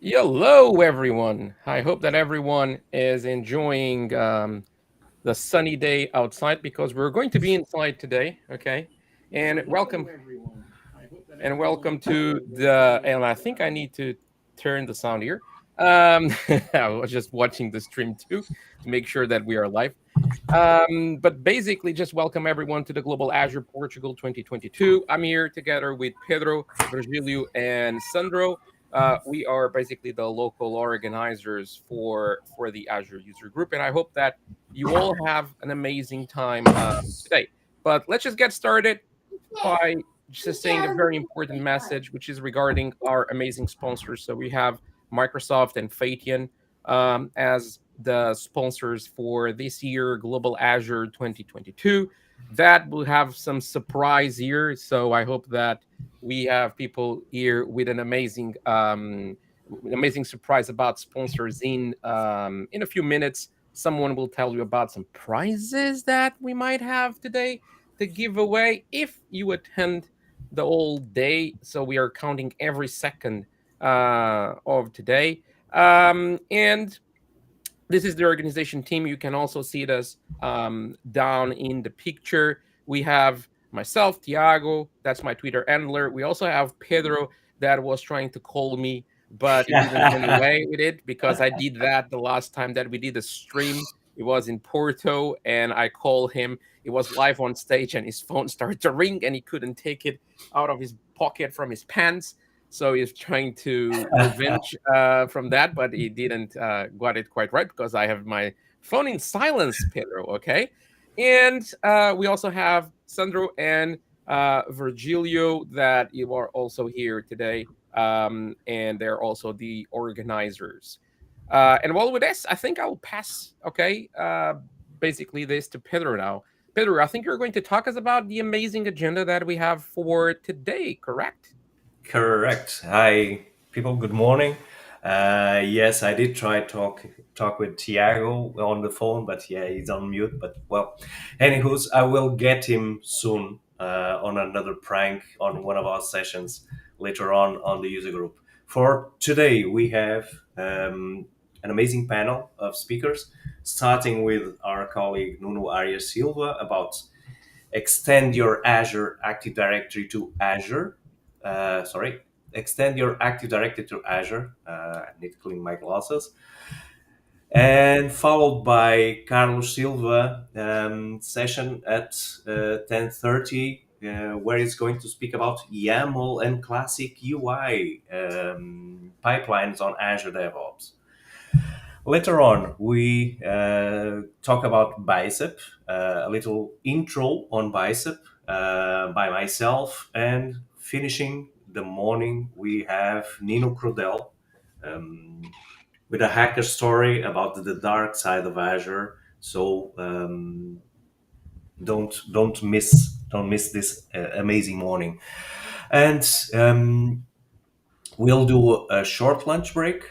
Hello, everyone. I hope that everyone is enjoying the sunny day outside because we're going to be inside today. Okay, and welcome to the. And I think I need to turn the sound here. Um, I was just watching the stream too to make sure that we are live. But basically, just welcome everyone to the Global Azure Portugal 2022. I'm here together with Pedro, Virgilio, and Sandro. We are basically the local organizers for the Azure user group, and I hope that you all have an amazing time today. But let's just get started by just saying a very important message, which is regarding our amazing sponsors. So we have Microsoft and Phaeton as the sponsors for this year, Global Azure 2022. That will have some surprise here. So I hope that we have people here with an amazing surprise about sponsors in a few minutes. Someone will tell you about some prizes that we might have today to give away if you attend the whole day. So we are counting every second of today. And this is the organization team. You can also see this down in the picture. We have myself, Tiago, that's my Twitter handler. We also have Pedro that was trying to call me, but he didn't get away with it because I did that the last time that we did a stream. It was in Porto, and I called him. It was live on stage, and his phone started to ring, and he couldn't take it out of his pocket from his pants. So he's trying to revenge from that, but he didn't got it quite right because I have my phone in silence, Pedro. Okay, and we also have Sandro and Virgilio that you are also here today, and they're also the organizers. And while with this, I think I'll pass. Okay, basically this to Pedro now. Pedro, I think you're going to talk us about the amazing agenda that we have for today. Correct? Correct. Hi, people. Good morning. Yes, I did try talk with Tiago on the phone, but yeah, he's on mute. But well, anywho's, I will get him soon on another prank on one of our sessions later on the user group. For today, we have an amazing panel of speakers, starting with our colleague Nuno Arias Silva about extend your Azure Active Directory to Azure. Sorry, extend your Active Directory to Azure. I need to clean my glasses. And followed by Carlos Silva session at 10:30, where he's going to speak about YAML and classic UI pipelines on Azure Devops. Later on, we talk about Bicep, a little intro on Bicep by myself, and finishing the morning, we have Nino Crudel with a hacker story about the dark side of Azure. So don't miss this amazing morning, and we'll do a short lunch break.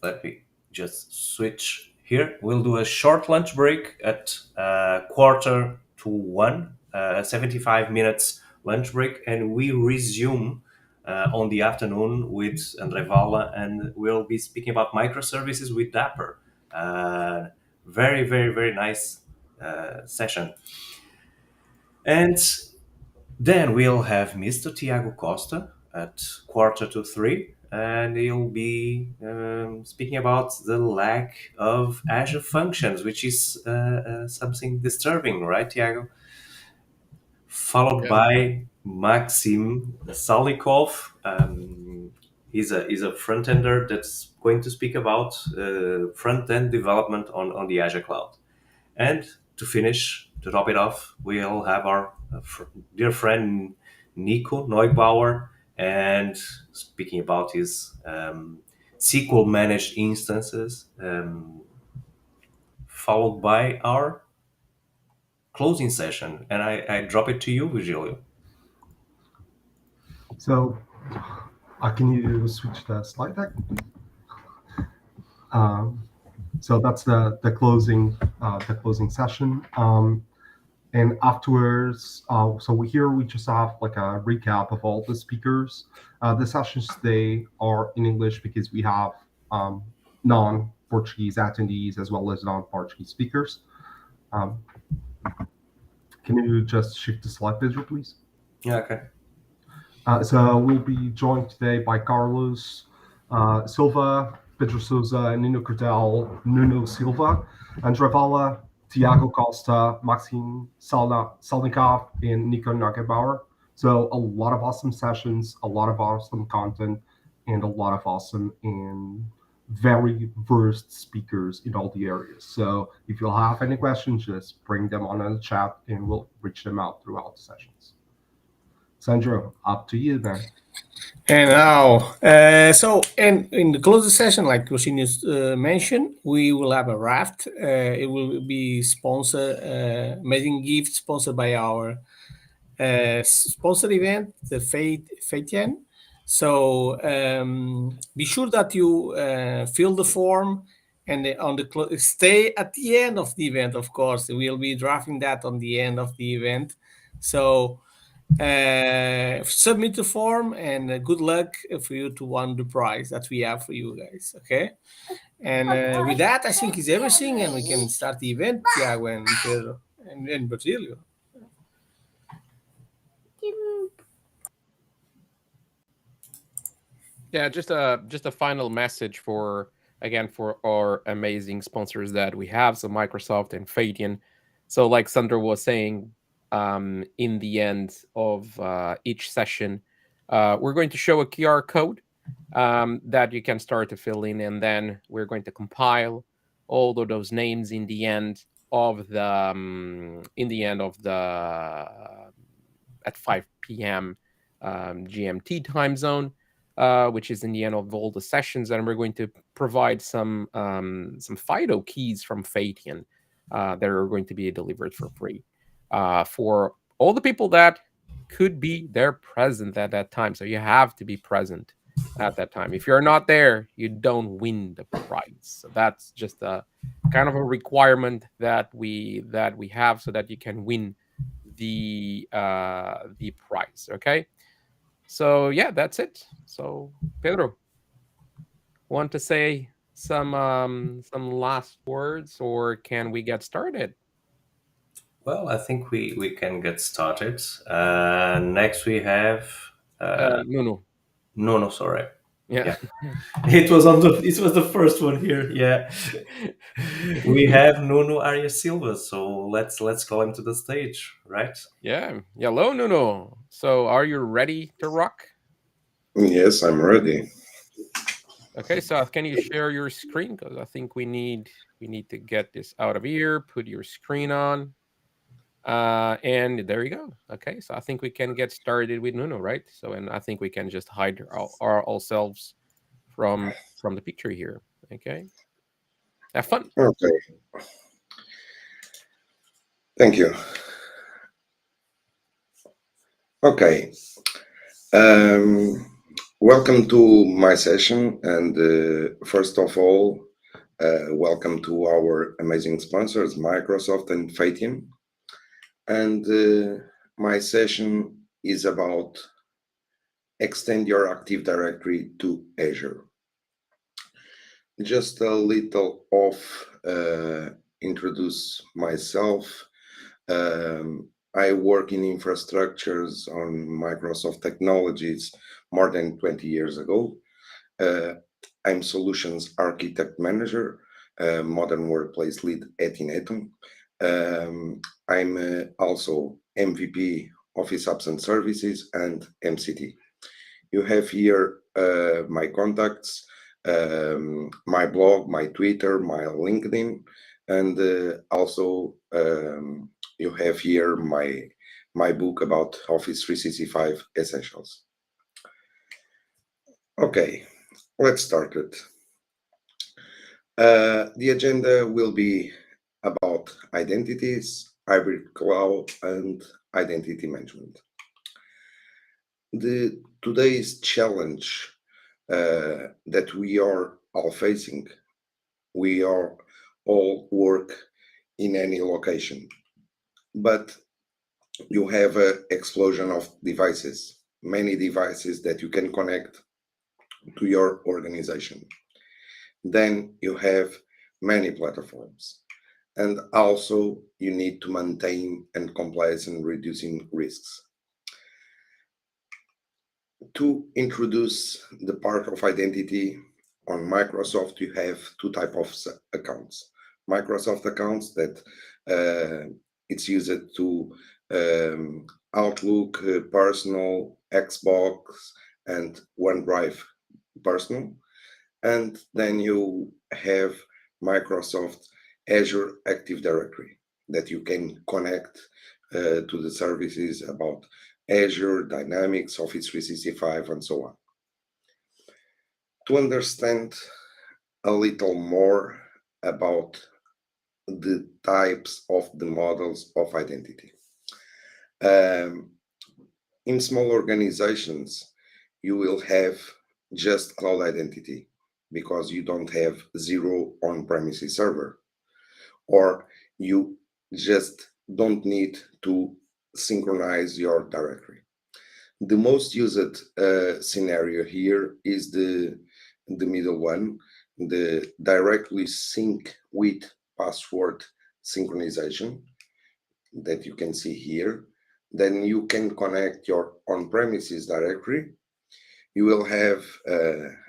Let me just switch here. We'll do a short lunch break at quarter to one, 75 minutes lunch break, and we resume on the afternoon with Andre Valla, and we'll be speaking about microservices with Dapper. Very, very, very nice session. And then we'll have Mr. Tiago Costa at quarter to three, and he'll be speaking about the lack of Azure functions, which is something disturbing, right, Tiago? Followed Yeah. by Maxim Salikov. He's a front ender that's going to speak about front end development on the Azure cloud. And to finish, to top it off, we'll have our dear friend Nico Neubauer and speaking about his SQL managed instances, followed by our closing session. And I drop it to you, Virgilio. So, can you switch the slide deck? So that's the closing session, And afterwards, we just have like a recap of all the speakers. The sessions today are in English because we have um, non-Portuguese attendees as well as non-Portuguese speakers. Um, can you just shift the slide, Pedro, please? Yeah, okay. So we'll be joined today by Carlos Silva, Pedro Souza, Nuno Cordel, Nuno Silva, André Vala, Tiago Costa, Maxime Salnikov, and Nico Nagebauer. So a lot of awesome sessions, a lot of awesome content, and a lot of awesome and very versed speakers in all the areas. So if you'll have any questions, just bring them on in the chat and we'll reach them out throughout the sessions. Sandro, up to you then. And now, and in the closing session, like Rosinius mentioned, we will have a raft. It will be sponsored, amazing gift sponsored by our sponsored event, the Fatian. So be sure that you fill the form and stay at the end of the event. Of course, we'll be drafting that on the end of the event. So submit the form and good luck for you to win the prize that we have for you guys. Okay. And with that, I think is everything, and we can start the event. Yeah, when Pedro and Basilio. Yeah, just a final message for again for our amazing sponsors that we have, so Microsoft and Fatian. So like Sandra was saying, in the end of each session, we're going to show a QR code that you can start to fill in, and then we're going to compile all of those names in the end of the at 5 p.m. GMT time zone, which is in the end of all the sessions, and we're going to provide some FIDO keys from Fatian that are going to be delivered for free for all the people that could be there present at that time. So you have to be present at that time. If you're not there, you don't win the prize. So that's just a kind of a requirement that we have so that you can win the prize. Okay. So yeah, that's it. So Pedro, want to say some last words, or can we get started? Well, I think we can get started. Next we have No. no, sorry. Yeah. It was the first one here. Yeah. We have Nuno Arias Silva, so let's call him to the stage, right? Yeah. Hello, Nuno. So are you ready to rock? Yes, I'm ready. Okay, so can you share your screen? Because I think we need to get this out of here. Put your screen on. And there you go. Okay, so I think we can get started with Nuno, right? So, and I think we can just hide ourselves from the picture here. Okay, have fun. Okay. Thank you. Okay. Welcome to my session, and first of all, welcome to our amazing sponsors, Microsoft and Fatian. And my session is about extend your Active Directory to Azure. Just a little introduce myself. I work in infrastructures on Microsoft technologies more than 20 years ago. I'm Solutions Architect Manager, Modern Workplace Lead at Inetum. I'm also MVP Office Apps and Services and MCT. You have here my contacts, my blog, my Twitter, my LinkedIn, and also you have here my book about Office 365 Essentials. Okay, let's start it. The agenda will be about identities, hybrid cloud, and identity management. Today's challenge that we are all facing, we are all work in any location, but you have an explosion of devices, many devices that you can connect to your organization. Then you have many platforms. And also you need to maintain and compliance and reducing risks. To introduce the part of identity on Microsoft, you have two types of accounts. Microsoft accounts that it's used to Outlook, personal, Xbox, and OneDrive personal. And then you have Microsoft Azure Active Directory that you can connect to the services about Azure, Dynamics, Office 365, and so on. To understand a little more about the types of the models of identity. In small organizations, you will have just cloud identity because you don't have zero on-premises server, or you just don't need to synchronize your directory. The most used scenario here is the middle one, the directly sync with password synchronization that you can see here. Then you can connect your on-premises directory. You will have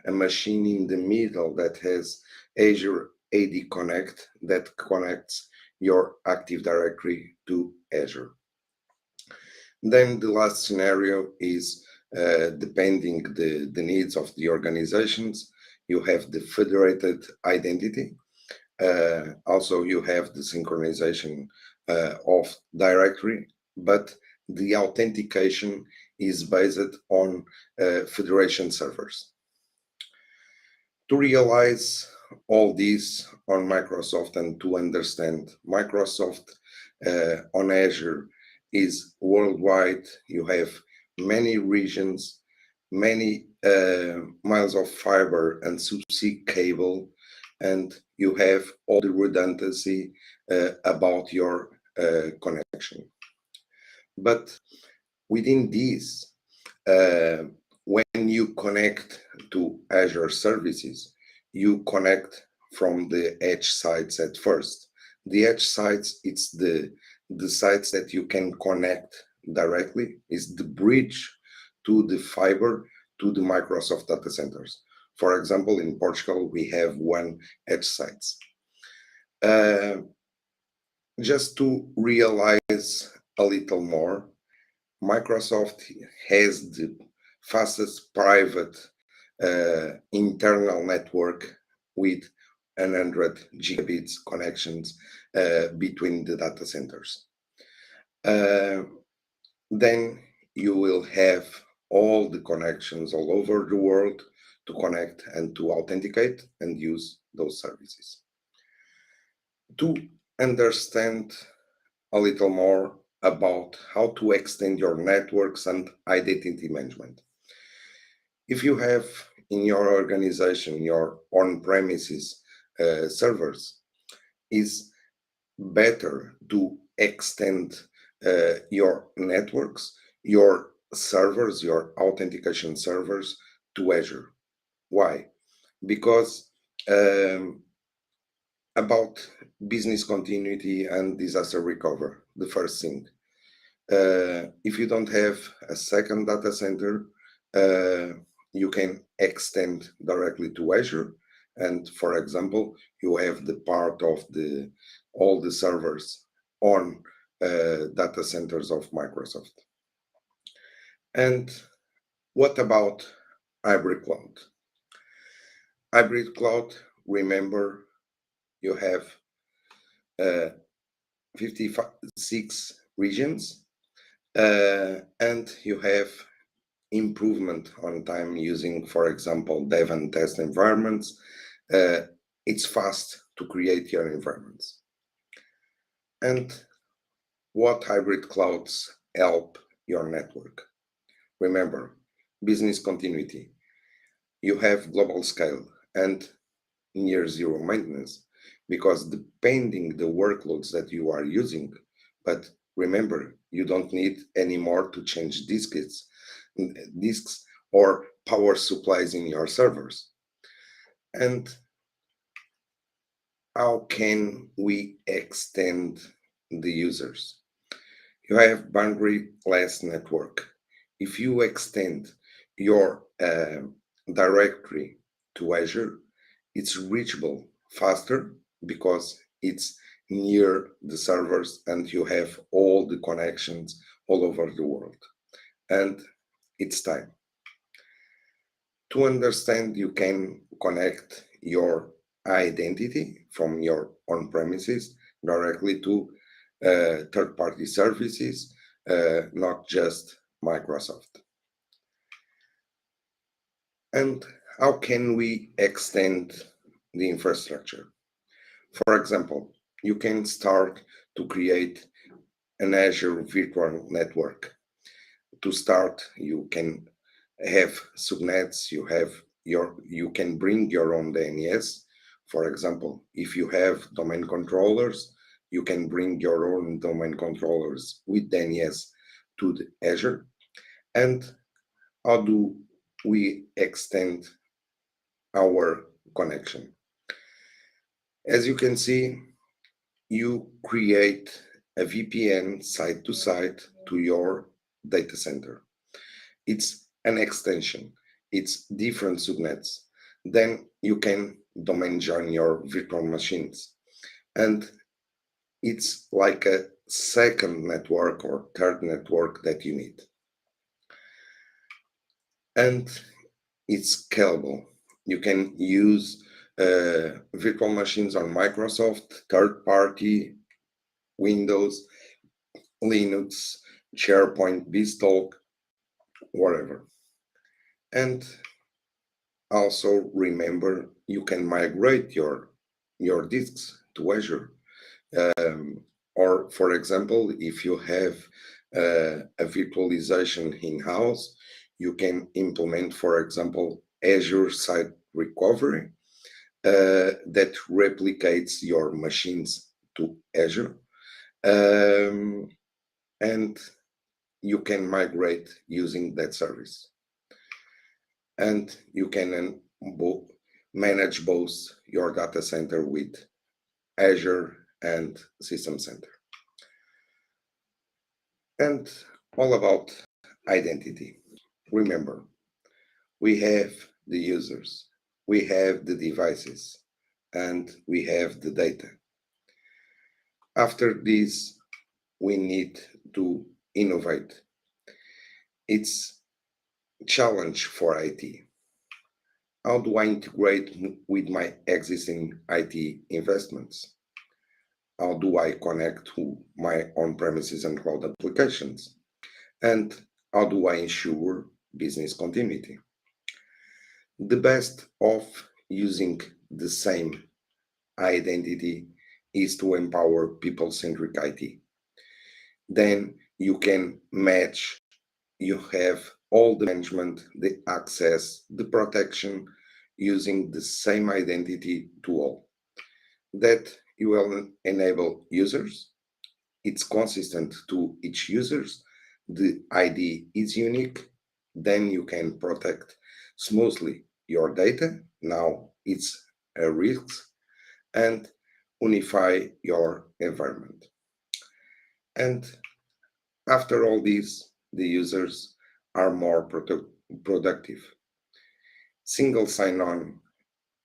a machine in the middle that has Azure AD Connect that connects your Active Directory to Azure. Then the last scenario is depending the needs of the organizations. You have the federated identity. Also, you have the synchronization of directory, but the authentication is based on federation servers. To realize all this on Microsoft and to understand Microsoft on Azure is worldwide. You have many regions, many miles of fiber and subsea cable, and you have all the redundancy about your connection. But within this, when you connect to Azure services, you connect from the edge sites at first. The edge sites, it's the sites that you can connect directly, is the bridge to the fiber to the Microsoft data centers. For example, in Portugal, we have one edge sites. Just to realize a little more, Microsoft has the fastest private internal network with 100 gigabits connections between the data centers. Then you will have all the connections all over the world to connect and to authenticate and use those services. To understand a little more about how to extend your networks and identity management. If you have in your organization your on-premises servers, is better to extend your networks, your servers, your authentication servers to Azure. Why? Because about business continuity and disaster recovery, the first thing. If you don't have a second data center, you can extend directly to Azure. And for example, you have the part of all the servers on data centers of Microsoft. And what about hybrid cloud? Hybrid cloud, remember, you have 56 regions, and you have improvement on time using, for example, dev and test environments. It's fast to create your environments. And what hybrid clouds help your network? Remember, business continuity. You have global scale and near zero maintenance, because depending the workloads that you are using, but Remember, you don't need anymore to change disks or power supplies in your servers. And how can we extend the users? You have boundary-less network. If you extend your directory to Azure, it's reachable faster because it's near the servers and you have all the connections all over the world. And it's time. To understand, you can connect your identity from your on-premises directly to third-party services, not just Microsoft. And how can we extend the infrastructure? For example, you can start to create an Azure virtual network. To start, you can have subnets, you can bring your own DNS. For example, if you have domain controllers, you can bring your own domain controllers with DNS to the Azure. And how do we extend our connection? As you can see, you create a VPN site to site to your data center. It's an extension. It's different subnets. Then you can domain join your virtual machines. And it's like a second network or third network that you need. And it's scalable. You can use virtual machines on Microsoft, third-party, Windows, Linux, SharePoint, BizTalk, whatever. And also remember, you can migrate your disks to Azure. Or for example, if you have a virtualization in-house, you can implement, for example, Azure Site Recovery that replicates your machines to Azure. And you can migrate using that service. And you can manage both your data center with Azure and System Center. And all about identity. Remember, we have the users, we have the devices, and we have the data. After this, we need to innovate. It's a challenge for IT. How do I integrate with my existing IT investments? How do I connect to my on-premises and cloud applications? And how do I ensure business continuity? The best of using the same identity is to empower people-centric IT. Then you can match, you have all the management, the access, the protection using the same identity to all. That you will enable users. It's consistent to each users. The ID is unique. Then you can protect smoothly your data. Now it's a risk, and unify your environment. And after all this, the users are more productive. Single sign-on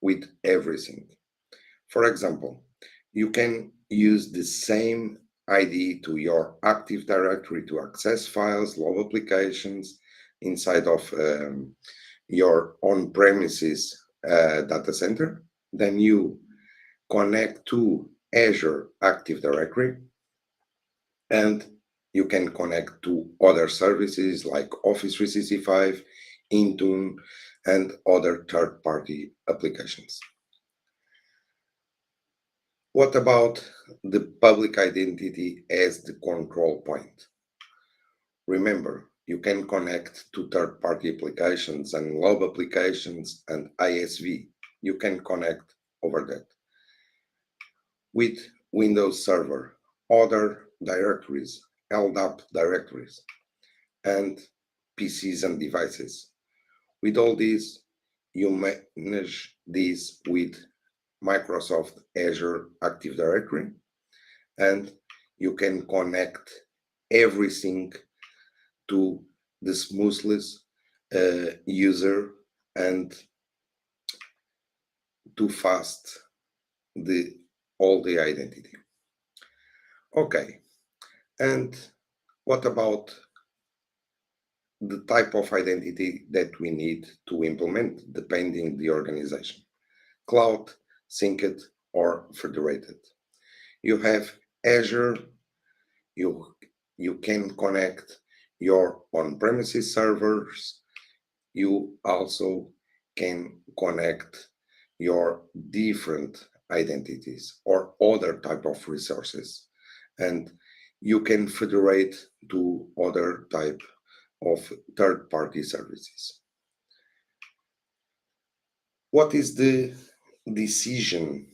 with everything. For example, you can use the same ID to your Active Directory to access files, log applications inside of your on-premises data center. Then you connect to Azure Active Directory, and you can connect to other services like Office 365, Intune, and other third-party applications. What about the public identity as the control point? Remember, you can connect to third-party applications and web applications and ISV. You can connect over that. With Windows Server, other directories, LDAP directories, and PCs and devices. With all this, you manage this with Microsoft Azure Active Directory, and you can connect everything to the smoothest user and to fast all the identity. Okay, and what about the type of identity that we need to implement depending the organization? Cloud, synced, or federated. You have Azure, you can connect your on-premises servers. You also can connect your different identities or other type of resources, and you can federate to other type of third-party services. What is the decision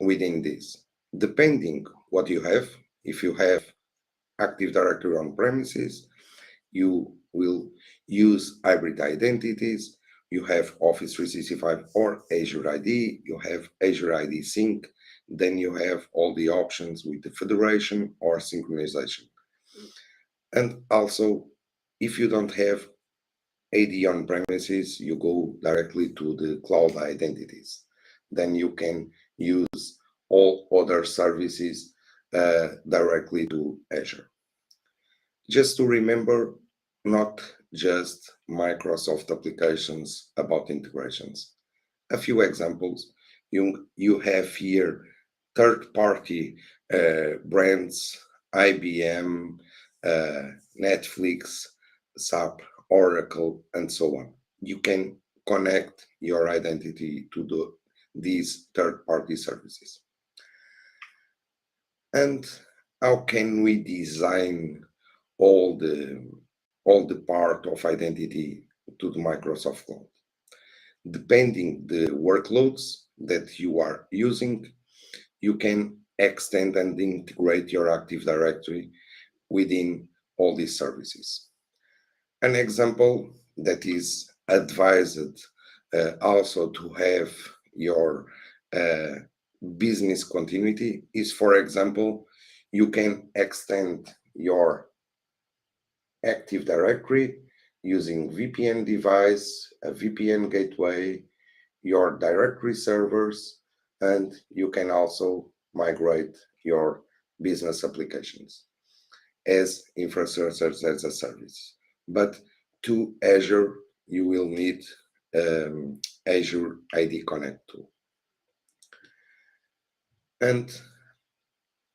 within this? Depending what you have, if you have Active Directory on premises, you will use hybrid identities. You have Office 365 or Azure ID, you have Azure ID Sync, then you have all the options with the federation or synchronization. And also, if you don't have AD on premises, you go directly to the cloud identities. Then you can use all other services directly to Azure. Just to remember, not just Microsoft applications about integrations. A few examples. You have here third-party brands, IBM, Netflix, SAP, Oracle, and so on. You can connect your identity to these third-party services. And how can we design all the part of identity to the Microsoft Cloud? Depending the workloads that you are using, you can extend and integrate your Active Directory within all these services. An example that is advised also to have your business continuity is, for example, you can extend your Active Directory using VPN device, a VPN gateway, your directory servers, and you can also migrate your business applications as infrastructure as a service. But to Azure, you will need Azure ID Connect tool. And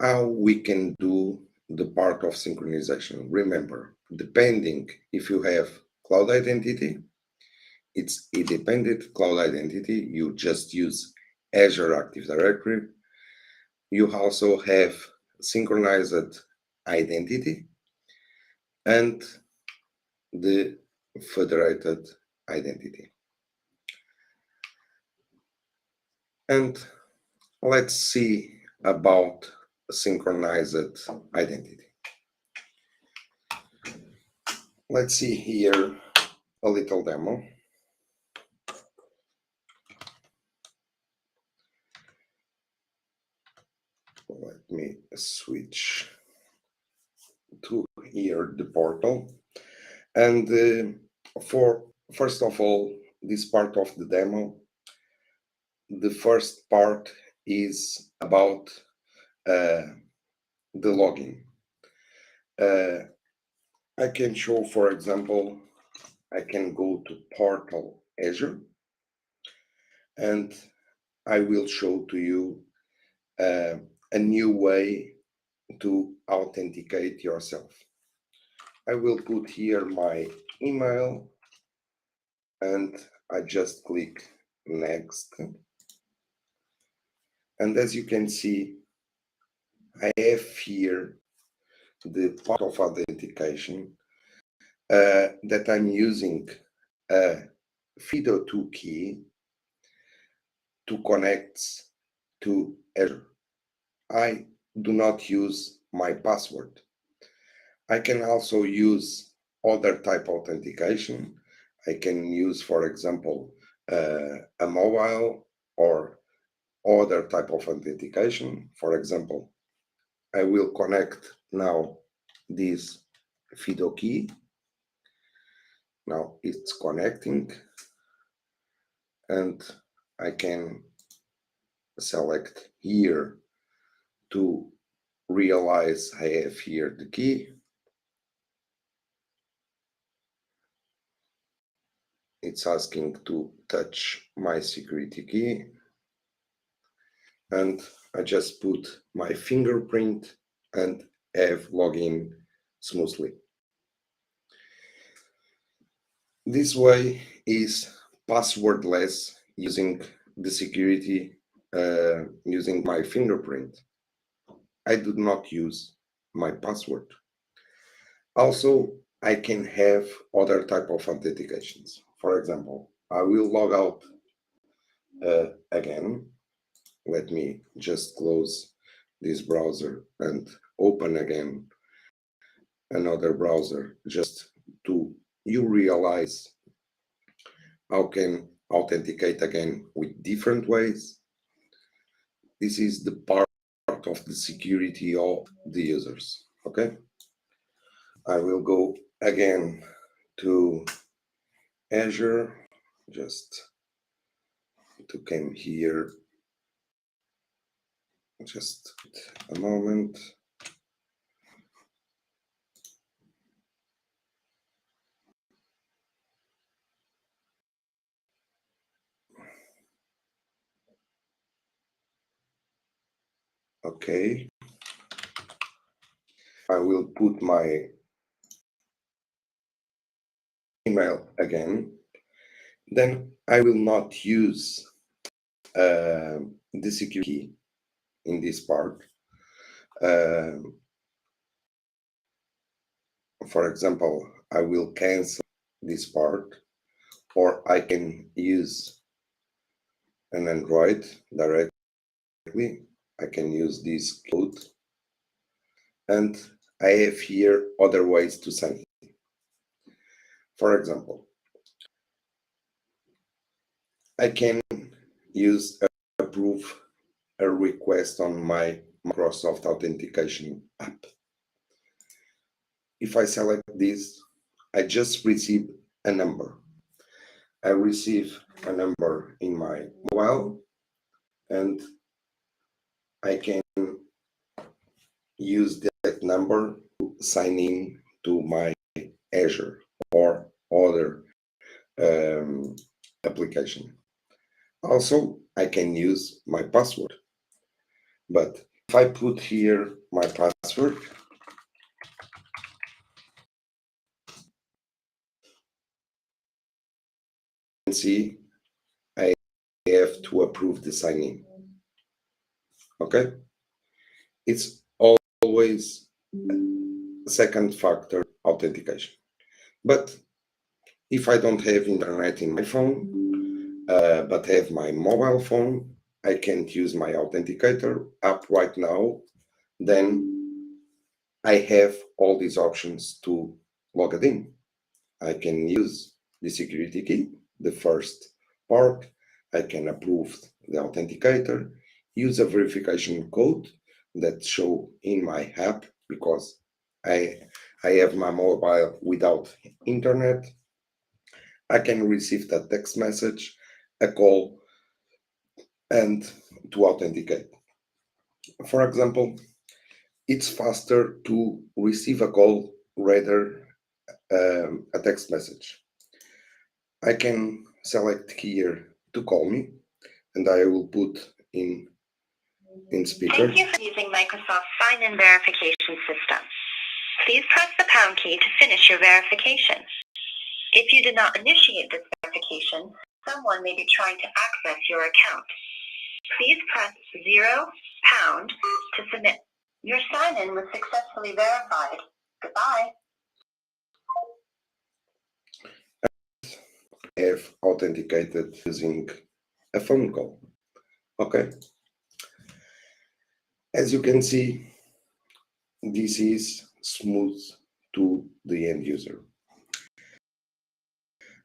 how we can do the part of synchronization. Remember, depending if you have cloud identity, it's independent cloud identity. You just use Azure Active Directory. You also have synchronized identity and the federated identity. And let's see about synchronized identity. Let's see here a little demo. Let me switch to here the portal. And for first of all, this part of the demo, the first part is about the login. I can show, for example, I can go to Portal Azure, and I will show to you a new way to authenticate yourself. I will put here my email, and I just click next. And as you can see, I have here the part of authentication that I'm using a FIDO2 key to connect to Azure. I do not use my password. I can also use other type of authentication. I can use, for example, a mobile or other type of authentication. For example, I will connect now this FIDO key. Now it's connecting, and I can select here to realize I have here the key. It's asking to touch my security key, and I just put my fingerprint and have login smoothly. This way is passwordless using the security using my fingerprint. I do not use my password. Also, I can have other type of authentications. For example, I will log out again. Let me just close this browser and open again another browser just to you realize how can authenticate again with different ways. This is the part of the security of the users. Okay, I will go again to Azure, just to come here, just a moment. Okay, I will put my email again. Then I will not use the security key in this part. For example, I will cancel this part, or I can use an Android directly. I can use this code, and I have here other ways to sign in. For example, I can use approve a request on my Microsoft Authentication app. If I select this, I just receive a number. I receive a number in my mobile, and I can use that number to sign in to my Azure or other application. Also, I can use my password. But if I put here my password, you can see I have to approve the sign-in. Okay? It's always second factor authentication. But if I don't have internet in my phone, but have my mobile phone, I can't use my authenticator app right now, then I have all these options to log it in. I can use the security key, the first part. I can approve the authenticator, use a verification code that show in my app because I have my mobile without internet. I can receive that text message, a call, and to authenticate. For example, it's faster to receive a call rather a text message. I can select here to call me, and I will put in speaker. Thank you for using Microsoft Sign-In Verification System. Please press the pound key to finish your verification. If you did not initiate this verification, someone may be trying to access your account. Please press £0 to submit. Your sign-in was successfully verified. Goodbye. I have authenticated using a phone call. Okay. As you can see, this is smooth to the end user.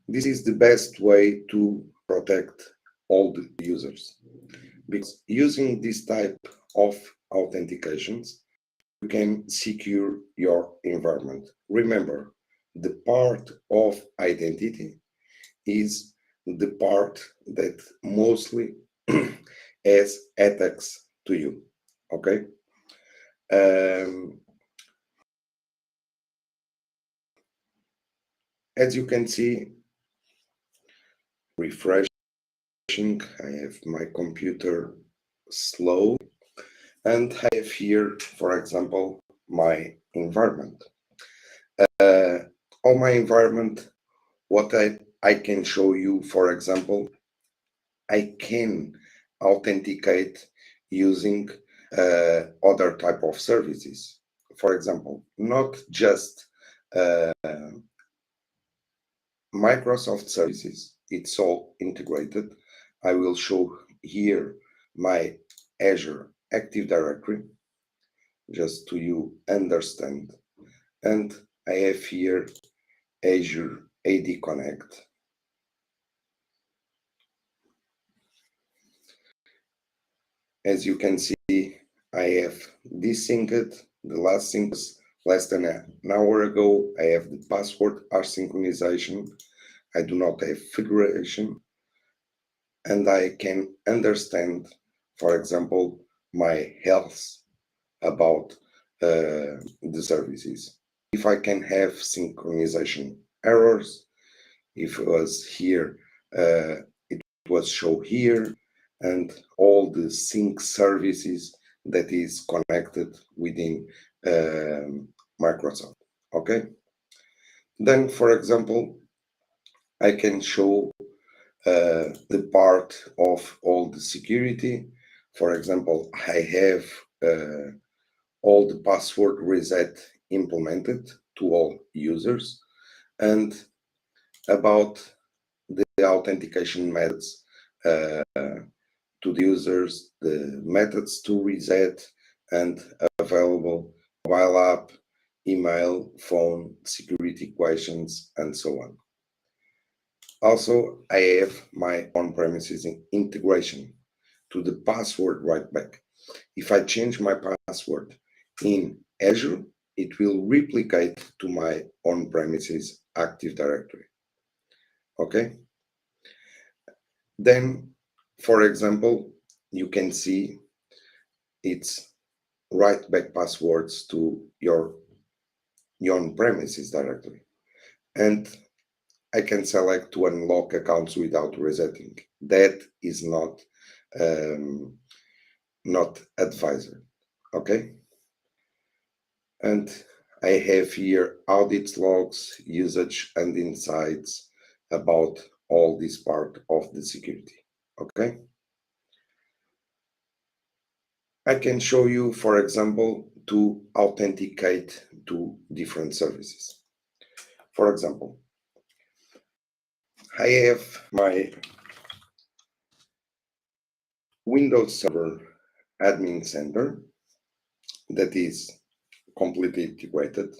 This is the best way to protect all the users, because using this type of authentications, you can secure your environment. Remember, the part of identity is the part that mostly has attacks to you. Okay. As you can see, refreshing, I have my computer slow, and I have here, for example, my environment. On my environment, what I can show you, for example, I can authenticate using other type of services. For example, not just Microsoft services, it's all integrated. I will show here my Azure Active Directory, just to you understand. And I have here Azure AD Connect. As you can see, I have desynced. The last sync was less than an hour ago. I have the password asynchronization. I do not have federation. And I can understand, for example, my health about the services. If I can have synchronization errors, if it was here, it was show here, and all the sync services that is connected within Microsoft. Okay. Then, for example, I can show the part of all the security. For example, I have all the password reset implemented to all users, and about the authentication methods to the users, the methods to reset, and available mobile app, email, phone, security questions, and so on. Also, I have my on-premises integration to the password right back. If I change my password in Azure, it will replicate to my on-premises Active Directory. Okay. Then, for example, you can see it's write back passwords to your on-premises directory. And I can select to unlock accounts without resetting. That is not advised. Okay. And I have here audits, logs, usage, and insights about all this part of the security. Okay. I can show you, for example, to authenticate to different services. For example, I have my Windows Server Admin Center that is completely integrated.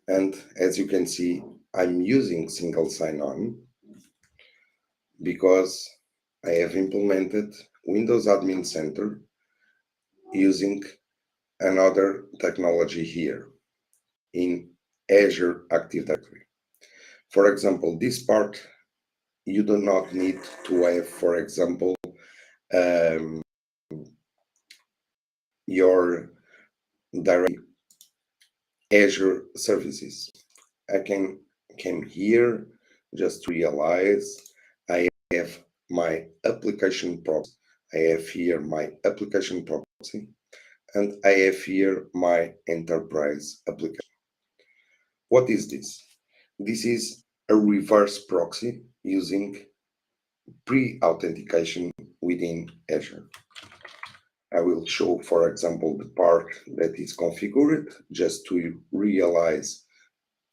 And as you can see, I'm using single sign-on because I have implemented Windows Admin Center using another technology here in Azure Active Directory. For example, this part, you do not need to have, for example, your direct Azure services. I can come here, just realize I have my application proxy. I have here my application proxy, and I have here my enterprise application. What is this? This is a reverse proxy using pre-authentication within Azure. I will show, for example, the part that is configured just to realize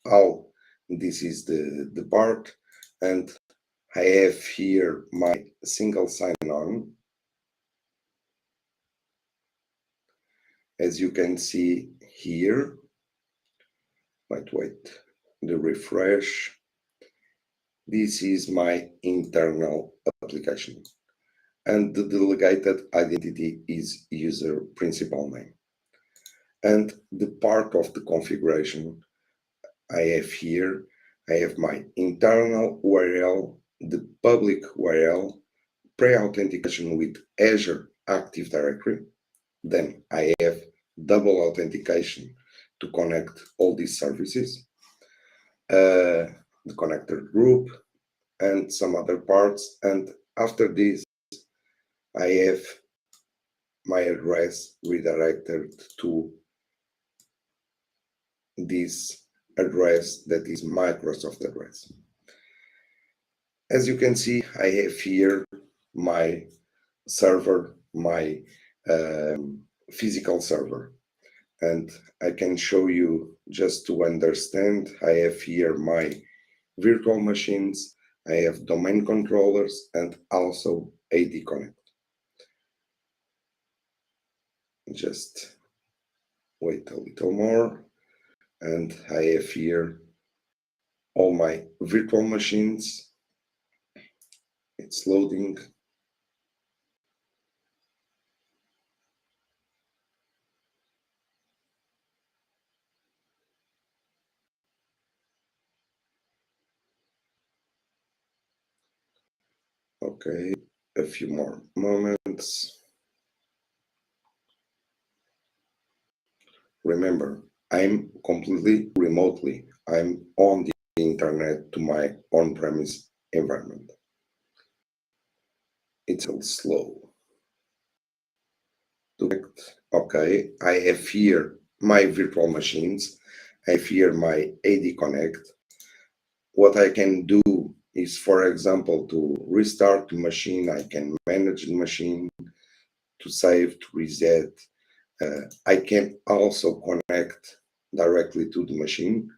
how this is the part. And I have here my single sign-on. As you can see here, wait, the refresh. This is my internal application, and the delegated identity is user principal name. And the part of the configuration I have here, I have my internal URL, the public URL, pre-authentication with Azure Active Directory. Then I have double authentication to connect all these services, the connector group, and some other parts. And after this, I have my address redirected to this address that is Microsoft address. As you can see, I have here my server, my physical server, and I can show you just to understand. I have here my virtual machines, I have domain controllers, and also AD Connect. Just wait a little more, and I have here all my virtual machines. It's loading. Okay, a few more moments. Remember, I'm completely remotely. I'm on the internet to my on-premise environment. It's a little slow. Okay, I have here my virtual machines. I have here my AD Connect. What I can do is, for example, to restart the machine. I can manage the machine, to save, to reset. I can also connect directly to the machine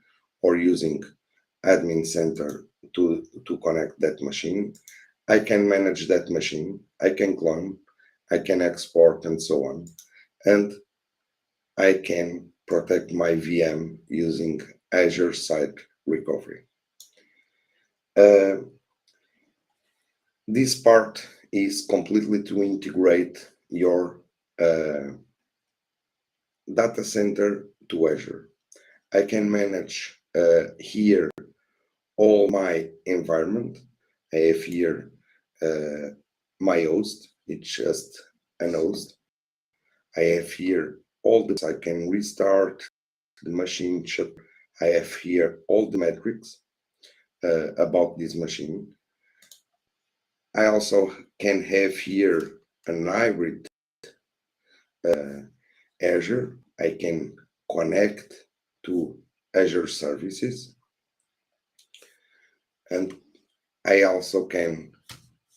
or using admin center to connect that machine. I can manage that machine. I can clone, I can export, and so on. And I can protect my VM using Azure Site Recovery. This part is completely to integrate your data center to Azure. I can manage here all my environment. I have here my host, it's just an host. I have here all the, I can restart the machine. I have here all the metrics about this machine. I also can have here an hybrid Azure. I can connect to Azure services, and I also can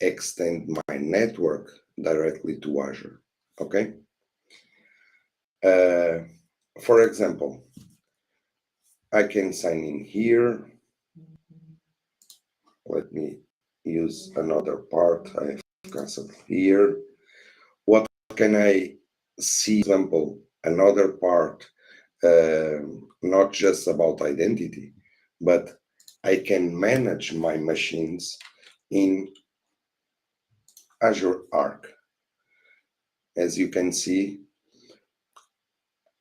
extend my network directly to Azure. Okay. For example, I can sign in here. Let me use another part. I have canceled here. What can I see? Example, another part, not just about identity, but I can manage my machines in Azure Arc. As you can see,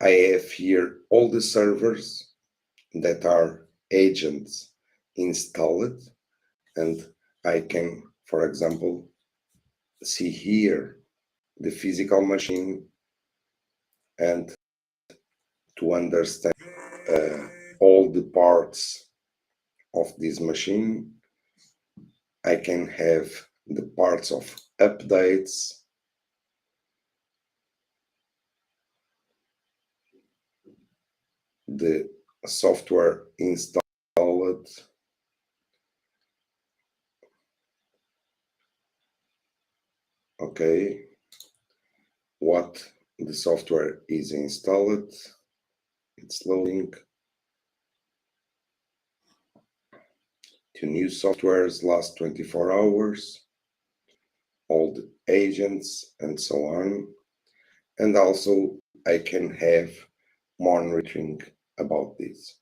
I have here all the servers that are agents installed, and I can, for example, see here the physical machine, and to understand all the parts of this machine, I can have the parts of updates, the software installed, okay, what the software is installed, it's loading, to new softwares last 24 hours, all the agents and so on, and also I can have monitoring about this.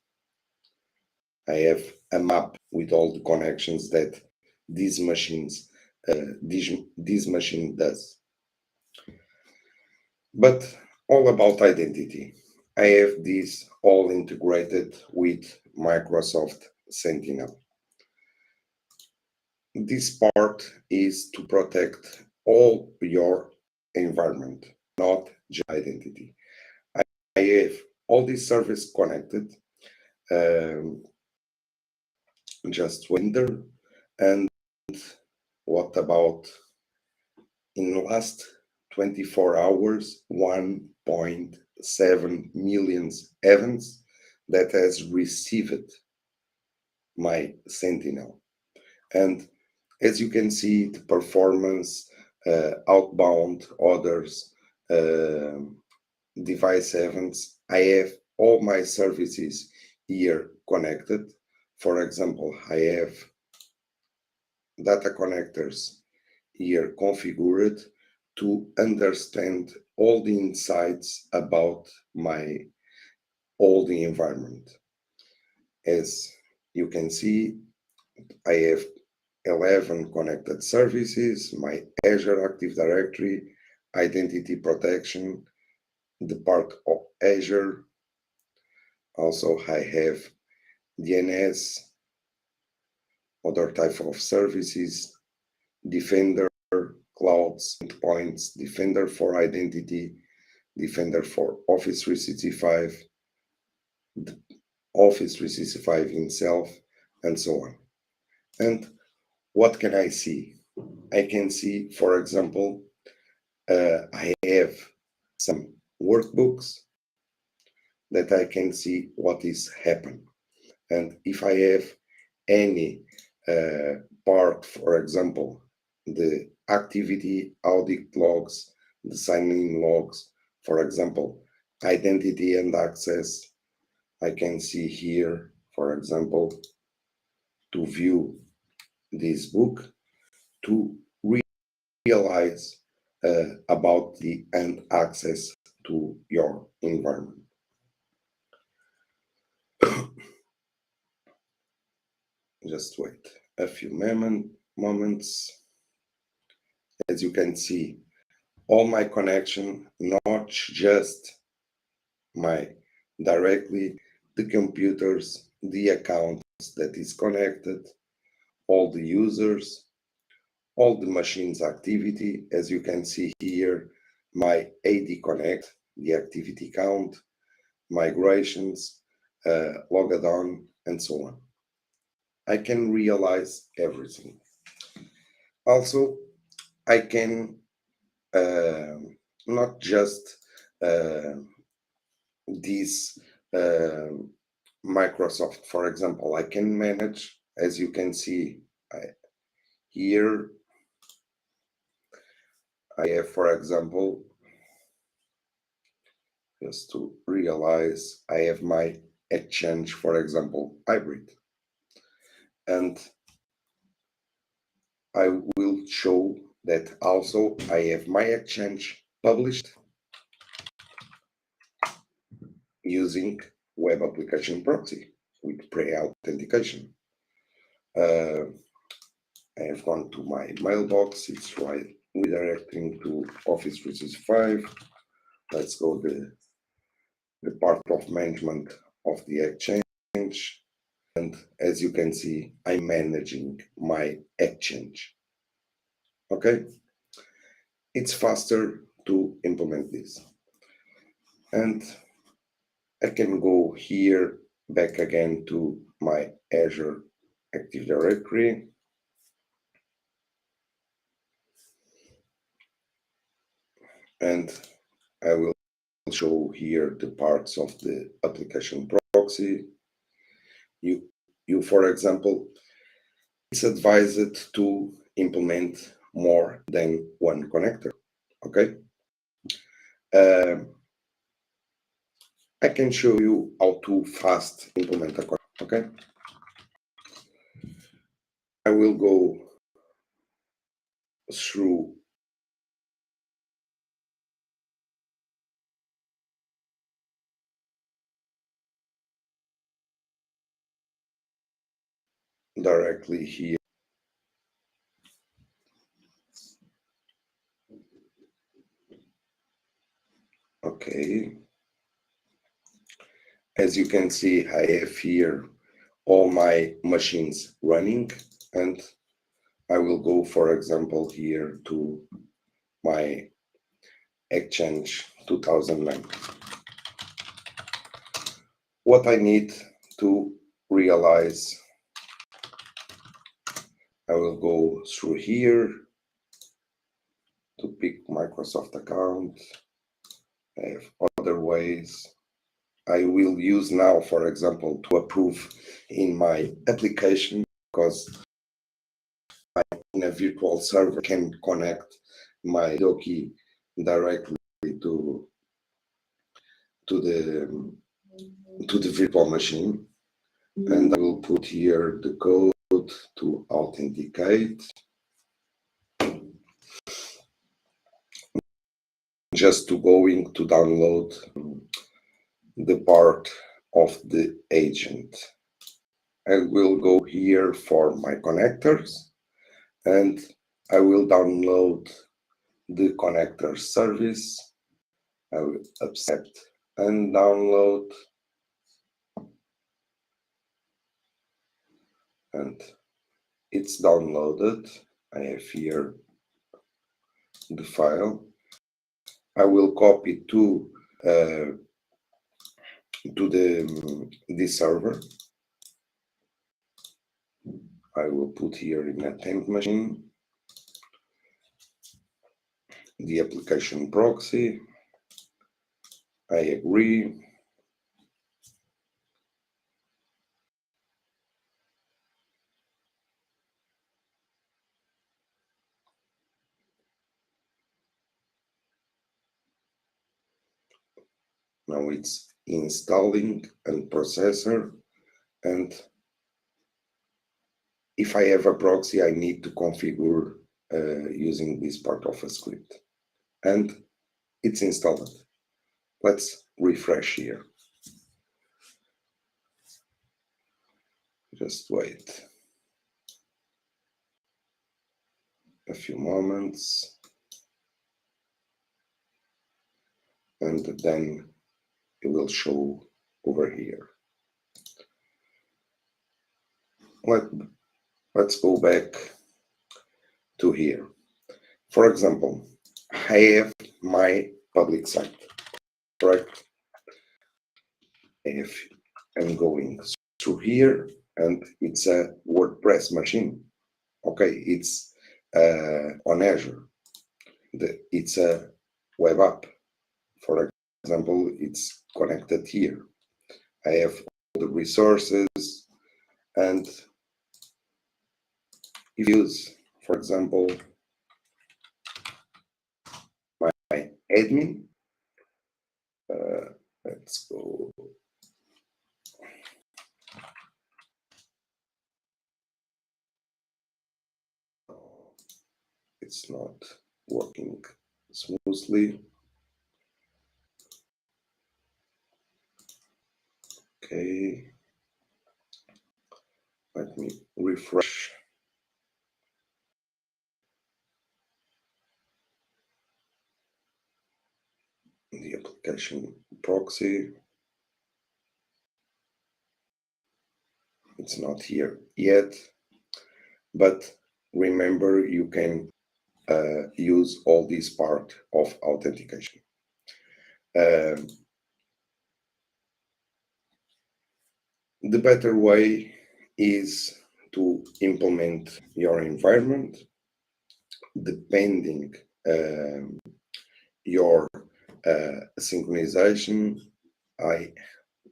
I have a map with all the connections that these machines, this machine does. But all about identity. I have this all integrated with Microsoft Sentinel. This part is to protect all your environment, not just identity. I have all these services connected, just Windows. And what about in the last 24 hours, 1.7 million events that has received my Sentinel. And as you can see, the performance, outbound orders, device events, I have all my services here connected. For example, I have data connectors here configured to understand all the insights about my all the environment. As you can see, I have 11 connected services, my Azure Active Directory, identity protection, the part of Azure. Also, I have DNS, other type of services, Defender, clouds, endpoints, Defender for identity, Defender for Office 365, Office 365 itself, and so on. And what can I see? I can see, for example, I have some workbooks that I can see what is happening. And if I have any part, for example, the activity audit logs, the sign-in logs, for example, identity and access, I can see here, for example, to view this book, to realize about the end access to your environment. Just wait a few moments. As you can see, all my connection, not just my directly the computers, the accounts that is connected, all the users, all the machines activity. As you can see here, my AD Connect, the activity count, migrations, logged on, and so on. I can realize everything. Also, I can not just this Microsoft, for example, I can manage, as you can see here, I have, for example, just to realize, I have my Exchange, for example, hybrid. And I will show that also I have my Exchange published using web application proxy with pre-authentication. I have gone to my mailbox, it's right redirecting to Office 365. Let's go the part of management of the Exchange. And as you can see, I'm managing my Exchange. Okay? It's faster to implement this. And I can go here back again to my Azure Active Directory. And I will show here the parts of the application proxy. You, for example, it's advised to implement more than one connector. Okay. I can show you how to fast implement a connector. Okay. I will go through directly here. Okay. As you can see, I have here all my machines running, and I will go, for example, here to my Exchange 2009. What I need to realize, I will go through here to pick Microsoft account. I have other ways. I will use now, for example, to approve in my application, because I, in a virtual server, can connect my donkey directly to the virtual machine, and I will put here the code to authenticate. Just to going to download the part of the agent. I will go here for my connectors, and I will download the connector service. I will accept and download, and it's downloaded. I have here the file. I will copy to the server. I will put here in a temp machine the application proxy. I agree. Now it's installing and processor, and if I have a proxy, I need to configure using this part of a script, and it's installed. Let's refresh here. Just wait a few moments, and then it will show over here. Let's go back to here. For example, I have my public site, correct? I'm going through here, and it's a WordPress machine. Okay, it's on Azure. It's a web app. For example, it's connected here. I have all the resources, and if you use, for example, my admin, let's go. It's not working smoothly. Okay, let me refresh. The application proxy. It's not here yet, but remember, you can use all this part of authentication. The better way is to implement your environment depending your synchronization. I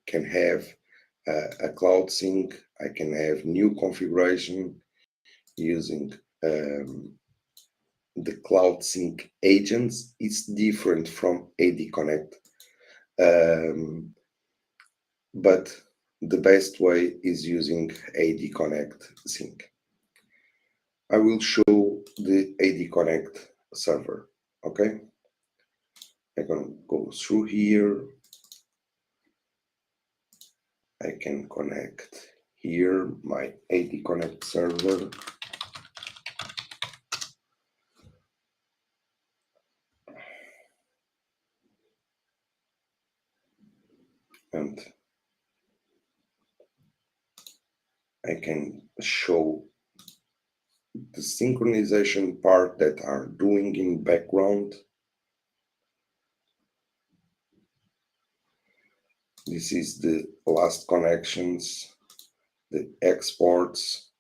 can have a cloud sync. I can have new configuration using the cloud sync agents. It's different from AD Connect, but the best way is using AD Connect sync. I will show the AD Connect server. Okay, I'm gonna go through here. I can connect here my AD Connect server. And I can show the synchronization part that are doing in background. This is the last connections, the exports,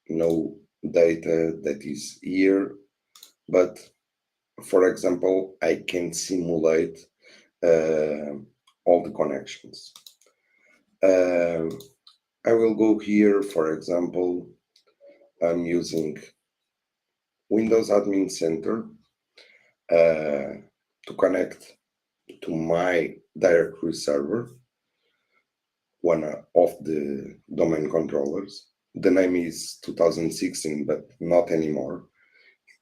no data that is here, but for example, I can simulate all the connections. I will go here, for example, I'm using Windows Admin Center to connect to my directory server, one of the domain controllers. The name is 2016, but not anymore.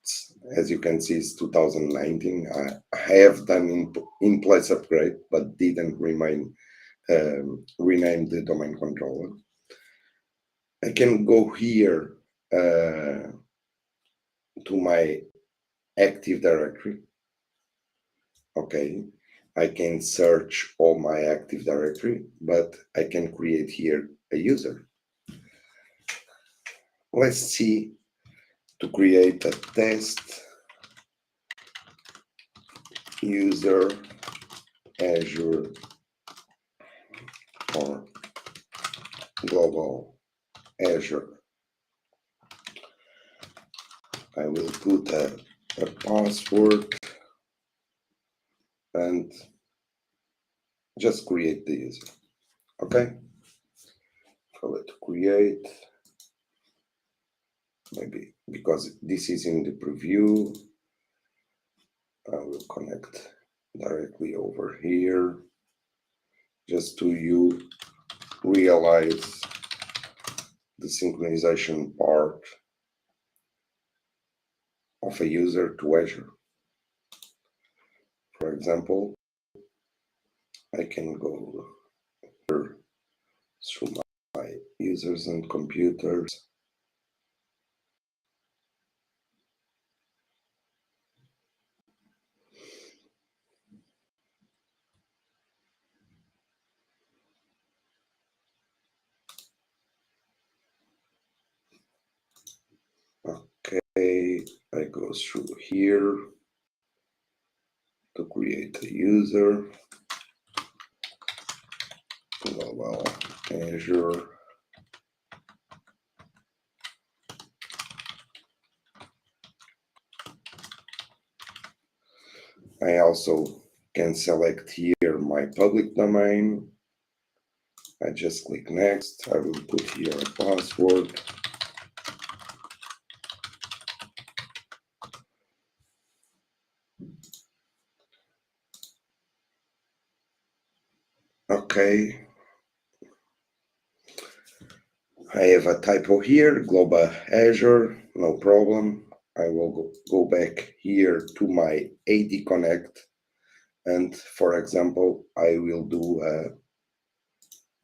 It's, as you can see, it's 2019. I have done in place upgrade, but didn't rename the domain controller. I can go here to my Active Directory. Okay, I can search all my Active Directory, but I can create here a user. Let's see, to create a test user Azure or Global Azure. I will put a password and just create the user. Okay, call it create. Maybe because this is in the preview, I will connect directly over here just to you realize the synchronization part of a user to Azure. For example, I can go here through my users and computers. Okay, I go through here to create a user. Global Azure. I also can select here my public domain. I just click next. I will put here a password. Okay. I have a typo here, Global Azure, no problem. I will go back here to my AD Connect. And for example, I will do a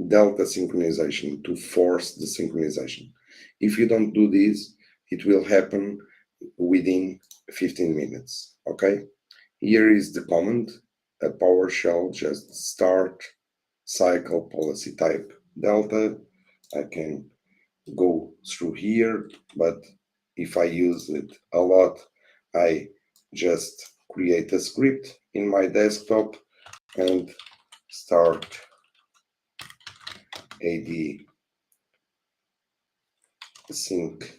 delta synchronization to force the synchronization. If you don't do this, it will happen within 15 minutes, okay? Here is the command, a PowerShell, just start cycle policy type delta. I can go through here, but if I use it a lot, I just create a script in my desktop and start AD sync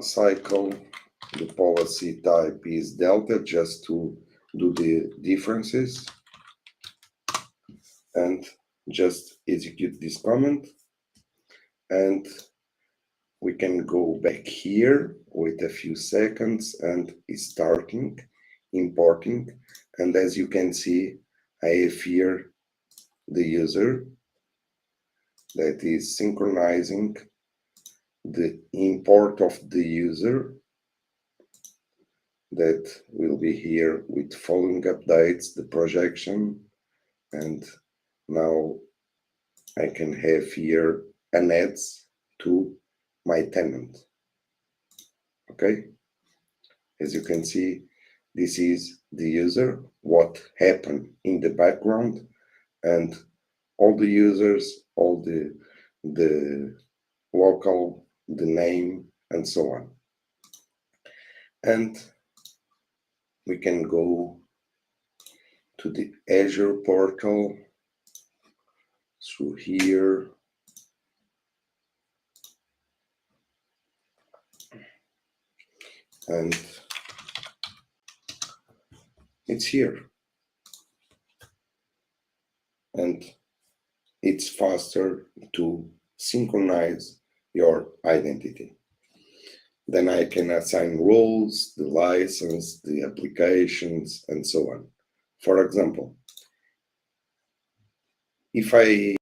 cycle. The policy type is delta, just to do the differences, and just execute this command, and we can go back here with a few seconds and starting importing. And as you can see, I have here the user that is synchronizing the import of the user that will be here with following updates, the projection, and now I can have here an ads to my tenant. Okay, as you can see, this is the user, what happened in the background, and all the users, all the local, the name, and so on. And we can go to the Azure portal through here. And it's here. And it's faster to synchronize your identity. Then I can assign roles, the license, the applications, and so on. For example, if I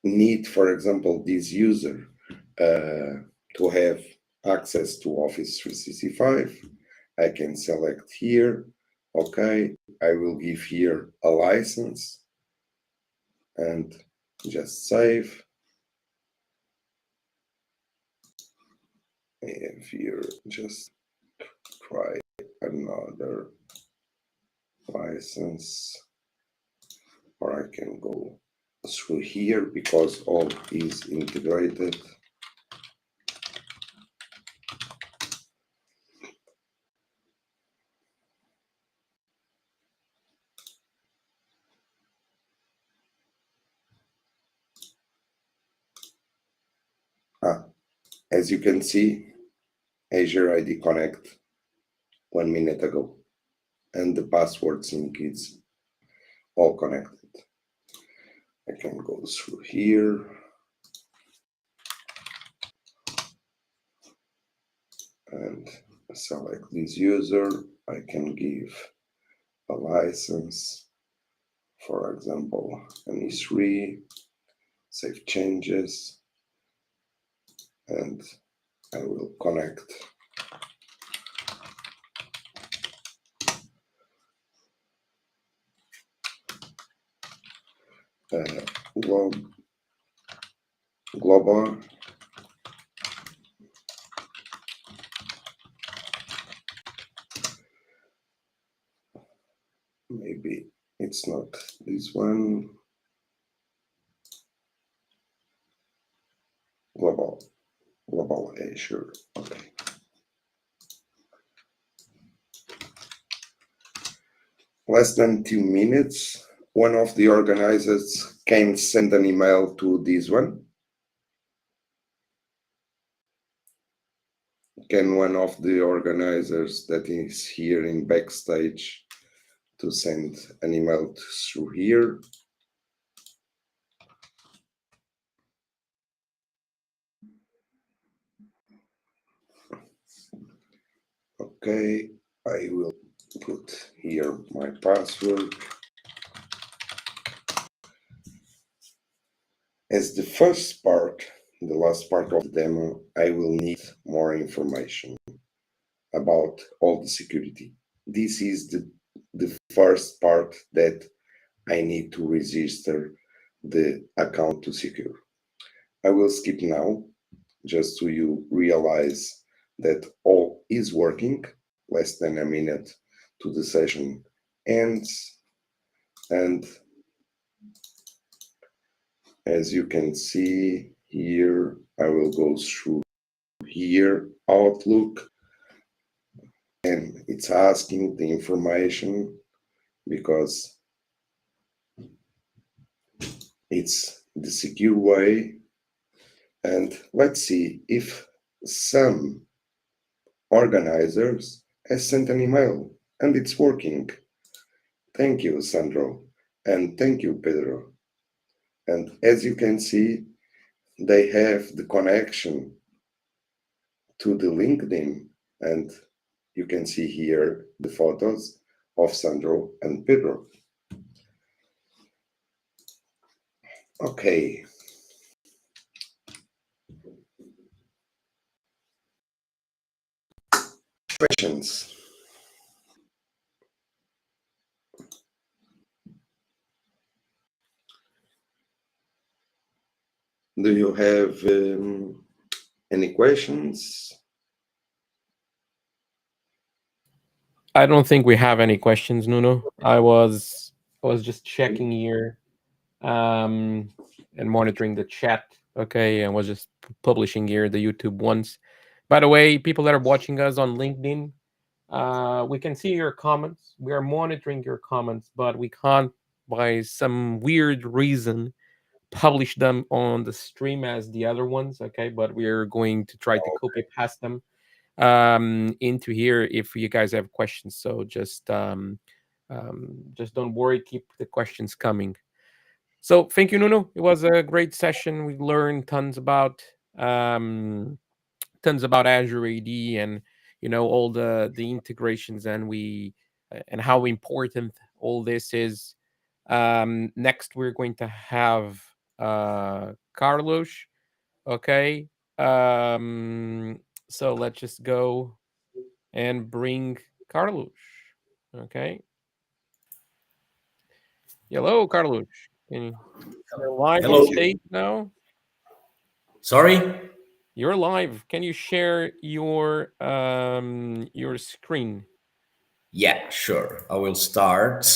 need, for example, this user to have access to Office 365, I can select here, okay, I will give here a license and just save. And here, just try another license, or I can go through here because all is integrated. As you can see, Azure ID Connect 1 minute ago, and the password sync is all connected. I can go through here. And select this user. I can give a license, for example, an E3, save changes, and I will connect Global maybe it's not this one. Global Azure. Okay. Less than 2 minutes, one of the organizers can send an email to this one. Can one of the organizers that is here in backstage to send an email through here? Okay, I will put here my password. As the first part, the last part of the demo, I will need more information about all the security. This is the first part that I need to register the account to secure. I will skip now, just so you realize that all is working. Less than a minute to the session ends, and as you can see here, I will go through here, Outlook, and it's asking the information because it's the secure way. And let's see if some organizers has sent an email and it's working. Thank you, Sandro, and thank you, Pedro. And as you can see, they have the connection to the LinkedIn, and you can see here the photos of Sandro and Pedro. Okay. Questions? Do you have any questions? I don't think we have any questions, Nuno. I was just checking here and monitoring the chat. Okay, and was just publishing here the YouTube ones. By the way, people that are watching us on LinkedIn, we can see your comments. We are monitoring your comments, but we can't, by some weird reason, publish them on the stream as the other ones. Okay, but we're going to try to copy paste them into here if you guys have questions. So just don't worry, keep the questions coming. So thank you, Nuno. It was a great session. We learned tons about Azure AD and all the integrations and how important all this is. Next, we're going to have Carlos. Okay. So let's just go and bring Carlos. Okay. Hello, Carlos. You're live Hello. on stage now. Sorry? You're live. Can you share your screen? Yeah, sure. I will start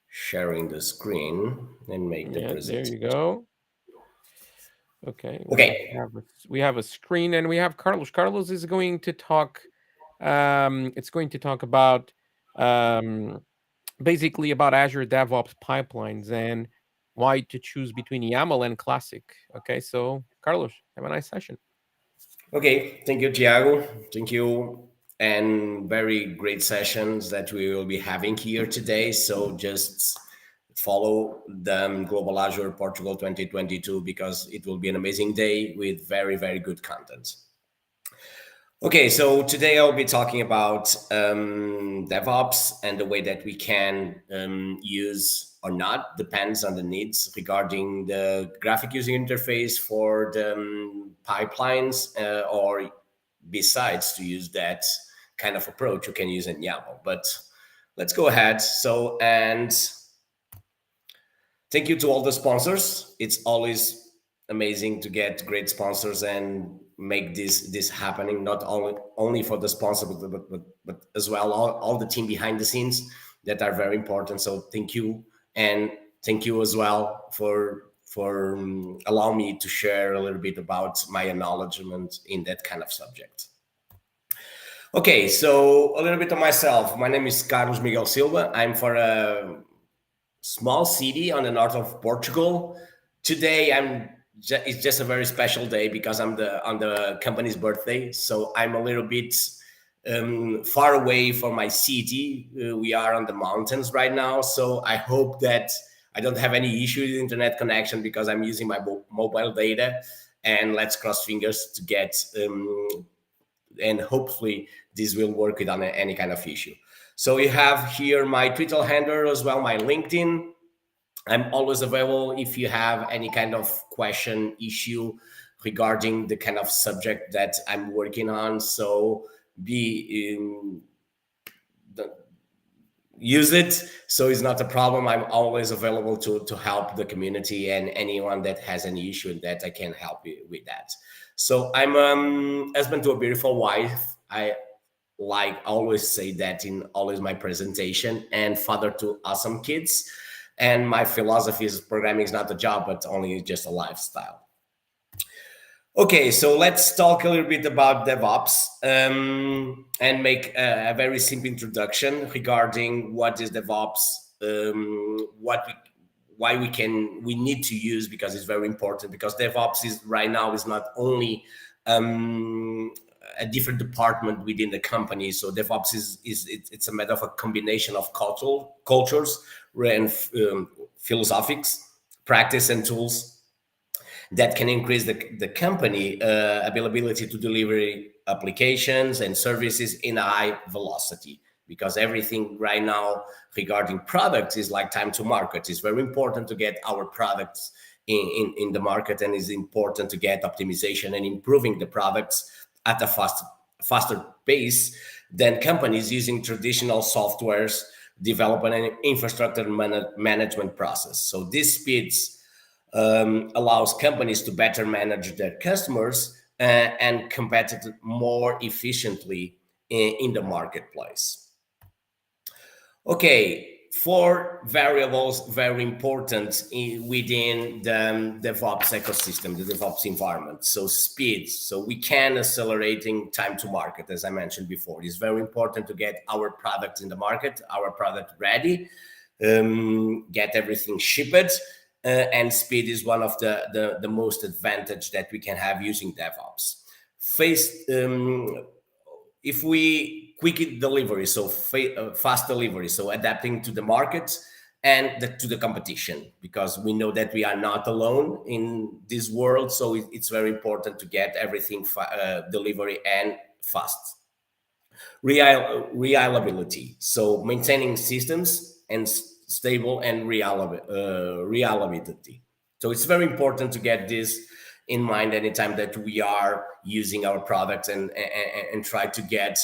sharing the screen and make the There presentation. you go. Okay. Okay. We have a screen and we have Carlos. Carlos is going to talk. It's going to talk about basically about Azure Devops pipelines and why to choose between YAML and Classic. Okay, so Carlos, have a nice session. Okay, thank you, Tiago. Thank you. And very great sessions that we will be having here today. So just follow the Global Azure Portugal 2022 because it will be an amazing day with very, very good content. Okay, so today I'll be talking about DevOps and the way that we can use or not, depends on the needs regarding the graphic user interface for the pipelines or besides to use that kind of approach, you can use in YAML. But let's go ahead. So, and thank you to all the sponsors. It's always amazing to get great sponsors and make this happening, not only for the sponsor, but as well all the team behind the scenes that are very important. So thank you, and thank you as well for allowing me to share a little bit about my acknowledgement in that kind of subject. Okay, so a little bit of myself. My name is Carlos Miguel Silva. I'm from a small city on the north of Portugal. Today it's just a very special day because I'm on the company's birthday. So I'm a little bit far away from my city. We are on the mountains right now. So I hope that I don't have any issue with internet connection because I'm using my mobile data, and let's cross fingers to get, and hopefully this will work without any kind of issue. So you have here my Twitter handle as well, my LinkedIn. I'm always available if you have any kind of question, issue regarding the kind of subject that I'm working on. So use it. So it's not a problem. I'm always available to help the community and anyone that has any issue in that I can help you with that. So I'm husband to a beautiful wife. I always say that in always my presentation, and father to awesome kids. And my philosophy is programming is not a job, but only just a lifestyle. Okay, so let's talk a little bit about DevOps and make a very simple introduction regarding what is DevOps, why we need to use, because it's very important, because DevOps is right now is not only a different department within the company. So DevOps it's a matter of a combination of cultures and philosophics, practice, and tools that can increase the company availability to deliver applications and services in a high velocity. Because everything right now regarding products is like time to market. It's very important to get our products in the market, and it's important to get optimization and improving the products at a faster pace than companies using traditional softwares development and infrastructure management process. So this speeds allows companies to better manage their customers and compete more efficiently in the marketplace. Okay, 4 variables very important within the DevOps ecosystem, the DevOps environment. So speed, so we can accelerating time to market, as I mentioned before. It's very important to get our product in the market, our product ready, get everything shipped, and speed is one of the most advantage that we can have using DevOps. If we quick delivery, so fast delivery, so adapting to the market and to the competition, because we know that we are not alone in this world. So it's very important to get everything delivery and fast. Reliability, so maintaining systems and stable and reliability. So it's very important to get this in mind anytime that we are using our products and try to get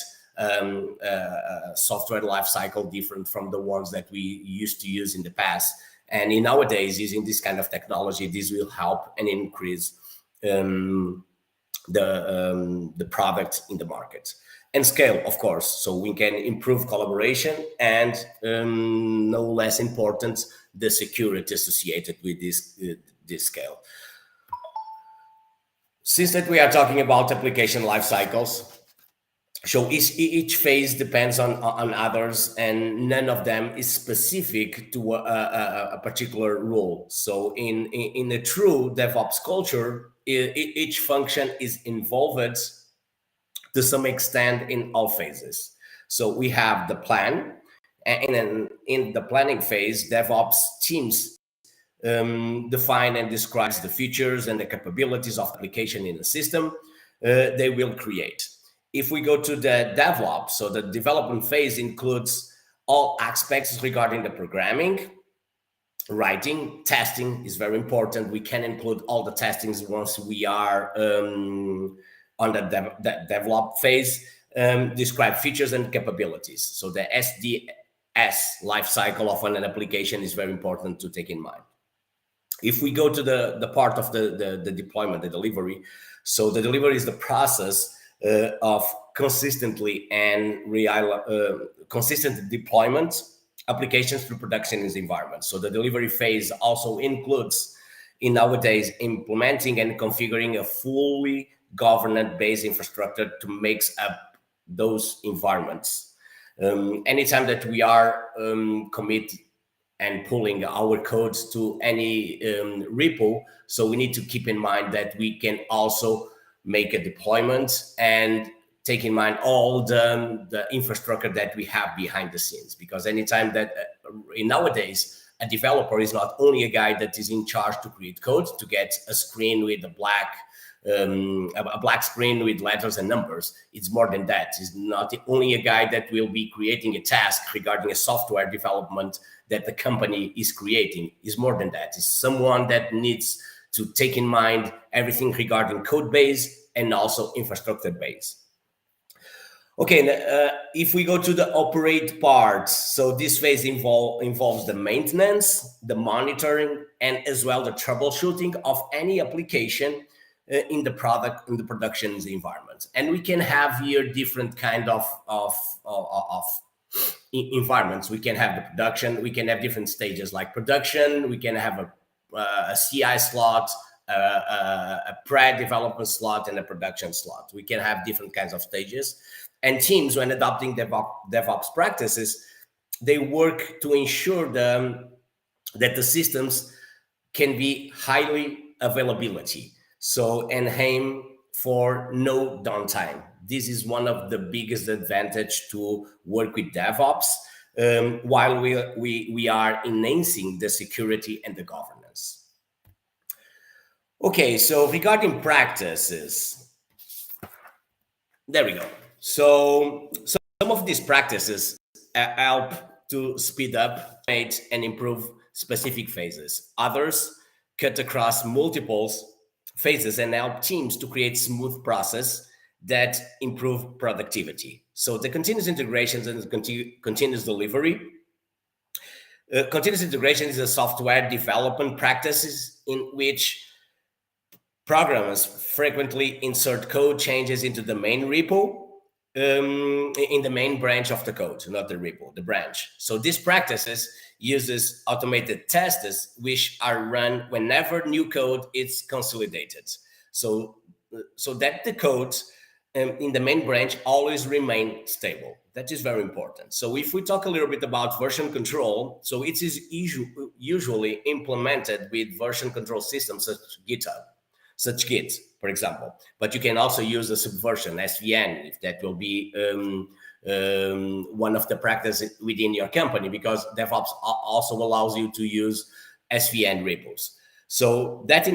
software lifecycle different from the ones that we used to use in the past. And in nowadays, using this kind of technology, this will help and increase the product in the market. And scale, of course, so we can improve collaboration and no less important, the security associated with this scale. Since that we are talking about application life cycles, so each phase depends on others, and none of them is specific to a particular role. So in a true DevOps culture, each function is involved to some extent in all phases. So we have the plan, and then in the planning phase, DevOps teams define and describes the features and the capabilities of application in the system they will create. If we go to the Devops, so the development phase includes all aspects regarding the programming, writing, testing is very important. We can include all the testings once we are on the develop phase, describe features and capabilities. So the SDS lifecycle of an application is very important to take in mind. If we go to the part of the deployment, the delivery, so the delivery is the process of consistently and consistent deployment applications to production in the environment. So the delivery phase also includes, in nowadays, implementing and configuring a fully governance-based infrastructure to mix up those environments. Anytime that we are commit and pulling our codes to any repo, so we need to keep in mind that we can also make a deployment and take in mind all the infrastructure that we have behind the scenes. Because anytime that nowadays, a developer is not only a guy that is in charge to create code, to get a screen with a black screen with letters and numbers. It's more than that. It's not only a guy that will be creating a task regarding a software development that the company is creating. It's more than that. It's someone that needs to take in mind everything regarding code base and also infrastructure base. Okay, if we go to the operate part, so this phase involves the maintenance, the monitoring, and as well the troubleshooting of any application in the production environment. And we can have here different kind of environments. We can have the production, we can have different stages like production, we can have a CI slot, a pre-development slot, and a production slot. We can have different kinds of stages. And teams, when adopting Devops practices, they work to ensure that the systems can be highly availability. So, and aim for no downtime. This is one of the biggest advantage to work with DevOps while we are enhancing the security and the governance. Okay, so regarding practices, there we go. So some of these practices help to speed up, and improve specific phases. Others cut across multiple phases and help teams to create smooth process that improve productivity. So the continuous integrations and continuous delivery. Continuous integration is a software development practices in which programmers frequently insert code changes into the main repo, in the main branch of the code, not the repo, the branch. So these practices uses automated tests which are run whenever new code is consolidated. So that the code in the main branch always remain stable. That is very important. So if we talk a little bit about version control, so it is usually implemented with version control systems such Git, for example. But you can also use a subversion, SVN, if that will be one of the practices within your company, because DevOps also allows you to use SVN repos. So that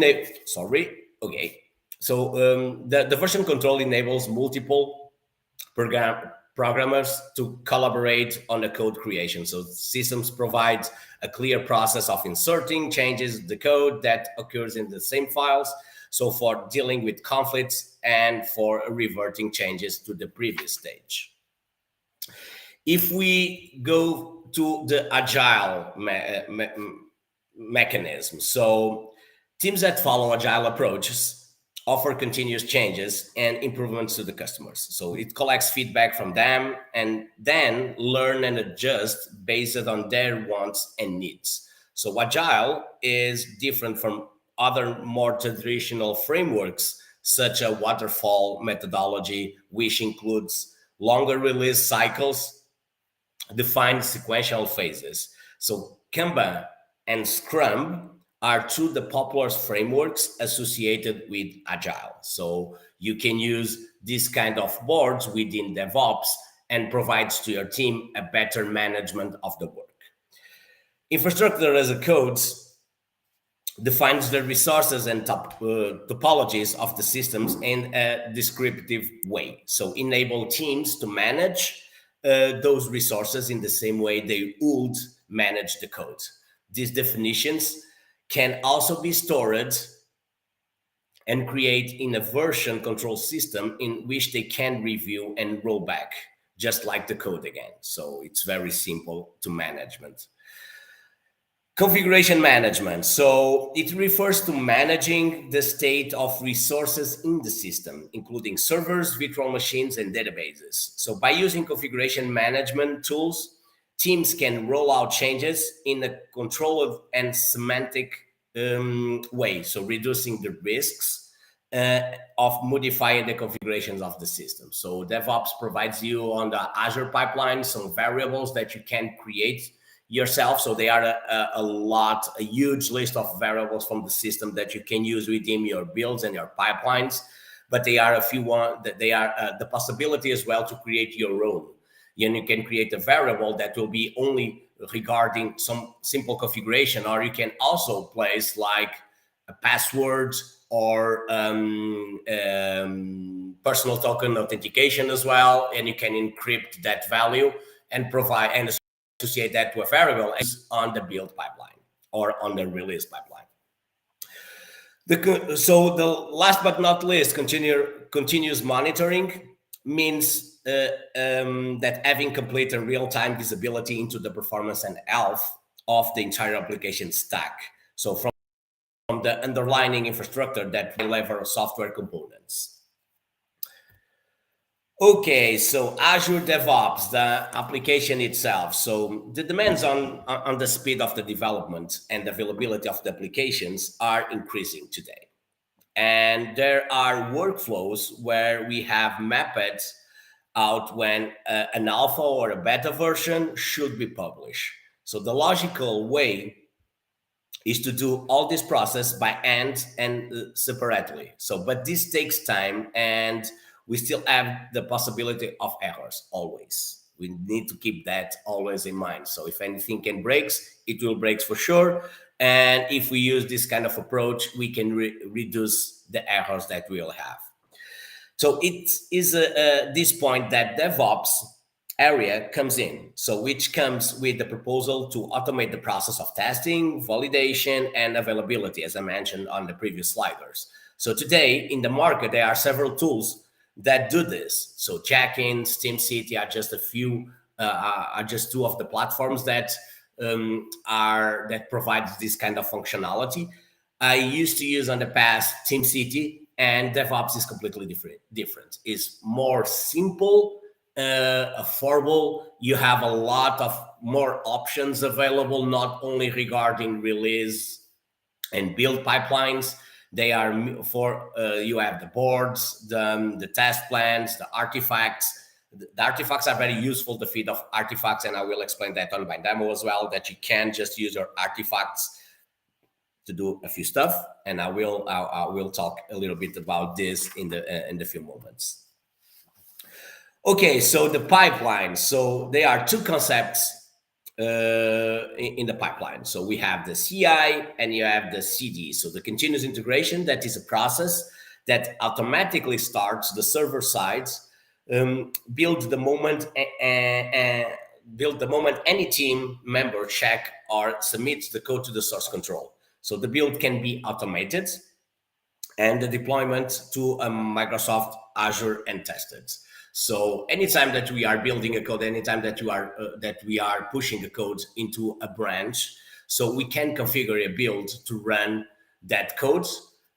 the version control enables multiple programmers to collaborate on the code creation. So systems provide a clear process of inserting changes in the code that occurs in the same files. So for dealing with conflicts and for reverting changes to the previous stage. If we go to the agile mechanism, so teams that follow agile approaches offer continuous changes and improvements to the customers. So it collects feedback from them and then learn and adjust based on their wants and needs. So agile is different from other more traditional frameworks, such as waterfall methodology, which includes longer release cycles, defined sequential phases. So Kanban and Scrum are two of the popular frameworks associated with Agile. So you can use this kind of boards within DevOps and provides to your team a better management of the work. Infrastructure as a code defines the resources and topologies of the systems in a descriptive way. So enable teams to manage those resources in the same way they would manage the code. These definitions can also be stored and create in a version control system in which they can review and roll back, just like the code again. So it's very simple to management. Configuration management. So it refers to managing the state of resources in the system, including servers, virtual machines, and databases. So by using configuration management tools, teams can roll out changes in a controlled and semantic way. So reducing the risks of modifying the configurations of the system. So DevOps provides you on the Azure pipeline some variables that you can create yourself. So they are a huge list of variables from the system that you can use within your builds and your pipelines. But they are the possibility as well to create your own. And you can create a variable that will be only regarding some simple configuration, or you can also place like a password or personal token authentication as well, and you can encrypt that value and provide and associate that to a variable on the build pipeline or on the release pipeline. So the last but not least, continuous monitoring means that having complete and real-time visibility into the performance and health of the entire application stack. So from the underlying infrastructure that deliver software components. Okay, so Azure DevOps, the application itself. So the demands on the speed of the development and availability of the applications are increasing today. And there are workflows where we have mapped out when an alpha or a beta version should be published. So the logical way is to do all this process by hand and separately. So, but this takes time and we still have the possibility of errors always. We need to keep that always in mind. So if anything can break, it will break for sure. And if we use this kind of approach, we can reduce the errors that we'll have. So it is this point that DevOps area comes in. So which comes with the proposal to automate the process of testing, validation, and availability, as I mentioned on the previous sliders. So today in the market, there are several tools that do this. So Check-in, SteamCity are just a few, are just two of the platforms that provides this kind of functionality. I used to use on the past TeamCity, and DevOps is completely different. It's more simple, affordable. You have a lot of more options available, not only regarding release and build pipelines. They are for you have the boards, the test plans, the artifacts. The artifacts are very useful, the feed of artifacts, and I will explain that on my demo as well, that you can just use your artifacts to do a few stuff, and I will talk a little bit about this in the few moments. Okay, so the pipeline. So there are two concepts in the pipeline. So we have the CI and you have the CD. So the continuous integration, that is a process that automatically starts the server sides, build the moment any team member check or submits the code to the source control. So the build can be automated and the deployment to Microsoft Azure and tested. So anytime that we are building a code, anytime that we are pushing a code into a branch, so we can configure a build to run that code,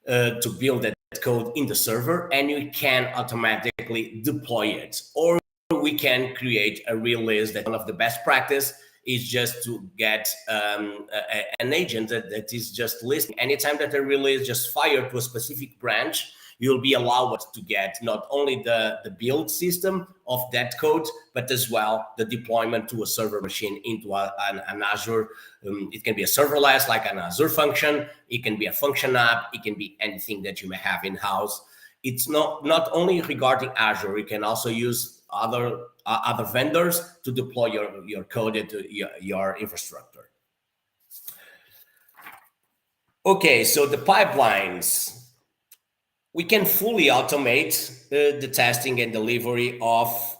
to build that code in the server, and we can automatically deploy it. Or we can create a release. That one of the best practice is just to get an agent that is just listening. Anytime that a release just fired to a specific branch, you'll be allowed to get not only the build system of that code, but as well the deployment to a server machine into an Azure. It can be a serverless, like an Azure function. It can be a function app. It can be anything that you may have in-house. It's not only regarding Azure. You can also use other vendors to deploy your code into your infrastructure. Okay, so the pipelines. We can fully automate the testing and delivery of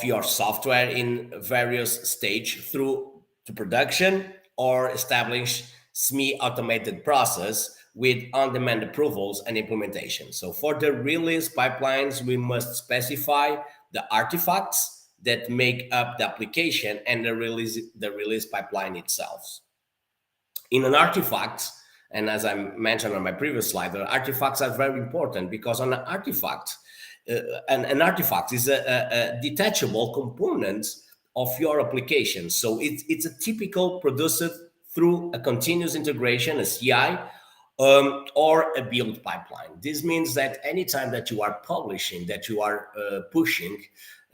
your software in various stages through to production, or establish semi-automated process with on-demand approvals and implementation. So for the release pipelines, we must specify the artifacts that make up the application and the release pipeline itself. In an artifact, and as I mentioned on my previous slide, the artifacts are very important, because on an artifact, an artifact is a detachable component of your application. So it's a typical produced through a continuous integration, a CI, or a build pipeline. This means that anytime that you are publishing, that you are pushing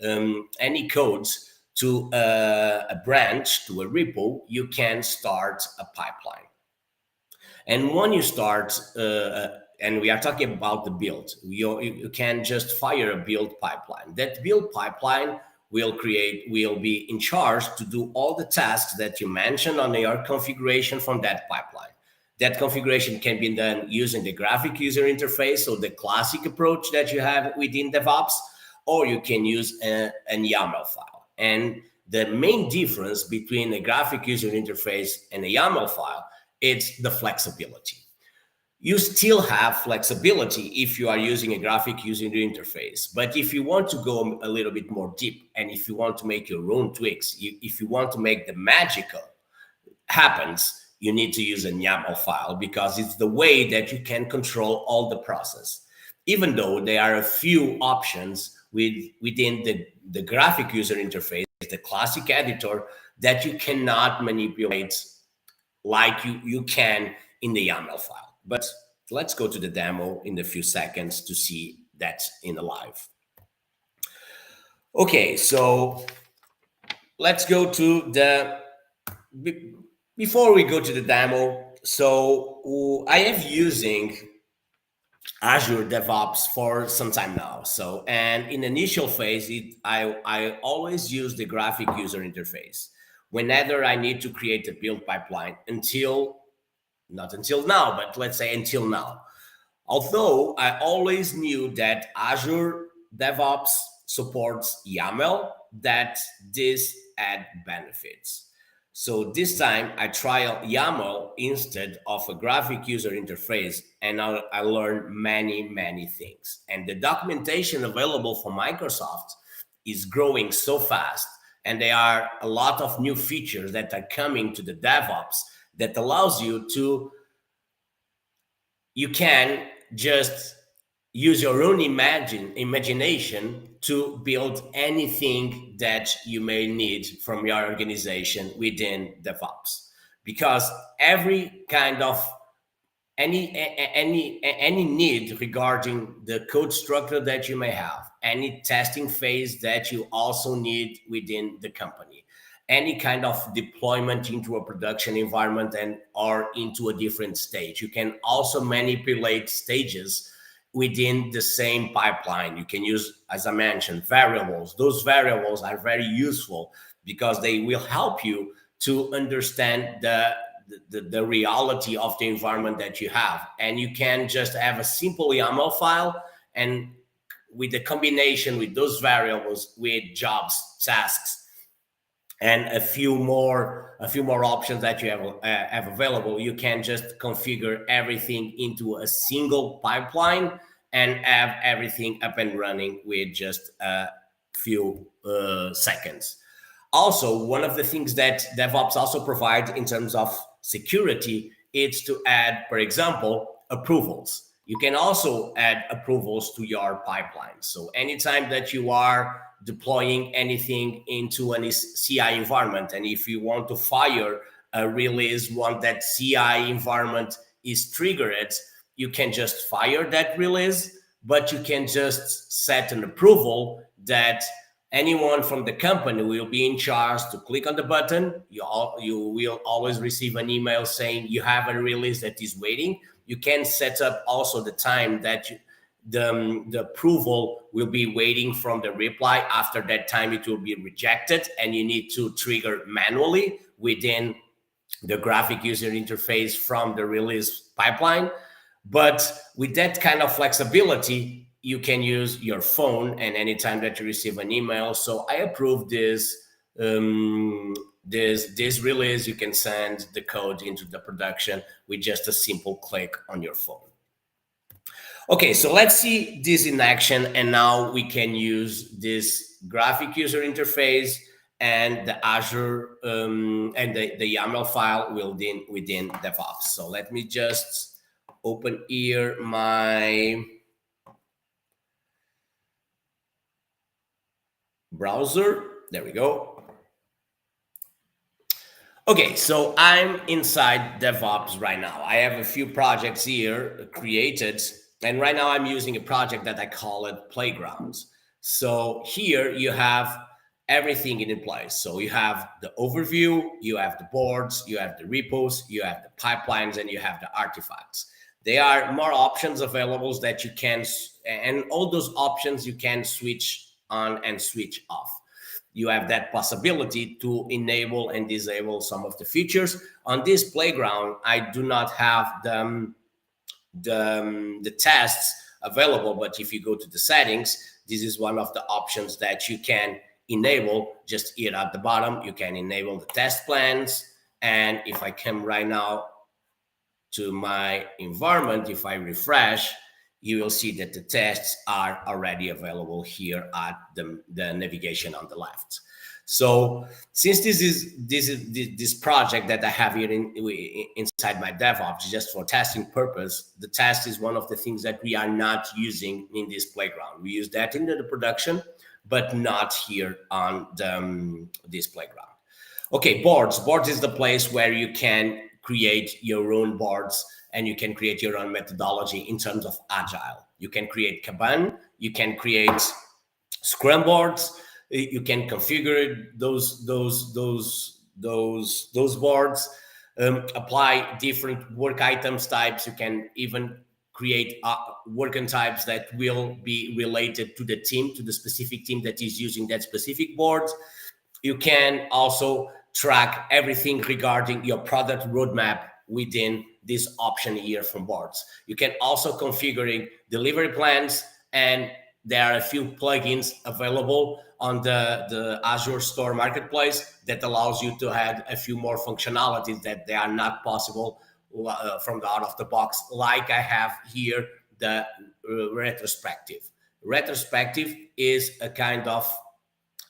any codes to a branch, to a repo, you can start a pipeline. And when you start, and we are talking about the build, you can just fire a build pipeline. That build pipeline will be in charge to do all the tasks that you mentioned on your configuration from that pipeline. That configuration can be done using the graphic user interface, so the classic approach that you have within DevOps, or you can use an YAML file. And the main difference between a graphic user interface and a YAML file, it's the flexibility. You still have flexibility if you are using a graphic user interface. But if you want to go a little bit more deep, and if you want to make your own tweaks, if you want to make the magical happens, you need to use a YAML file, because it's the way that you can control all the process. Even though there are a few options within the graphic user interface, the classic editor, that you cannot manipulate like you can in the YAML file. But let's go to the demo in a few seconds to see that in the live. Okay, so let's go to before we go to the demo. So I have using Azure Devops for some time now. So, and in the initial phase, I always use the graphic user interface whenever I need to create a build pipeline, not until now, but let's say until now. Although I always knew that Azure Devops supports YAML, that this had benefits. So this time I tried YAML instead of a graphic user interface, and I learned many things. And the documentation available from Microsoft is growing so fast, and there are a lot of new features that are coming to the DevOps that allows you to, you can just use your own imagination to build anything that you may need from your organization within DevOps. Because every kind of any need regarding the code structure that you may have, any testing phase that you also need within the company, any kind of deployment into a production environment and or into a different stage. You can also manipulate stages within the same pipeline. You can use, as I mentioned, variables. Those variables are very useful because they will help you to understand the reality of the environment that you have. And you can just have a simple YAML file, and with the combination with those variables, with jobs, tasks, and a few more options that you have available, you can just configure everything into a single pipeline and have everything up and running with just a few seconds. Also, one of the things that DevOps also provide in terms of security is to add, for example, approvals. You can also add approvals to your pipeline. So anytime that you are deploying anything into a CI environment, and if you want to fire a release once that CI environment is triggered, you can just fire that release, but you can just set an approval that anyone from the company will be in charge to click on the button. You will always receive an email saying you have a release that is waiting. You can set up also the time that the approval will be waiting from the reply. After that time, it will be rejected, and you need to trigger manually within the graphic user interface from the release pipeline. But with that kind of flexibility, you can use your phone, and anytime that you receive an email, so I approve this this release, you can send the code into the production with just a simple click on your phone. Okay, so let's see this in action, and now we can use this graphic user interface and the Azure and the YAML file within DevOps. So let me just open here my browser. There we go. Okay, so I'm inside DevOps right now. I have a few projects here created, and right now I'm using a project that I call it Playgrounds. So here you have everything in place. So you have the overview, you have the boards, you have the repos, you have the pipelines, and you have the artifacts. There are more options available that you can, and all those options you can switch on and switch off. You have that possibility to enable and disable some of the features. On this playground, I do not have the tests available, but if you go to the settings, this is one of the options that you can enable. Just here at the bottom, you can enable the test plans. And if I come right now to my environment, if I refresh, you will see that the tests are already available here at the navigation on the left. So since this project that I have here inside my DevOps, just for testing purpose, the test is one of the things that we are not using in this playground. We use that in the production, but not here on this playground. Okay, boards. Boards is the place where you can create your own boards, and you can create your own methodology in terms of Agile. You can create Kanban, you can create Scrum boards, you can configure those boards, apply different work items types. You can even create working types that will be related to the team, to the specific team that is using that specific board. You can also track everything regarding your product roadmap within this option here from boards. You can also configure delivery plans, and there are a few plugins available on the Azure Store Marketplace that allows you to add a few more functionalities that they are not possible from the out of the box, like I have here the retrospective. Retrospective is a kind of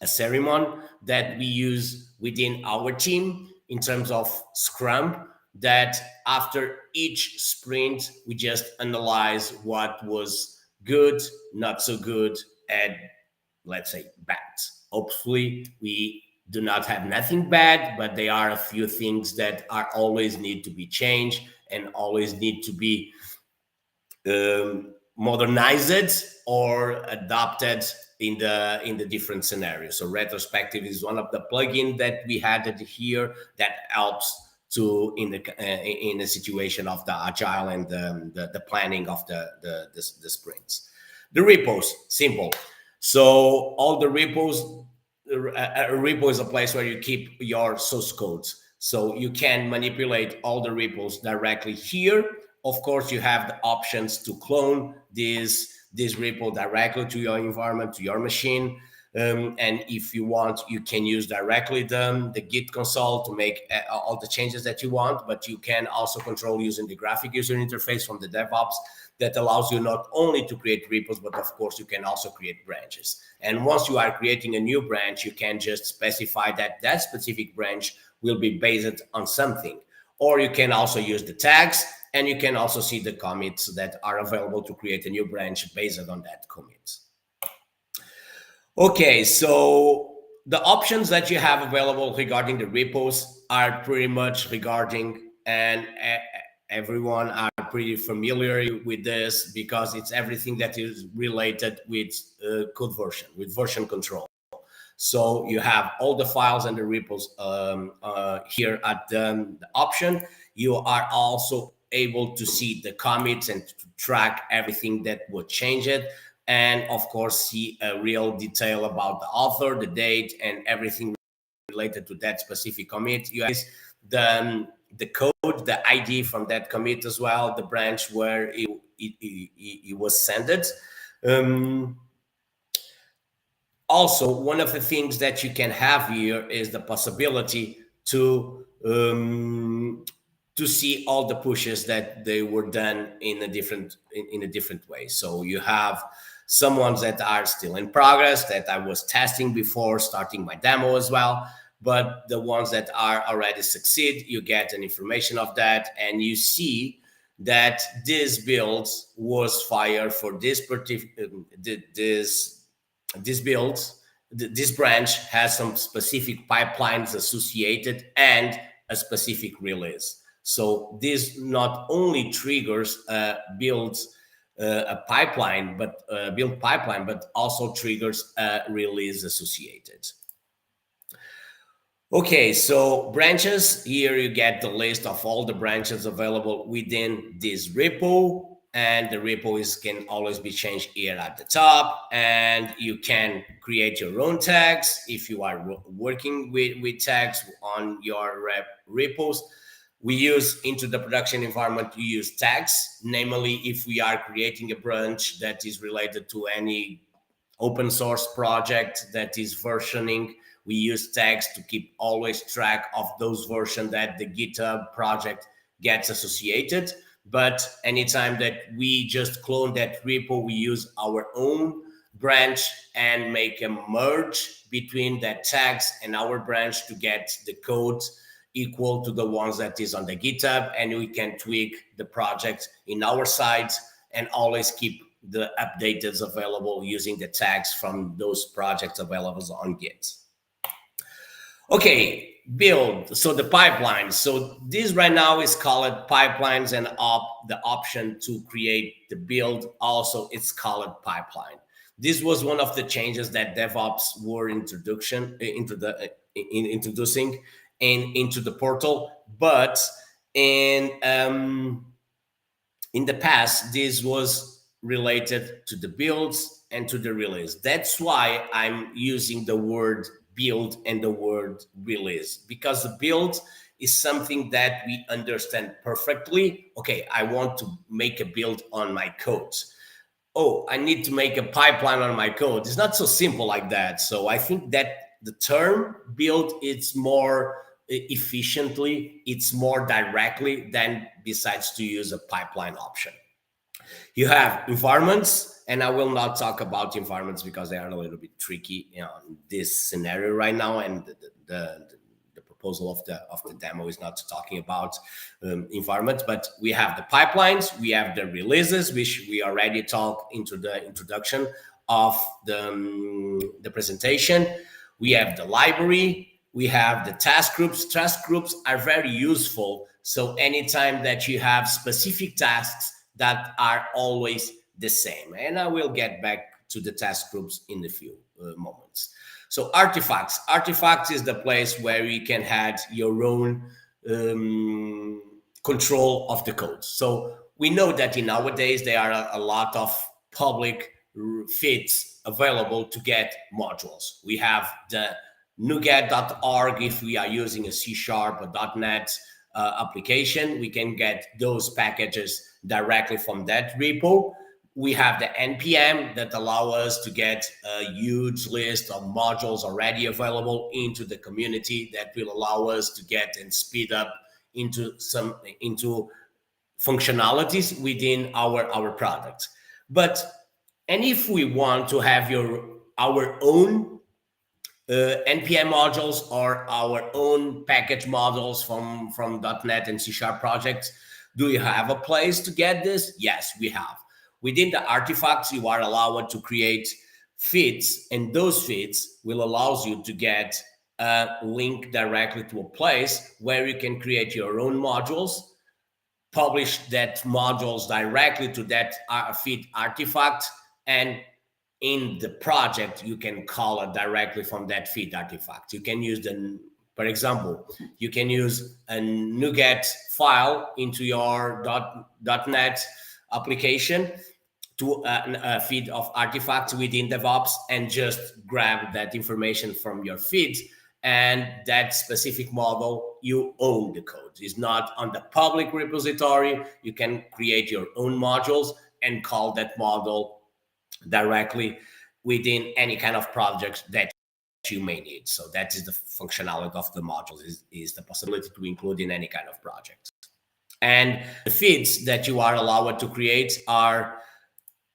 a ceremony that we use within our team in terms of Scrum, that after each sprint, we just analyze what was good, not so good, and let's say bad. Hopefully, we do not have nothing bad, but there are a few things that are always need to be changed and always need to be modernized or adopted in the different scenarios. So retrospective is one of the plugins that we added here that helps to in the situation of the agile and the planning of the sprints. The repos, simple. So all the repos, a repo is a place where you keep your source codes. So you can manipulate all the repos directly here. Of course, you have the options to clone this repo directly to your environment, to your machine. And if you want, you can use directly the Git console to make all the changes that you want, but you can also control using the graphic user interface from the DevOps that allows you not only to create repos, but of course you can also create branches. And once you are creating a new branch, you can just specify that that specific branch will be based on something. Or you can also use the tags, and you can also see the commits that are available to create a new branch based on that commit. Okay, so the options that you have available regarding the repos are pretty much regarding, and everyone are pretty familiar with this because it's everything that is related with code version, with version control. So you have all the files and the repos here at the option. You are also able to see the commits and to track everything that would change it. And of course, see a real detail about the author, the date, and everything related to that specific commit. You have the code, the ID from that commit as well, the branch where it was sent. Also, one of the things that you can have here is the possibility to see all the pushes that they were done in a different way. So you have some ones that are still in progress that I was testing before starting my demo as well. But the ones that are already succeed, you get an information of that, and you see that this build was fired for this particular this build. This branch has some specific pipelines associated and a specific release. So this not only triggers build pipeline, but also triggers a release associated. Okay, so branches, here you get the list of all the branches available within this repo, and the repo can always be changed here at the top, and you can create your own tags if you are working with tags on your repos. We use into the production environment, we use tags, namely if we are creating a branch that is related to any open source project that is versioning. We use tags to keep always track of those versions that the GitHub project gets associated. But anytime that we just clone that repo, we use our own branch and make a merge between that tags and our branch to get the code equal to the ones that is on the GitHub, and we can tweak the project in our side and always keep the updates available using the tags from those projects available on Git. Okay, build. So the pipeline. So this right now is called pipelines, and the option to create the build also it's called pipeline. This was one of the changes that DevOps were introducing into the portal, but in the past this was related to the builds and to the release. That's why I'm using the word build and the word release, because the build is something that we understand perfectly. Okay, I want to make a build on my code. Oh, I need to make a pipeline on my code. It's not so simple like that. So I think that the term build, it's more efficiently, it's more directly than besides to use a pipeline option. You have environments, and I will not talk about environments because they are a little bit tricky in this scenario right now, and the proposal of the demo is not talking about environment, but we have the pipelines, we have the releases, which we already talked into the introduction of the presentation. We have the library, we have the task groups. Task groups are very useful. So anytime that you have specific tasks that are always the same, and I will get back to the task groups in a few moments. So artifacts. Artifacts is the place where you can add your own control of the code. So we know that in nowadays there are a lot of public feeds available to get modules. We have the NuGet.org. If we are using a C# or .NET application, we can get those packages directly from that repo. We have the NPM that allow us to get a huge list of modules already available into the community that will allow us to get and speed up into functionalities within our product. And if we want to have our own NPM modules or our own package models from .NET and C# projects, do you have a place to get this? Yes, we have. Within the artifacts, you are allowed to create feeds, and those feeds will allow you to get a link directly to a place where you can create your own modules, publish that modules directly to that feed artifact, and in the project, you can call it directly from that feed artifact. You can use for example, you can use a NuGet file into your .NET application to a feed of artifacts within Devops and just grab that information from your feed, and that specific model, you own the code. It's not on the public repository. You can create your own modules and call that model directly within any kind of project that you may need. So that is the functionality of the modules, is the possibility to include in any kind of project. And the feeds that you are allowed to create are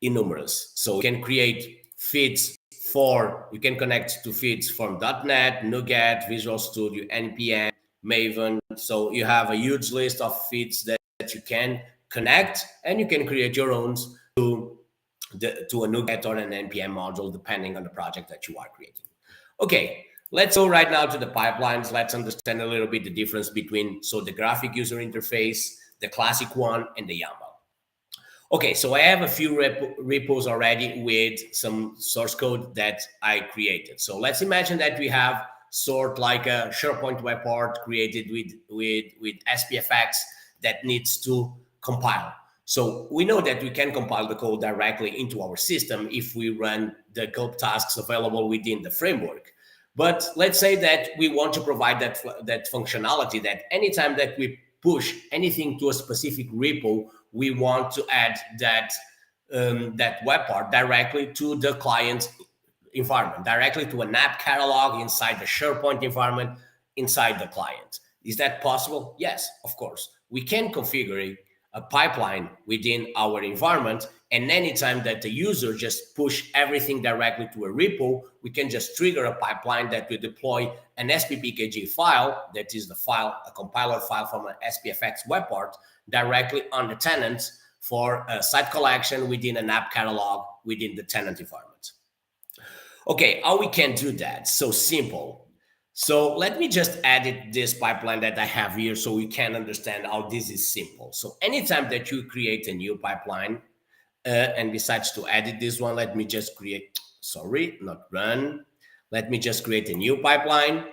innumerous. So you can create feeds you can connect to feeds from .NET, NuGet, Visual Studio, NPM, Maven. So you have a huge list of feeds that you can connect, and you can create your own to a NuGet or an NPM module, depending on the project that you are creating. Okay, let's go right now to the pipelines. Let's understand a little bit the difference between the graphic user interface, the classic one, and the YAML. Okay, so I have a few repos already with some source code that I created. So let's imagine that we have sort like a SharePoint web port created with SPFX that needs to compile. So we know that we can compile the code directly into our system if we run the gulp tasks available within the framework. But let's say that we want to provide that functionality, that anytime that we push anything to a specific repo, we want to add that web part directly to the client environment, directly to an app catalog inside the SharePoint environment, inside the client. Is that possible? Yes, of course. We can configure a pipeline within our environment, and anytime that the user just push everything directly to a repo, we can just trigger a pipeline that will deploy an SPPKG file, that is a compiler file from an SPFX web part, directly on the tenant for a site collection within an app catalog within the tenant environment. Okay, how we can do that? So simple. So let me just edit this pipeline that I have here so we can understand how this is simple. So anytime that you create a new pipeline, and besides to edit this one, let me just create, let me just create a new pipeline.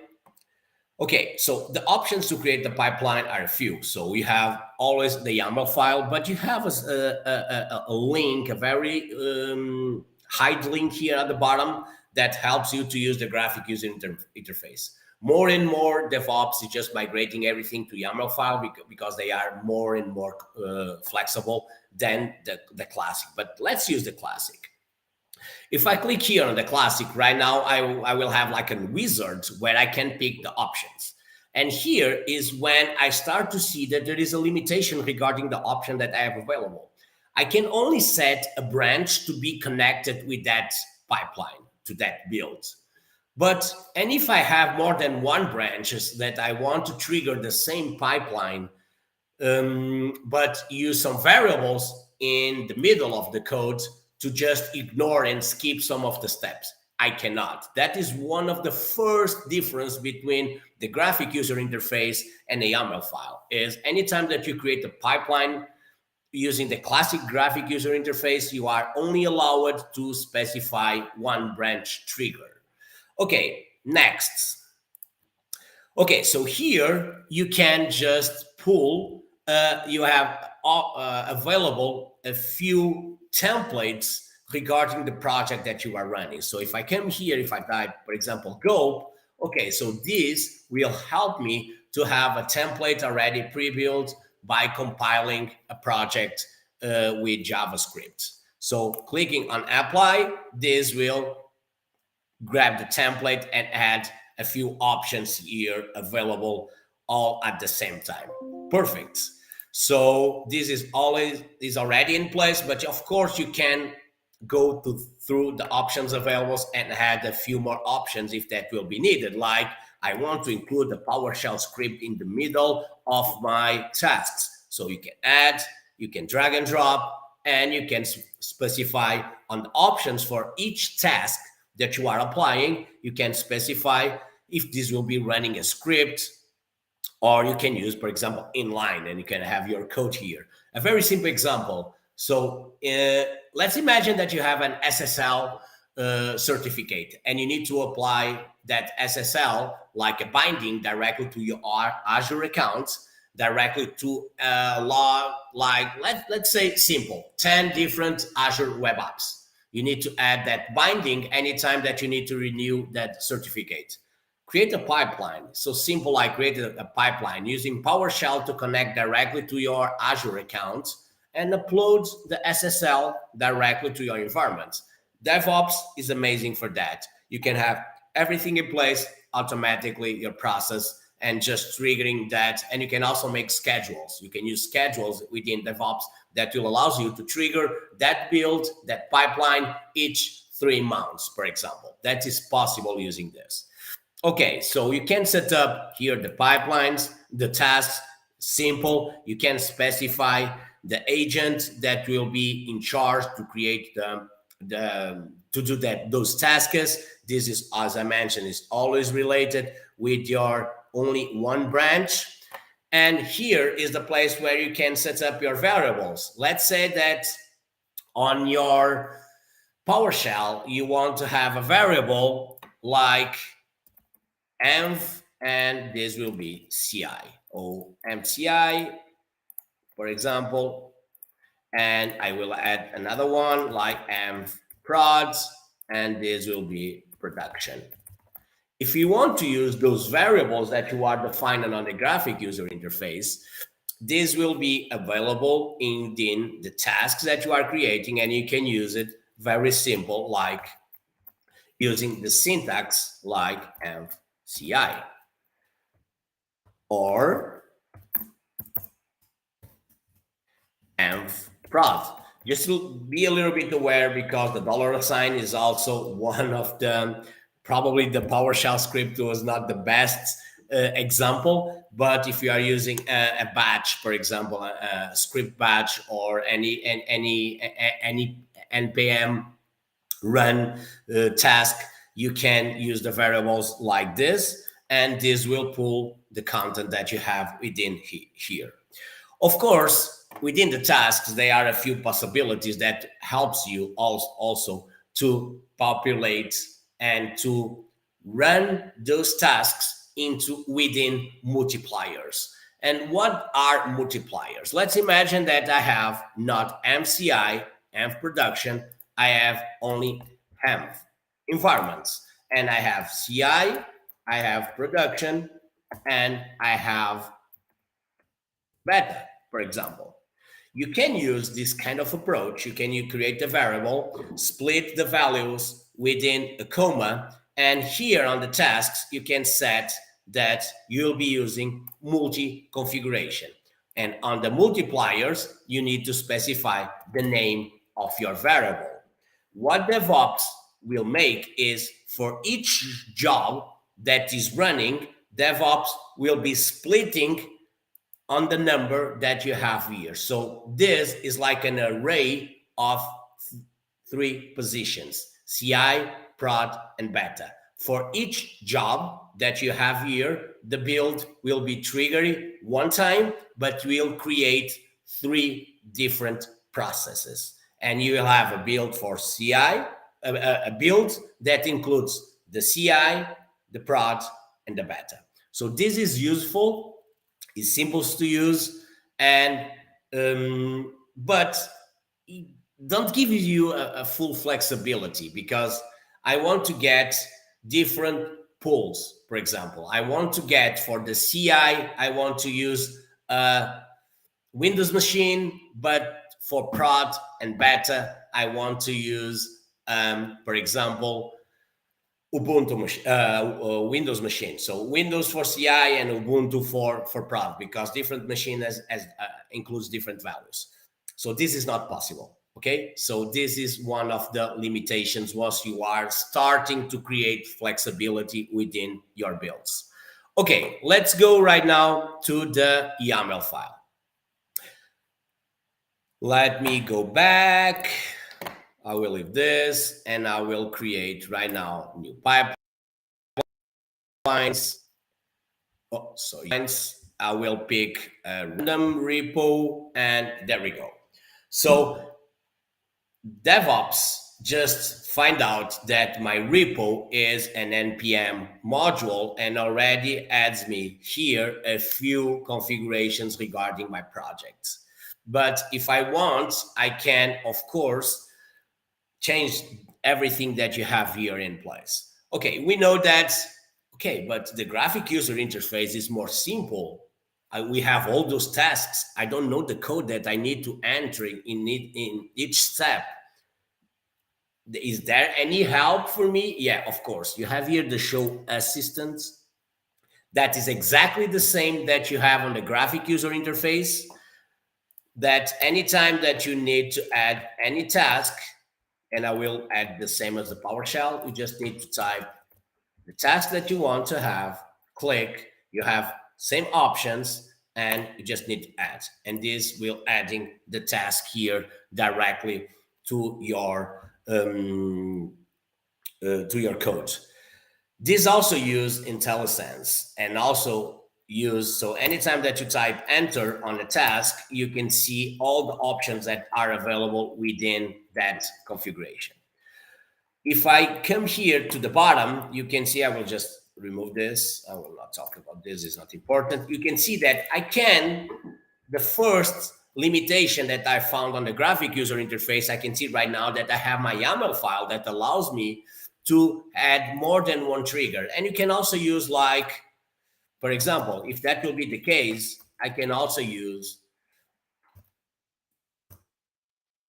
Okay, so the options to create the pipeline are a few. So we have always the YAML file, but you have a link, a very hide link here at the bottom that helps you to use the graphic user interface. More and more DevOps is just migrating everything to YAML file because they are more and more flexible than the classic. But let's use the classic. If I click here on the classic right now, I will have like a wizard where I can pick the options. And here is when I start to see that there is a limitation regarding the option that I have available. I can only set a branch to be connected with that pipeline, to that build. And if I have more than one branches that I want to trigger the same pipeline, but use some variables in the middle of the code to just ignore and skip some of the steps, I cannot. That is one of the first difference between the graphic user interface and a YAML file. Is anytime that you create a pipeline using the classic graphic user interface, you are only allowed to specify one branch trigger. Okay, next. Okay, so here you can just pull, you have available a few templates regarding the project that you are running. So if I come here, if I type, for example, Go, okay, so this will help me to have a template already pre-built by compiling a project with JavaScript. So clicking on Apply, this will grab the template and add a few options here available all at the same time. Perfect. So this is already in place, but of course you can go through the options available and add a few more options if that will be needed. Like I want to include the PowerShell script in the middle of my tasks. So you can add, you can drag and drop, and you can specify on the options for each task that you are applying. You can specify if this will be running a script, or you can use, for example, inline, and you can have your code here. A very simple example. So let's imagine that you have an SSL certificate, and you need to apply that SSL like a binding directly to your Azure account, directly to a log, like let's say simple, 10 different Azure web apps. You need to add that binding anytime that you need to renew that certificate. Create a pipeline. So simple, I created a pipeline using PowerShell to connect directly to your Azure account and upload the SSL directly to your environment. DevOps is amazing for that. You can have everything in place automatically, your process, and just triggering that. And you can also make schedules. You can use schedules within DevOps that will allow you to trigger that build, that pipeline each 3 months, for example. That is possible using this. Okay, so you can set up here the pipelines, the tasks, simple. You can specify the agent that will be in charge to create those tasks. This is, as I mentioned, is always related with your only one branch. And here is the place where you can set up your variables. Let's say that on your PowerShell, you want to have a variable like env, and this will be CI or MCI, for example. And I will add another one like env prods, and this will be production. If you want to use those variables that you are defining on the graphic user interface, this will be available in the tasks that you are creating, and you can use it very simple, like using the syntax like env CI or env prod. Just to be a little bit aware, because the $sign is also one of the, probably the PowerShell script was not the best example, but if you are using a batch, for example, a script batch or any npm run task, you can use the variables like this, and this will pull the content that you have within here. Of course, within the tasks, there are a few possibilities that helps you also to populate and to run those tasks within multipliers. And what are multipliers? Let's imagine that I have not MCI, env production, I have only env environments, and I have CI, I have production, and I have beta, for example. You can use this kind of approach. You create a variable, split the values within a comma, and here on the tasks, you can set that you'll be using multi-configuration. And on the multipliers, you need to specify the name of your variable. What Devops will make is for each job that is running, DevOps will be splitting on the number that you have here. So this is like an array of 3 positions: CI, prod, and beta. For each job that you have here, the build will be triggering one time, but will create 3 different processes. And you will have a build for CI, a build that includes the CI, the prod, and the beta. So this is useful, it's simple to use, and but it don't give you a full flexibility, because I want to get different pools. For example, I want to get for the CI, I want to use a Windows machine, but for prod and beta, I want to use, for example, Ubuntu Windows machine. So Windows for CI and Ubuntu for prod, because different machine includes different values. So this is not possible. Okay, so this is one of the limitations once you are starting to create flexibility within your builds. Okay, let's go right now to the YAML file. Let me go back. I will leave this and I will create right now new pipelines. Oh, sorry. I will pick a random repo and there we go. So DevOps just find out that my repo is an NPM module and already adds me here a few configurations regarding my projects. But if I want, I can, of course, change everything that you have here in place. Okay, we know that, okay, but the graphic user interface is more simple. We have all those tasks. I don't know the code that I need to enter in each step. Is there any help for me? Yeah, of course. You have here the show assistant. That is exactly the same that you have on the graphic user interface. That anytime that you need to add any task, and I will add the same as the PowerShell, you just need to type the task that you want to have, click, you have same options, and you just need to add. And this will adding the task here directly to your code. This also use IntelliSense and also use, so anytime that you type enter on a task, you can see all the options that are available within that configuration. If I come here to the bottom, you can see, I will just remove this. I will not talk about this, it's not important. You can see that I can, the first limitation that I found on the graphic user interface, I can see right now that I have my YAML file that allows me to add more than one trigger. And you can also use, like, for example, if that will be the case, I can also use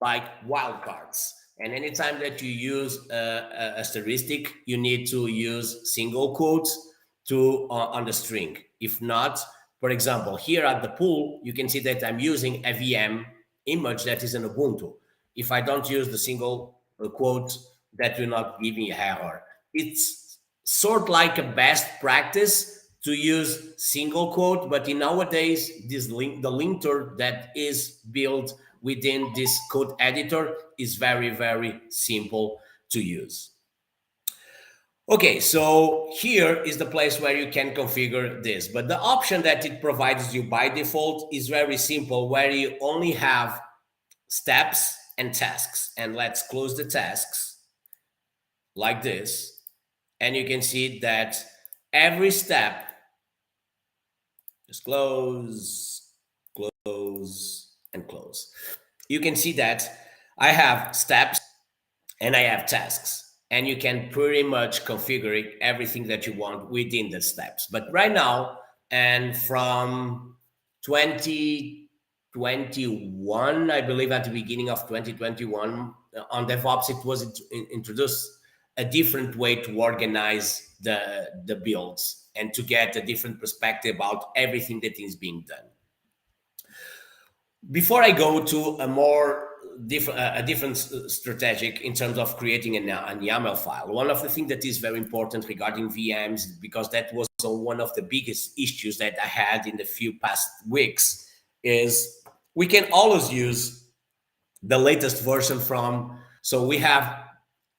like wildcards. And anytime that you use a heuristic, you need to use single quotes to on the string. If not, for example, here at the pool, you can see that I'm using a VM image that is an Ubuntu. If I don't use the single quote, that will not give me an error. It's sort like a best practice to use single quote, but in nowadays, the linter that is built within this code editor is very, very simple to use. Okay, so here is the place where you can configure this, but the option that it provides you by default is very simple, where you only have steps and tasks. And let's close the tasks like this. And you can see that every step, just close, close, and close. You can see that I have steps and I have tasks, and you can pretty much configure everything that you want within the steps. But right now, and from 2021, I believe at the beginning of 2021, on DevOps, it was introduced a different way to organize the builds and to get a different perspective about everything that is being done. Before I go to a more a different strategic in terms of creating an YAML file. One of the things that is very important regarding VMs, because that was one of the biggest issues that I had in the few past weeks, is we can always use the latest version from, so we have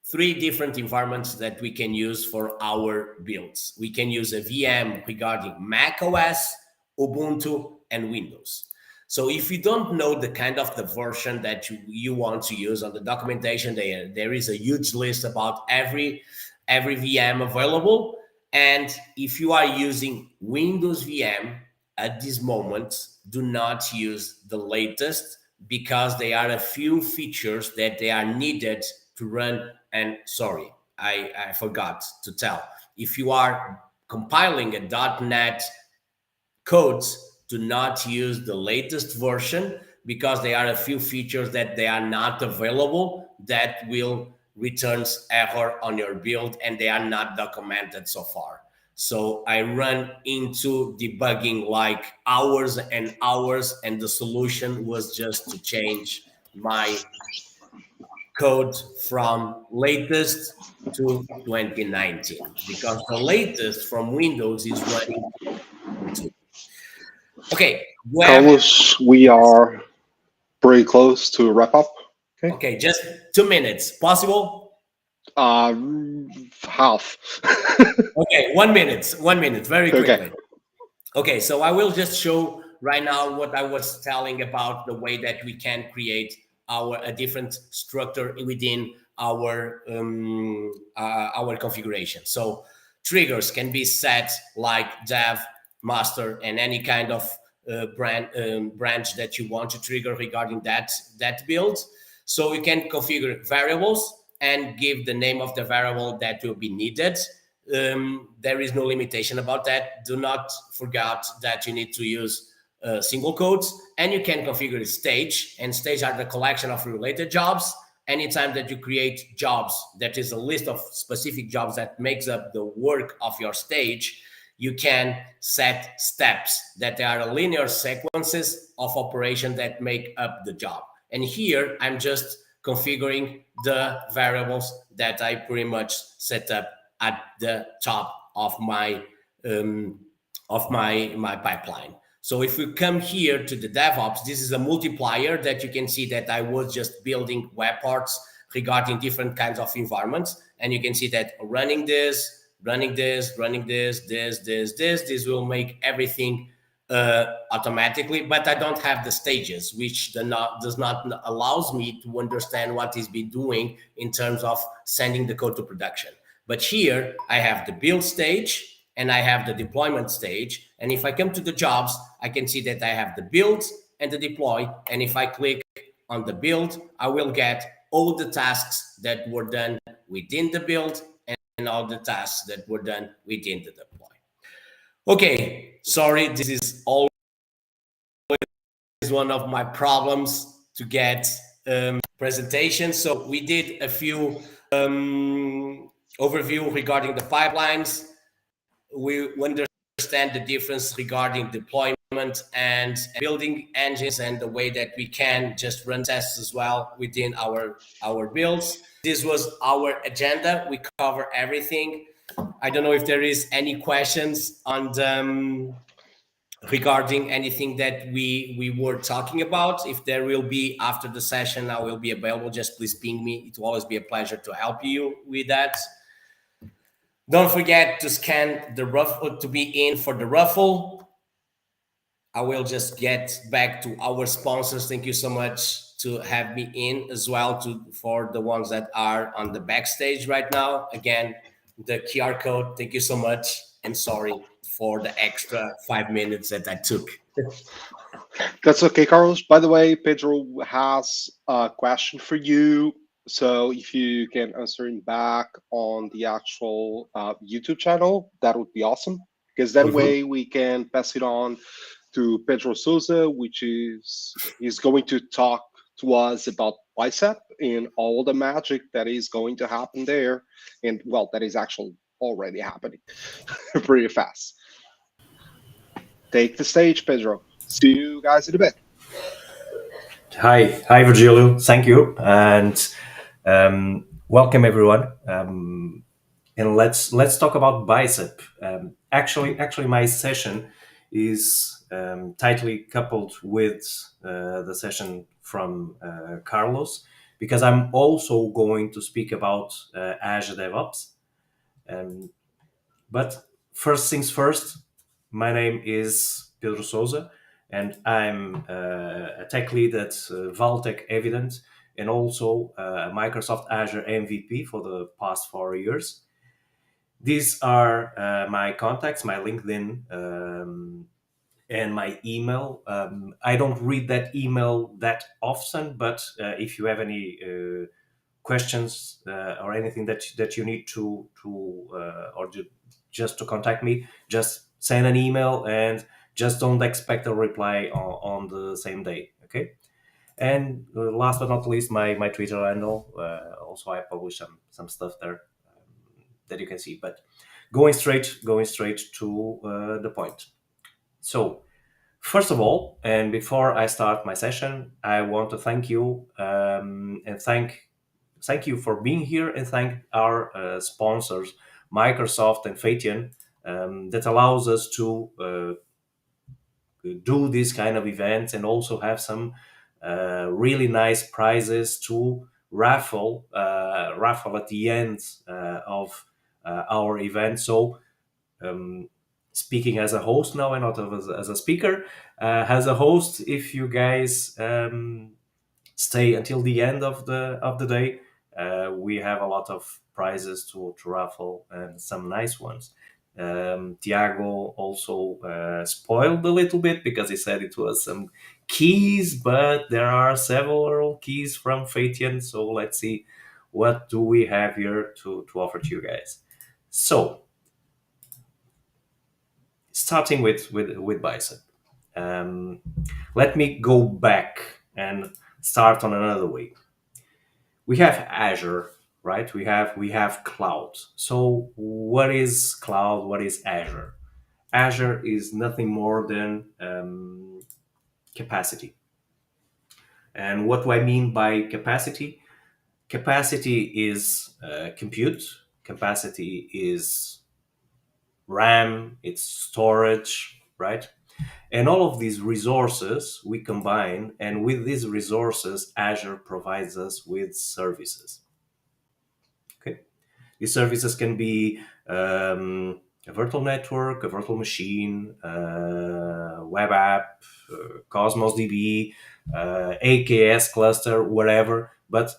3 different environments that we can use for our builds. We can use a VM regarding Mac OS, Ubuntu, and Windows. So if you don't know the kind of the version that you want to use, on the documentation, there is a huge list about every VM available. And if you are using Windows VM at this moment, do not use the latest, because there are a few features that they are needed to run. And sorry, I forgot to tell. If you are compiling a .NET codes, do not use the latest version, because there are a few features that they are not available that will returns error on your build, and they are not documented so far. So I run into debugging like hours and hours, and the solution was just to change my code from latest to 2019, because the latest from Windows is running to. Okay, Carlos, we are pretty close to wrap up. Okay, just 2 minutes. Possible? Half. Okay, 1 minute. 1 minute, very quickly. Okay. Okay, so I will just show right now what I was telling about the way that we can create a different structure within our configuration. So triggers can be set like dev, master, and any kind of branch that you want to trigger regarding that build. So you can configure variables and give the name of the variable that will be needed. There is no limitation about that. Do not forget that you need to use single quotes, and you can configure a stage, and stage are the collection of related jobs. Anytime that you create jobs, that is a list of specific jobs that makes up the work of your stage, you can set steps that are linear sequences of operation that make up the job. And here I'm just configuring the variables that I pretty much set up at the top of my pipeline. So if we come here to the DevOps, this is a multiplier that you can see that I was just building web parts regarding different kinds of environments. And you can see that running this will make everything automatically, but I don't have the stages, which does not allows me to understand what is be doing in terms of sending the code to production. But here I have the build stage and I have the deployment stage. And if I come to the jobs, I can see that I have the build and the deploy. And if I click on the build, I will get all the tasks that were done within the build and all the tasks that were done within the deploy. Okay, sorry, this is always one of my problems to get presentations. So we did a few overview regarding the pipelines. We understand the difference regarding deployment and building engines, and the way that we can just run tests as well within our builds. This was our agenda. We cover everything. I don't know if there is any questions on regarding anything that we were talking about. If there will be after the session, I will be available. Just please ping me. It will always be a pleasure to help you with that. Don't forget to scan the raffle to be in for the raffle. I will just get back to our sponsors. Thank you so much to have me in as well, for the ones that are on the backstage right now. Again, the QR code. Thank you so much, and sorry for the extra 5 minutes that I took. That's okay, Carlos. By the way, Pedro has a question for you. So if you can answer him back on the actual YouTube channel, that would be awesome. Because that way we can pass it on to Pedro Souza, which is going to talk to us about Bicep and all the magic that is going to happen there. And well, that is actually already happening pretty fast. Take the stage, Pedro. See you guys in a bit. Hi, Virgilio. Thank you, and welcome everyone. And let's talk about Bicep. Actually, my session is tightly coupled with the session from Carlos, because I'm also going to speak about Azure Devops. Um, but first things first, my name is Pedro Souza, and I'm a tech lead at Valtech Evident, and also Microsoft Azure MVP for the past 4 years. These are my contacts, my LinkedIn, and my email. I don't read that email that often, but if you have any questions or anything that you need just to contact me, just send an email, and just don't expect a reply on the same day. Okay. And last but not least, my Twitter handle. Also, I publish some stuff there that you can see. But going straight to the point. So first of all, and before I start my session, I want to thank you and thank you for being here, and thank our sponsors, Microsoft and Phaeton, that allows us to do these kind of events, and also have some really nice prizes to raffle at the end of our event. So um, speaking as a host now, and not as a speaker, as a host, if you guys stay until the end of the day, we have a lot of prizes to raffle, and some nice ones. Tiago also spoiled a little bit, because he said it was some keys, but there are several keys from Phaeton. So let's see, what do we have here to offer to you guys. So starting with Bicep. Let me go back and start on another way. We have Azure, right? We have cloud. So what is cloud? What is Azure? Azure is nothing more than capacity. And what do I mean by capacity? Capacity is compute. Capacity is RAM. It's storage, right? And all of these resources we combine, and with these resources, Azure provides us with services. Okay, these services can be a virtual network, a virtual machine, web app, Cosmos DB, AKS cluster, whatever. But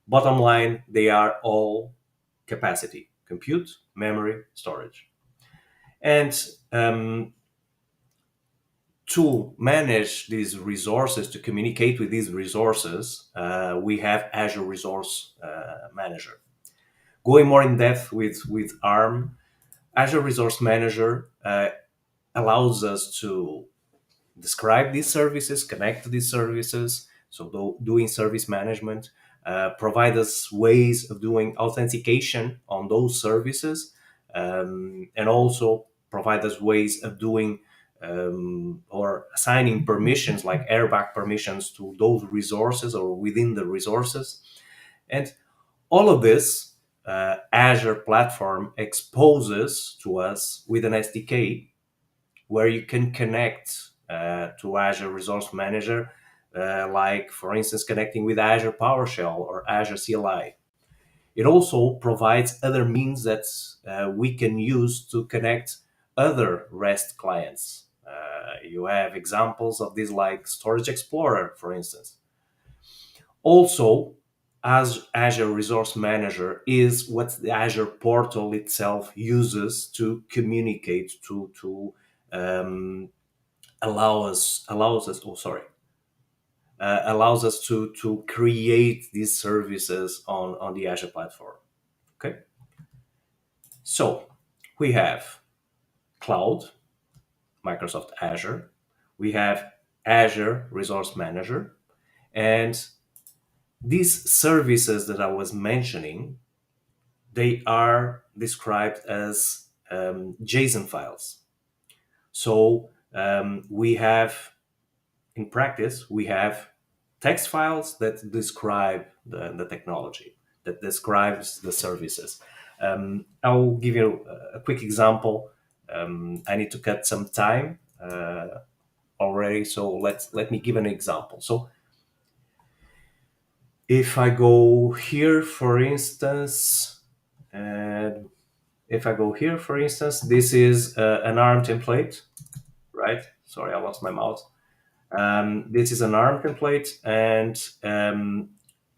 bottom line, they are all capacity: compute, memory, storage. And to manage these resources, to communicate with these resources, we have Azure Resource Manager. Going more in depth with ARM, Azure Resource Manager allows us to describe these services, connect to these services, so doing service management, provide us ways of doing authentication on those services, and also provide us ways of doing or assigning permissions, like airbag permissions, to those resources or within the resources. And all of this, Azure platform exposes to us with an SDK, where you can connect to Azure Resource Manager, like, for instance, connecting with Azure PowerShell or Azure CLI. It also provides other means that we can use to connect other REST clients. You have examples of this, like Storage Explorer, for instance. Also, as Azure Resource Manager is what the Azure portal itself uses to communicate, to allows us allows us to create these services on the Azure platform. Okay, so we have cloud, Microsoft Azure, we have Azure Resource Manager, and these services that I was mentioning, they are described as JSON files. So we have, in practice, we have text files that describe the technology, that describes the services. I'll give you a quick example. I need to cut some time already, so let me give an example. So if I go here, for instance, and if I go here, for instance, this is an ARM template, right? Sorry, I lost my mouse. This is an ARM template, and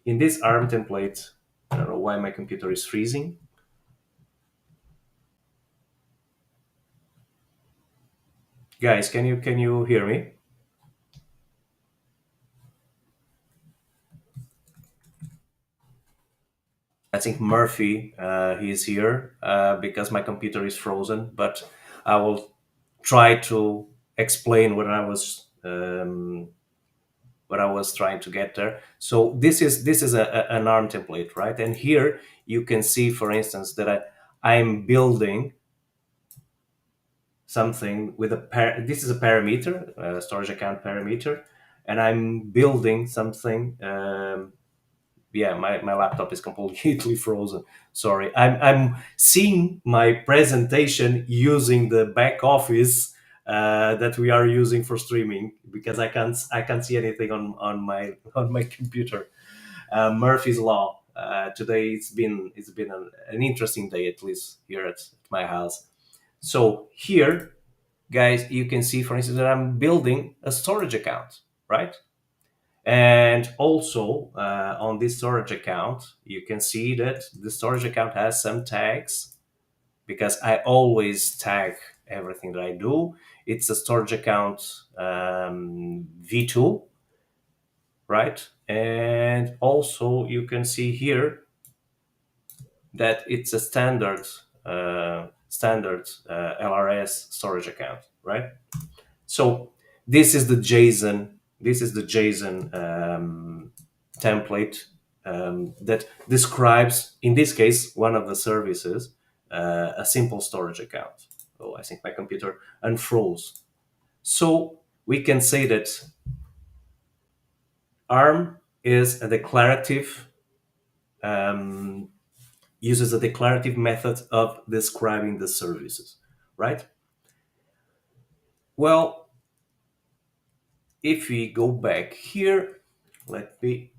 in this ARM template, I don't know why my computer is freezing. Guys, can you hear me? I think Murphy, he's here because my computer is frozen, but I will try to explain what I was trying to get there. So this is an ARM template, right? And here you can see, for instance, that I'm building something with this is a parameter, a storage account parameter, and I'm building something. Yeah, my laptop is completely frozen. Sorry, I'm seeing my presentation using the back office that we are using for streaming because I can't see anything on my computer. Murphy's Law. Today it's been an interesting day, at least here at my house. So here, guys, you can see, for instance, that I'm building a storage account, right? And also on this storage account, you can see that the storage account has some tags because I always tag everything that I do. It's a storage account v2, right? And also you can see here that it's a standard LRS storage account, right? So this is the JSON. This is the JSON template that describes, in this case, one of the services, a simple storage account. Oh, I think my computer unfroze. So we can say that ARM is a declarative, uses a declarative method of describing the services, right? Well, if we go back here, let me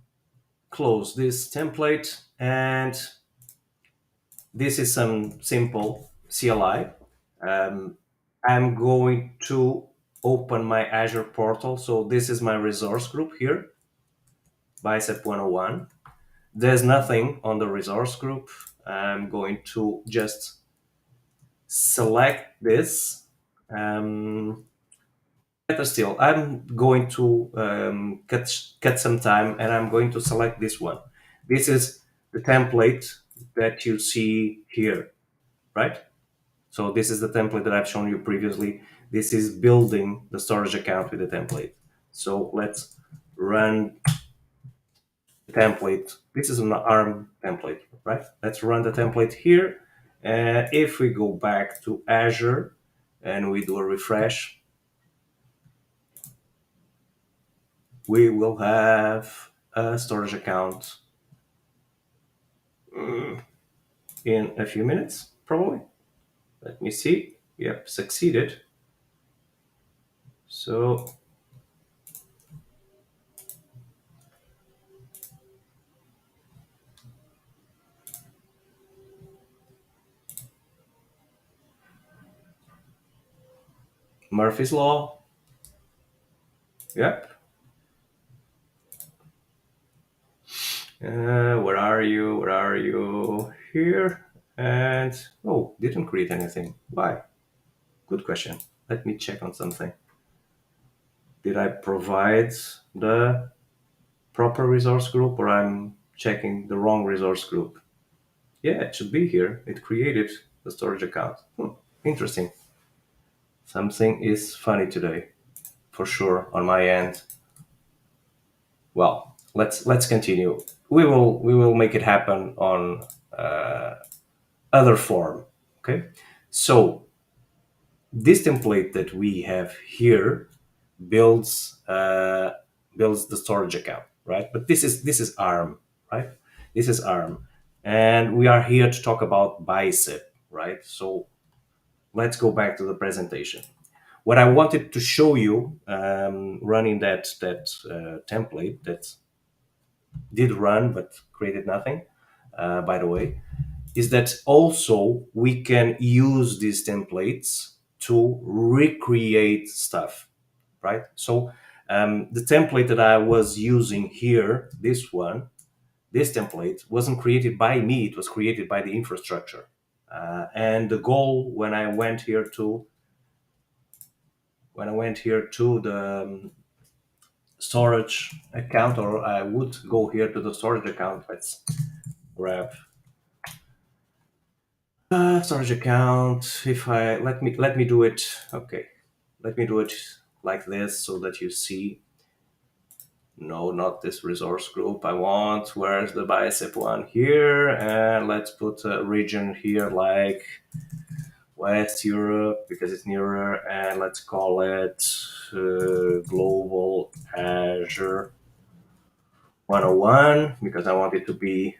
close this template, and this is some simple CLI. I'm going to open my Azure portal. So this is my resource group here, Bicep 101. There's nothing on the resource group. I'm going to just select this. Better still, I'm going to cut some time, and I'm going to select this one. This is the template that you see here, right? So this is the template that I've shown you previously. This is building the storage account with the template. So let's run the template. This is an ARM template, right? Let's run the template here. If we go back to Azure and we do a refresh, we will have a storage account in a few minutes, probably. Let me see. Yep, succeeded. So Murphy's Law. Yep. Where are you? Where are you? Here. And oh, didn't create anything. Why? Good question. Let me check on something. Did I provide the proper resource group, or I'm checking the wrong resource group? Yeah, it should be here. It created the storage account. Interesting. Something is funny today, for sure, on my end. Well, let's continue. We will make it happen on other form. Okay, so this template that we have here builds the storage account. right? But this is ARM, right? This is ARM, and we are here to talk about Bicep, right? So let's go back to the presentation. What I wanted to show you, running that template that did run but created nothing, by the way, is that also we can use these templates to recreate stuff, right? So the template that I was using here, this template wasn't created by me, it was created by the infrastructure. And the goal when I went here to the storage account, or I would go here to the storage account. Let's grab storage account. If I let me do it. Okay, let me do it like this so that you see. No, not this resource group. I want, where's the bicep one here? And let's put a region here like West Europe because it's nearer, and let's call it Global Azure 101 because I want it to be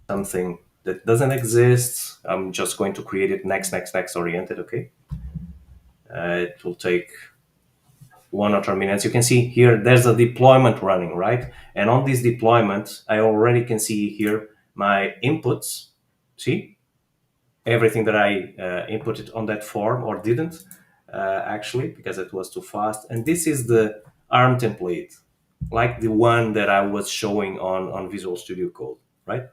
something that doesn't exist. I'm just going to create it next oriented, okay? It will take 1 or 2 minutes. You can see here, there's a deployment running, right? And on this deployment, I already can see here my inputs. See? Everything that I inputted on that form or didn't, actually, because it was too fast. And this is the ARM template, like the one that I was showing on Visual Studio Code, right?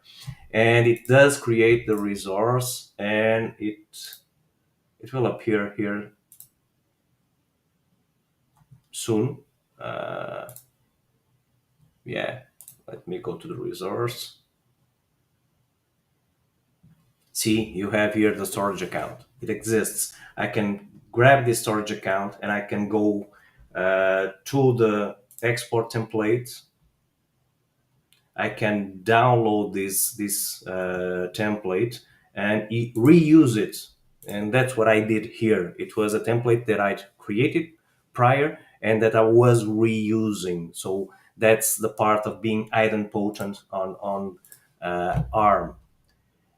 And it does create the resource, and it will appear here soon. Yeah, let me go to the resource. See, you have here the storage account. It exists. I can grab this storage account and I can go to the export template. I can download this template and reuse it. And that's what I did here. It was a template that I'd created prior and that I was reusing. So that's the part of being idempotent on ARM.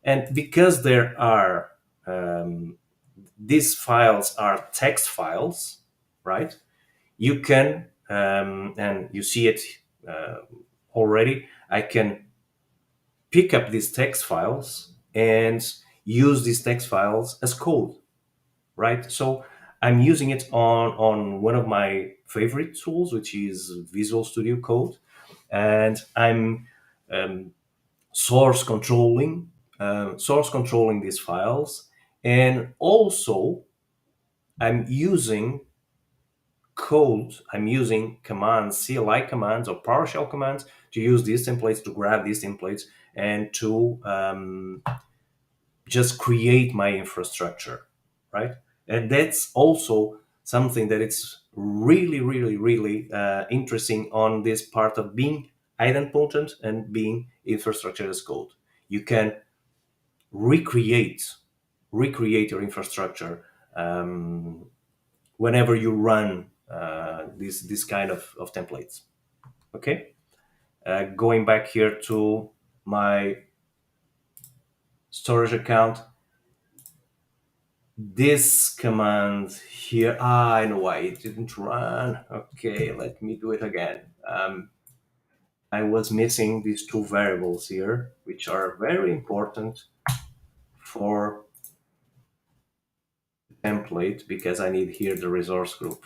And because there are these files are text files, right? You can, and you see it already, I can pick up these text files and use these text files as code, right? So I'm using it on one of my favorite tools, which is Visual Studio Code, and I'm source controlling these files, and also I'm using commands, CLI commands or PowerShell commands to use these templates, to grab these templates and to just create my infrastructure, right? And that's also something that it's really, really, really interesting on this part of being idempotent and being infrastructure as code. You can recreate your infrastructure whenever you run this kind of templates. Okay, going back here to my storage account, this command here, I know why it didn't run. Okay, let me do it again. I was missing these two variables here, which are very important for the template because I need here the resource group.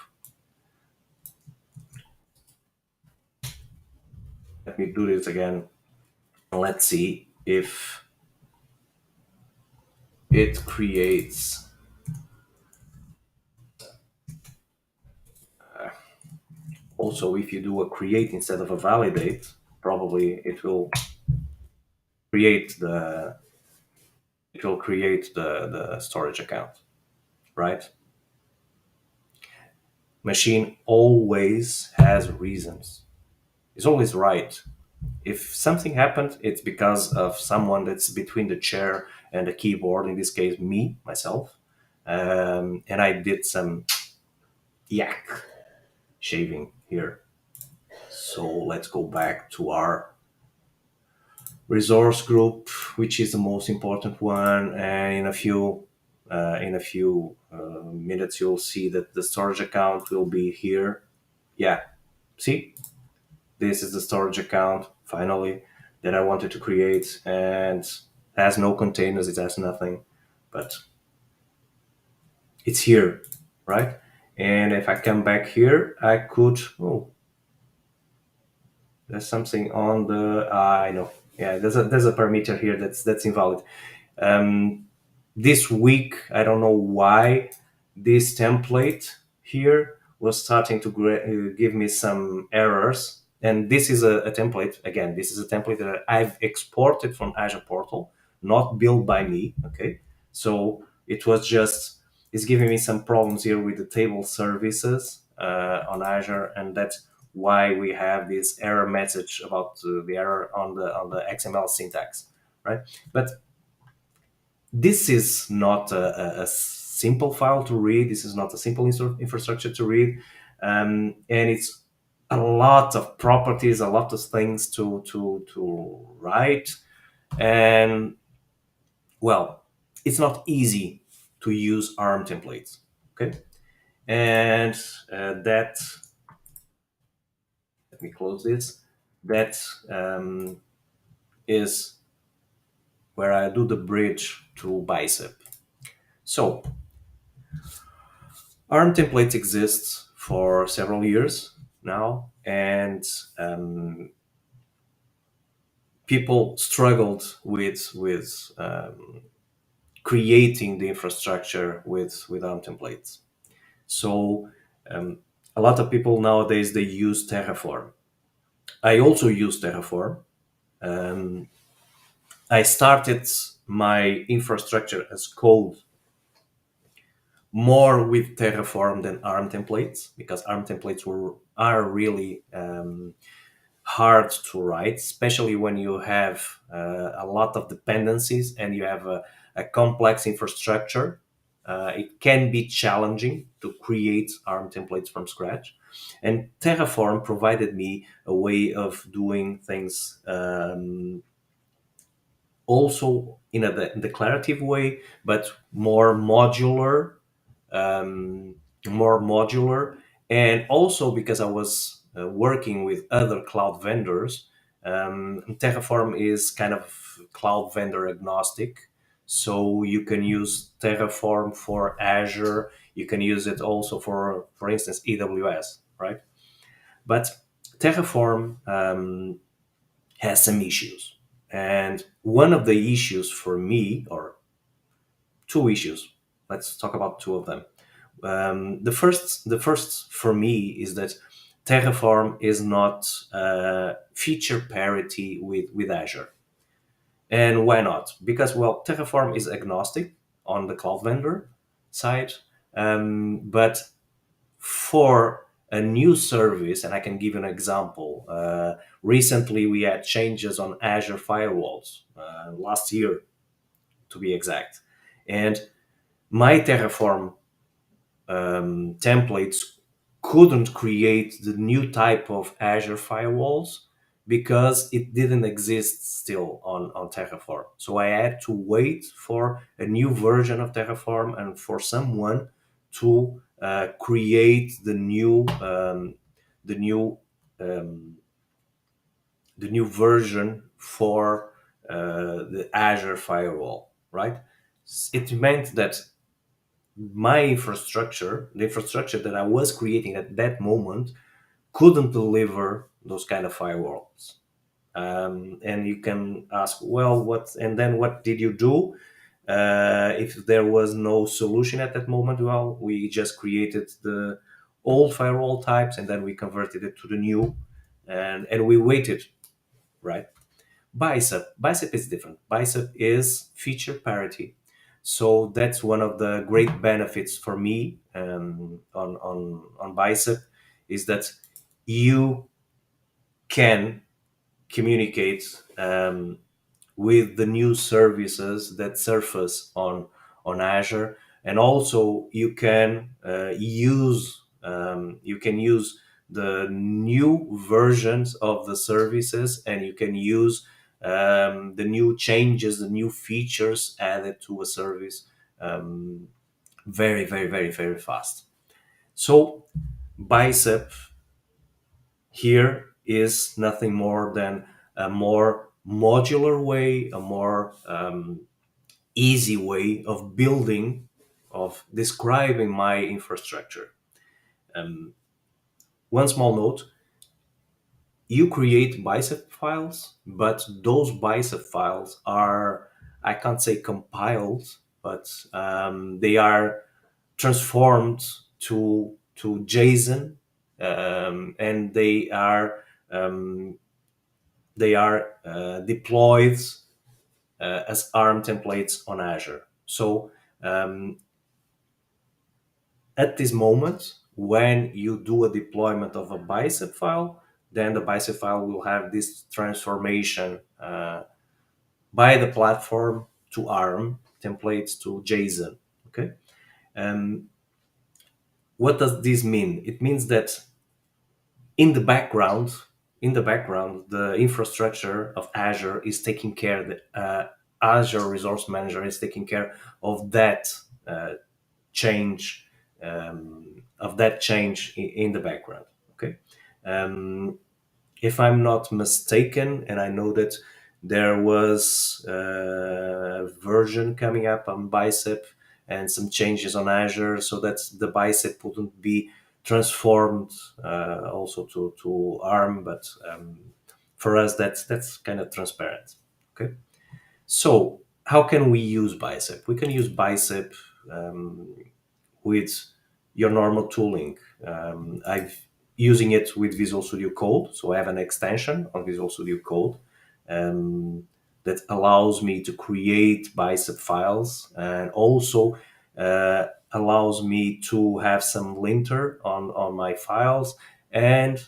Let me do this again. Let's see if it creates also, if you do a create instead of a validate, probably it will create the storage account, right? Machine always has reasons. It's always right. If something happened, it's because of someone that's between the chair and the keyboard, in this case, myself. And I did some yak shaving here. So let's go back to our resource group, which is the most important one. And in a few minutes, you'll see that the storage account will be here. Yeah, see, this is the storage account finally that I wanted to create, and it has no containers, it has nothing, but it's here, right? And if I come back here, I could, oh, there's something on the, I know, yeah, there's a parameter here that's invalid. This week, I don't know why this template here was starting to give me some errors. And this is a template, again, this is a template that I've exported from Azure Portal, not built by me, okay? So it was just, it's giving me some problems here with the table services on Azure, and that's why we have this error message about the error on the XML syntax, right? But this is not a simple file to read. This is not a simple infrastructure to read, and it's a lot of properties, a lot of things to write, and well, it's not easy to use ARM templates. Okay, and that, let me close this. That is where I do the bridge to Bicep. So ARM templates exist for several years now, and people struggled with creating the infrastructure with ARM templates. So a lot of people nowadays, they use Terraform. I also use Terraform. I started my infrastructure as code more with Terraform than ARM templates, because ARM templates are really hard to write, especially when you have a lot of dependencies and you have a complex infrastructure. It can be challenging to create ARM templates from scratch. And Terraform provided me a way of doing things also in a declarative way, but more modular, and also because I was working with other cloud vendors. Terraform is kind of cloud vendor agnostic, so you can use Terraform for Azure. You can use it also for instance, AWS, right? But Terraform has some issues, and one of the issues for me, or two issues, let's talk about two of them. The first for me is that Terraform is not feature parity with Azure. And why not? Because, well, Terraform is agnostic on the cloud vendor side, but for a new service, and I can give you an example. Recently, we had changes on Azure firewalls last year, to be exact. And my Terraform templates couldn't create the new type of Azure firewalls because it didn't exist still on Terraform. So I had to wait for a new version of Terraform and for someone to create the new version for the Azure firewall, right? It meant that my infrastructure, the infrastructure that I was creating at that moment, couldn't deliver those kind of firewalls. And you can ask, well, what did you do? If there was no solution at that moment, well, we just created the old firewall types and then we converted it to the new, and we waited, right? Bicep is different. Bicep is feature parity. So that's one of the great benefits for me on Bicep, is that you can communicate with the new services that surface on Azure, and also you can use the new versions of the services, and you can use the new changes, the new features added to a service very, very, very, very fast. So Bicep here is nothing more than a more modular way, a more easy way of building, of describing my infrastructure. One small note: you create Bicep files, but those Bicep files are, I can't say compiled, but they are transformed to JSON, and they are deployed as ARM templates on Azure. So at this moment, when you do a deployment of a Bicep file, then the Bicep file will have this transformation by the platform to ARM templates to JSON. Okay. What does this mean? It means that in the background, the infrastructure of Azure is taking care. Azure Resource Manager is taking care of that change, in the background. Okay. If I'm not mistaken, and I know that there was a version coming up on Bicep and some changes on Azure, so that the Bicep wouldn't be transformed also to ARM, but for us that's kind of transparent. Okay, so how can we use Bicep? We can use Bicep with your normal tooling. I've using it with Visual Studio Code, so I have an extension on Visual Studio Code that allows me to create Bicep files, and also allows me to have some linter on my files, and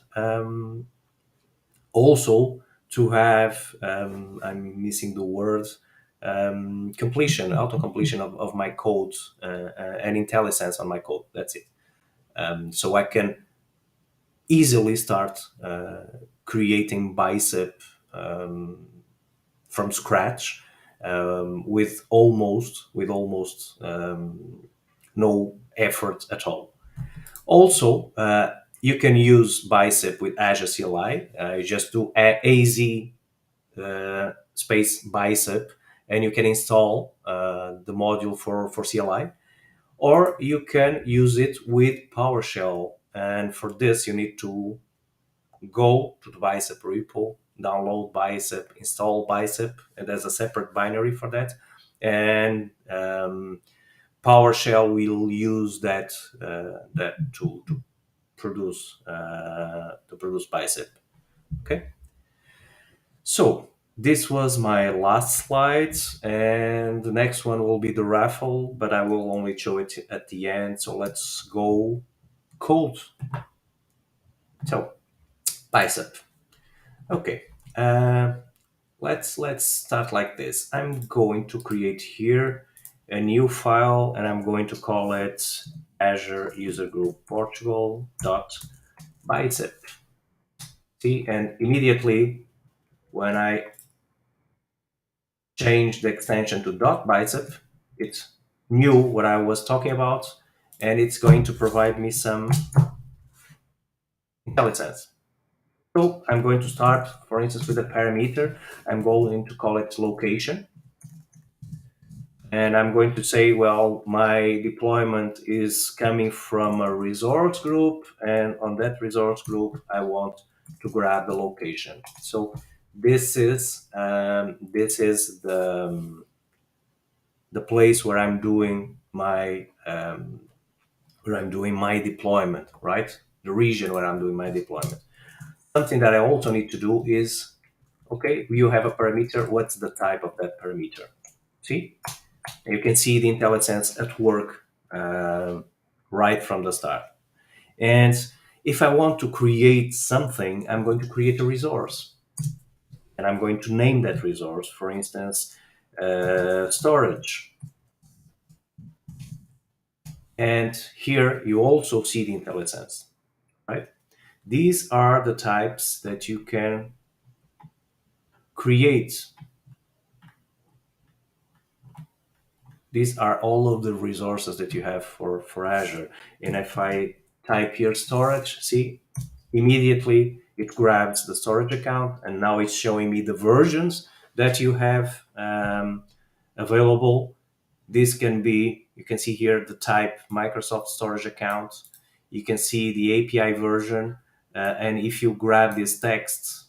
also to have I'm missing the word, completion, auto completion of my code, and IntelliSense on my code. That's it. So I can easily start creating Bicep from scratch, with almost no effort at all. Also, you can use Bicep with Azure CLI. You just do AZ space Bicep, and you can install the module for CLI. Or you can use it with PowerShell, and for this you need to go to the Bicep repo, download Bicep, install Bicep, and there's a separate binary for that. And PowerShell will use that to produce Bicep. Okay. So this was my last slide, and the next one will be the raffle, but I will only show it at the end. So let's go code. So Bicep. Okay. Let's start like this. I'm going to create here a new file, and I'm going to call it Azure User Group Portugal .bicep. See, and immediately when I change the extension to .bicep, it knew what I was talking about, and it's going to provide me some IntelliSense. So I'm going to start, for instance, with a parameter. I'm going to call it location. And I'm going to say, well, my deployment is coming from a resource group, and on that resource group, I want to grab the location. So this is the place where I'm doing my deployment, right? The region where I'm doing my deployment. Something that I also need to do is, okay, you have a parameter. What's the type of that parameter? See, you can see the IntelliSense at work right from the start. And if I want to create something, I'm going to create a resource, and I'm going to name that resource, for instance, storage. And here you also see the IntelliSense, right? These are the types that you can create. These are all of the resources that you have for Azure. And if I type here storage, see, immediately it grabs the storage account, and now it's showing me the versions that you have available. This can be, you can see here the type Microsoft storage account. You can see the API version. And if you grab this text,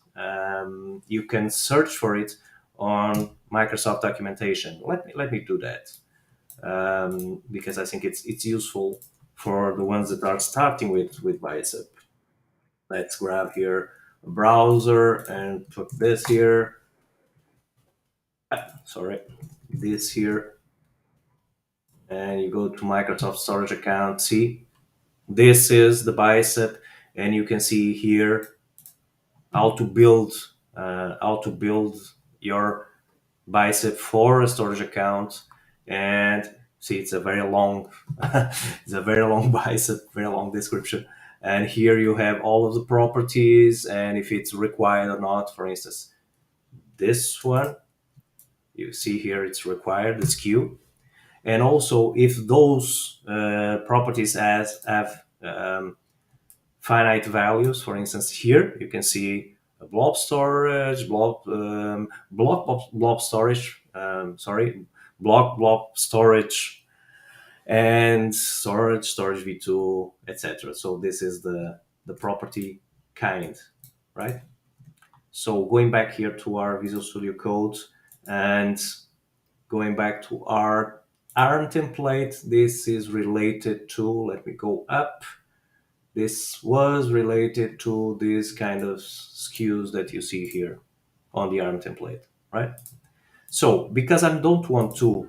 you can search for it on Microsoft documentation. Let me do that because I think it's useful for the ones that are starting with Bicep. Let's grab here a browser and put this here. Sorry, this here. And you go to Microsoft storage account. See, this is the Bicep, and you can see here how to build your Bicep for a storage account. And see, it's a very long it's a very long Bicep, very long description. And here you have all of the properties and if it's required or not. For instance, this one, you see here it's required, this queue. And also if those properties have finite values, for instance, here you can see a blob storage, blob storage, blob storage, and storage v2, etc. So this is the property kind, right? So going back here to our Visual Studio Code and going back to our ARM template, this is related to, let me go up. This was related to these kind of SKUs that you see here on the ARM template, right? So because I don't want to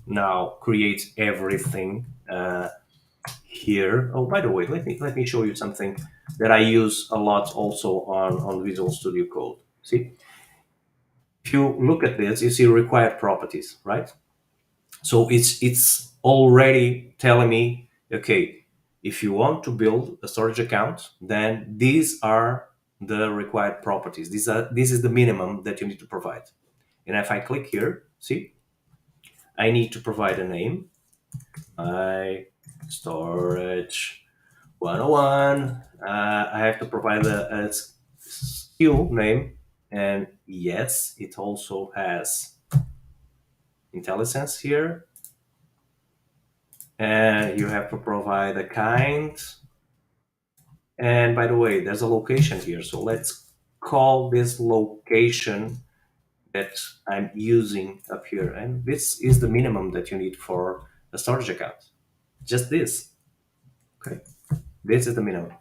now create everything here. Oh, by the way, let me show you something that I use a lot also on Visual Studio Code. See, if you look at this, you see required properties, right? So it's already telling me, okay, if you want to build a storage account, then these are the required properties. This is the minimum that you need to provide. And if I click here, see, I need to provide a name. My storage 101. I have to provide a SKU name. And yes, it also has IntelliSense here. And you have to provide a kind. And by the way, there's a location here. So let's call this location that I'm using up here. And this is the minimum that you need for a storage account. Just this. Okay. This is the minimum.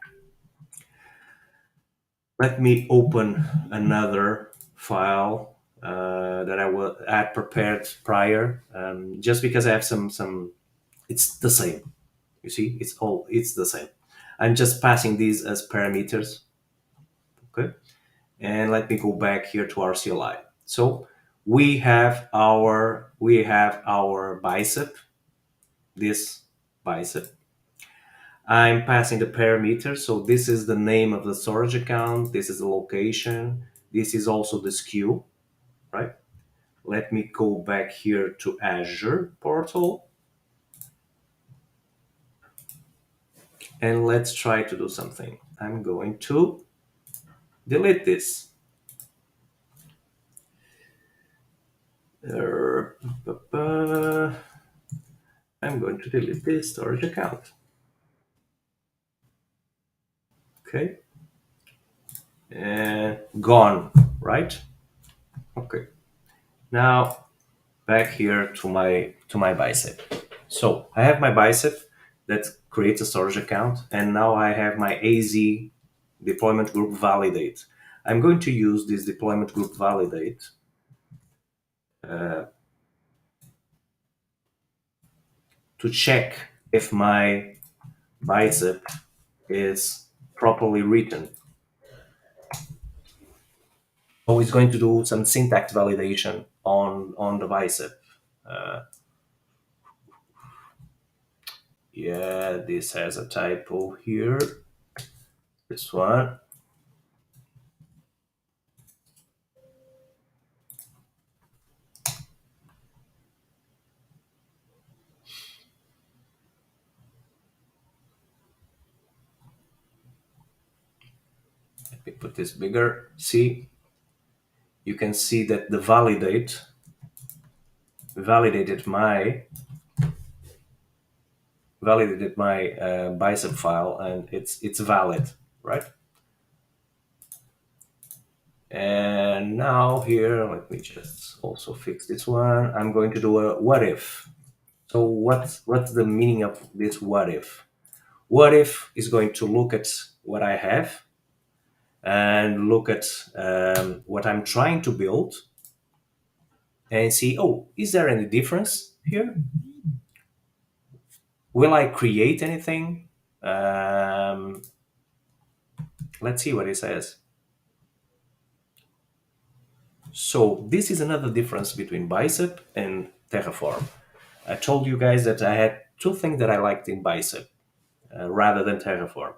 Let me open another file that I had prepared prior, just because I have some. It's the same. You see, it's the same. I'm just passing these as parameters. Okay, and let me go back here to our CLI. So we have our Bicep. This Bicep. I'm passing the parameters. So this is the name of the storage account. This is the location. This is also the SKU, right? Let me go back here to Azure portal. And let's try to do something. I'm going to delete this. I'm going to delete this storage account. Okay. And gone, right? Okay. Now back here to my Bicep. So I have my Bicep that creates a storage account, and now I have my AZ deployment group validate. I'm going to use this deployment group validate to check if my Bicep is properly written. So it's going to do some syntax validation on the Bicep. Yeah, this has a typo here. This one. Let me put this bigger. See, you can see that the validate validated my bicep file, and it's valid, right? And now here, let me just also fix this one. I'm going to do a what if. So what's the meaning of this what if? What if is going to look at what I have and look at what I'm trying to build and see, oh, is there any difference here? Will I create anything? Let's see what it says. So this is another difference between Bicep and Terraform. I told you guys that I had two things that I liked in Bicep rather than Terraform.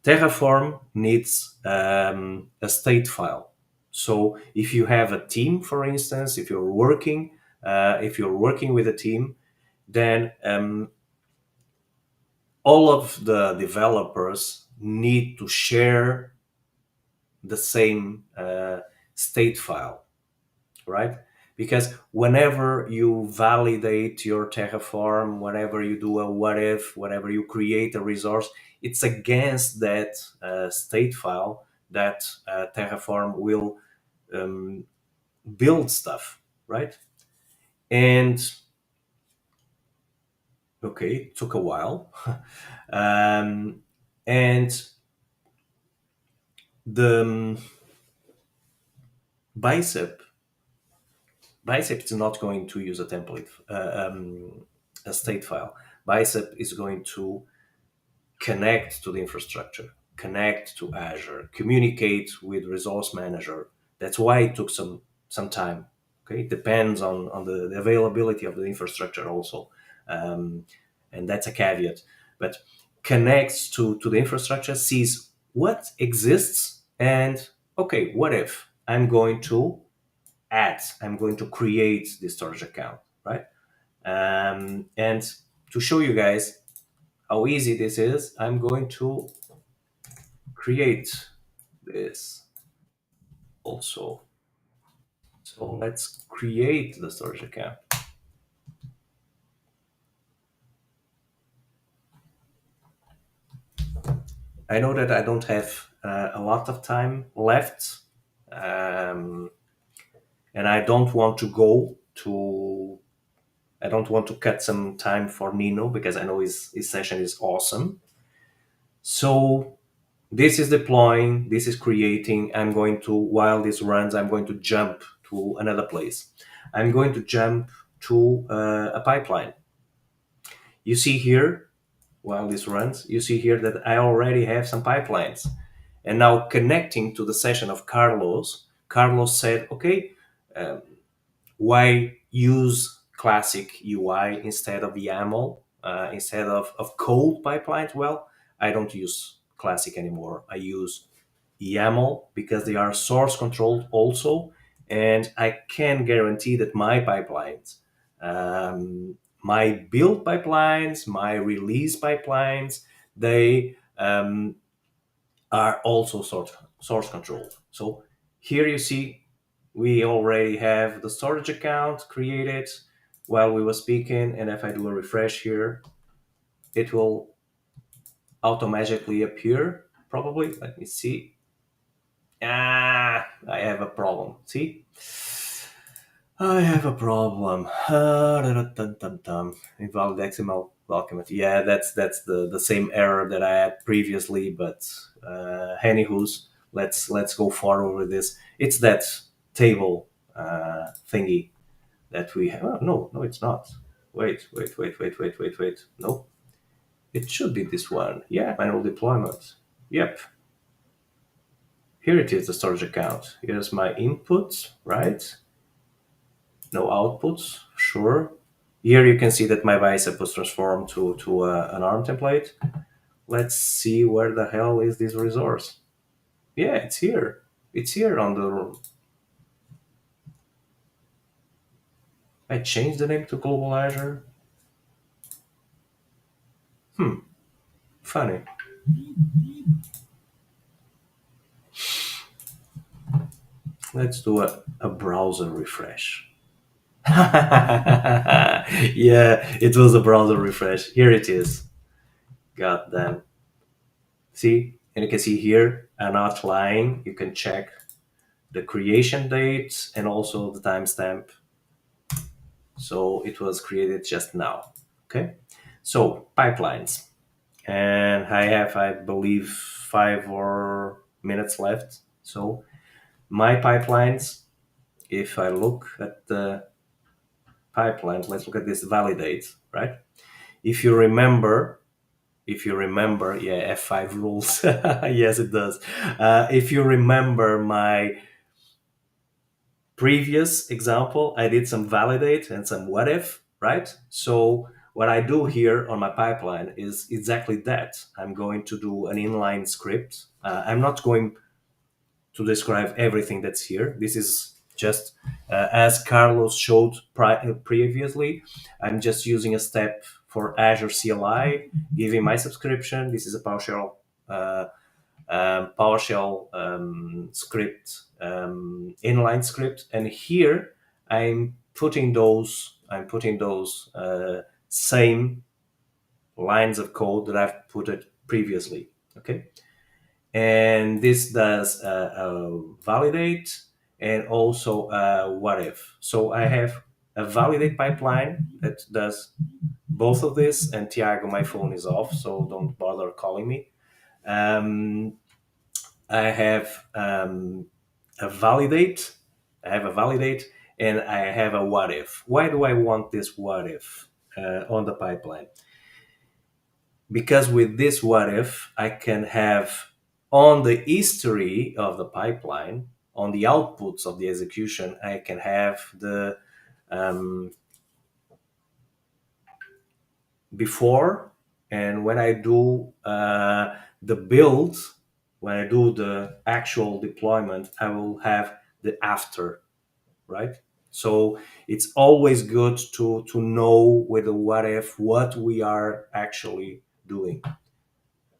Terraform needs a state file. So if you have a team, for instance, if you're working with a team, then all of the developers need to share the same state file, right? Because whenever you validate your Terraform, whenever you do a what if, whenever you create a resource, it's against that state file that Terraform will build stuff, right? And okay, it took a while. And the Bicep is not going to use a template, a state file. Bicep is going to connect to the infrastructure, connect to Azure, communicate with Resource Manager. That's why it took some time. Okay, it depends on the availability of the infrastructure also, and that's a caveat. But connects to the infrastructure, sees what exists, and okay, what if I'm going to create this storage account, right? And to show you guys how easy this is, I'm going to create this also. So let's create the storage account. I know that I don't have a lot of time left, and I don't want to cut some time for Nino because I know his session is awesome. So this is deploying, this is creating. While this runs, I'm going to jump to another place. I'm going to jump to a pipeline. You see here, while this runs, you see here that I already have some pipelines. And now connecting to the session of Carlos said, okay, why use classic UI instead of YAML, instead of code pipelines? Well, I don't use classic anymore. I use YAML because they are source controlled also, and I can guarantee that my pipelines, my build pipelines, my release pipelines, they are also source controlled. So here you see we already have the storage account created while we were speaking, and if I do a refresh here, it will automatically appear, probably. Let me see. I have a problem. See? I have a problem. Invalid XML document. Yeah, that's the same error that I had previously, but anywho's, let's go forward with this. It's that table thingy that we have. Oh, no, it's not. Wait. No, it should be this one. Yeah, manual deployment. Yep. Here it is, the storage account. Here's my inputs, right? No outputs, sure. Here you can see that my bicep was transformed to an ARM template. let's see where the hell is this resource. Yeah, it's here. It's here on the. I changed the name to Global Azure. Funny. Let's do a browser refresh. Yeah, it was a browser refresh. Here it is. God damn. See? And you can see here an outline. You can check the creation date and also the timestamp. So it was created just now. Okay. So pipelines. And I have, I believe, 5 or minutes left. So my pipelines, if I look at the pipelines, let's look at this validate, right? If you remember, yeah, F5 rules. Yes, it does. If you remember my previous example, I did some validate and some what if, right? So what I do here on my pipeline is exactly that. I'm going to do an inline script. I'm not going to describe everything that's here. This is just as Carlos showed previously. I'm just using a step for Azure CLI, giving my subscription. This is a PowerShell script, inline script, and here I'm putting those same lines of code that I've put it previously. Okay, and this does validate and also what if. So I have a validate pipeline that does both of this. And Tiago, my phone is off, so don't bother calling me. I have a validate. I have a validate, and I have a what if. Why do I want this what if on the pipeline? Because with this what if, I can have on the history of the pipeline, on the outputs of the execution, I can have the before, and when I do the build, when I do the actual deployment, I will have the after, right? So it's always good to know with the what if what we are actually doing.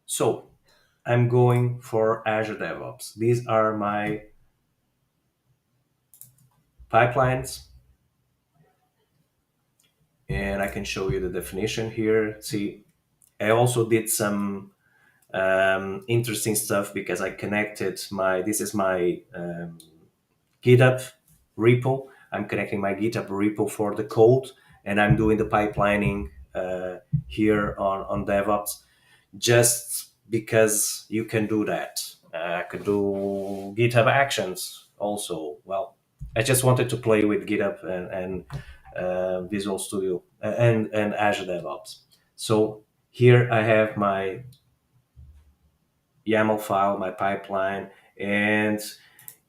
So I'm going for Azure Devops. These are my pipelines, and I can show you the definition here. See, I also did some interesting stuff because I connected this is my GitHub repo. I'm connecting my GitHub repo for the code, and I'm doing the pipelining here on DevOps, just because you can do that. I could do GitHub Actions also. Well, I just wanted to play with GitHub and Visual Studio and Azure DevOps. So here I have my YAML file, my pipeline, and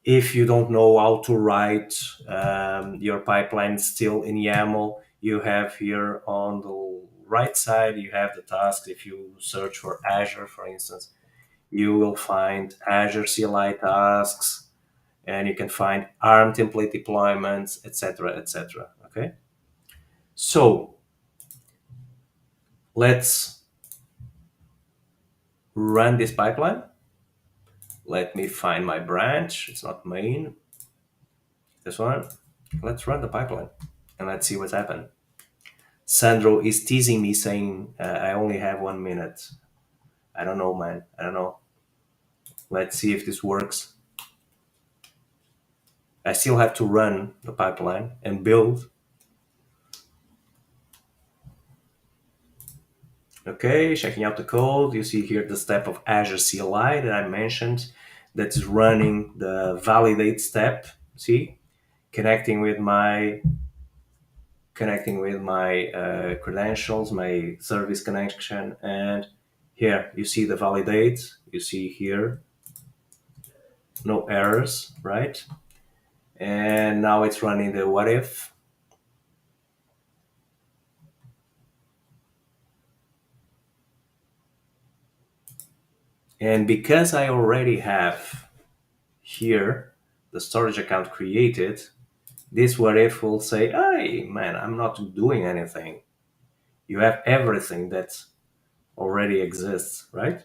if you don't know how to write your pipeline still in YAML, you have here on the right side, you have the tasks. If you search for Azure, for instance, you will find Azure CLI tasks, and you can find ARM template deployments, etc., etc. Okay, so let's run this pipeline. Let me find my branch. It's not main. This one. Let's run the pipeline and let's see what's happened. Sandro is teasing me, saying I only have 1 minute. I don't know, man. I don't know. Let's see if this works. I still have to run the pipeline and build. Okay, checking out the code. You see here the step of Azure CLI that I mentioned that's running the validate step. See, connecting with my credentials, my service connection, and here you see the validate. You see here no errors, right? And now it's running the what if. And because I already have here the storage account created, this what if will say, hey, man, I'm not doing anything. You have everything that already exists, right?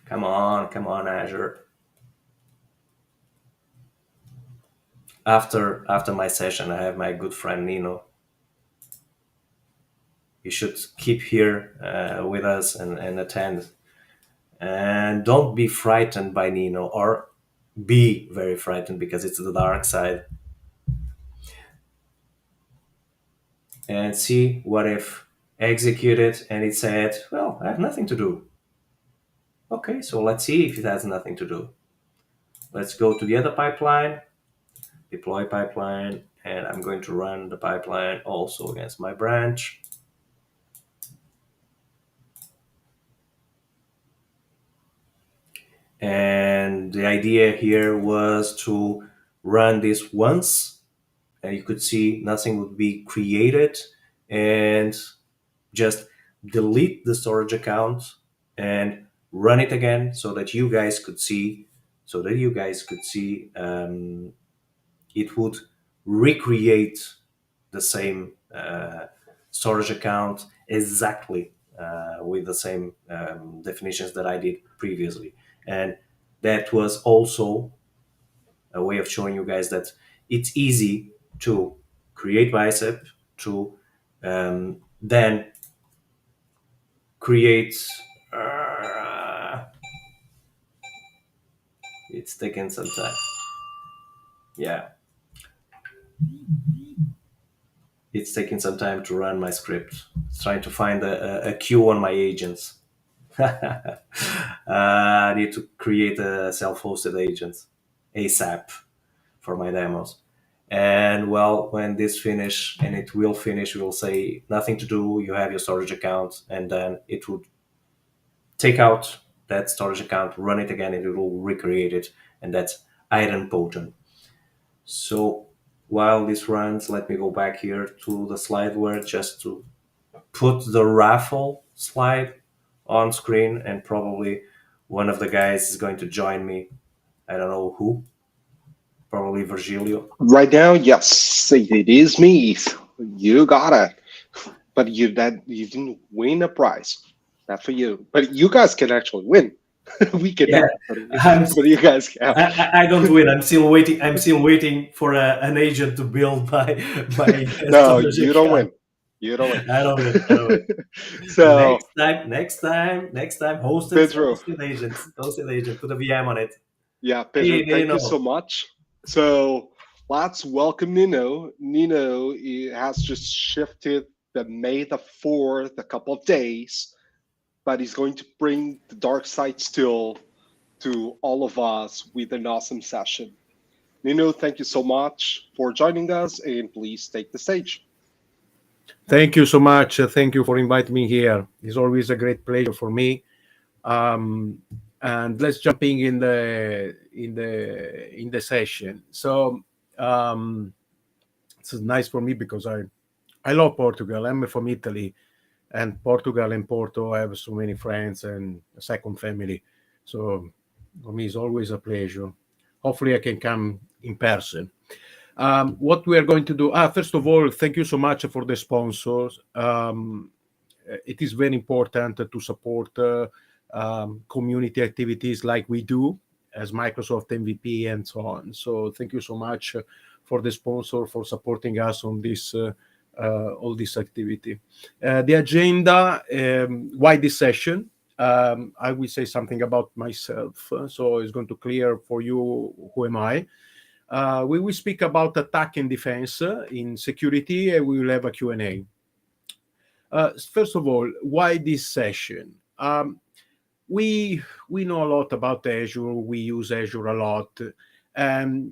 Come on, Azure. After my session, I have my good friend Nino. You should keep here with us and attend. And don't be frightened by Nino, or be very frightened, because it's the dark side. And see what if execute it and it said, well, I have nothing to do. Okay, so let's see if it has nothing to do. Let's go to the other pipeline, deploy pipeline, and I'm going to run the pipeline also against my branch. And the idea here was to run this once, and you could see nothing would be created, and just delete the storage account and run it again so that you guys could see it would recreate the same storage account exactly with the same definitions that I did previously. And that was also a way of showing you guys that it's easy to create Bicep, to then create. It's taking some time. Yeah. It's taking some time to run my script. It's trying to find a queue on my agents. I need to create a self-hosted agent ASAP for my demos. And well, when this finish, and it will finish, we will say nothing to do, you have your storage account, and then it would take out that storage account, run it again, and it will recreate it, and that's idempotent. So while this runs, let me go back here to the slide where just to put the raffle slide on screen, and probably one of the guys is going to join me. I don't know who. Probably Virgilio. Right now, yes, it is me. You got it. But you didn't win a prize. Not for you. But you guys can actually win. We cannot. Yeah, but you guys can. I don't win. I'm still waiting. I'm still waiting for an agent to build my No, you don't win. You don't win. I don't win. So next time, hosted agent. Put a VM on it. Yeah, Pedro, thank you so much. So let's welcome Nino. Nino has just shifted the May the 4th a couple of days, but he's going to bring the dark side still to all of us with an awesome session. Nino, thank you so much for joining us, and please take the stage. Thank you so much. Thank you for inviting me here. It's always a great pleasure for me. And let's jump in the session. So it's nice for me because I love Portugal. I'm from Italy, and Portugal and Porto, I have so many friends and a second family. So for me, it's always a pleasure. Hopefully, I can come in person. What we are going to do, first of all, thank you so much for the sponsors. It is very important to support community activities like we do as Microsoft MVP and so on. So thank you so much for the sponsor for supporting us on this all this activity. The agenda, why this session? I will say something about myself, so it's going to clear for you who am I. We will speak about attack and defense in security, and we will have a Q&A. First of all, why this session? We know a lot about Azure. We use Azure a lot.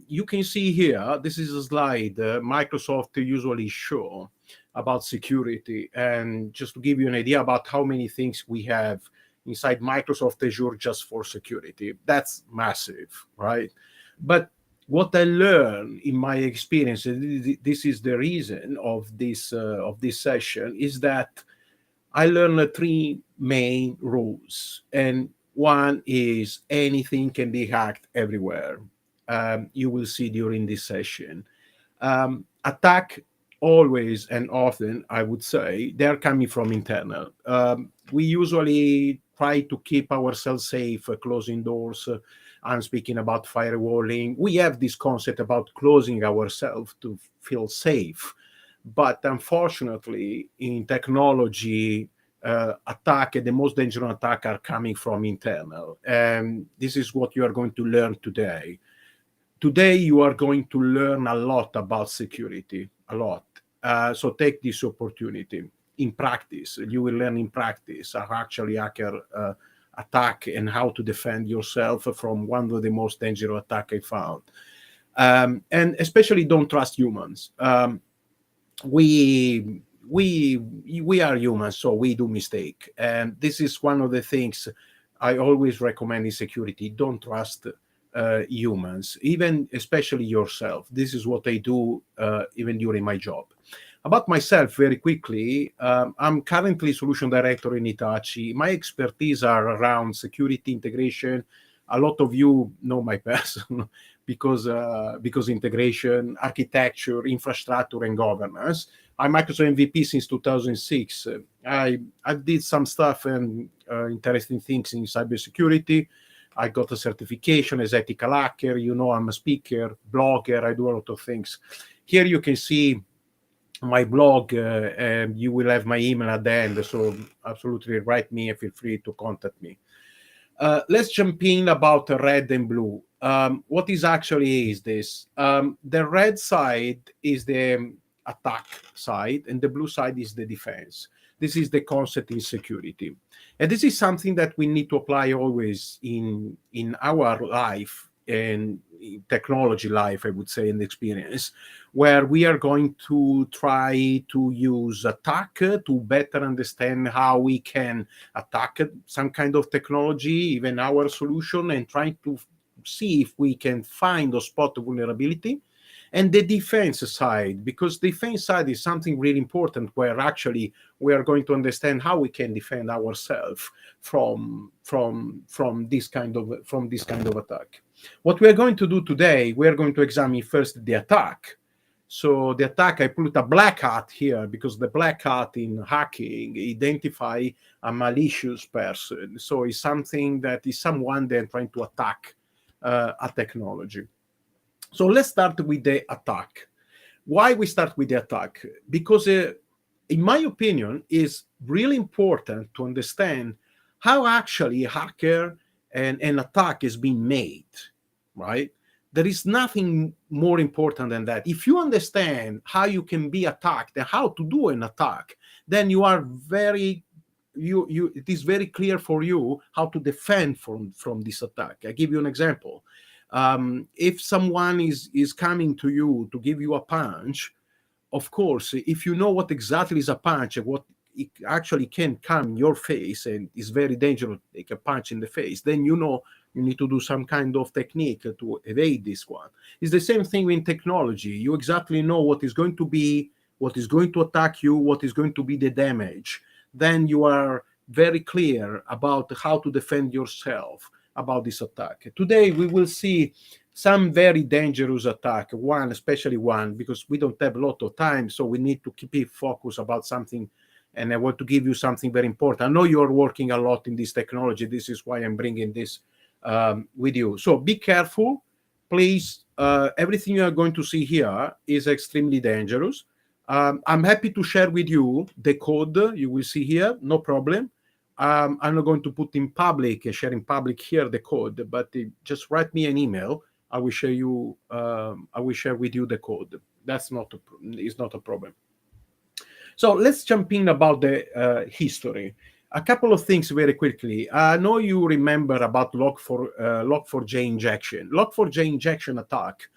You can see here, this is a slide Microsoft usually show about security. And just to give you an idea about how many things we have inside Microsoft Azure just for security. That's massive, right? But what I learned in my experience, this is the reason of this session, is that I learned three main rules. And one is anything can be hacked everywhere. You will see during this session. Attack always and often, I would say, they're coming from internal. We usually try to keep ourselves safe, closing doors. I'm speaking about firewalling. We have this concept about closing ourselves to feel safe. But unfortunately, in technology, the most dangerous attack are coming from internal. And this is what you are going to learn today. Today, you are going to learn a lot about security, a lot. So take this opportunity. In practice, you will learn in practice how actually hacker attack and how to defend yourself from one of the most dangerous attacks I found. And especially don't trust humans. We are humans, so we do mistake. And this is one of the things I always recommend in security. Don't trust humans, even especially yourself. This is what I do even during my job. About myself, very quickly, I'm currently solution director in Hitachi. My expertise are around security integration. A lot of you know my person because integration, architecture, infrastructure, and governance. I'm Microsoft MVP since 2006. I did some stuff and interesting things in cybersecurity. I got a certification as ethical hacker. You know, I'm a speaker, blogger. I do a lot of things. Here you can see my blog, and you will have my email at the end. So absolutely write me and feel free to contact me. Let's jump in about red and blue. What is actually is this? The red side is the attack side, and the blue side is the defense. This is the concept in security. And this is something that we need to apply always in our life and technology life, I would say, in the experience, where we are going to try to use attack to better understand how we can attack some kind of technology, even our solution, and try to see if we can find or spot the vulnerability. And the defense side, because the defense side is something really important, where actually we are going to understand how we can defend ourselves from this kind of attack. What we are going to do today, we are going to examine first the attack. So the attack, I put a black hat here because the black hat in hacking identify a malicious person. So it's something that is someone then trying to attack a technology. So let's start with the attack. Why we start with the attack? Because in my opinion, it's really important to understand how actually a hacker and an attack is being made, right? There is nothing more important than that. If you understand how you can be attacked and how to do an attack, then you are it is very clear for you how to defend from this attack. I give you an example. If someone is coming to you to give you a punch, of course, if you know what exactly is a punch and what it actually can come in your face and is very dangerous to take a punch in the face, then you know you need to do some kind of technique to evade this one. It's the same thing in technology. You exactly know what is going to be, what is going to attack you, what is going to be the damage. Then you are very clear about how to defend yourself about this attack. Today, we will see some very dangerous attack, especially one, because we don't have a lot of time, so we need to keep it focused about something, and I want to give you something very important. I know you're working a lot in this technology. This is why I'm bringing this with you. So be careful, please. Everything you are going to see here is extremely dangerous. I'm happy to share with you the code you will see here, no problem. I'm not going to put in public, share in public here the code, but just write me an email. I will share with you the code. It's not a problem. So let's jump in about the history. A couple of things very quickly. I know you remember about Log4j injection. Log4j injection attack.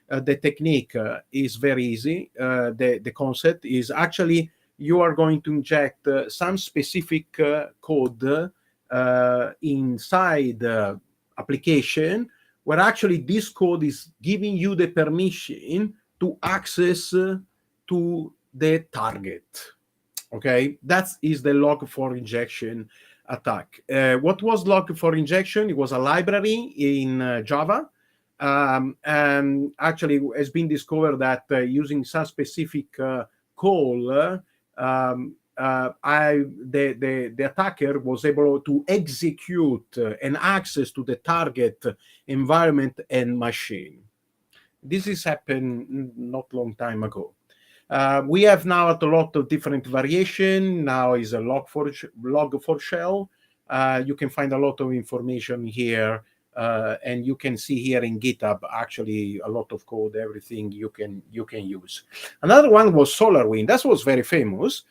The technique is very easy. The concept is actually you are going to inject some specific code inside the application, where actually this code is giving you the permission to access to the target. Okay, that is the Log4 injection attack. What was Log4Injection? It was a library in Java. And actually has been discovered that using some specific call, the attacker was able to execute and access to the target environment and machine. This has happened not long time ago. We have now a lot of different variation. Now is a log4shell. You can find a lot of information here, and you can see here in GitHub actually a lot of code, everything you can use. Another one was SolarWind. That was very famous.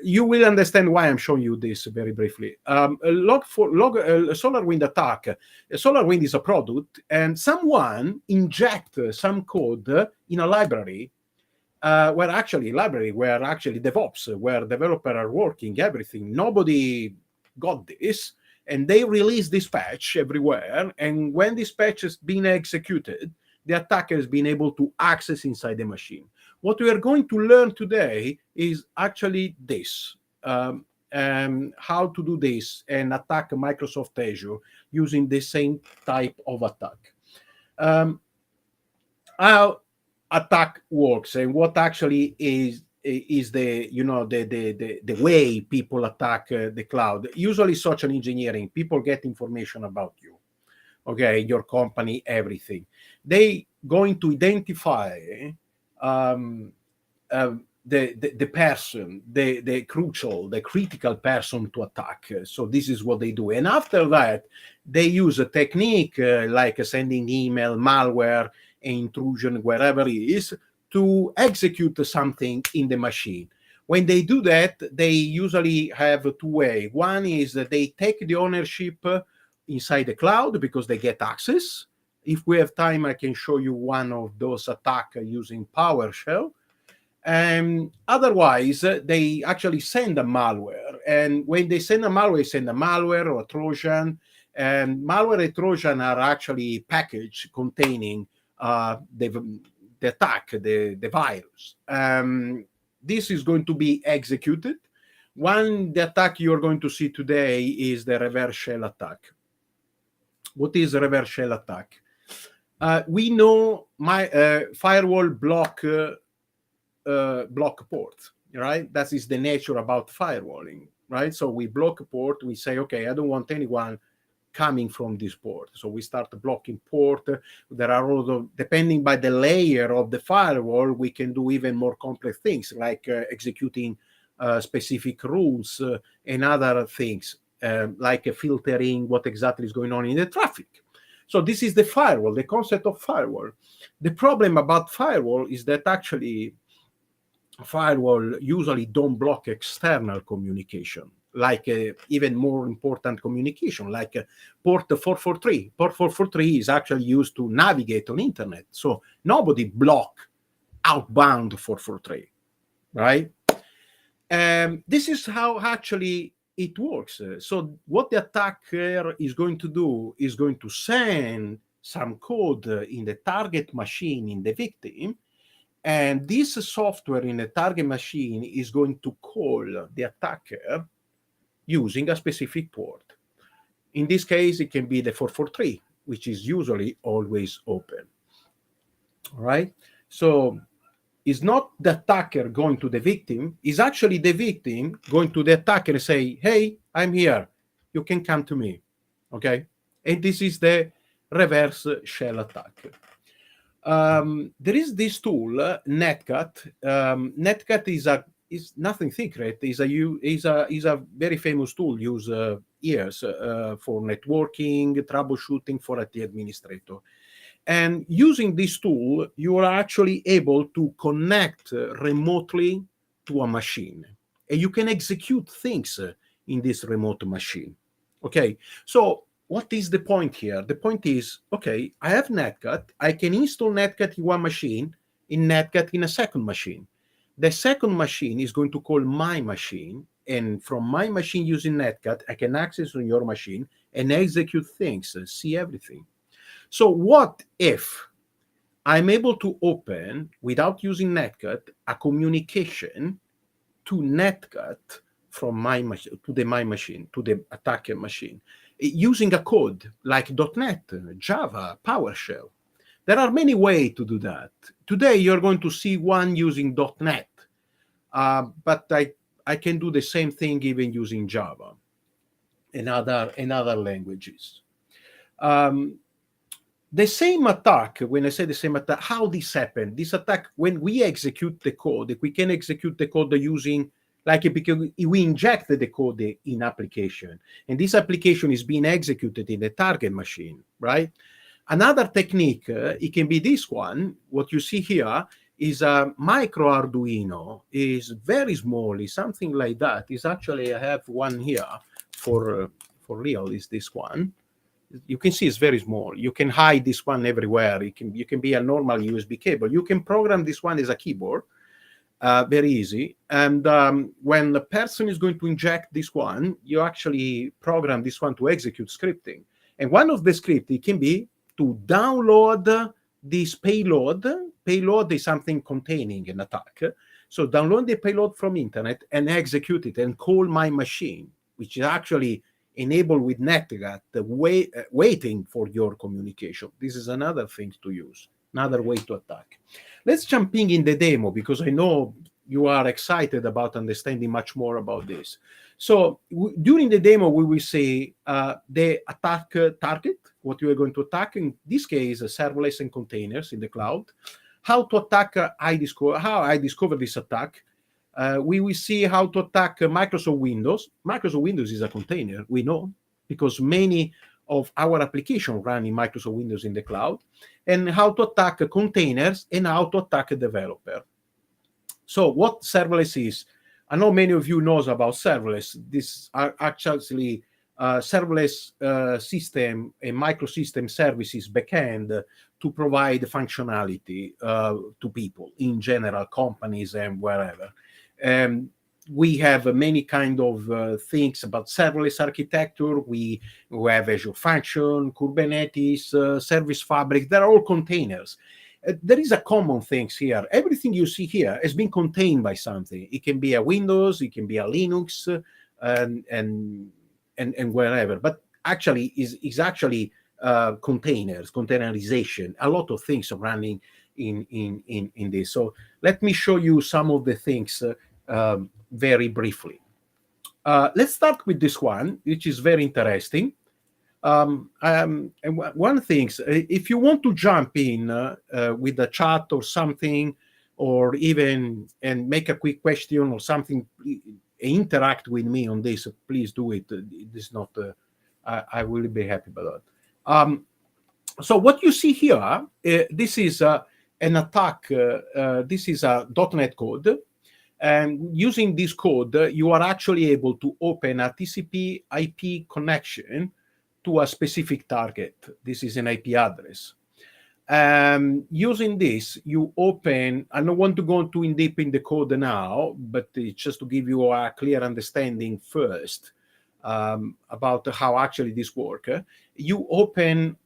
You will understand why I'm showing you this very briefly. SolarWind attack. SolarWind is a product, and someone inject some code in a library where actually DevOps, where developers are working, everything. Nobody got this, and they release this patch everywhere. And when this patch has been executed, the attacker has been able to access inside the machine. What we are going to learn today is actually this, how to do this and attack Microsoft Azure using the same type of attack. How attack works and what actually is the the way people attack the cloud. Usually social engineering, people get information about you, okay, your company, everything. They going to identify the person, the critical person to attack. So this is what they do. And after that, they use a technique like sending email, malware, intrusion, wherever it is, to execute something in the machine. When they do that, they usually have two ways. One is that they take the ownership inside the cloud because they get access. If we have time, I can show you one of those attacks using PowerShell. Otherwise, they actually send a malware. And when they send a malware or a Trojan. And malware and Trojan are actually package containing the attack, the virus. This is going to be executed. The attack you're going to see today is the reverse shell attack. What is a reverse shell attack? We know my firewall block port, right? That is the nature about firewalling, right? So we block a port. We say, okay, I don't want anyone coming from this port. So we start blocking port. There are also, depending by the layer of the firewall, we can do even more complex things like executing specific rules and other things like filtering what exactly is going on in the traffic. So this is the firewall, the concept of firewall. The problem about firewall is that actually firewall usually don't block external communication, like even more important communication, like port 443. Port 443 is actually used to navigate on internet. So nobody block outbound 443, right? This is how actually it works. So what the attacker is going to do is going to send some code in the target machine in the victim, and this software in the target machine is going to call the attacker using a specific port. In this case, it can be the 443, which is usually always open. All right? So it's not the attacker going to the victim, it's actually the victim going to the attacker and say, hey, I'm here, you can come to me, okay? And this is the reverse shell attack. There is this tool, Netcat. Netcat is nothing secret, is a very famous tool used years for networking, troubleshooting for IT administrator. And using this tool, you are actually able to connect remotely to a machine. And you can execute things in this remote machine. Okay, so what is the point here? The point is, okay, I have Netcat. I can install Netcat in one machine, in Netcat in a second machine. The second machine is going to call my machine. And from my machine using Netcat, I can access on your machine and execute things, see everything. So what if I'm able to open, without using Netcat, a communication to Netcat from my machine to my machine, to the attacker machine, using a code like .NET, Java, PowerShell. There are many ways to do that. Today, you're going to see one using .NET, but I can do the same thing even using Java and other languages. The same attack, when I say the same attack, how this happened? This attack, when we execute the code, we can execute the code using, like because we inject the code in application, and this application is being executed in the target machine, right? Another technique, it can be this one. What you see here is a micro Arduino. Is very small, is something like that. Is actually, I have one here for real, is this one. You can see it's very small. You can hide this one everywhere. You can be a normal USB cable. You can program this one as a keyboard, very easy. And when the person is going to inject this one, you actually program this one to execute scripting. And one of the scripts, it can be to download this payload. Payload is something containing an attack. So download the payload from internet and execute it and call my machine, which is actually enabled with NetGat, waiting for your communication. This is another thing to use, another way to attack. Let's jump in the demo, because I know you are excited about understanding much more about this. So during the demo, we will see the attack target, what you are going to attack, in this case, serverless and containers in the cloud, how to attack, how I discovered this attack. We will see how to attack Microsoft Windows. Microsoft Windows is a container, we know, because many of our applications run in Microsoft Windows in the cloud, and how to attack containers and how to attack a developer. So what serverless is? I know many of you knows about serverless. This are actually serverless system and microsystem services backend to provide functionality to people in general, companies and wherever. We have many kind of things about serverless architecture. We have Azure Function, Kubernetes, Service Fabric. They're all containers. There is a common things here. Everything you see here has been contained by something. It can be a Windows, it can be a Linux, and wherever. But actually, is actually containers, containerization. A lot of things are running in this. So let me show you some of the things very briefly. Let's start with this one, which is very interesting. And one thing, if you want to jump in with a chat or something, or even and make a quick question or something, interact with me on this, please do it. This is not, I will be happy about that. So what you see here, this is an attack. This is a .NET code. And using this code, you are actually able to open a TCP IP connection to a specific target. This is an IP address. Using this, you open, I don't want to go too in deep in the code now, but it's just to give you a clear understanding first about how actually this works. You open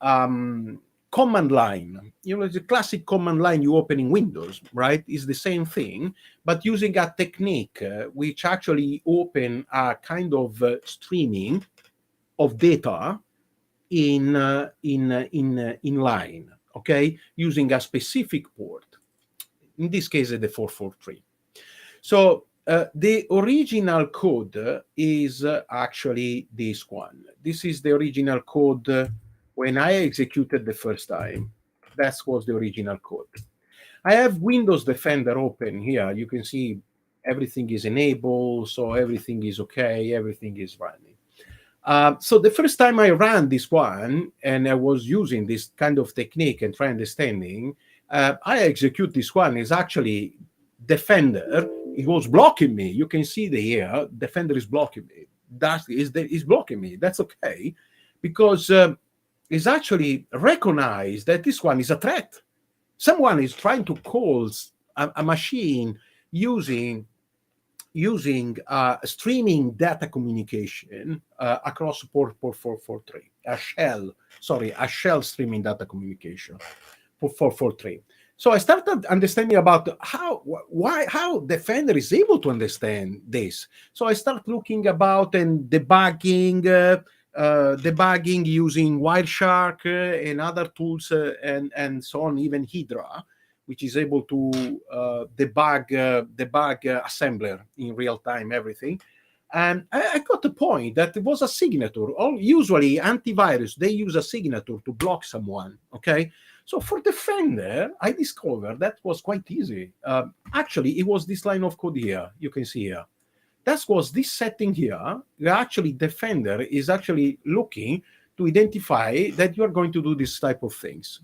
command line. You know, the classic command line you open in Windows, right? Is the same thing, but using a technique which actually open a kind of streaming of data in line, okay, using a specific port. In this case, the 443. So the original code is actually this one. This is the original code when I executed the first time. That was the original code. I have Windows Defender open here. You can see everything is enabled, so everything is okay, everything is running. So the first time I ran this one, and I was using this kind of technique and try understanding, I execute this one is actually Defender. It was blocking me. You can see here, Defender is blocking me. That is blocking me. That's okay, because it's actually recognized that this one is a threat. Someone is trying to call a machine using streaming data communication across port 443, a shell streaming data communication for 443. So I started understanding about how Defender is able to understand this. So I start looking about and debugging using Wireshark and other tools and so on, even Hydra, which is able to debug assembler in real time, everything. And I got the point that it was a signature. Usually antivirus, they use a signature to block someone, okay? So for Defender, I discovered that was quite easy. Actually, it was this line of code here, you can see here. That was this setting here. Actually, Defender is actually looking to identify that you're going to do this type of things.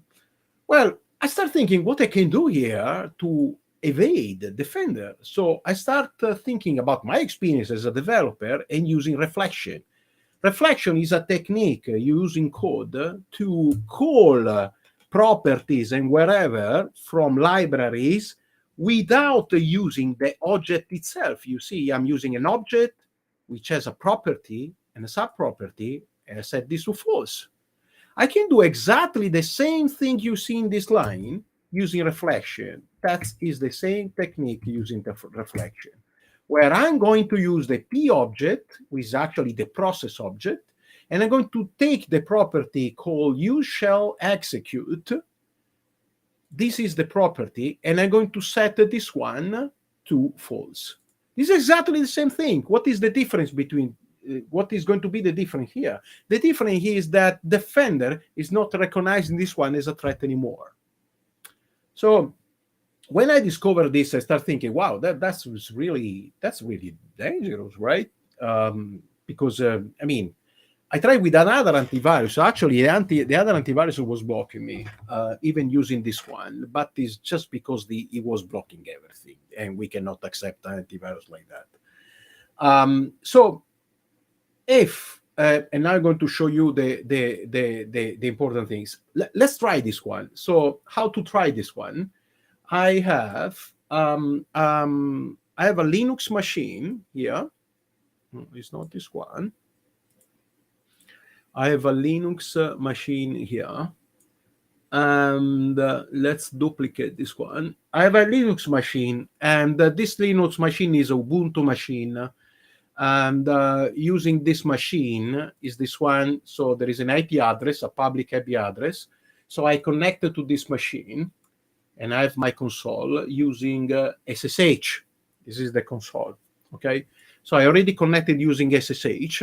Well, I start thinking what I can do here to evade Defender. So I start thinking about my experience as a developer and using reflection. Reflection is a technique using code to call properties and wherever from libraries without using the object itself. You see, I'm using an object which has a property and a subproperty, and I set this to false. I can do exactly the same thing you see in this line using reflection. That is the same technique using the reflection, where I'm going to use the P object, which is actually the process object, and I'm going to take the property called use shall execute. This is the property, and I'm going to set this one to false. This is exactly the same thing. What is the difference between what is going to be the difference here? The difference here is that Defender is not recognizing this one as a threat anymore. So when I discovered this, I start thinking, wow, that's really dangerous, right? Because I mean, I tried with another antivirus. Actually, the other antivirus was blocking me, even using this one. But it's just because it was blocking everything, and we cannot accept an antivirus like that. So, and now I'm going to show you the important things. Let's try this one. So, how to try this one? I have a Linux machine here. It's not this one. I have a Linux machine here, and let's duplicate this one. I have a Linux machine, and this Linux machine is a Ubuntu machine, and using this machine is this one. So there is an IP address, a public IP address. So I connected to this machine, and I have my console using SSH. This is the console, okay? So I already connected using SSH.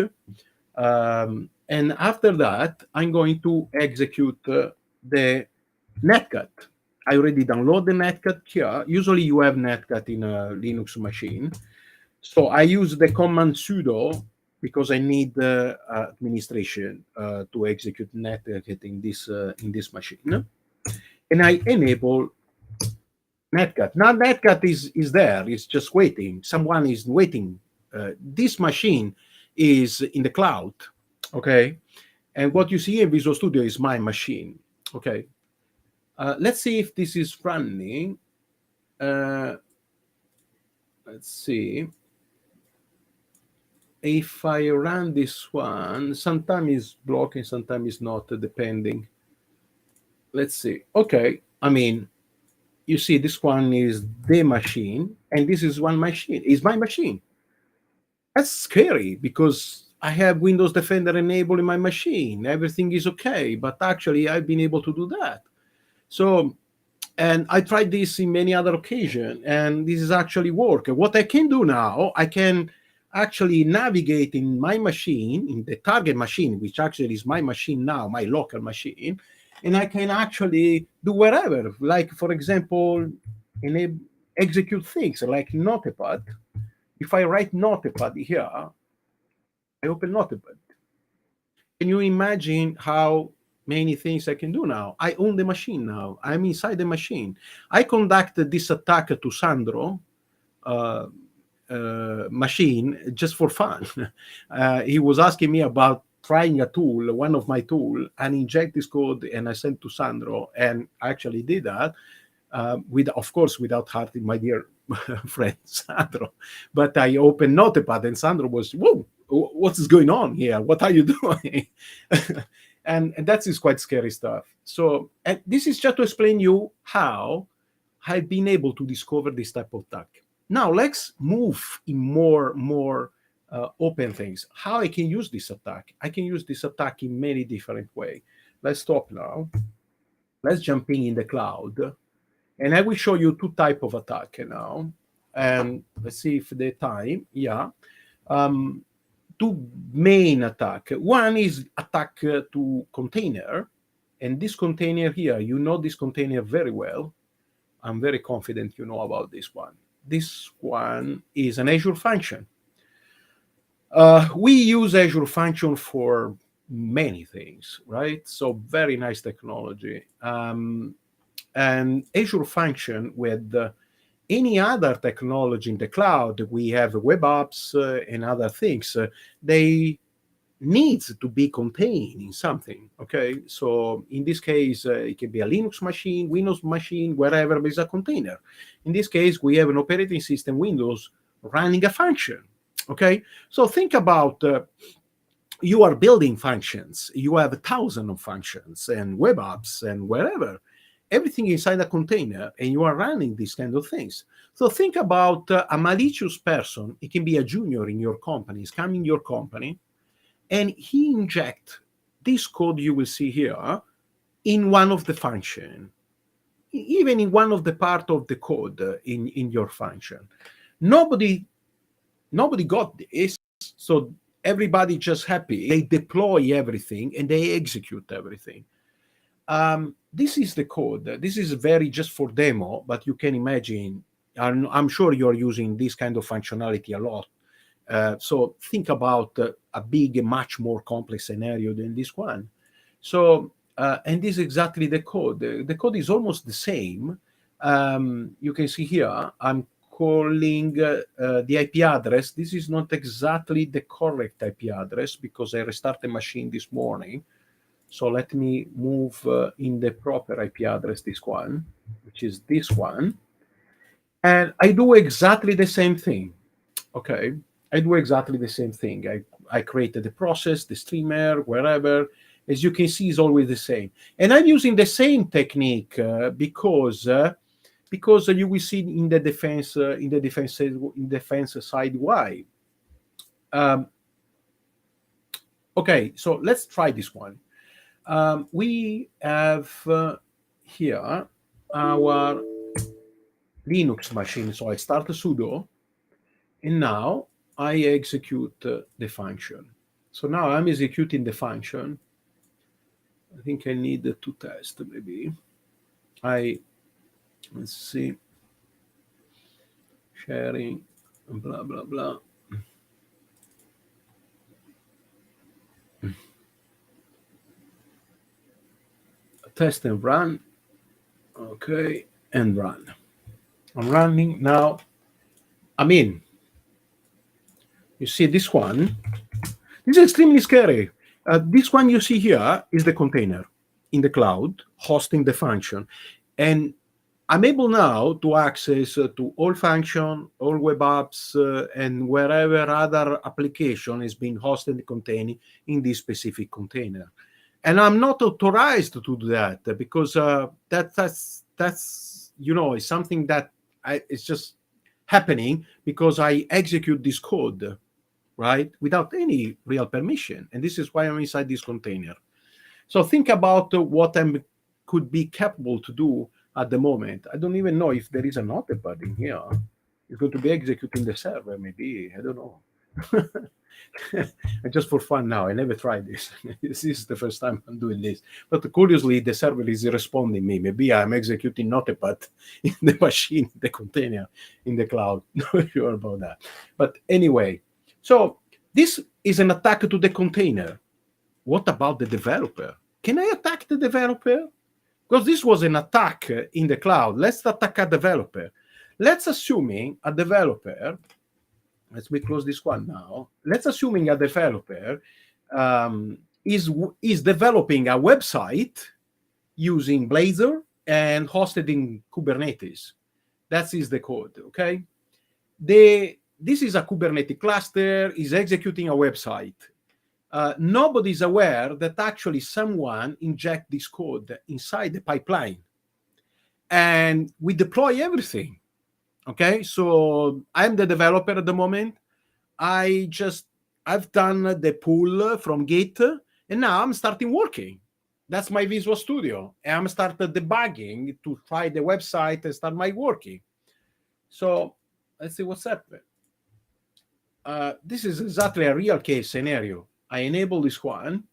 And after that, I'm going to execute the netcat. I already download the netcat here. Usually you have netcat in a Linux machine. So I use the command sudo because I need administration to execute netcat in this machine. And I enable netcat. Now netcat is there. It's just waiting. Someone is waiting. This machine is in the cloud. Okay, and what you see in Visual Studio is my machine. Okay, let's see if this is running. Let's see. If I run this one, sometimes it's blocking, sometimes it's not, depending. Let's see. Okay, I mean, you see this one is the machine, and this is one machine. It's my machine. That's scary because I have Windows Defender enabled in my machine. Everything is okay, but actually I've been able to do that. So, and I tried this in many other occasions, and this is actually work. What I can do now, I can actually navigate in my machine, in the target machine, which actually is my machine now, my local machine, and I can actually do wherever. Like, for example, execute things like Notepad. If I write Notepad here, I open Notepad. Can you imagine how many things I can do now? I own the machine now. I'm inside the machine. I conducted this attack to Sandro machine just for fun. He was asking me about trying a tool, one of my tool, and inject this code, and I sent to Sandro, and I actually did that, of course, without hurting my dear friend Sandro. But I opened Notepad, and Sandro was, whoa, what is going on here? What are you doing? and that is quite scary stuff. So, and this is just to explain you how I've been able to discover this type of attack. Now let's move in more open things. How I can use this attack? I can use this attack in many different ways. Let's stop now. Let's jump in the cloud, and I will show you two types of attack now. And let's see if the time, yeah. Two main attack. One is attack to container, and this container here, you know this container very well. I'm very confident you know about this one. This one is an Azure function. We use Azure function for many things, right? So very nice technology. And Azure function with any other technology in the cloud, we have web apps and other things, they needs to be contained in something, okay? So in this case, it can be a Linux machine, Windows machine, wherever there is a container. In this case, we have an operating system, Windows, running a function, okay? So think about you are building functions. You have 1,000 of functions and web apps and wherever. Everything inside a container, and you are running these kind of things. So think about a malicious person. It can be a junior in your company. He's coming in your company, and he inject this code you will see here in one of the function, even in one of the part of the code in your function. Nobody got this, so everybody just happy. They deploy everything and they execute everything. This is the code. This is very just for demo, but you can imagine, I'm sure you're using this kind of functionality a lot. So think about a big, much more complex scenario than this one. So, and this is exactly the code. The code is almost the same. You can see here, I'm calling the IP address. This is not exactly the correct IP address because I restarted the machine this morning. So let me move in the proper IP address, this one, which is this one. And I do exactly the same thing, okay? I do exactly the same thing. I created the process, the streamer, wherever. As you can see, it's always the same. And I'm using the same technique because you will see in the defense side why. Okay, so let's try this one. We have here our Linux machine. So I start a sudo, and now I execute the function. So now I'm executing the function. I think I need to test maybe. Let's see, sharing, blah, blah, blah. Test and run. Okay, and run. I'm running now. I'm in. You see this one? This is extremely scary. This one you see here is the container in the cloud hosting the function. And I'm able now to access to all function, all web apps, and wherever other application is being hosted and contained in this specific container. And I'm not authorized to do that because that's it's something that it's just happening because I execute this code, right, without any real permission. And this is why I'm inside this container. So think about what I could be capable to do at the moment. I don't even know if there is a notepad in here. It's going to be executing the server, maybe. I don't know. Just for fun now. I never tried this. This is the first time I'm doing this. But curiously, the server is responding me. Maybe I'm executing notepad in the machine, the container, in the cloud. Not sure about that. But anyway, so this is an attack to the container. What about the developer? Can I attack the developer? Because this was an attack in the cloud. Let's attack a developer. Let's assuming a developer, let's close this one now. Let's assuming a developer is developing a website using Blazor and hosted in Kubernetes. That is the code, okay? This is a Kubernetes cluster, is executing a website. Nobody's aware that actually someone inject this code inside the pipeline. and we deploy everything. Okay, so I'm the developer at the moment. I've done the pull from Git, and now I'm starting working. That's my Visual Studio. And I'm started debugging to try the website and start my working. So let's see what's happening. This is exactly a real case scenario. I enable this one.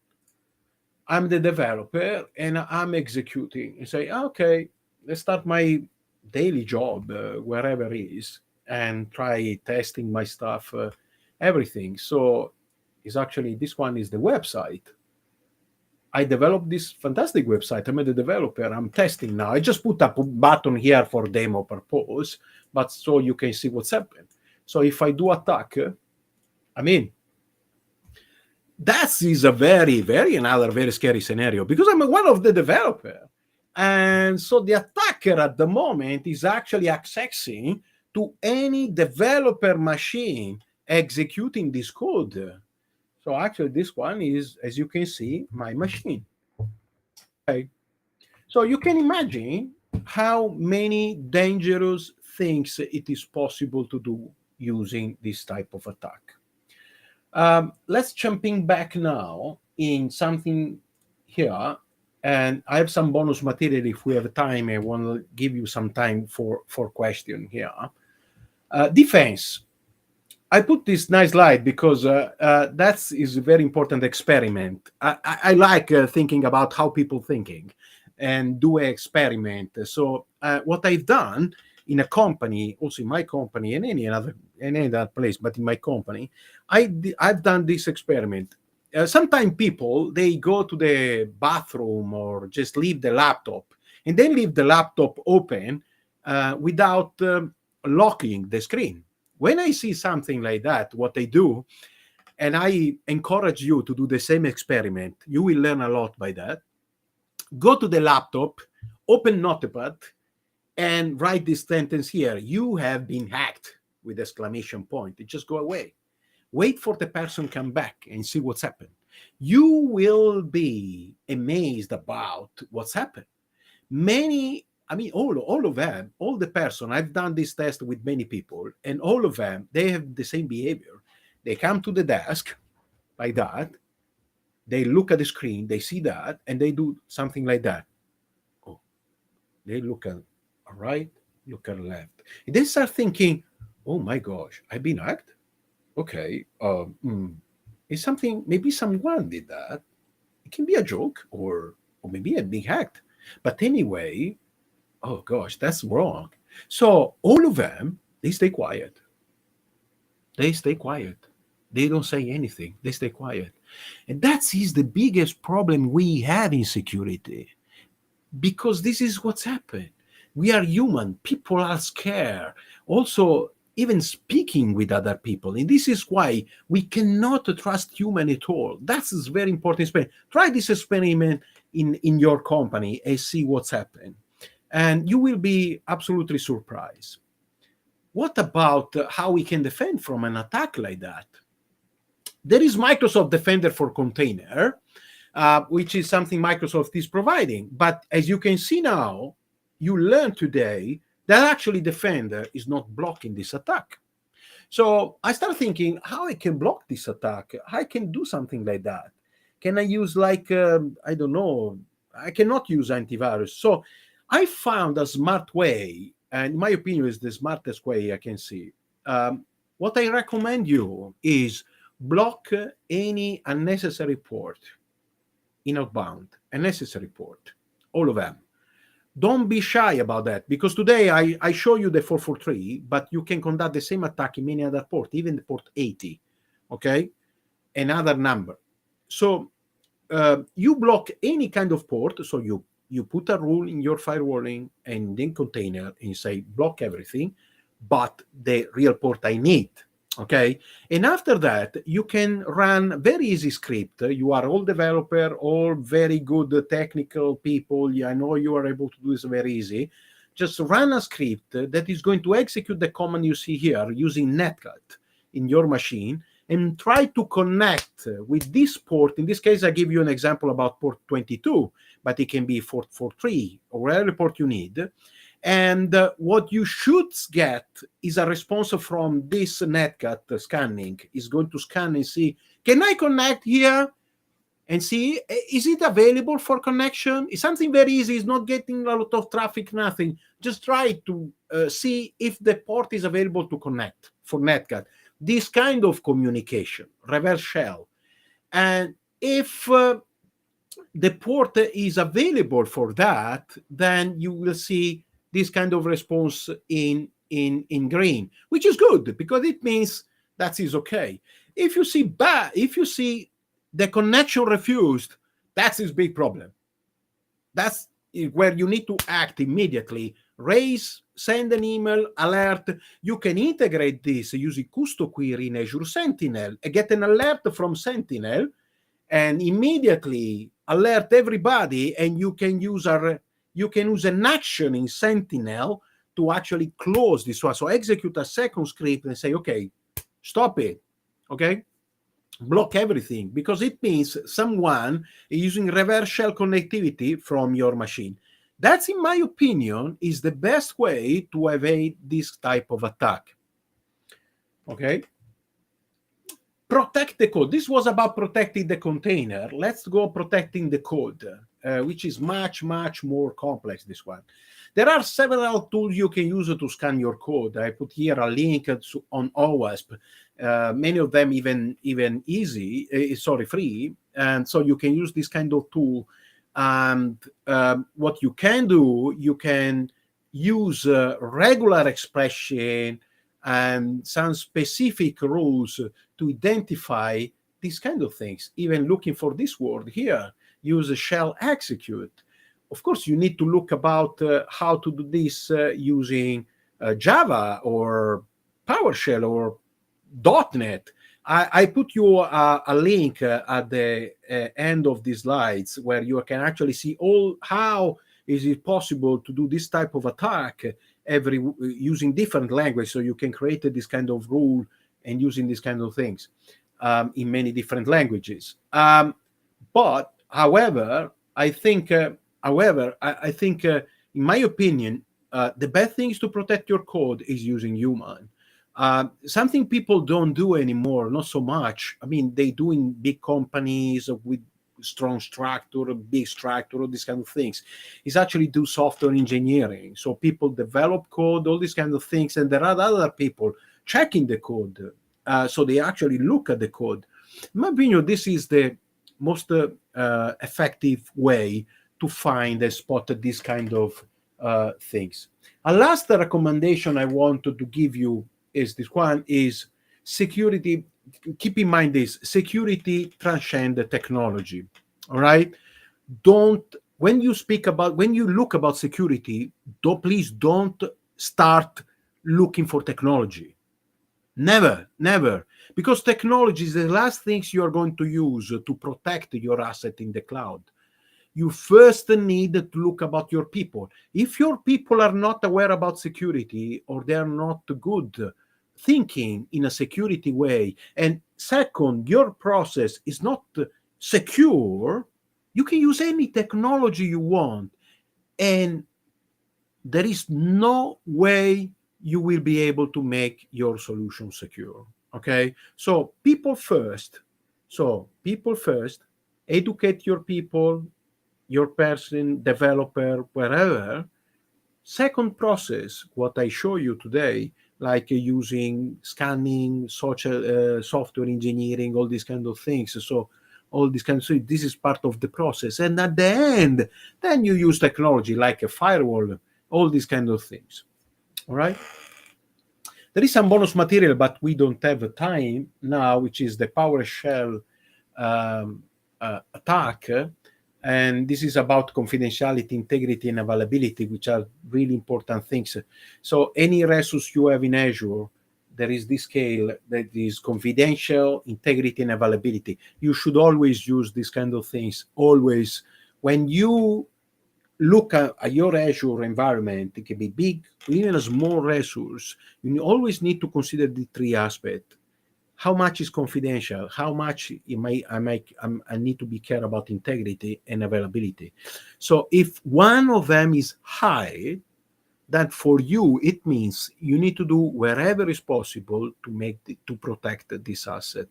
I'm the developer and I'm executing and say, okay, let's start my daily job, wherever it is, and try testing my stuff, everything. So it's actually, this one is the website. I developed this fantastic website. I'm the developer. I'm testing now. I just put a button here for demo purpose, but so you can see what's happened. So if I do attack, I mean, that is a another very scary scenario, because I'm one of the developer. And so the attacker at the moment is actually accessing to any developer machine executing this code. So actually this one is, as you can see, my machine. Okay. So you can imagine how many dangerous things it is possible to do using this type of attack. Let's jumping back now in something here, and I have some bonus material if we have time. I want to give you some time for question here. Defense. I put this nice slide because that is a very important experiment. I like thinking about how people thinking and do an experiment. So what I've done in a company, also in my company and any other place, but in my company, I've done this experiment. Sometimes people, they go to the bathroom or just leave the laptop and then leave the laptop open without locking the screen. When I see something like that, what I do, and I encourage you to do the same experiment, you will learn a lot by that. Go to the laptop, open Notepad, and write this sentence here: you have been hacked, with exclamation point. It just go away. Wait for the person come back and see what's happened. You will be amazed about what's happened. All of them, all the person, I've done this test with many people, and all of them, they have the same behavior. They come to the desk like that, they look at the screen, they see that, and they do something like that. Oh, they look at right, look at left. And they start thinking, oh my gosh, I've been hacked? Okay, it's something, maybe someone did that. It can be a joke, or maybe I've been hacked. But anyway, oh gosh, that's wrong. So all of them, they stay quiet. They stay quiet. They don't say anything. They stay quiet. And that is the biggest problem we have in security, because this is what's happened. We are human. People are scared. Also, even speaking with other people. And this is why we cannot trust human at all. That's a very important experiment. Try this experiment in your company and see what's happened. And you will be absolutely surprised. What about how we can defend from an attack like that? There is Microsoft Defender for Container, which is something Microsoft is providing. But as you can see now, you learned today that actually Defender is not blocking this attack. So I started thinking how I can block this attack. How I can do something like that. Can I use I don't know, I cannot use antivirus. So I found a smart way, and in my opinion is the smartest way I can see. What I recommend you is block any unnecessary port in outbound, unnecessary port, all of them. Don't be shy about that, because today I show you the 443, but you can conduct the same attack in many other ports, even the port 80, okay? Another number. So you block any kind of port, so you put a rule in your firewalling and then container and say block everything, but the real port I need, okay? And after that, you can run very easy script. You are all developer, all very good technical people. I know you are able to do this very easy. Just run a script that is going to execute the command you see here using netcat in your machine, and try to connect with this port. In this case, I give you an example about port 22, but it can be 443 or whatever port you need. And what you should get is a response from this netcat scanning. It's going to scan and see, can I connect here? And see, is it available for connection? It's something very easy. It's not getting a lot of traffic, nothing. Just try to see if the port is available to connect for netcat. This kind of communication, reverse shell. And if the port is available for that, then you will see this kind of response in green, which is good because it means that is okay. If you see the connection refused, that's his big problem. That's where you need to act immediately. Raise, send an email, alert. You can integrate this using Custo Query in Azure Sentinel and get an alert from Sentinel and immediately alert everybody, and you can use an action in Sentinel to actually close this one. So execute a second script and say, okay, stop it, okay? Block everything, because it means someone is using reverse shell connectivity from your machine. That's, in my opinion, is the best way to evade this type of attack, okay? Protect the code. This was about protecting the container. Let's go protecting the code, which is much, much more complex, this one. There are several tools you can use to scan your code. I put here a link on OWASP. Many of them even free. And so you can use this kind of tool. And what you can do, you can use regular expression and some specific rules to identify these kind of things. Even looking for this word here, use a shell execute. Of course, you need to look about how to do this using Java or PowerShell or .NET. I put you a link at the end of these slides where you can actually see how is it possible to do this type of attack using different language, so you can create this kind of rule and using these kind of things in many different languages. But however, I think in my opinion, the best things to protect your code is using human. Something people don't do anymore, not so much. I mean, they do in big companies with strong structure, big structure, all these kind of things, is actually do software engineering. So people develop code, all these kind of things, and there are other people checking the code. So they actually look at the code. In my opinion, this is the most effective way to find and spot this kind of things. A last recommendation I wanted to give you is this one, is security. Keep in mind this: security transcends technology. All right. When you look about security, please don't start looking for technology. Never, because technology is the last things you are going to use to protect your asset in the cloud. You first need to look about your people. If your people are not aware about security, or they are not good thinking in a security way, and second, your process is not secure, you can use any technology you want, and there is no way you will be able to make your solution secure. Okay, so people first, educate your people, your person, developer, wherever. Second process, what I show you today, like using scanning, social software engineering, all these kind of things. So all these kind of things, this is part of the process. And at the end, then you use technology like a firewall, all these kind of things. All right. There is some bonus material, but we don't have time now, which is the PowerShell attack. And this is about confidentiality, integrity, and availability, which are really important things. So any resource you have in Azure, there is this scale that is confidential, integrity, and availability. You should always use these kind of things. Always. When you look at your Azure environment, it can be big, even a small resource. You always need to consider the three aspects. How much is confidential? How much I need to be care about integrity and availability? So if one of them is high, that for you, it means you need to do wherever is possible to protect this asset.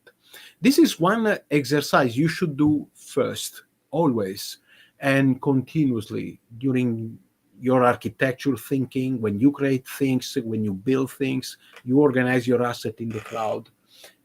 This is one exercise you should do first, always, and continuously during your architecture thinking, when you create things, when you build things, you organize your asset in the cloud,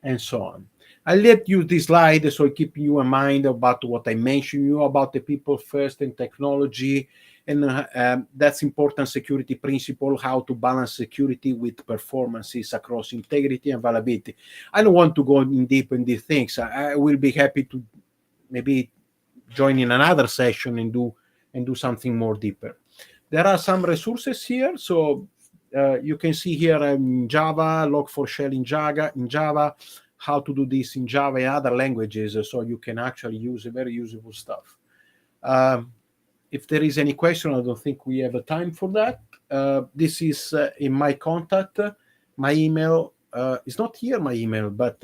and so on. I'll let you this slide so I keep you in mind about what I mentioned you about the people first and technology, and that's important security principle, how to balance security with performances across integrity and availability. I don't want to go in deep in these things. I will be happy to maybe join in another session and do something more deeper. There are some resources here. So you can see here in Java, log4shell in Java, how to do this in Java and other languages. So you can actually use very usable stuff. If there is any question, I don't think we have a time for that. This is in my contact. My email is not here, my email, but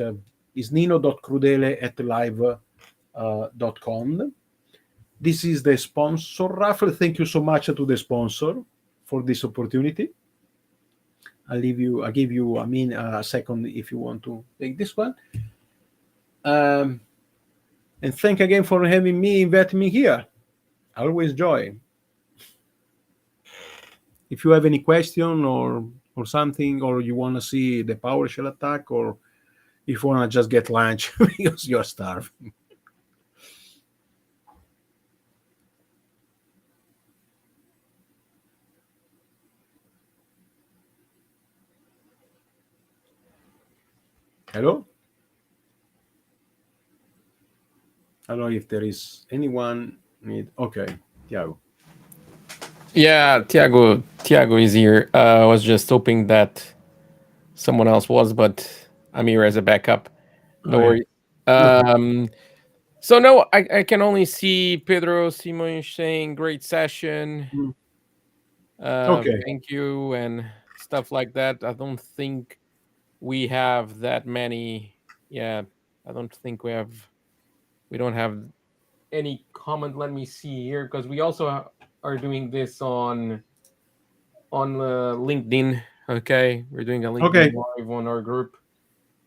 is nino.crudele@live.com. This is the sponsor, Rafael. Thank you so much to the sponsor for this opportunity. I'll give you a second if you want to take this one. And thank again for having me, inviting me here. Always joy. If you have any question or something, or you want to see the PowerShell attack, or if you want to just get lunch because you're starving. Hello? I don't know if there is anyone need. Okay, Tiago. Yeah, Tiago is here. I was just hoping that someone else was, but I'm here as a backup. No worries. So no, I can only see Pedro Simões saying great session. Okay. Thank you and stuff like that. I don't think we have that many. Yeah, I don't think we don't have any comment. Let me see here, because we also are doing this on LinkedIn. Okay, we're doing a LinkedIn live on our group,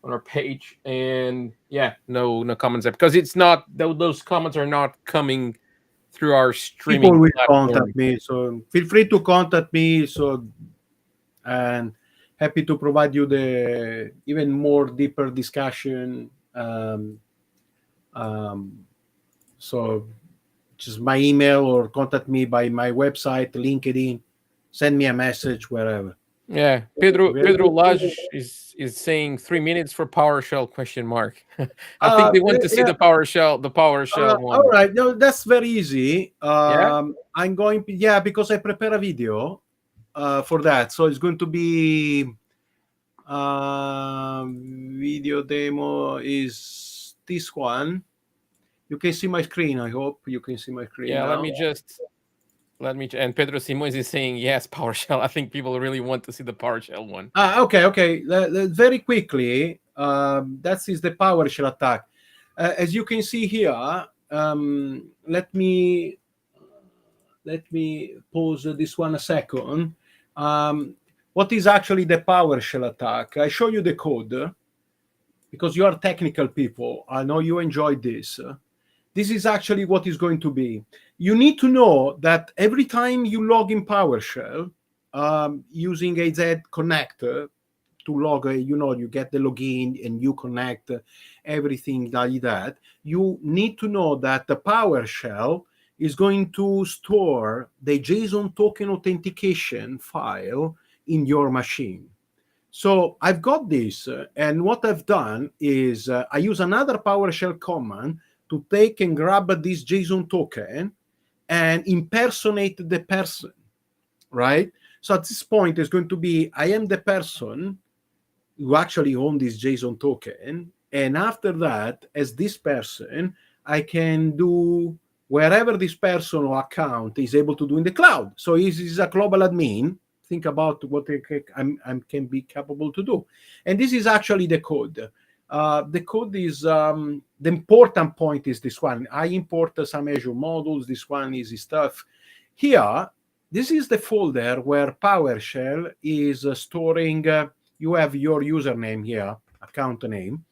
on our page, and yeah, no comments there, because it's not those comments are not coming through our streaming People will platform. contact me, so feel free to contact me. So, and happy to provide you the even more deeper discussion. So just my email, or contact me by my website, LinkedIn, send me a message, wherever. Yeah, Pedro Lage is saying 3 minutes for PowerShell ? I think they want to see the PowerShell one. All right, no, that's very easy. I'm going, because I prepare a video for that, so it's going to be video demo is this one. You can see my screen. I hope you can see my screen. Yeah, now. let me and Pedro Simões is saying yes, PowerShell. I think people really want to see the PowerShell one. Okay. Very quickly, that is the PowerShell attack. As you can see here, let me pause this one a second. What is actually the PowerShell attack? I show you the code because you are technical people. I know you enjoyed this. This is actually what is going to be. You need to know that every time you log in PowerShell using AZ connector to log, you get the login and you connect everything like that. You need to know that the PowerShell is going to store the JSON token authentication file in your machine. So I've got this, and what I've done is I use another PowerShell command to take and grab this JSON token and impersonate the person, right? So at this point, it's going to be, I am the person who actually owns this JSON token. And after that, as this person, I can do wherever this person or account is able to do in the cloud. So this is a global admin. Think about what I can be capable to do. And this is actually the code. The code is, the important point is this one. I import some Azure modules. This one is stuff. Here, this is the folder where PowerShell is storing. You have your username here, account name.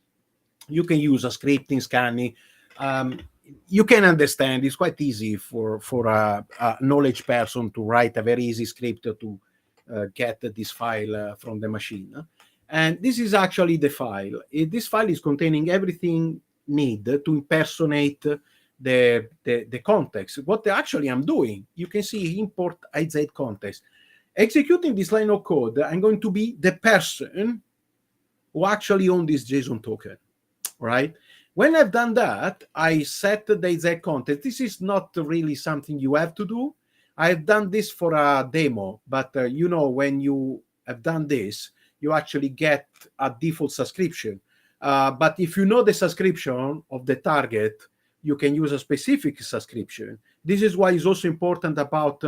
You can use a scripting, scanning. You can understand. It's quite easy for a knowledge person to write a very easy script to get this file from the machine. And this is actually the file. This file is containing everything needed to impersonate the context. What actually I'm doing, you can see import IZ context. Executing this line of code, I'm going to be the person who actually owns this JSON token, right? When I've done that, I set the IZ context. This is not really something you have to do. I've done this for a demo, but when you have done this, you actually get a default subscription. But if you know the subscription of the target, you can use a specific subscription. This is why it's also important about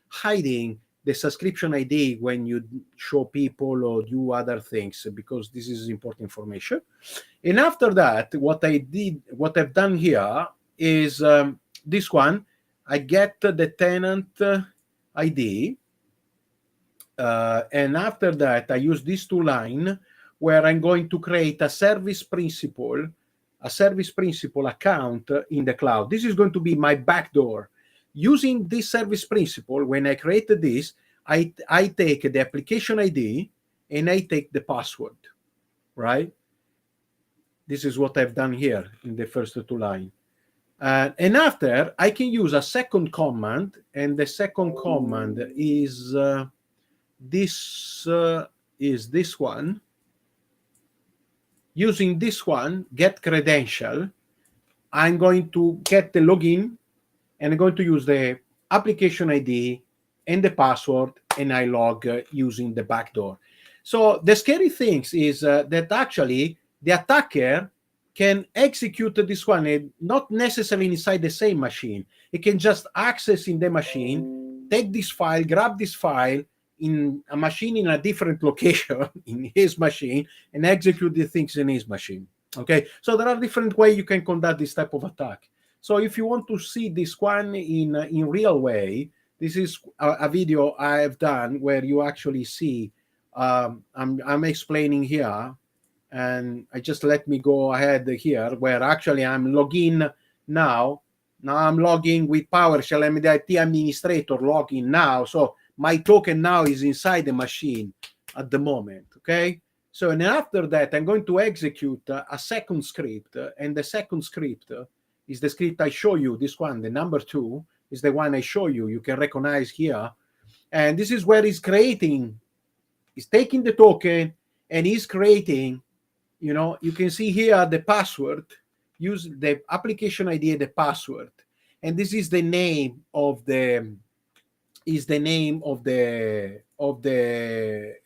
hiding the subscription ID when you show people or do other things, because this is important information. And after that, what I've done here is this one. I get the tenant ID. And after that, I use these two lines where I'm going to create a service principal account in the cloud. This is going to be my backdoor. Using this service principal, when I created this, I take the application ID and I take the password, right? This is what I've done here in the first two lines. And after, I can use a second command, and the second command is this one. Using this one, get credential, I'm going to get the login, and I'm going to use the application ID and the password, and I log using the backdoor. So the scary thing is that actually the attacker can execute this one, not necessarily inside the same machine. It can just access in the machine, take this file, grab this file in a machine in a different location in his machine, and execute the things in his machine. Okay, so there are different ways you can conduct this type of attack. So if you want to see this one in real way, this is a video I've done where you actually see. I'm explaining here. And I just let me go ahead here where actually I'm logging now. Now I'm logging with PowerShell. I'm the IT administrator logging now. So my token now is inside the machine at the moment. Okay. So and after that, I'm going to execute a second script. And the second script is the script I show you. This one, the number 2, is the one I show you. You can recognize here. And this is where it's creating. It's taking the token and he's creating. You can see here the password. Use the application ID and the password, and this is the name of the.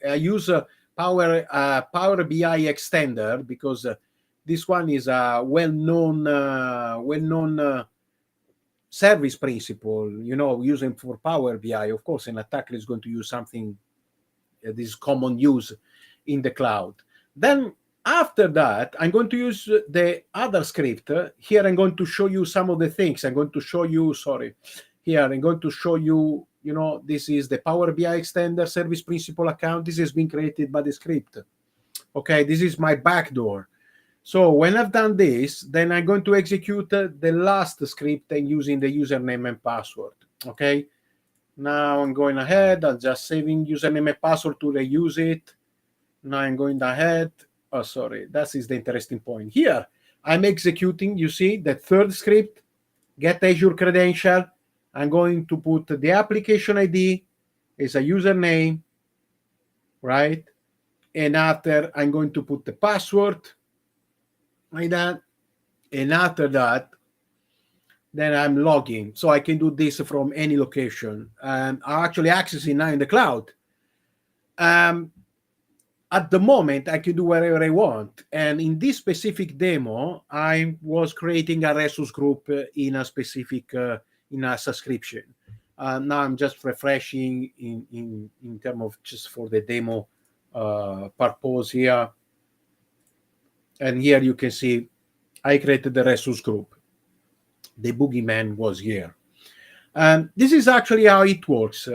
I use Power BI extender because this one is a well-known service principle. Using for Power BI. Of course, an attacker is going to use something that is common use in the cloud. Then. After that, I'm going to use the other script. Here, I'm going to show you some of the things. I'm going to show you, here, I'm going to show you, this is the Power BI extender service principal account. This has been created by the script. Okay, this is my backdoor. So when I've done this, then I'm going to execute the last script and using the username and password. Okay, now I'm going ahead. I'm just saving username and password to reuse it. Now I'm going ahead. Oh, sorry, that is the interesting point. Here, I'm executing, you see, the third script, get Azure credential. I'm going to put the application ID as a username, right? And after, I'm going to put the password, like that. And after that, then I'm logging. So I can do this from any location. I'm actually accessing now in the cloud. At the moment, I can do whatever I want. And in this specific demo, I was creating a resource group in a specific, in a subscription. Now I'm just refreshing in terms of just for the demo purpose here. And here you can see I created the resource group. The boogeyman was here. This is actually how it works.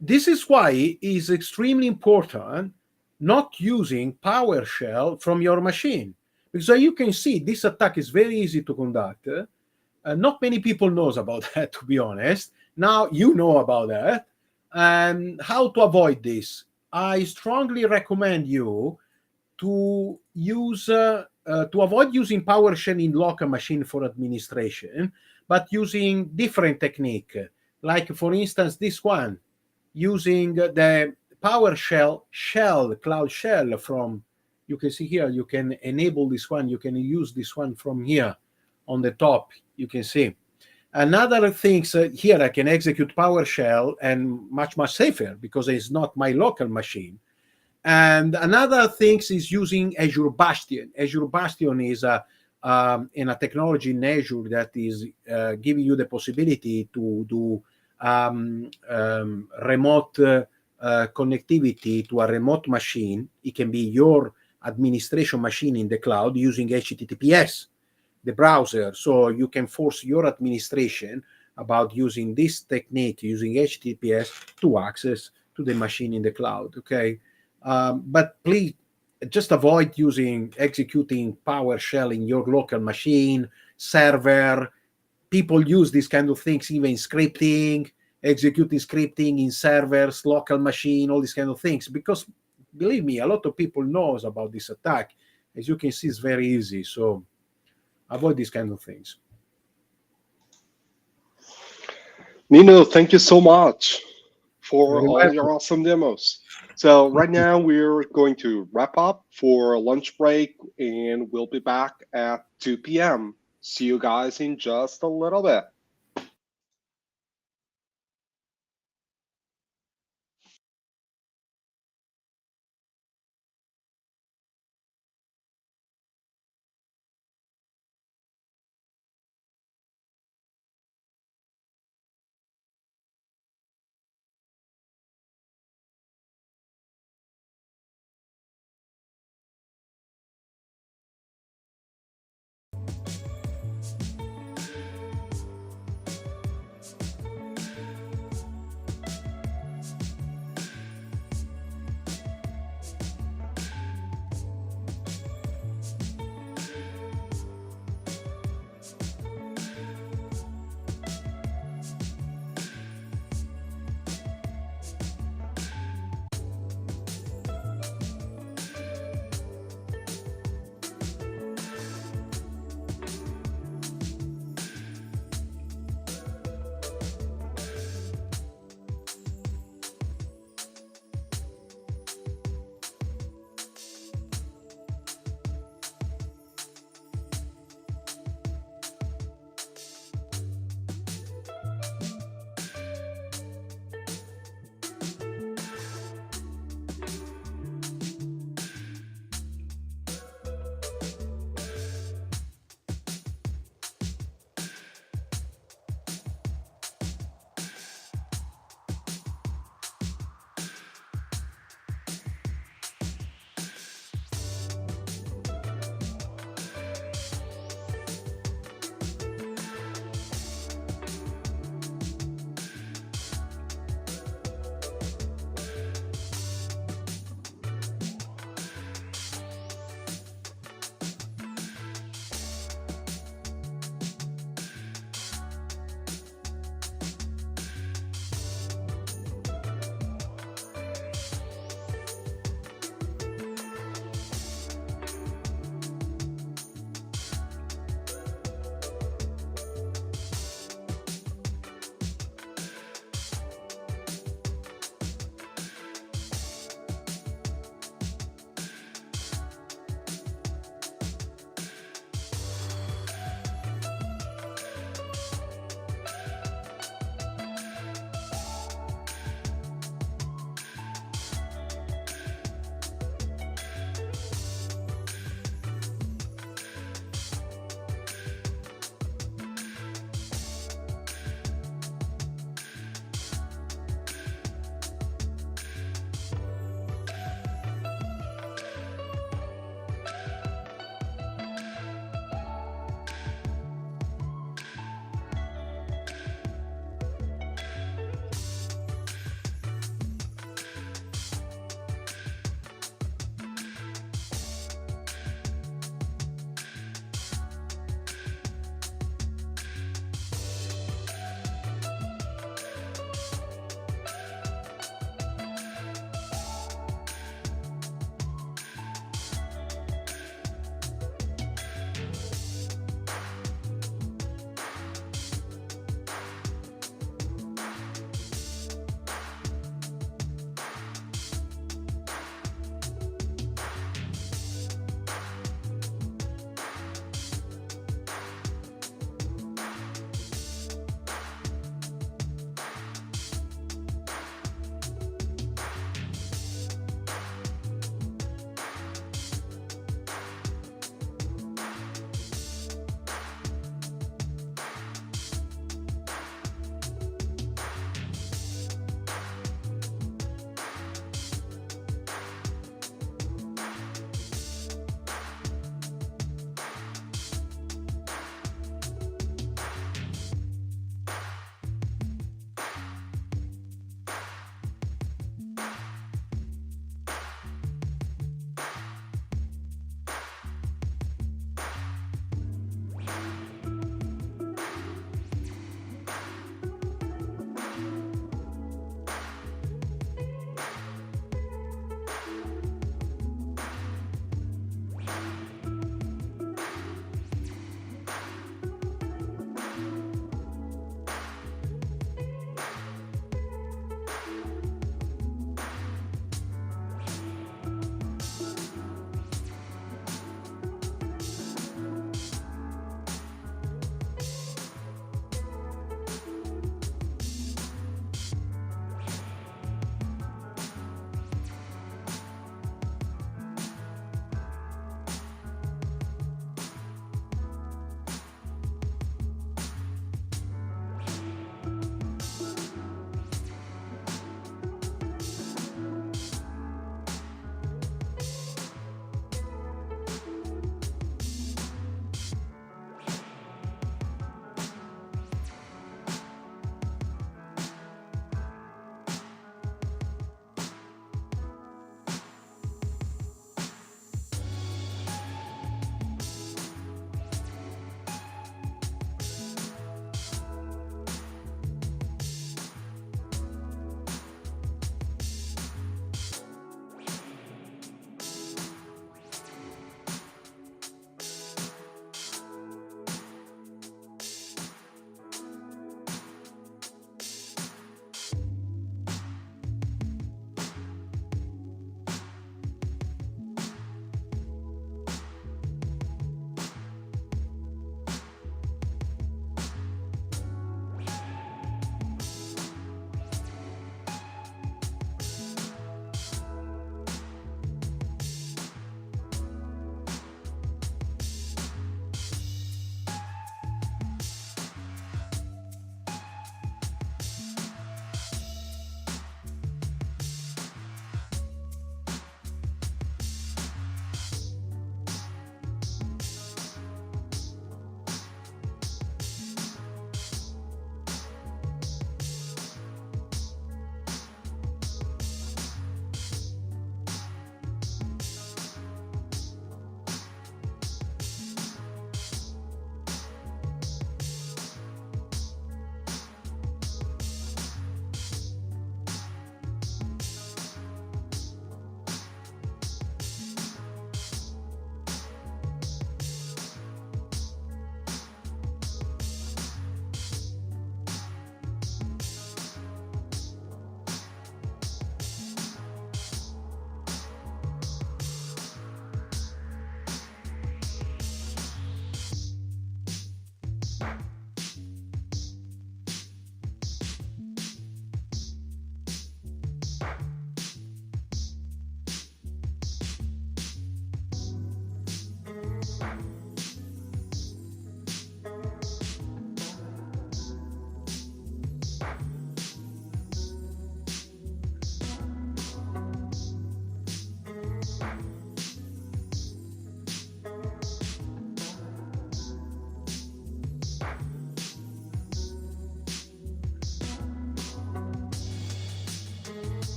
This is why it is extremely important not using PowerShell from your machine. Because as you can see, this attack is very easy to conduct. Not many people knows about that, to be honest. Now you know about that. And how to avoid this? I strongly recommend you to use to avoid using PowerShell in local machine for administration, but using different technique. Like for instance, this one, using the PowerShell shell, cloud shell from, you can see here, you can enable this one, you can use this one from here on the top, you can see. Another thing, here I can execute PowerShell and much safer because it's not my local machine. And another thing is using Azure Bastion. Azure Bastion is in a technology in Azure that is giving you the possibility to do remote connectivity to a remote machine. It can be your administration machine in the cloud using HTTPS, the browser. So you can force your administration about using this technique, using HTTPS to access to the machine in the cloud. Okay. But please just avoid executing PowerShell in your local machine, server. People use these kind of things, even scripting, executing scripting in servers, local machine, all these kind of things. Because believe me, a lot of people knows about this attack. As you can see, it's very easy. So avoid these kind of things. Nino, thank you so much for Very all welcome. your awesome demos. So right now we're going to wrap up for lunch break, and we'll be back at 2 p.m. See you guys in just a little bit.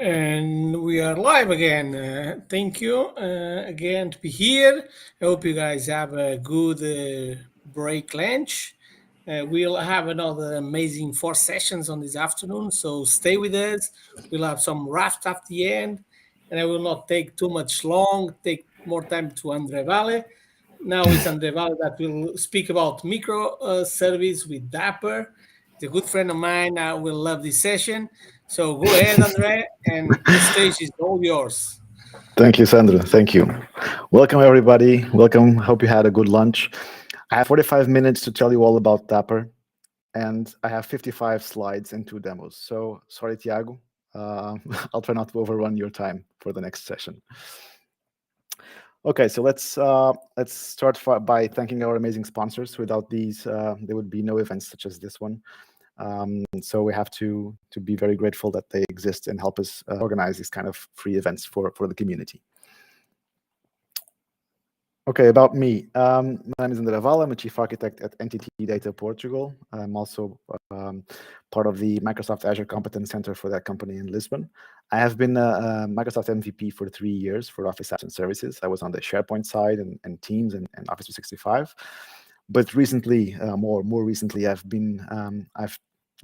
And we are live again. Thank you again to be here. I hope you guys have a good break lunch. We'll have another amazing 4 sessions on this afternoon, so stay with us. We'll have some raft at the end, and I will not take too much long, take more time to Andre Valle. Now it's Andre Valle that will speak about micro service with Dapper. He's a good friend of mine. I will love this session. So go ahead, Andre, and the stage is all yours. Thank you, Sandro. Thank you. Welcome, everybody. Welcome. Hope you had a good lunch. I have 45 minutes to tell you all about Dapper, and I have 55 slides and 2 demos. So sorry, Tiago. I'll try not to overrun your time for the next session. Okay, so let's start by thanking our amazing sponsors. Without these, there would be no events such as this one. So we have to be very grateful that they exist and help us organize these kind of free events for the community. Okay, about me. My name is Andre Valle. I'm a chief architect at Entity Data Portugal. I'm also part of the Microsoft Azure Competence Center for that company in Lisbon. I have been a Microsoft MVP for 3 years for Office Apps and Services. I was on the SharePoint side and Teams and Office 365. But recently, more recently, I've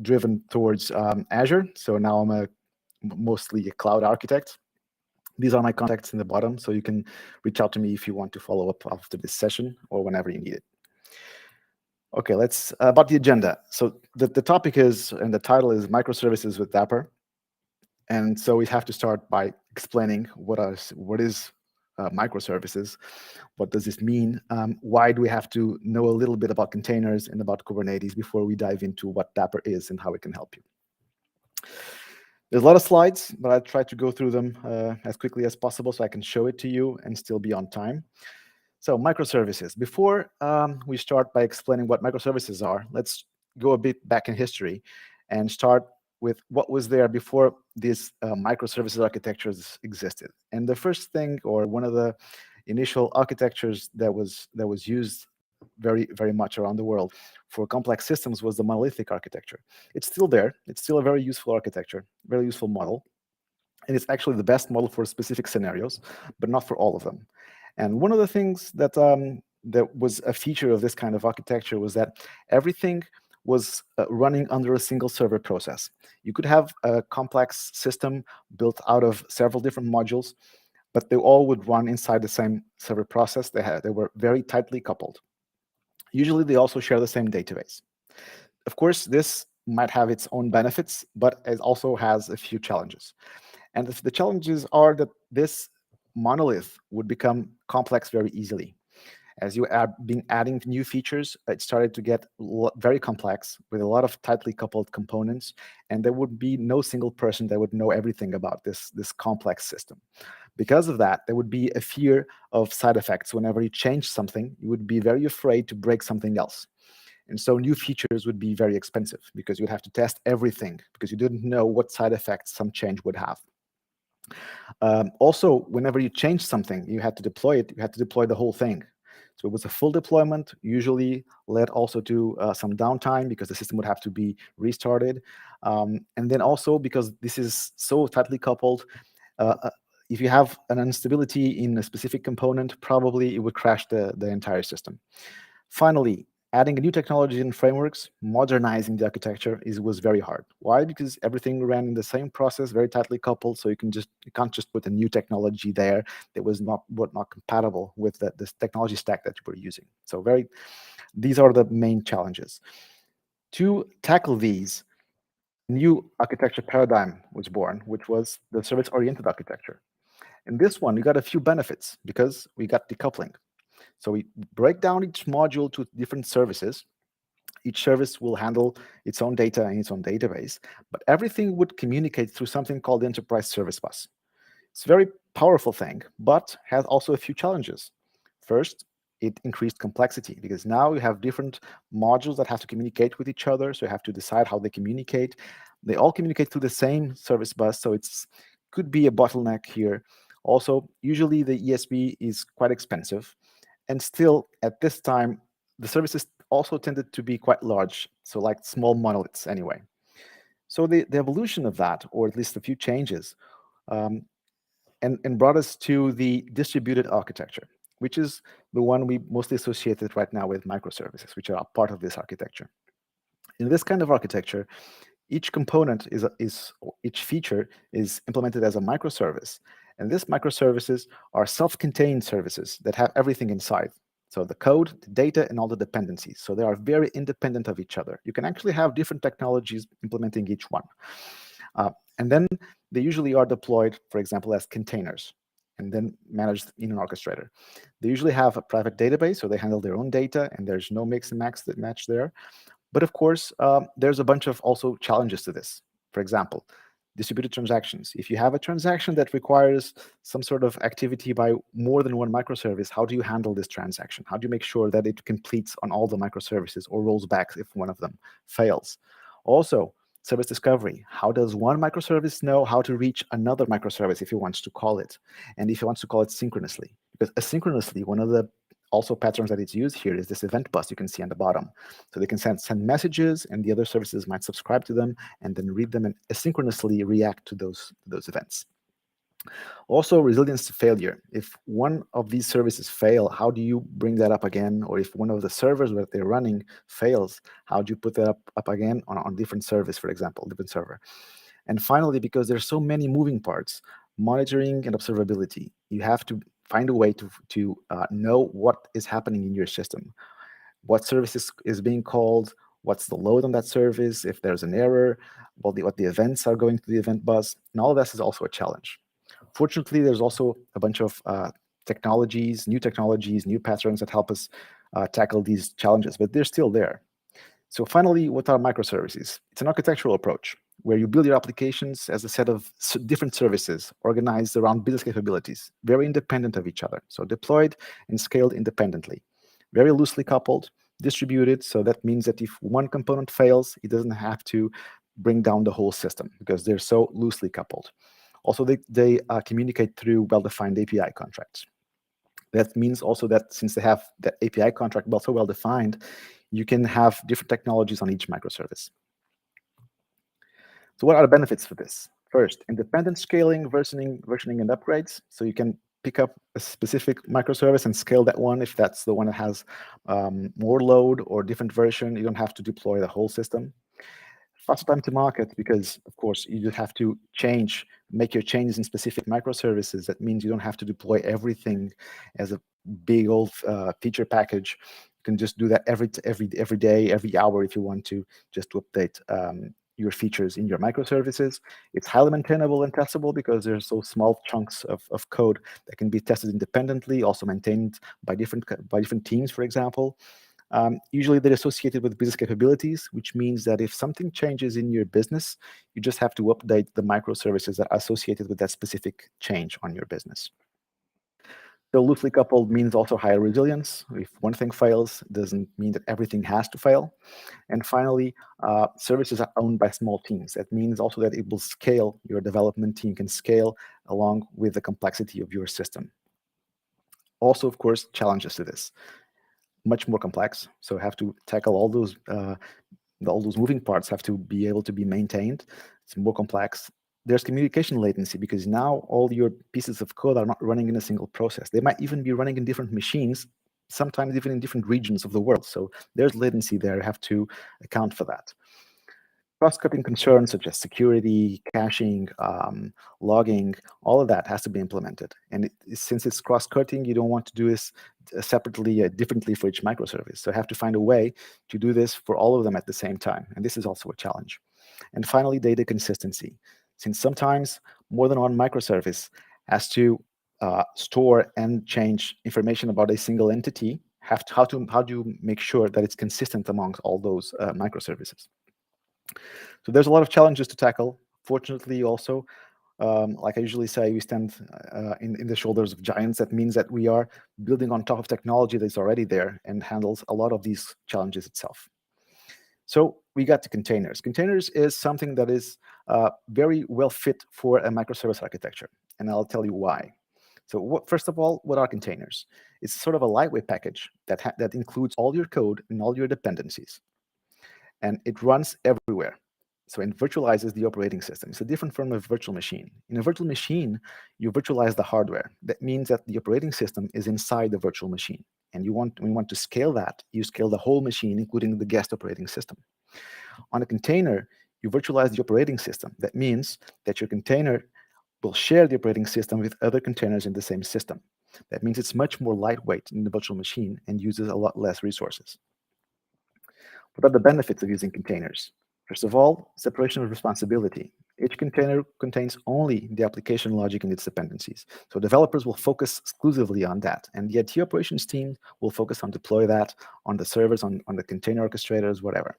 driven towards Azure. So now I'm mostly a cloud architect. These are my contacts in the bottom, so you can reach out to me if you want to follow up after this session or whenever you need it. Okay, let's about the agenda. So the topic is, and the title is Microservices with Dapper. And so we have to start by explaining what is microservices. What does this mean? Why do we have to know a little bit about containers and about Kubernetes before we dive into what Dapper is and how it can help you? There's a lot of slides, but I try to go through them as quickly as possible so I can show it to you and still be on time. So microservices. Before we start by explaining what microservices are, let's go a bit back in history and start with what was there before these microservices architectures existed. And the first thing, or one of the initial architectures that was used very, very much around the world for complex systems was the monolithic architecture. It's still there. It's still a very useful architecture, very useful model. And it's actually the best model for specific scenarios, but not for all of them. And one of the things that that was a feature of this kind of architecture was that everything was running under a single server process. You could have a complex system built out of several different modules, but they all would run inside the same server process. They were very tightly coupled. Usually, they also share the same database. Of course, this might have its own benefits, but it also has a few challenges. And the challenges are that this monolith would become complex very easily. As you been adding new features, it started to get very complex with a lot of tightly coupled components, and there would be no single person that would know everything about this complex system. Because of that, there would be a fear of side effects. Whenever you change something, you would be very afraid to break something else. And so new features would be very expensive because you'd have to test everything because you didn't know what side effects some change would have. Also, whenever you change something, you had to deploy it, you had to deploy the whole thing. So it was a full deployment, usually led also to some downtime because the system would have to be restarted. And then also because this is so tightly coupled, if you have an instability in a specific component, probably it would crash the entire system. Finally, adding new technology and frameworks, modernizing the architecture was very hard. Why? Because everything ran in the same process, very tightly coupled. So you can't just put a new technology there that was not compatible with this technology stack that you were using. So these are the main challenges. To tackle these, new architecture paradigm was born, which was the service-oriented architecture. In this one, we got a few benefits because we got decoupling. So we break down each module to different services. Each service will handle its own data in its own database, but everything would communicate through something called the Enterprise Service Bus. It's a very powerful thing, but has also a few challenges. First, it increased complexity because now you have different modules that have to communicate with each other, so you have to decide how they communicate. They all communicate through the same service bus, so it could be a bottleneck here. Also, usually the ESB is quite expensive. And still, at this time, the services also tended to be quite large, so like small monoliths anyway. So the evolution of that, or at least a few changes, and brought us to the distributed architecture, which is the one we mostly associated right now with microservices, which are part of this architecture. In this kind of architecture, each component each feature is implemented as a microservice. And these microservices are self-contained services that have everything inside. So the code, the data, and all the dependencies. So they are very independent of each other. You can actually have different technologies implementing each one. And then they usually are deployed, for example, as containers, and then managed in an orchestrator. They usually have a private database, so they handle their own data, and there's no mix and match there. But of course, there's a bunch of also challenges to this. For example, distributed transactions. If you have a transaction that requires some sort of activity by more than one microservice, how do you handle this transaction? How do you make sure that it completes on all the microservices or rolls back if one of them fails? Also, service discovery. How does one microservice know how to reach another microservice if it wants to call it? And if it wants to call it synchronously? Because asynchronously, one of the also patterns that it's used here is this event bus you can see on the bottom. So they can send messages, and the other services might subscribe to them and then read them and asynchronously react to those events. Also, resilience to failure. If one of these services fail, how do you bring that up again? Or if one of the servers that they're running fails, how do you put that up again on different service, for example, different server? And finally, because there's so many moving parts, monitoring and observability. You have to find a way to know what is happening in your system. What service is being called, what's the load on that service, if there's an error, what the events are going to the event bus, and all of this is also a challenge. Fortunately, there's also a bunch of technologies, new patterns that help us tackle these challenges, but they're still there. So finally, what are microservices? It's an architectural approach where you build your applications as a set of different services organized around business capabilities, very independent of each other. So deployed and scaled independently, very loosely coupled, distributed. So that means that if one component fails, it doesn't have to bring down the whole system because they're so loosely coupled. Also, they communicate through well-defined API contracts. That means also that since they have that API contract so well-defined, you can have different technologies on each microservice. So what are the benefits for this? First, independent scaling, versioning, and upgrades. So you can pick up a specific microservice and scale that one if that's the one that has more load or different version. You don't have to deploy the whole system. Faster time to market because, of course, you just have to make your changes in specific microservices. That means you don't have to deploy everything as a big old feature package. You can just do that every day, every hour if you want to, just to update your features in your microservices. It's highly maintainable and testable because there's so small chunks of code that can be tested independently, also maintained by different teams, for example. Usually they're associated with business capabilities, which means that if something changes in your business, you just have to update the microservices that are associated with that specific change on your business. So loosely coupled means also higher resilience. If one thing fails, it doesn't mean that everything has to fail. And finally, services are owned by small teams. That means also that it will scale, your development team can scale along with the complexity of your system. Also, of course, challenges to this. Much more complex, so have to tackle all those moving parts have to be able to be maintained. It's more complex. There's communication latency because now all your pieces of code are not running in a single process. They might even be running in different machines, sometimes even in different regions of the world. So there's latency there. You have to account for that. Cross-cutting concerns such as security, caching, logging, all of that has to be implemented. And since it's cross-cutting, you don't want to do this separately, differently for each microservice. So you have to find a way to do this for all of them at the same time. And this is also a challenge. And finally, data consistency. Since sometimes more than one microservice has to store and change information about a single entity, how do you make sure that it's consistent amongst all those microservices? So there's a lot of challenges to tackle. Fortunately, also, like I usually say, we stand in the shoulders of giants. That means that we are building on top of technology that's already there and handles a lot of these challenges itself. So we got to containers. Containers is something that is very well fit for a microservice architecture, and I'll tell you why. So first of all, what are containers? It's sort of a lightweight package that includes all your code and all your dependencies. And it runs everywhere. So it virtualizes the operating system. It's a different form of virtual machine. In a virtual machine, you virtualize the hardware. That means that the operating system is inside the virtual machine. And when you want to scale that, you scale the whole machine, including the guest operating system. On a container, you virtualize the operating system. That means that your container will share the operating system with other containers in the same system. That means it's much more lightweight in the virtual machine and uses a lot less resources. What are the benefits of using containers? First of all, separation of responsibility. Each container contains only the application logic and its dependencies. So developers will focus exclusively on that. And the IT operations team will focus on deploy that on the servers, on the container orchestrators, whatever.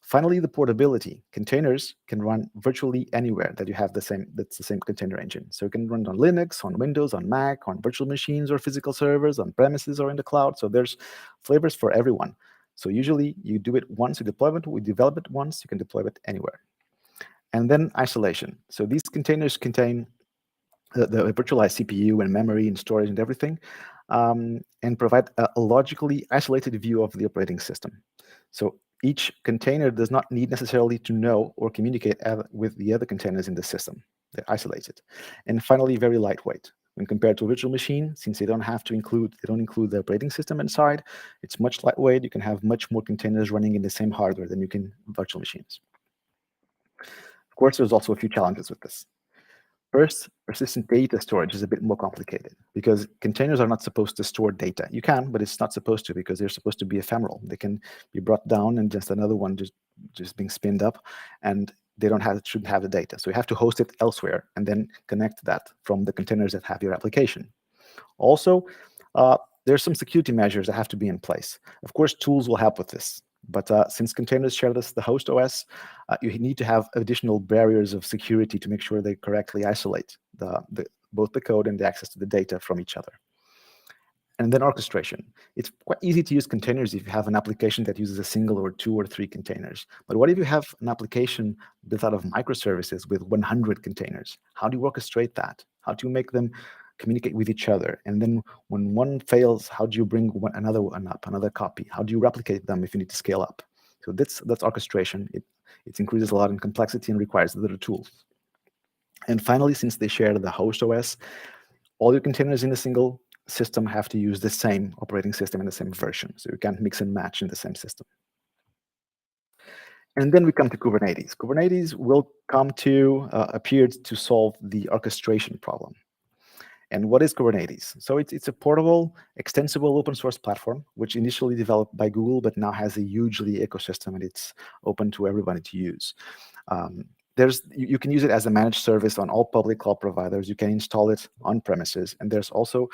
Finally, the portability. Containers can run virtually anywhere that you have that's the same container engine. So it can run on Linux, on Windows, on Mac, on virtual machines or physical servers, on premises or in the cloud. So there's flavors for everyone. So usually you do it once, you deploy it, we develop it once, you can deploy it anywhere. And then isolation. So these containers contain the virtualized CPU and memory and storage and everything, and provide a logically isolated view of the operating system. So each container does not need necessarily to know or communicate with the other containers in the system. They're isolated. And finally, very lightweight. When compared to a virtual machine, since they don't include the operating system inside, it's much lightweight. You can have much more containers running in the same hardware than you can virtual machines. Of course, there's also a few challenges with this. First, persistent data storage is a bit more complicated because containers are not supposed to store data. You can, but it's not supposed to because they're supposed to be ephemeral. They can be brought down and just another one just being spinned up, and they shouldn't have the data. So you have to host it elsewhere and then connect that from the containers that have your application. Also, there's some security measures that have to be in place. Of course, tools will help with this. But since containers share the host OS, you need to have additional barriers of security to make sure they correctly isolate both the code and the access to the data from each other. And then orchestration. It's quite easy to use containers if you have an application that uses a single or 2 or 3 containers. But what if you have an application built out of microservices with 100 containers? How do you orchestrate that? How do you make them communicate with each other? And then when one fails, how do you bring another one up, another copy? How do you replicate them if you need to scale up? So that's orchestration. It increases a lot in complexity and requires other tools. And finally, since they share the host OS, all your containers in a single system have to use the same operating system and the same version. So you can't mix and match in the same system. And then we come to Kubernetes. Kubernetes will appear to solve the orchestration problem. And what is Kubernetes? So it's a portable, extensible open source platform, which initially developed by Google, but now has a hugely ecosystem and it's open to everybody to use. You can use it as a managed service on all public cloud providers. You can install it on premises. And there's also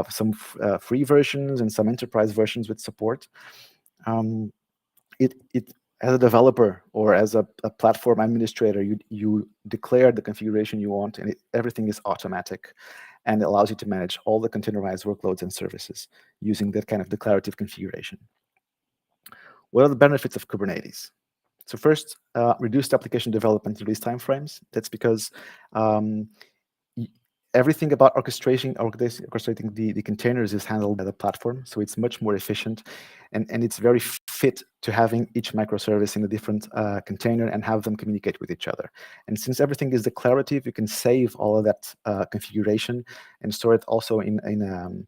some free versions and some enterprise versions with support. As a developer or as a platform administrator, you declare the configuration you want, and everything is automatic, and it allows you to manage all the containerized workloads and services using that kind of declarative configuration. What are the benefits of Kubernetes? So first, reduced application development release timeframes. That's because everything about orchestrating the containers is handled by the platform, so it's much more efficient, and it's very fit to having each microservice in a different container and have them communicate with each other. And since everything is declarative, you can save all of that configuration and store it also in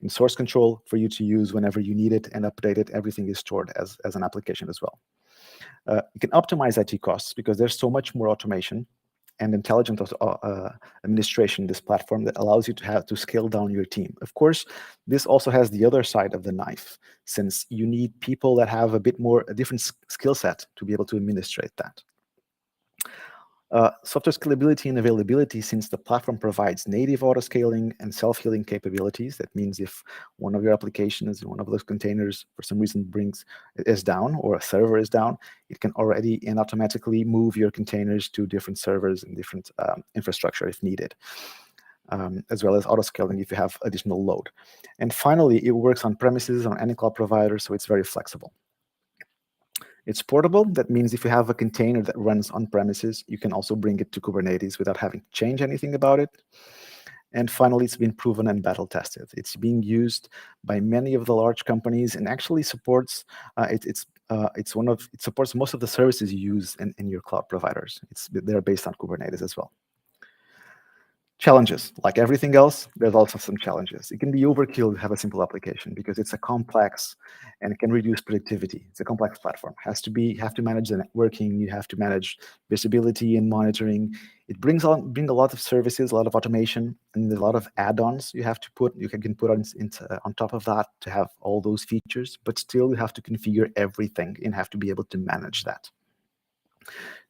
source control for you to use whenever you need it and update it. Everything is stored as an application as well. You can optimize IT costs because there's so much more automation and intelligent administration in this platform that allows you to scale down your team. Of course, this also has the other side of the knife, since you need people that have a different skill set to be able to administrate that. Software scalability and availability, since the platform provides native auto-scaling and self-healing capabilities. That means if one of your applications in one of those containers for some reason is down or a server is down, it can already and automatically move your containers to different servers and different infrastructure if needed, as well as auto-scaling if you have additional load. And finally, it works on premises, on any cloud provider, so it's very flexible. It's portable. That means if you have a container that runs on premises, you can also bring it to Kubernetes without having to change anything about it. And finally, it's been proven and battle tested. It's being used by many of the large companies and actually supports, it's it supports most of the services you use in your cloud providers. They're based on Kubernetes as well. Challenges, like everything else, there's also some challenges. It can be overkill to have a simple application because it's a complex and it can reduce productivity. It's a complex platform. You have to manage the networking, you have to manage visibility and monitoring. It brings a lot of services, a lot of automation, and a lot of add-ons you can put on top of that to have all those features, but still you have to configure everything and have to be able to manage that.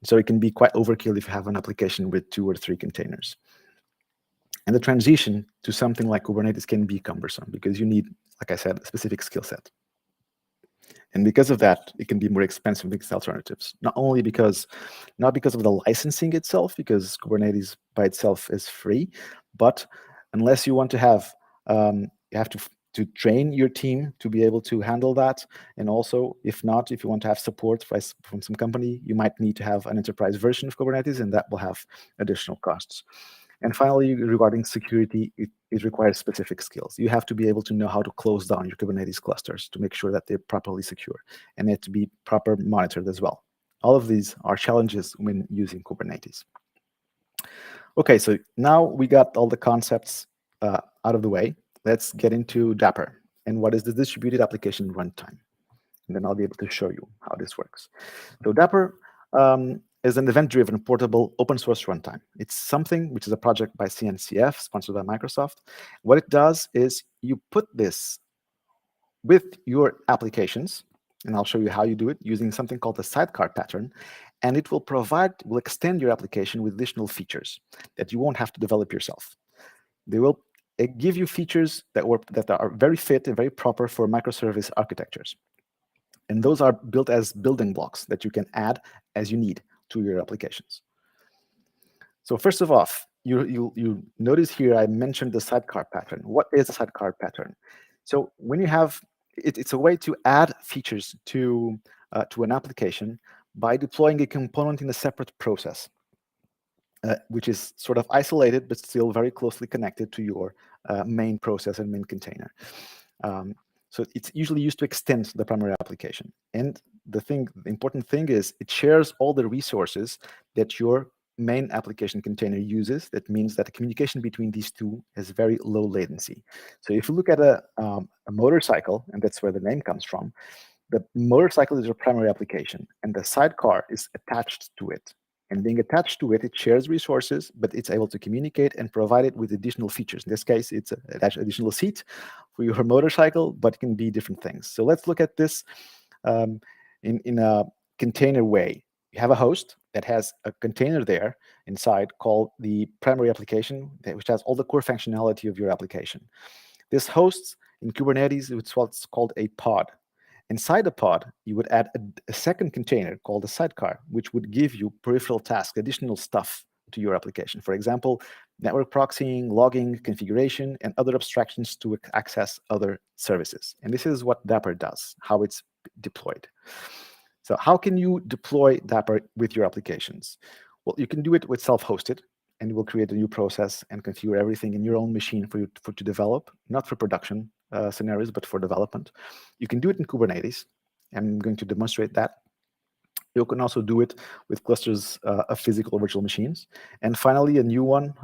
So it can be quite overkill if you have an application with 2 or 3 containers. And the transition to something like Kubernetes can be cumbersome because you need, like I said, a specific skill set. And because of that, it can be more expensive than alternatives. Not because of the licensing itself, because Kubernetes by itself is free, but unless you want to have, you have to train your team to be able to handle that. And also, if you want to have support from some company, you might need to have an enterprise version of Kubernetes, and that will have additional costs. And finally, regarding security, it requires specific skills. You have to be able to know how to close down your Kubernetes clusters to make sure that they're properly secure, and they have to be properly monitored as well. All of these are challenges when using Kubernetes. Okay, so now we got all the concepts out of the way. Let's get into Dapr and what is the distributed application runtime. And then I'll be able to show you how this works. So Dapr is an event-driven, portable, open-source runtime. It's something which is a project by CNCF, sponsored by Microsoft. What it does is you put this with your applications, and I'll show you how you do it using something called the sidecar pattern, and it will extend your application with additional features that you won't have to develop yourself. They will give you features that are very fit and very proper for microservice architectures. And those are built as building blocks that you can add as you need to your applications. So first of all, you notice here I mentioned the sidecar pattern. What is a sidecar pattern? So when you have, it's a way to add features to an application by deploying a component in a separate process, which is sort of isolated but still very closely connected to your main process and main container. So it's usually used to extend the primary application. And the important thing is it shares all the resources that your main application container uses. That means that the communication between these two has very low latency. So if you look at a motorcycle, and that's where the name comes from, the motorcycle is your primary application, and the sidecar is attached to it. And being attached to it, it shares resources, but it's able to communicate and provide it with additional features. In this case, it's an additional seat for your motorcycle, but it can be different things. So let's look at this in a container way. You have a host that has a container there inside called the primary application, which has all the core functionality of your application. This host in Kubernetes, it's what's called a pod. Inside the pod, you would add a second container called a sidecar, which would give you peripheral tasks, additional stuff to your application. For example, network proxying, logging, configuration, and other abstractions to access other services. And this is what Dapr does, how it's deployed. So how can you deploy Dapr with your applications? Well, you can do it with self-hosted, and you will create a new process and configure everything in your own machine for you to develop, not for production scenarios, but for development. You can do it in Kubernetes. I'm going to demonstrate that. You can also do it with clusters of physical virtual machines. And finally, a new one,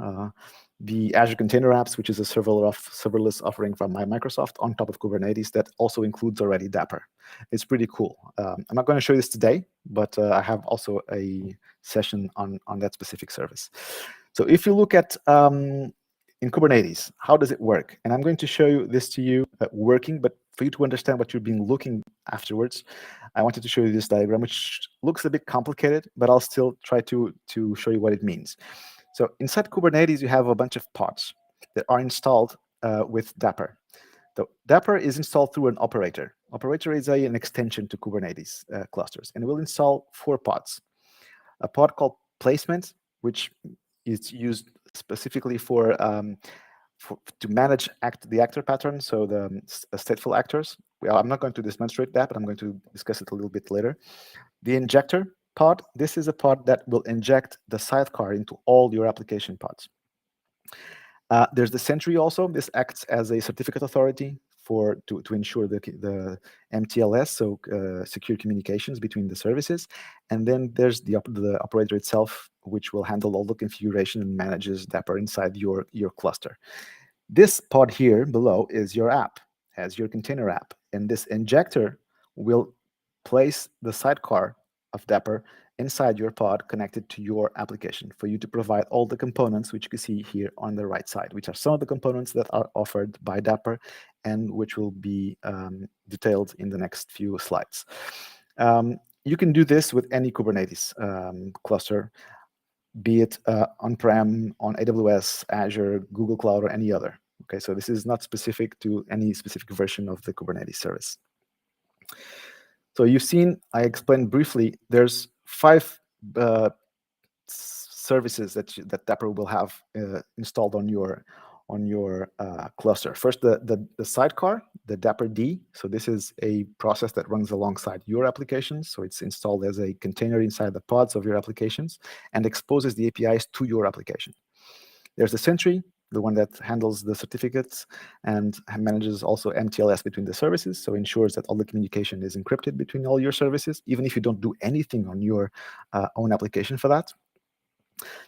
the Azure Container Apps, which is a serverless offering from Microsoft on top of Kubernetes that also includes already Dapr. It's pretty cool. I'm not going to show you this today, but I have also a session on that specific service. So if you look at in Kubernetes, how does it work? And I'm going to show you this to you working, but for you to understand what you've been looking afterwards, I wanted to show you this diagram, which looks a bit complicated, but I'll still try to show you what it means. So inside Kubernetes, you have a bunch of pods that are installed with Dapr. So Dapr is installed through an operator. Operator is an extension to Kubernetes clusters, and it will install 4 pods. A pod called placement, which is used specifically to manage the actor pattern, so the stateful actors. Well, I'm not going to demonstrate that, but I'm going to discuss it a little bit later. The injector pod, this is a pod that will inject the sidecar into all your application pods. There's the sentry also. This acts as a certificate authority to ensure the MTLS, so secure communications between the services. And then there's the operator itself, which will handle all the configuration and manages Dapper inside your cluster. This pod here below is your app, as your container app. And this injector will place the sidecar of Dapper inside your pod connected to your application for you to provide all the components, which you can see here on the right side, which are some of the components that are offered by Dapper and which will be detailed in the next few slides. You can do this with any Kubernetes cluster, be it on-prem, on AWS, Azure, Google Cloud, or any other. Okay, so this is not specific to any specific version of the Kubernetes service. So you've seen, I explained briefly, there's 5 services that Dapper will have installed on your cluster. First, the sidecar, the Dapper D. So this is a process that runs alongside your applications. So it's installed as a container inside the pods of your applications and exposes the APIs to your application. There's the Sentry, the one that handles the certificates and manages also MTLS between the services, so ensures that all the communication is encrypted between all your services, even if you don't do anything on your own application for that.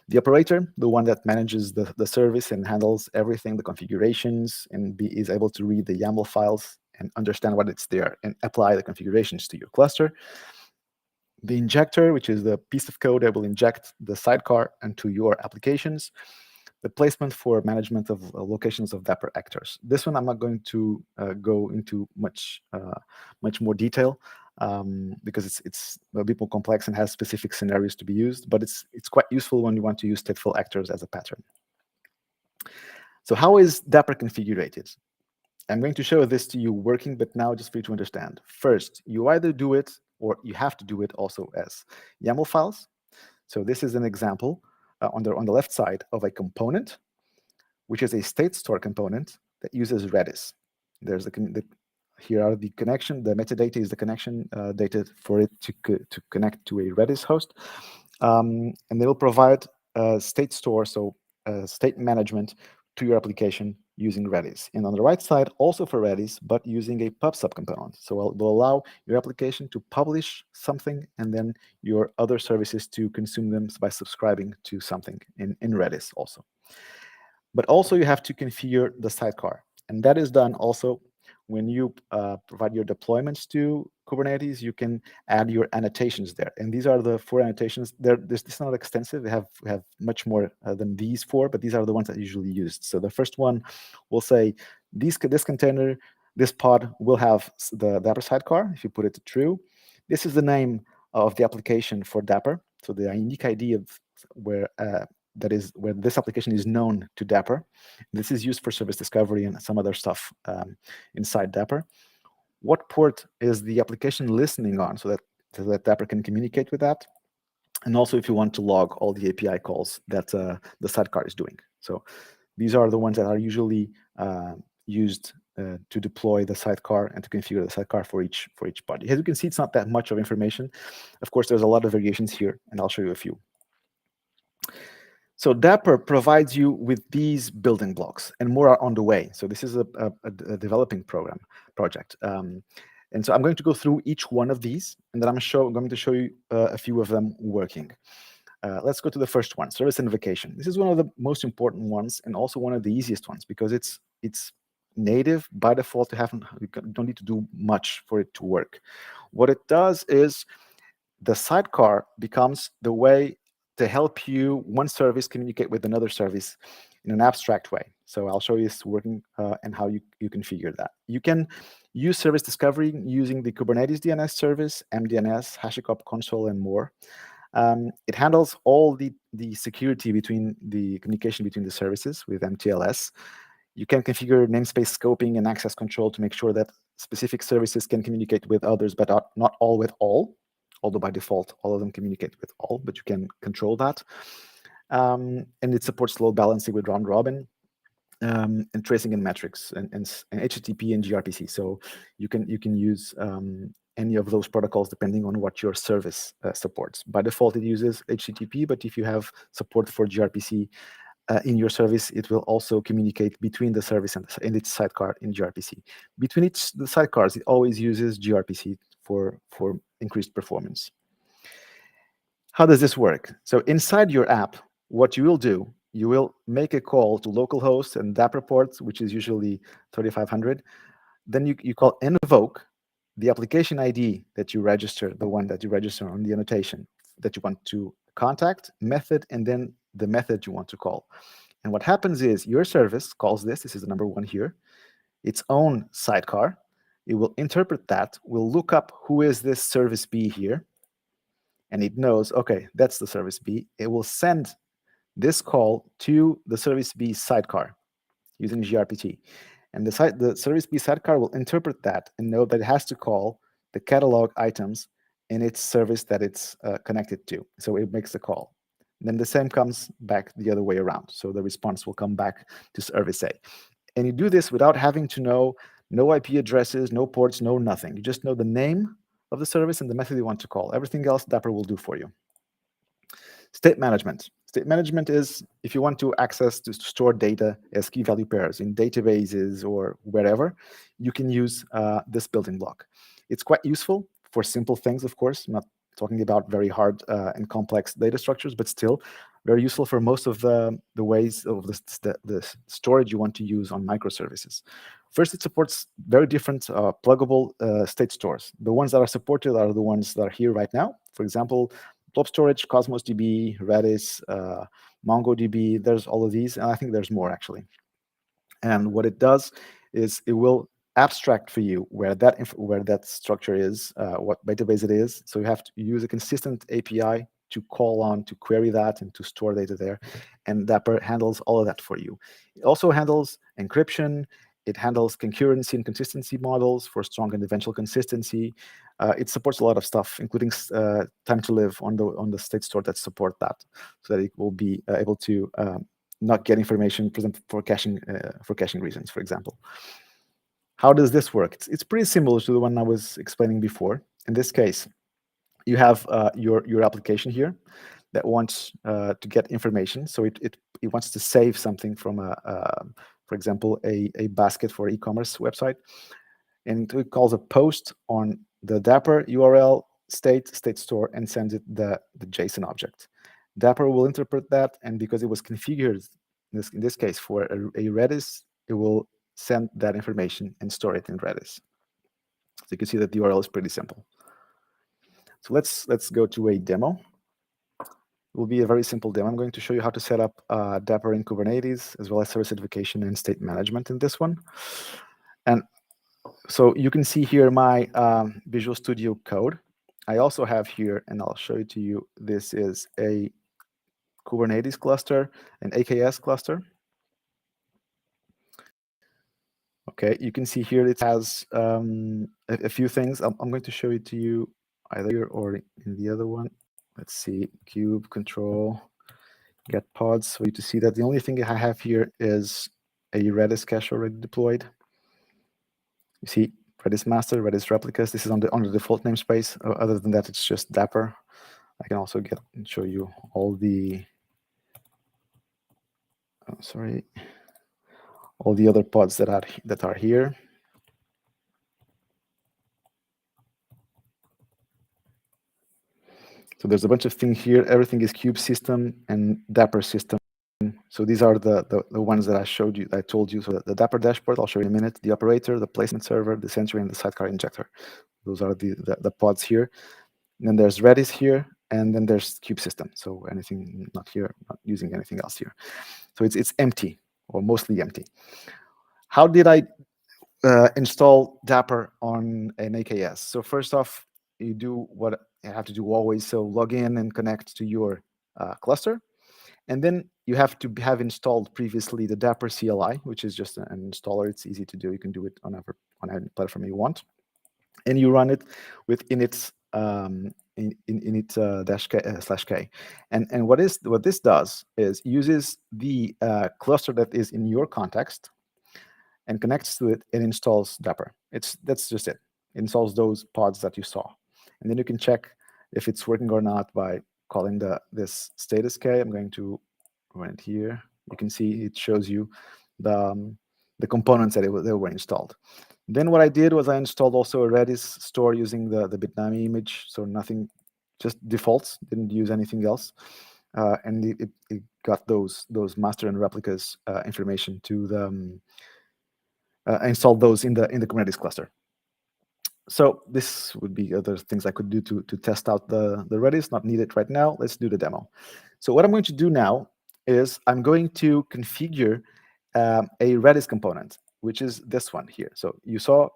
The operator, the one that manages the service and handles everything, the configurations, and is able to read the YAML files and understand what it's there and apply the configurations to your cluster. The injector, which is the piece of code that will inject the sidecar into your applications. The placement for management of locations of Dapper actors. This one I'm not going to go into much more detail because it's a bit more complex and has specific scenarios to be used, but it's quite useful when you want to use stateful actors as a pattern. So how is Dapper configured? I'm going to show this to you working, but now just for you to understand. First, you either do it or you have to do it also as YAML files. So this is an example on the left side of a component, which is a state store component that uses Redis. There's here are the connection. The metadata is the connection data for it to connect to a Redis host, and they will provide a state store, so state management to your application using Redis. And on the right side, also for Redis, but using a pub sub component. So it will allow your application to publish something and then your other services to consume them by subscribing to something in Redis also. But also you have to configure the sidecar. And that is done also when you provide your deployments to Kubernetes. You can add your annotations there. And these are the 4 annotations. This is not extensive. We have much more than these 4, but these are the ones that are usually used. So the first one will say, this container, this pod will have the Dapper sidecar, if you put it to true. This is the name of the application for Dapper. So the unique ID of where this application is known to Dapper. This is used for service discovery and some other stuff inside Dapper. What port is the application listening on so that Dapper can communicate with that? And also if you want to log all the API calls that the sidecar is doing. So these are the ones that are usually used to deploy the sidecar and to configure the sidecar for each body. As you can see, it's not that much of information. Of course, there's a lot of variations here, and I'll show you a few. So Dapper provides you with these building blocks, and more are on the way. So this is a developing project. And so I'm going to go through each one of these, and then I'm going to show you a few of them working. Let's go to the first one, service invocation. This is one of the most important ones and also one of the easiest ones because it's native by default. You don't need to do much for it to work. What it does is the sidecar becomes the way to help you, one service, communicate with another service in an abstract way. So I'll show you this working and how you configure that. You can use service discovery using the Kubernetes DNS service, MDNS, HashiCorp console, and more. It handles all the security between the communication between the services with MTLS. You can configure namespace scoping and access control to make sure that specific services can communicate with others, but not all with all. Although by default, all of them communicate with all, but you can control that. And it supports load balancing with round robin and tracing and metrics and HTTP and gRPC. So you can use any of those protocols depending on what your service supports. By default, it uses HTTP, but if you have support for gRPC, in your service, it will also communicate between the service and its sidecar in gRPC. Between the sidecars, it always uses gRPC for increased performance. How does this work? So inside your app, what you will do, you will make a call to localhost and Dapper ports, which is usually 3500. Then you call invoke the application ID that you register, the one that you register on the annotation that you want to contact, method, and then the method you want to call. And what happens is your service calls this is the number one here, its own sidecar. It will interpret that, will look up who is this service B here, and it knows, okay, that's the service B. It will send this call to the service B sidecar using gRPC. And the service B sidecar will interpret that and know that it has to call the catalog items in its service that it's connected to. So it makes the call. And then the same comes back the other way around. So the response will come back to service A. And you do this without having to know no IP addresses, no ports, no nothing. You just know the name of the service and the method you want to call. Everything else Dapper will do for you. State management. State management is if you want to access to store data as key value pairs in databases or wherever, you can use this building block. It's quite useful for simple things, of course. I'm not talking about very hard and complex data structures, but still very useful for most of the ways of the storage you want to use on microservices. First, it supports very different pluggable state stores. The ones that are supported are the ones that are here right now. For example, blob storage, Cosmos DB, Redis, MongoDB. There's all of these, and I think there's more actually. And what it does is it will abstract for you where that structure is, what database it is. So you have to use a consistent API to call on, to query that, and to store data there. And Dapper handles all of that for you. It also handles encryption. It handles concurrency and consistency models for strong and eventual consistency. It supports a lot of stuff, including time to live on the state store that support that, so that it will be able to not get information present for caching reasons, for example. How does this work? It's pretty similar to the one I was explaining before. In this case, you have your application here that wants to get information. So it wants to save something from for example, a basket for e-commerce website, and it calls a post on the Dapper URL state store and sends it the JSON object. Dapper will interpret that, and because it was configured in this case for a Redis, it will send that information and store it in Redis. So you can see that the URL is pretty simple. So let's go to a demo. It will be a very simple demo. I'm going to show you how to set up Dapper in Kubernetes, as well as service certification and state management in this one. And so you can see here my Visual Studio code. I also have here, and I'll show it to you, this is a Kubernetes cluster, an AKS cluster. Okay, you can see here it has a few things. I'm going to show it to you either here or in the other one. Let's see, kube, control, get pods. For you to see that the only thing I have here is a Redis cache already deployed. You see Redis master, Redis replicas. This is on the default namespace. Other than that, it's just Dapper. I can also get and show you all the all the other pods that are here. So there's a bunch of things here. Everything is kube system and Dapper system. So these are the ones that I showed you, I told you. So the Dapper dashboard, I'll show you in a minute. The operator, the placement server, the sentry, and the sidecar injector. Those are the pods here. And then there's Redis here, and then there's kube system. So anything not here, not using anything else here. So it's empty, or mostly empty. How did I install Dapper on an AKS? So first off, you do what you have to do always. So log in and connect to your cluster. And then you have to have installed previously the Dapper CLI, which is just an installer. It's easy to do. You can do it on any platform you want. And you run it with init /k. And what this does is uses the cluster that is in your context and connects to it and installs Dapper. That's just it. It installs those pods that you saw. And then you can check if it's working or not by calling this status k. I'm going to run it here. You can see it shows you the components that were installed. Then what I did was I installed also a Redis store using the Bitnami image, so nothing, just defaults, didn't use anything else. And it got those master and replicas information to the installed those in the Kubernetes cluster. So this would be other things I could do to test out the Redis, not needed right now. Let's do the demo. So what I'm going to do now is I'm going to configure a Redis component, which is this one here. So you saw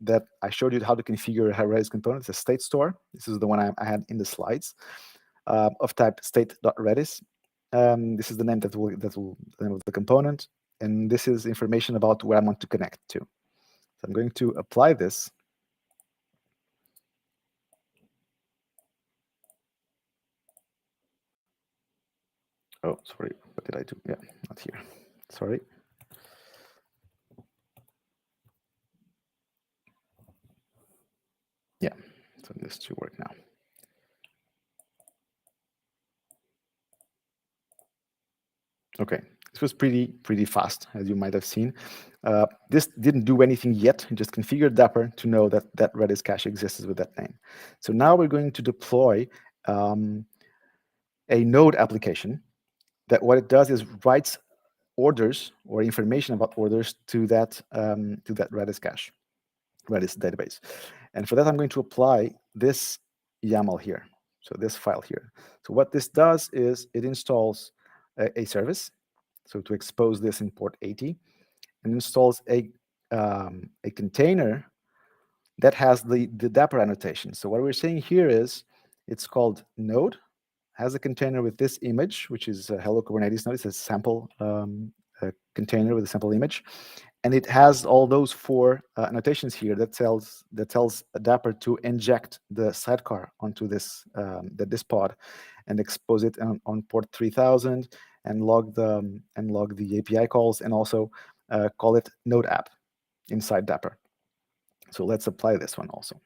that I showed you how to configure a Redis component. It's a state store. This is the one I had in the slides of type state.redis. This is the name that will the name of the component, and this is information about where I want to connect to. So I'm going to apply this. Oh, sorry, what did I do? Yeah, not here. Sorry. Yeah, so this should work now. Okay, this was pretty fast, as you might have seen. This didn't do anything yet. Just configured Dapper to know that Redis cache exists with that name. So now we're going to deploy a node application that what it does is writes orders or information about orders to that Redis cache, Redis database. And for that, I'm going to apply this YAML here, so this file here. So what this does is it installs a service, so to expose this in port 80, and installs a container that has the Dapper annotation. So what we're saying here is it's called node, has a container with this image, which is a Hello Kubernetes node. It's a sample container with a sample image, and it has all those 4 annotations here that tells Dapper to inject the sidecar onto this pod and expose it on port 3000 and log the API calls, and also call it node app inside Dapper. So let's apply this one also.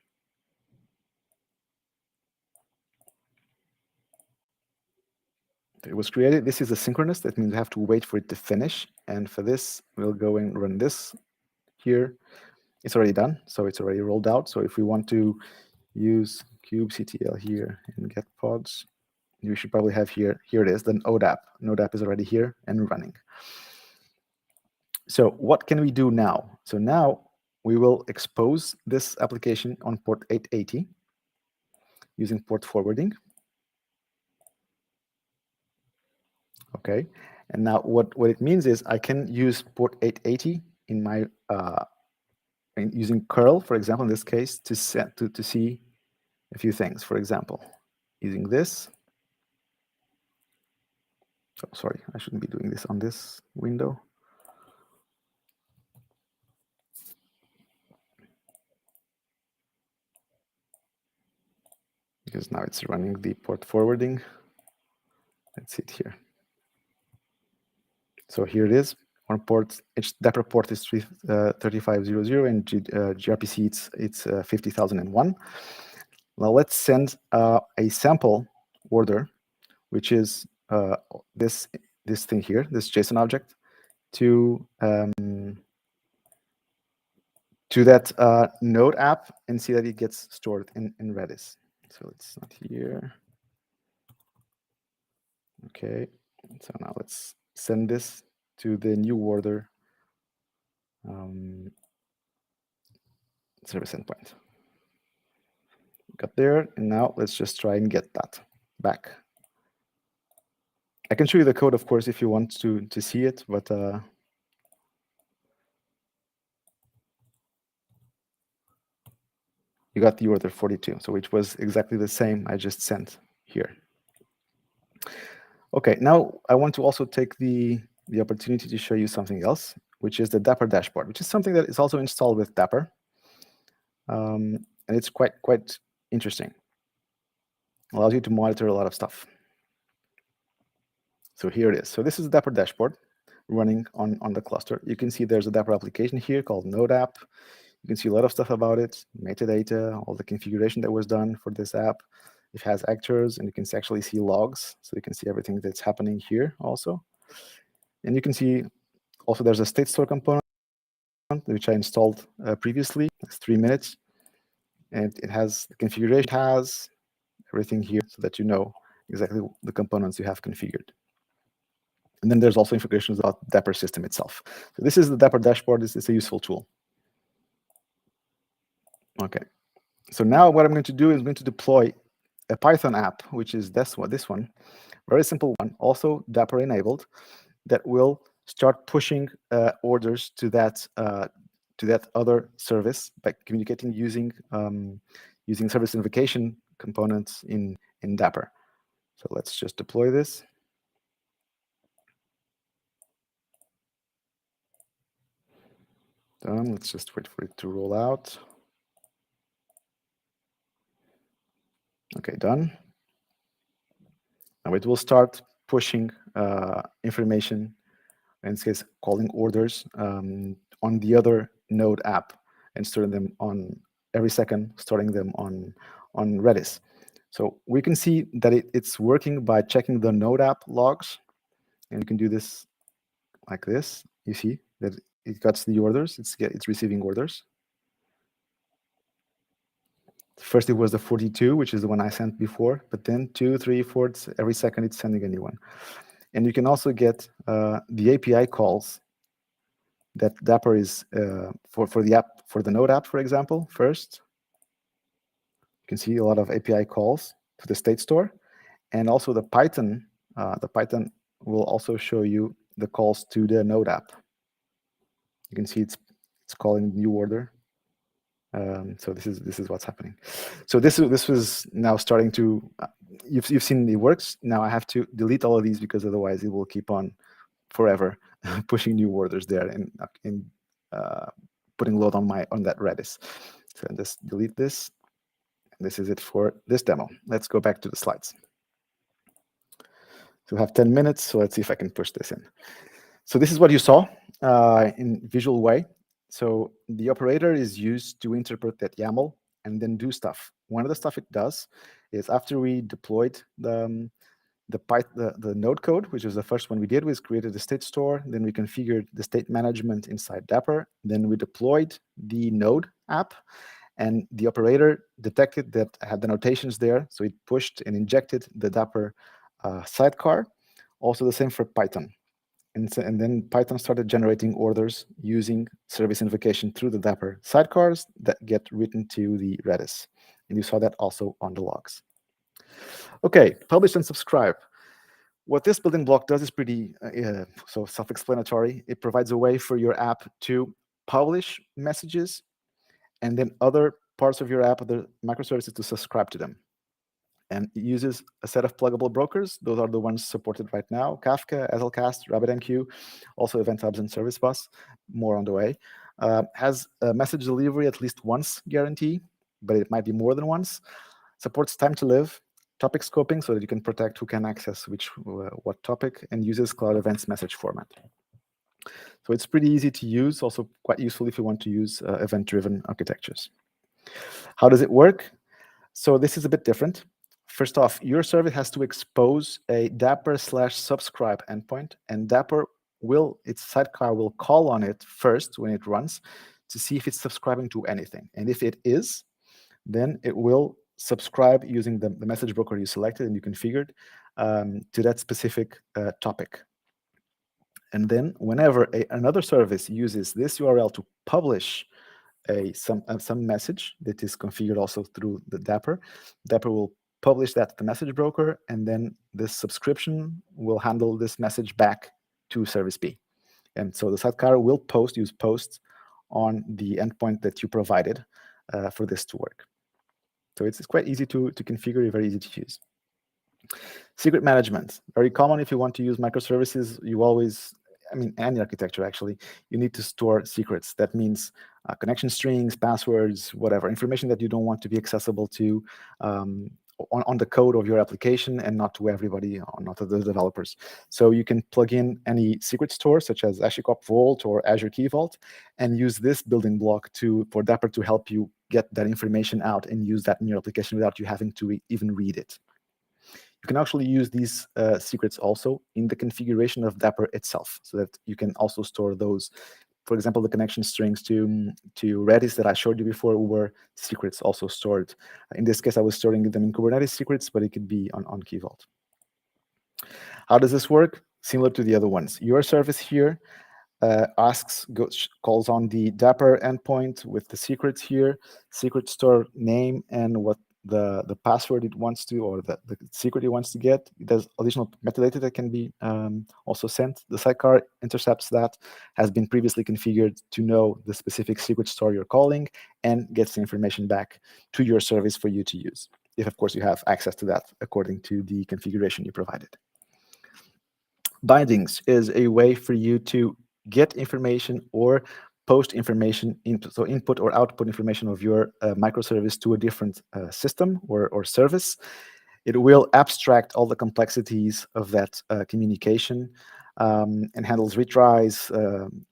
It was created. This is asynchronous. That means you have to wait for it to finish. And for this, we'll go and run this here. It's already done, so it's already rolled out. So if we want to use kubectl here and get pods, you should probably have here it is, the node app. Node app is already here and running. So what can we do now? So now we will expose this application on port 880 using port forwarding. Okay, and now what it means is I can use port 880 in my using curl, for example, in this case, to set to see a few things. For example, using this. Oh, sorry, I shouldn't be doing this on this window. Because now it's running the port forwarding. Let's see it here. So here it is. On port, Dapper port is 3500, and gRPC it's 50,001. Now let's send a sample order, which is this thing here, this JSON object, to that node app, and see that it gets stored in Redis. So it's not here. Okay, so now let's send this to the new order service endpoint. Got there, and now let's just try and get that back. I can show you the code, of course, if you want to see it, but you got the order 42, so which was exactly the same I just sent here. Okay, now I want to also take the opportunity to show you something else, which is the Dapper dashboard, which is something that is also installed with Dapper, and it's quite interesting. Allows you to monitor a lot of stuff. So here it is. So this is the Dapper dashboard running on the cluster. You can see there's a Dapper application here called Node App. You can see a lot of stuff about it, metadata, all the configuration that was done for this app. It has actors, and you can actually see logs, so you can see everything that's happening here also. And you can see also there's a state store component which I installed previously. It's 3 minutes, and it has the configuration, it has everything here so that you know exactly the components you have configured. And then there's also information about Dapper system itself. So this is the Dapper dashboard. This is a useful tool. Okay. So now what I'm going to do is I'm going to deploy a Python app, which is this one, very simple one, also Dapper enabled, that will start pushing orders to that other service by communicating using service invocation components in Dapper. So let's just deploy this. Done. Let's just wait for it to roll out. Okay, done. Now it will start pushing information, in this case, calling orders on the other node app and storing them on every second, storing them on Redis. So we can see that it's working by checking the node app logs, and you can do this like this. You see that it gets the orders. It's receiving orders. First, it was the 42, which is the one I sent before, but then 2, 3, 4, every second it's sending a new one. And you can also get the API calls that Dapper is for the app, for the Node app, for example. First, you can see a lot of API calls to the state store, and also the Python. The Python will also show you the calls to the Node app. You can see it's calling new order. So this is what's happening. So this was now starting to. You've seen it works. Now I have to delete all of these because otherwise it will keep on forever pushing new orders there and putting load on that Redis. So just delete this. This is it for this demo. Let's go back to the slides. So we have 10 minutes. So let's see if I can push this in. So this is what you saw in visual way. So the operator is used to interpret that YAML and then do stuff. One of the stuff it does is after we deployed the node code, which was the first one we did, was created a state store. Then we configured the state management inside Dapper. Then we deployed the node app, and the operator detected that I had the notations there. So it pushed and injected the Dapper sidecar. Also the same for Python. And then Python started generating orders using service invocation through the Dapper sidecars that get written to the Redis. And you saw that also on the logs. Okay, publish and subscribe. What this building block does is pretty so self-explanatory. It provides a way for your app to publish messages and then other parts of your app, other microservices, to subscribe to them. And it uses a set of pluggable brokers. Those are the ones supported right now: Kafka, SLCast, RabbitMQ, also Event Hubs and Service Bus, more on the way. Has a message delivery at least once guarantee, but it might be more than once. Supports time to live, topic scoping, so that you can protect who can access what topic, and uses Cloud Events message format. So it's pretty easy to use, also quite useful if you want to use event-driven architectures. How does it work? So this is a bit different. First off, your service has to expose a Dapper/subscribe endpoint, and Dapper its sidecar will call on it first when it runs to see if it's subscribing to anything. And if it is, then it will subscribe using the message broker you selected and you configured to that specific topic. And then whenever another service uses this URL to publish some message that is configured also through the Dapper will publish that to the message broker, and then this subscription will handle this message back to service B. And so the sidecar will use posts on the endpoint that you provided for this to work. So it's quite easy to configure, very easy to use. Secret management, very common. If you want to use microservices, you always, any architecture actually, you need to store secrets. That means connection strings, passwords, whatever, information that you don't want to be accessible to on the code of your application and not to everybody, not to the developers. So you can plug in any secret store, such as HashiCorp Vault or Azure Key Vault, and use this building block for Dapper to help you get that information out and use that in your application without you having to even read it. You can actually use these secrets also in the configuration of Dapper itself, so that you can also store those. For example, the connection strings to Redis that I showed you before were secrets also stored. In this case, I was storing them in Kubernetes secrets, but it could be on Key Vault. How does this work? Similar to the other ones. Your service here calls on the Dapper endpoint with the secrets here, secret store name and what the password it wants to, or the secret it wants to get. There's additional metadata that can be also sent. The sidecar intercepts that, has been previously configured to know the specific secret store you're calling, and gets the information back to your service for you to use, if of course you have access to that according to the configuration you provided. Bindings is a way for you to get information or post information, so input or output information of your microservice to a different system or service. It will abstract all the complexities of that communication and handles retries,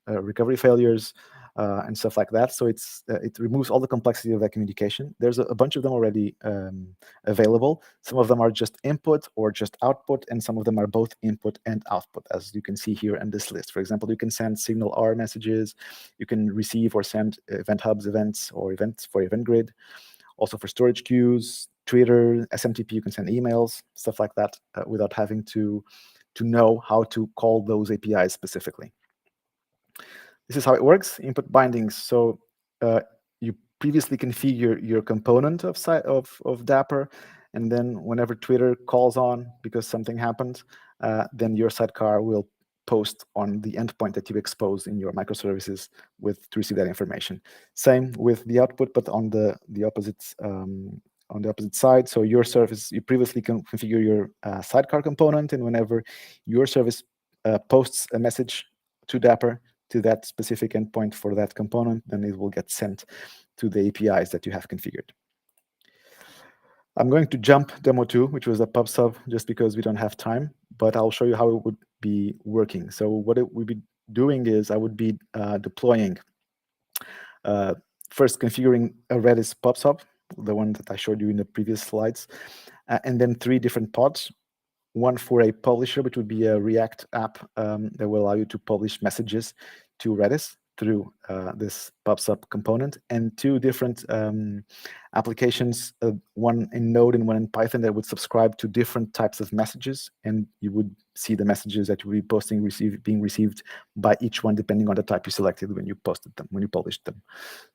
recovery failures, and stuff like that. So it removes all the complexity of that communication. There's a bunch of them already available. Some of them are just input or just output, and some of them are both input and output, as you can see here in this list. For example, you can send Signal R messages, you can receive or send Event Hubs events or events for Event Grid. Also for storage queues, Twitter, SMTP, you can send emails, stuff like that, without having to know how to call those APIs specifically. This is how it works, input bindings. So you previously configure your component of Dapper, and then whenever Twitter calls on because something happened, then your sidecar will post on the endpoint that you expose in your microservices to receive that information. Same with the output, but on the opposite side. So your service, you previously configure your sidecar component, and whenever your service posts a message to Dapper, to that specific endpoint for that component, then it will get sent to the APIs that you have configured. I'm going to jump demo 2, which was a pub sub, just because we don't have time, but I'll show you how it would be working. So what it would be doing is I would be deploying, first configuring a Redis pub sub, the one that I showed you in the previous slides, and then 3 different pods. One for a publisher, which would be a React app that will allow you to publish messages to Redis through this PubSub component, and 2 different applications, one in Node and one in Python, that would subscribe to different types of messages, and you would see the messages that you would be being received by each one, depending on the type you selected when you posted them, when you published them.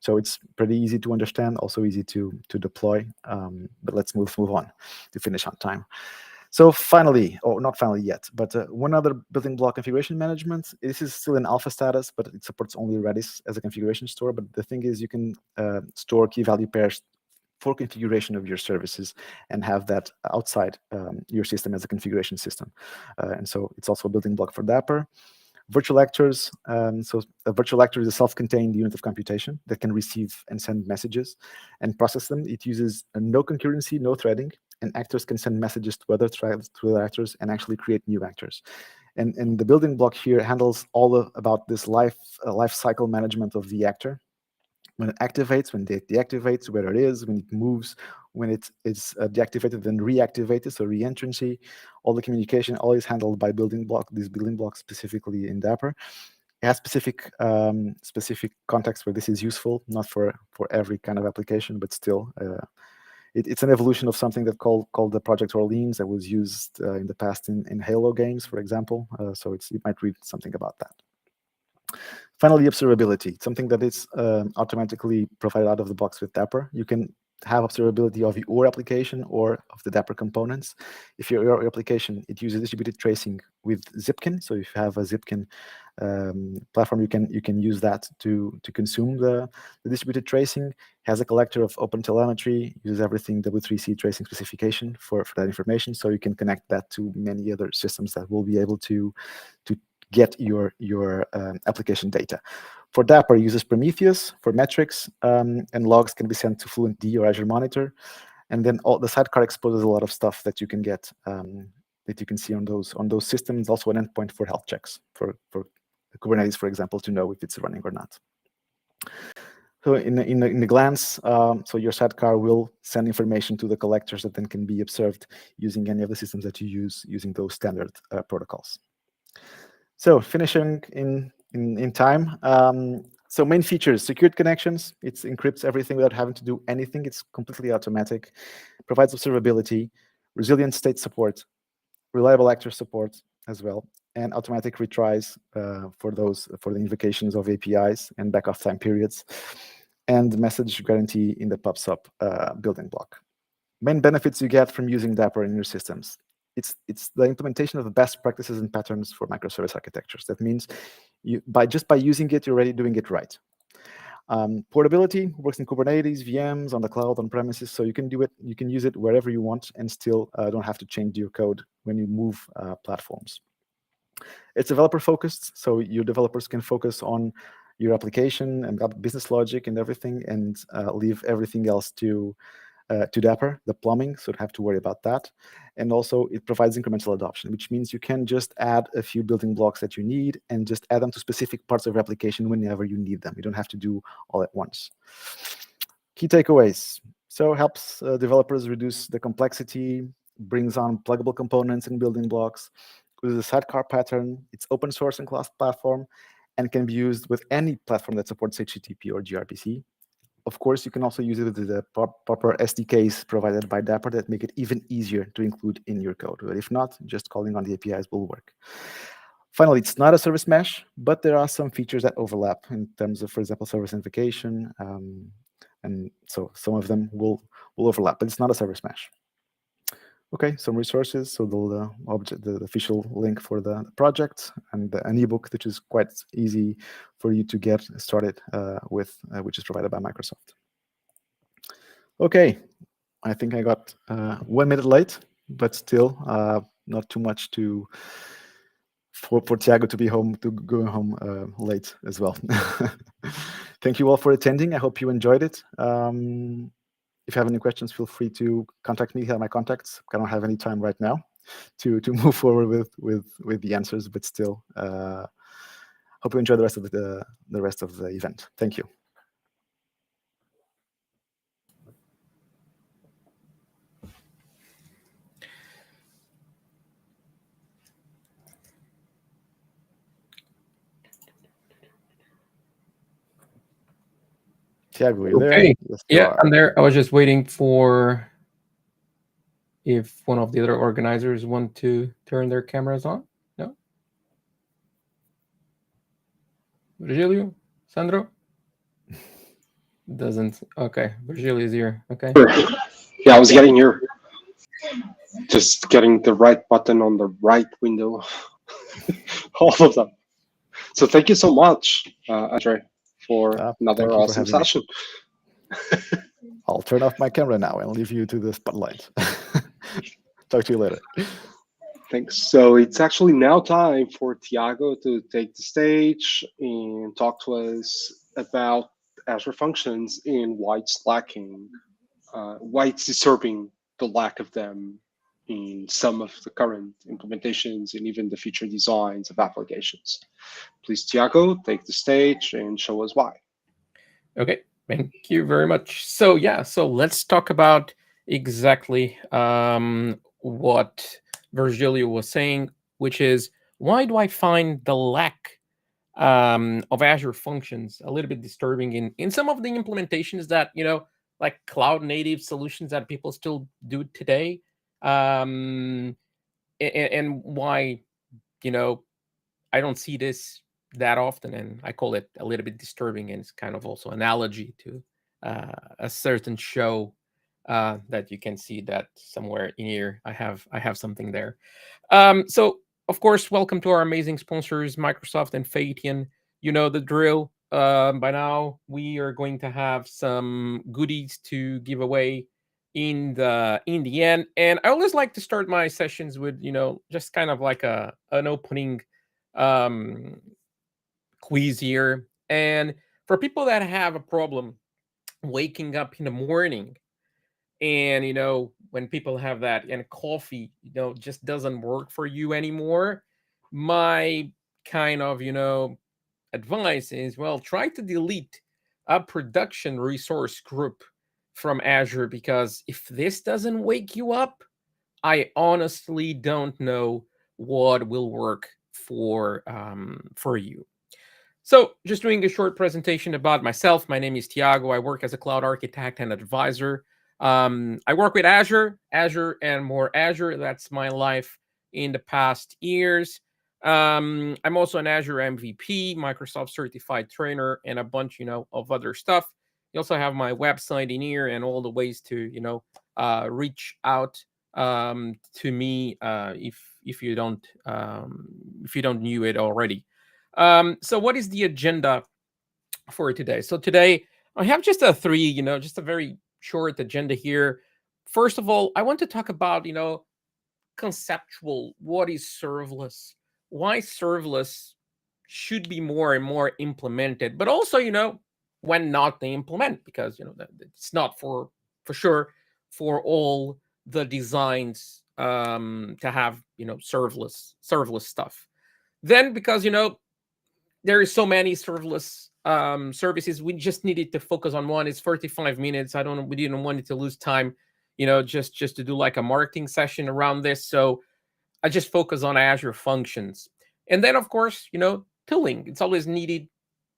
So it's pretty easy to understand, also easy to deploy, but let's move on to finish on time. So finally, or not finally yet, but one other building block, configuration management. This is still in alpha status, but it supports only Redis as a configuration store. But the thing is, you can store key value pairs for configuration of your services and have that outside your system as a configuration system. And so it's also a building block for Dapper. Virtual actors. So a virtual actor is a self-contained unit of computation that can receive and send messages and process them. It uses no concurrency, no threading, and actors can send messages to other threads, to other actors, and actually create new actors. And the building block here handles all about this life cycle management of the actor. When it activates, when it deactivates, where it is, when it moves, when it is deactivated, then reactivated, so reentrancy, all the communication, all is handled by these building blocks specifically in Dapper. It has specific context where this is useful, not for every kind of application, but still, it's an evolution of something that called the Project Orleans that was used in the past in Halo games, for example. So you might read something about that. Finally, observability, something that is automatically provided out of the box with Dapper. You can have observability of your application or of the Dapper components. If your application, it uses distributed tracing with Zipkin. So if you have a Zipkin platform, you can use that to consume the distributed tracing. It has a collector of OpenTelemetry, uses everything W3C tracing specification for that information. So you can connect that to many other systems that will be able to get your application data. For Dapper, it uses Prometheus for metrics, and logs can be sent to FluentD or Azure Monitor. And then the sidecar exposes a lot of stuff that you can get, that you can see on those systems. Also an endpoint for health checks for Kubernetes, for example, to know if it's running or not. So in the glance, so your sidecar will send information to the collectors that then can be observed using any of the systems that you use using those standard protocols. So finishing in time. So main features: secured connections. It encrypts everything without having to do anything. It's completely automatic. Provides observability, resilient state support, reliable actor support as well, and automatic retries for the invocations of APIs and backoff time periods, and message guarantee in the PubSub building block. Main benefits you get from using Dapper in your systems. It's the implementation of the best practices and patterns for microservice architectures. That means just by using it, you're already doing it right. Portability works in Kubernetes, VMs, on the cloud, on premises, so you can do it. You can use it wherever you want, and still don't have to change your code when you move platforms. It's developer focused, so your developers can focus on your application and business logic and everything, and leave everything else to Dapper, the plumbing, so you don't have to worry about that. And also it provides incremental adoption, which means you can just add a few building blocks that you need and just add them to specific parts of your application whenever you need them. You don't have to do all at once. Key takeaways. So helps developers reduce the complexity, brings on pluggable components and building blocks, uses a sidecar pattern, it's open source and class platform, and can be used with any platform that supports HTTP or gRPC. Of course, you can also use it with the proper SDKs provided by Dapper that make it even easier to include in your code. But if not, just calling on the APIs will work. Finally, it's not a service mesh, but there are some features that overlap in terms of, for example, service invocation. And so some of them will overlap, but it's not a service mesh. Okay, some resources. So the official link for the project, and an ebook, which is quite easy for you to get started with, which is provided by Microsoft. Okay, I think I got 1 minute late, but still not too much for Tiago to go home late as well. Thank you all for attending. I hope you enjoyed it. If you have any questions, feel free to contact me. You have my contacts. I don't have any time right now to move forward with the answers, but still, hope you enjoy the rest of the event. Thank you. Tiago, are you there? Okay. Yes, you Yeah, are. I'm there. I was just waiting for if one of the other organizers want to turn their cameras on. No? Virgilio? Sandro? Doesn't. Okay. Virgilio is here. Okay. Yeah, I was getting here. Just getting the right button on the right window. All of them. So thank you so much, Andre, for another awesome session. I'll turn off my camera now and leave you to the spotlight. Talk to you later. Thanks. So it's actually now time for Tiago to take the stage and talk to us about Azure Functions and why it's lacking, why it's disturbing the lack of them in some of the current implementations and even the future designs of applications. Please, Tiago, take the stage and show us why. Okay, thank you very much. So yeah, so let's talk about exactly what Virgilio was saying, which is, why do I find the lack of Azure Functions a little bit disturbing in some of the implementations that, like cloud native solutions that people still do today, and why, I don't see this that often, and I call it a little bit disturbing, and it's kind of also analogy to a certain show that you can see that somewhere in here. I have something there. So of course, welcome to our amazing sponsors, Microsoft and Phaeton. You know the drill. By now, we are going to have some goodies to give away in the end. And I always like to start my sessions with, just kind of like an opening quiz here. And for people that have a problem waking up in the morning, and when people have that, and coffee just doesn't work for you anymore, my kind of advice is, well, try to delete a production resource group from Azure, because if this doesn't wake you up, I honestly don't know what will work for you. So, just doing a short presentation about myself. My name is Tiago. I work as a cloud architect and advisor. I work with Azure, and more Azure. That's my life in the past years. I'm also an Azure MVP, Microsoft certified trainer, and a bunch, of other stuff. You also have my website in here and all the ways to, reach out to me if you don't knew it already. So what is the agenda for today? So today I have just a just a very short agenda here. First of all, I want to talk about, conceptual, what is serverless, why serverless should be more and more implemented, but also, when not to implement, because, it's not for sure for all the designs to have, serverless stuff. Then, because, there is so many serverless services, we just needed to focus on one. It's 45 minutes. We didn't want it to lose time, just to do like a marketing session around this. So I just focus on Azure functions. And then, of course, tooling. It's always needed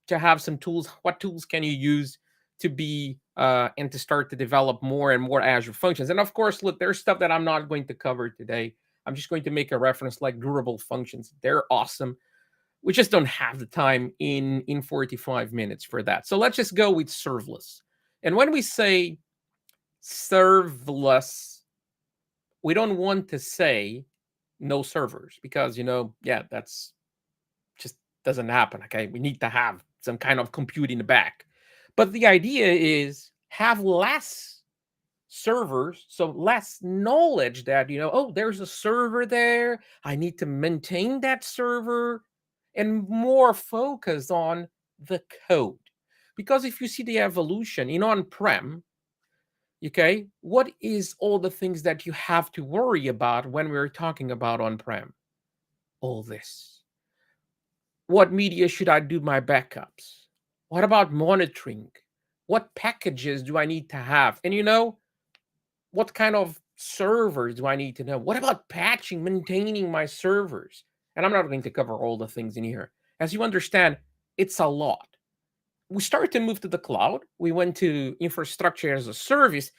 to have some tools. What tools can you use to be and to start to develop more and more Azure functions? And of course, look, there's stuff that I'm not going to cover today. I'm just going to make a reference like durable functions. They're awesome. We just don't have the time in 45 minutes for that. So let's just go with serverless. And when we say serverless, we don't want to say no servers, because, that's just doesn't happen. Okay. We need to have some kind of compute in the back. But the idea is have less servers, so less knowledge that, oh, there's a server there, I need to maintain that server, and more focus on the code. Because if you see the evolution in on-prem, okay, what is all the things that you have to worry about when we're talking about on-prem? All this. What media should I do my backups? What about monitoring? What packages do I need to have? And what kind of servers do I need to know? What about patching, maintaining my servers? And I'm not going to cover all the things in here. As you understand, it's a lot. We started to move to the cloud. We went to infrastructure as a service.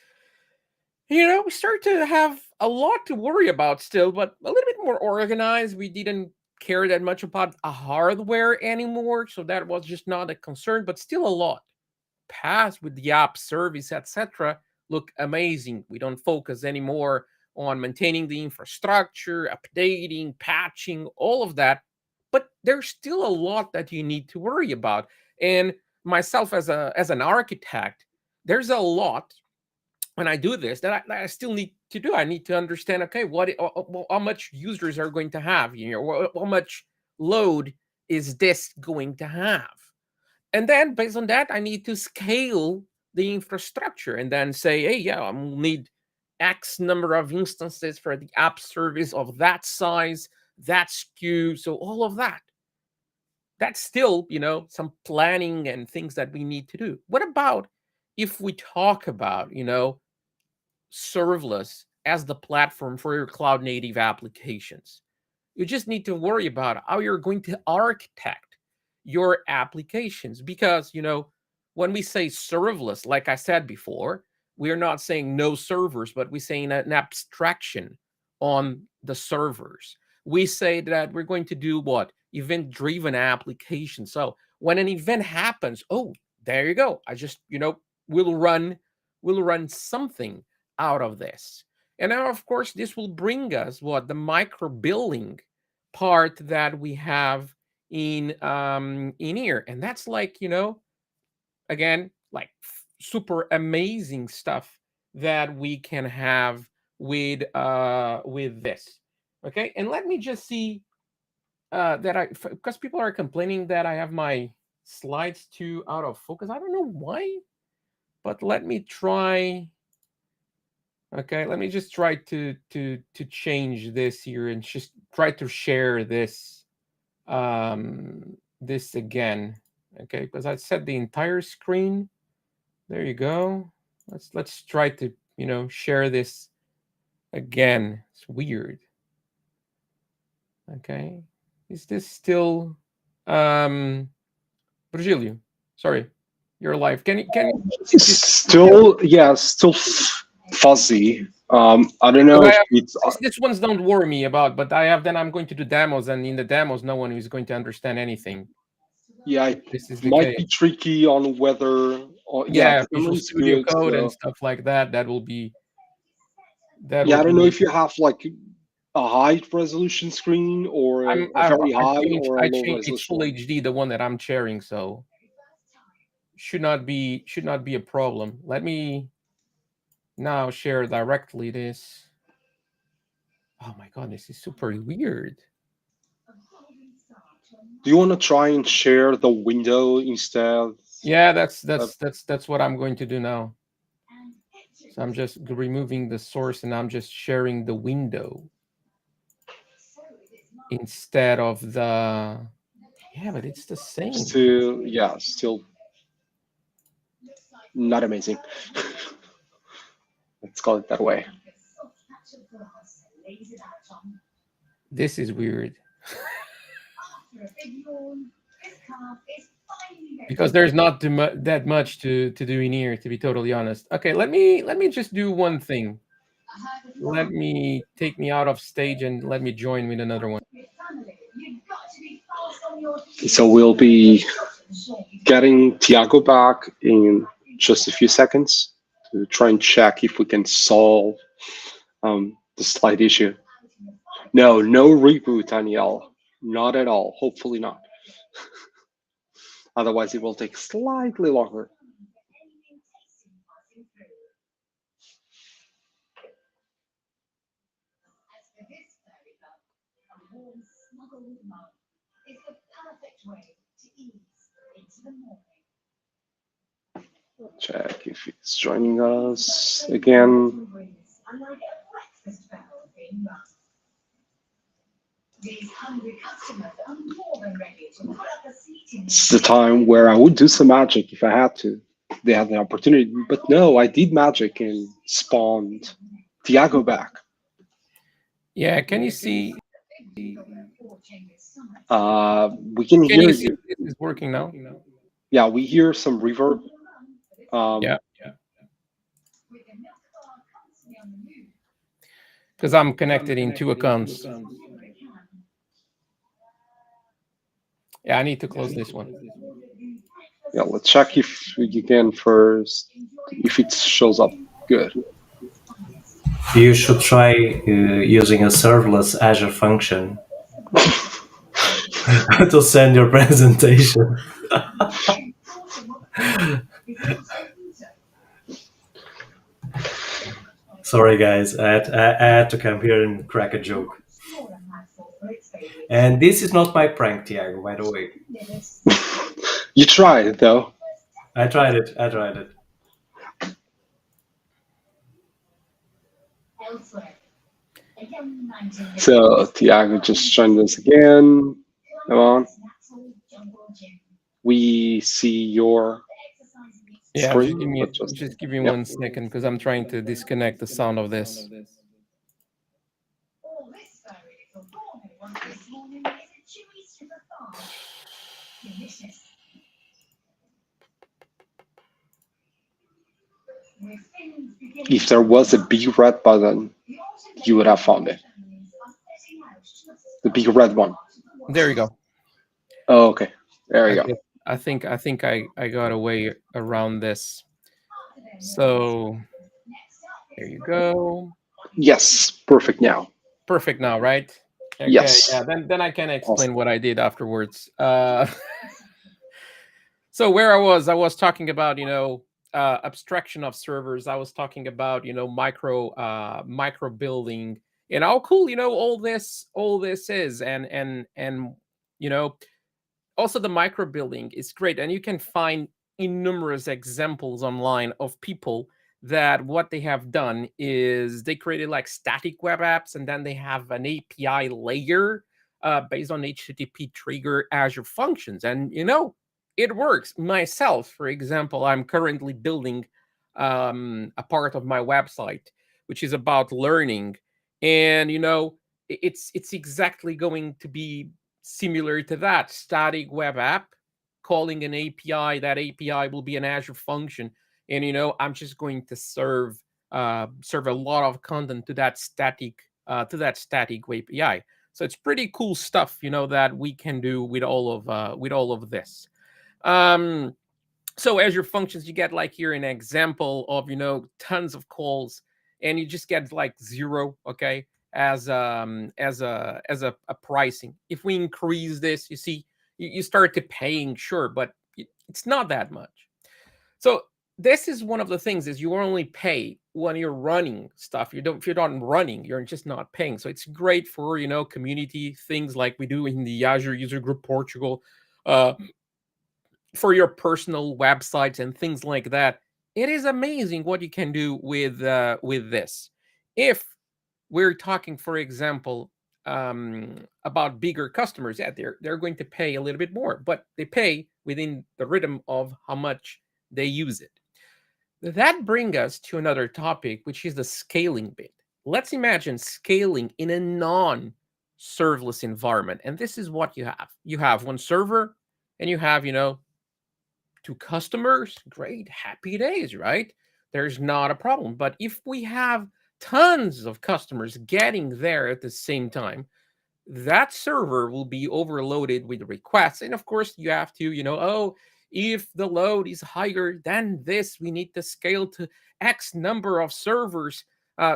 We started to have a lot to worry about still, but a little bit more organized. We didn't care that much about a hardware anymore, so that was just not a concern, but still a lot. PaaS with the app service, etc., look amazing. We don't focus anymore on maintaining the infrastructure, updating, patching, all of that. But there's still a lot that you need to worry about. And myself as an architect, there's a lot when I do this that I still need to do. I need to understand, okay, how much users are going to have, how much load is this going to have? And then based on that, I need to scale the infrastructure and then say, hey, yeah, I will need X number of instances for the app service of that size, that SKU. So all of that. That's still, some planning and things that we need to do. What about if we talk about, serverless as the platform for your cloud native applications? You just need to worry about how you're going to architect your applications, because when we say serverless, like I said before, we are not saying no servers, but we're saying an abstraction on the servers. We say that we're going to do what? Event-driven application. So when an event happens, oh, there you go. I just, will run something out of this. And now, of course, this will bring us what? The micro billing part that we have in here. And that's like, again, like super amazing stuff that we can have with this. Okay. And let me just see because people are complaining that I have my slides too out of focus. I don't know why, but let me try. Okay, let me just try to change this here and just try to share this this again. Okay, because I set the entire screen. There you go. Let's try to, share this again. It's weird. Okay. Is this still Virgilio? Sorry. You're live. Can you Still, yeah, still fuzzy. I don't know if it's this ones don't worry me about, but I'm going to do demos, and in the demos no one is going to understand anything. yeah, This is it the might case. be tricky on whether Yeah, the Visual camera is Studio good, Code so and stuff like that. That will be yeah, I don't know if you have like a high resolution screen or a very high or a low it's full resolution. HD, the one that I'm sharing, so should not be a problem. Let me now share directly this. Oh my god, this is super weird. Do you want to try and share the window instead? Yeah, that's what I'm going to do now. So I'm just removing the source and I'm just sharing the window instead of the. Yeah, but it's the same. Still not amazing. Let's call it that way. This is weird. Because there's not that much to do in here, to be totally honest. Okay, let me just do one thing. Let me take me out of stage and let me join with another one. So we'll be getting Tiago back in just a few seconds to try and check if we can solve the slide issue. No reboot, Danielle. Not at all. Hopefully not. Otherwise, it will take slightly longer. Check if it's joining us again. It's the time where I would do some magic if I had to. They had the opportunity, but no, I did magic and spawned Tiago back. Yeah, can you see? We can hear you. This is working now. Yeah, we hear some reverb. Yeah. Because I'm connected in 2 accounts. Yeah, I need to close this one. Yeah, let's check if you can first, if it shows up good. You should try using a serverless Azure function to send your presentation. Sorry, guys, I had to come here and crack a joke. And this is not my prank, Tiago, by the way. You tried it, though. I tried it. So Tiago just joined us again. Come on. We see your screen. Just give me 1 second, because I'm trying to disconnect the sound of this. If there was a big red button, you would have found it. The big red one. There you go. Oh, okay. There you go. I think I got a way around this. So there you go. Yes, perfect now. Perfect now, right? Okay, yes. Yeah, then I can explain what I did afterwards. So where I was talking about, abstraction of servers. I was talking about, micro building, and how cool, all this is, and also the micro building is great, and you can find innumerous examples online of people that what they have done is they created like static web apps, and then they have an API layer based on HTTP trigger Azure functions, and it works. Myself, for example, I'm currently building a part of my website which is about learning, and it's exactly going to be similar to that static web app calling an API. That API will be an Azure function, and I'm just going to serve a lot of content to that static API. So it's pretty cool stuff, that we can do with all of this. So Azure Functions, you get like here an example of tons of calls, and you just get like 0, okay, as a pricing. If we increase this, you see, you start to paying, sure, but it's not that much. So this is one of the things, is you only pay when you're running stuff. If you're not running, you're just not paying. So it's great for community things like we do in the Azure User Group Portugal, for your personal websites and things like that. It is amazing what you can do with this. If we're talking, for example, about bigger customers, yeah, they're going to pay a little bit more, but they pay within the rhythm of how much they use it. That brings us to another topic, which is the scaling bit. Let's imagine scaling in a non-serverless environment, and this is what you have. You have one server, and you have 2 customers. Great, happy days, right? There's not a problem. But if we have tons of customers getting there at the same time, that server will be overloaded with requests. And of course, you have to, if the load is higher than this, we need to scale to X number of servers.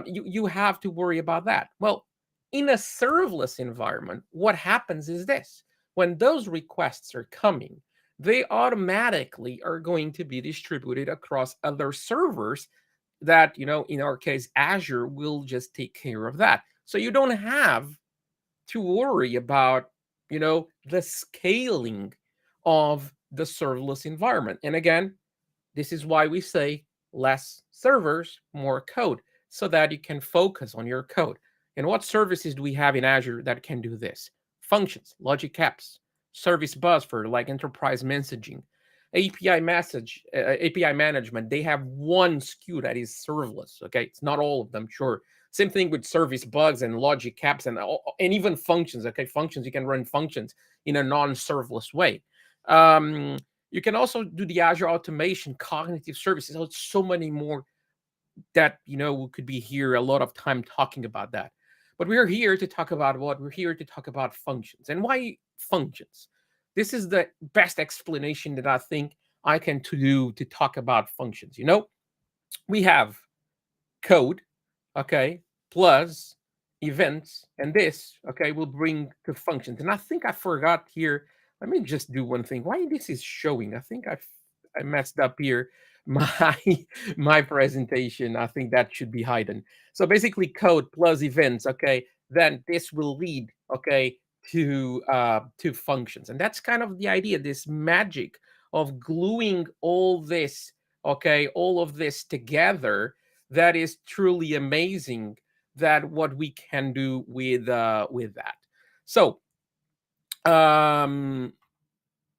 You have to worry about that. Well, in a serverless environment, what happens is this. When those requests are coming, they automatically are going to be distributed across other servers that, in our case, Azure will just take care of that. So you don't have to worry about, the scaling of the serverless environment. And again, this is why we say less servers, more code, so that you can focus on your code. And what services do we have in Azure that can do this? Functions, logic apps, service bus for like enterprise messaging, API management. They have one SKU that is serverless. Okay, it's not all of them, sure. Same thing with service bugs and logic apps and even functions. Okay, functions, you can run functions in a non-serverless way. You can also do the Azure automation, cognitive services. So it's so many more that we could be here a lot of time talking about that. But we're here to talk about what? We're here to talk about functions. And why functions? This is the best explanation that I think I can do to talk about functions. We have code, okay, plus events, and this, okay, will bring to functions. And I think I forgot here. Let me just do one thing. Why this is showing? I think I messed up here. My presentation. I think that should be hidden. So basically, code plus events. Okay, then this will lead, okay, to functions, and that's kind of the idea. This magic of gluing all this, okay, all of this together. That is truly amazing. That what we can do with that. So,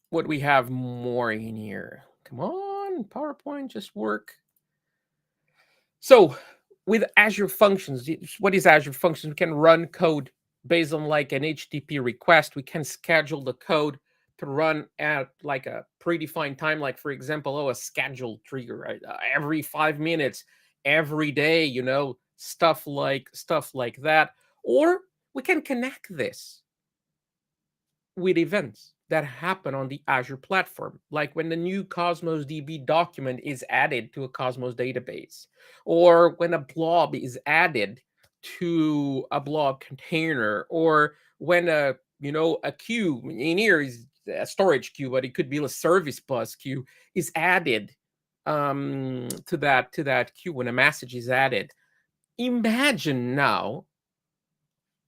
what we have more in here? Come on, PowerPoint, just work. So with Azure Functions, what is Azure Functions? We can run code based on like an HTTP request. We can schedule the code to run at like a predefined time, like for example, a scheduled trigger, right? Every 5 minutes, every day, stuff like that. Or we can connect this with events that happen on the Azure platform, like when the new Cosmos DB document is added to a Cosmos database, or when a blob is added to a blob container, or when a queue in here is a storage queue, but it could be a service bus queue is added to that queue when a message is added. Imagine now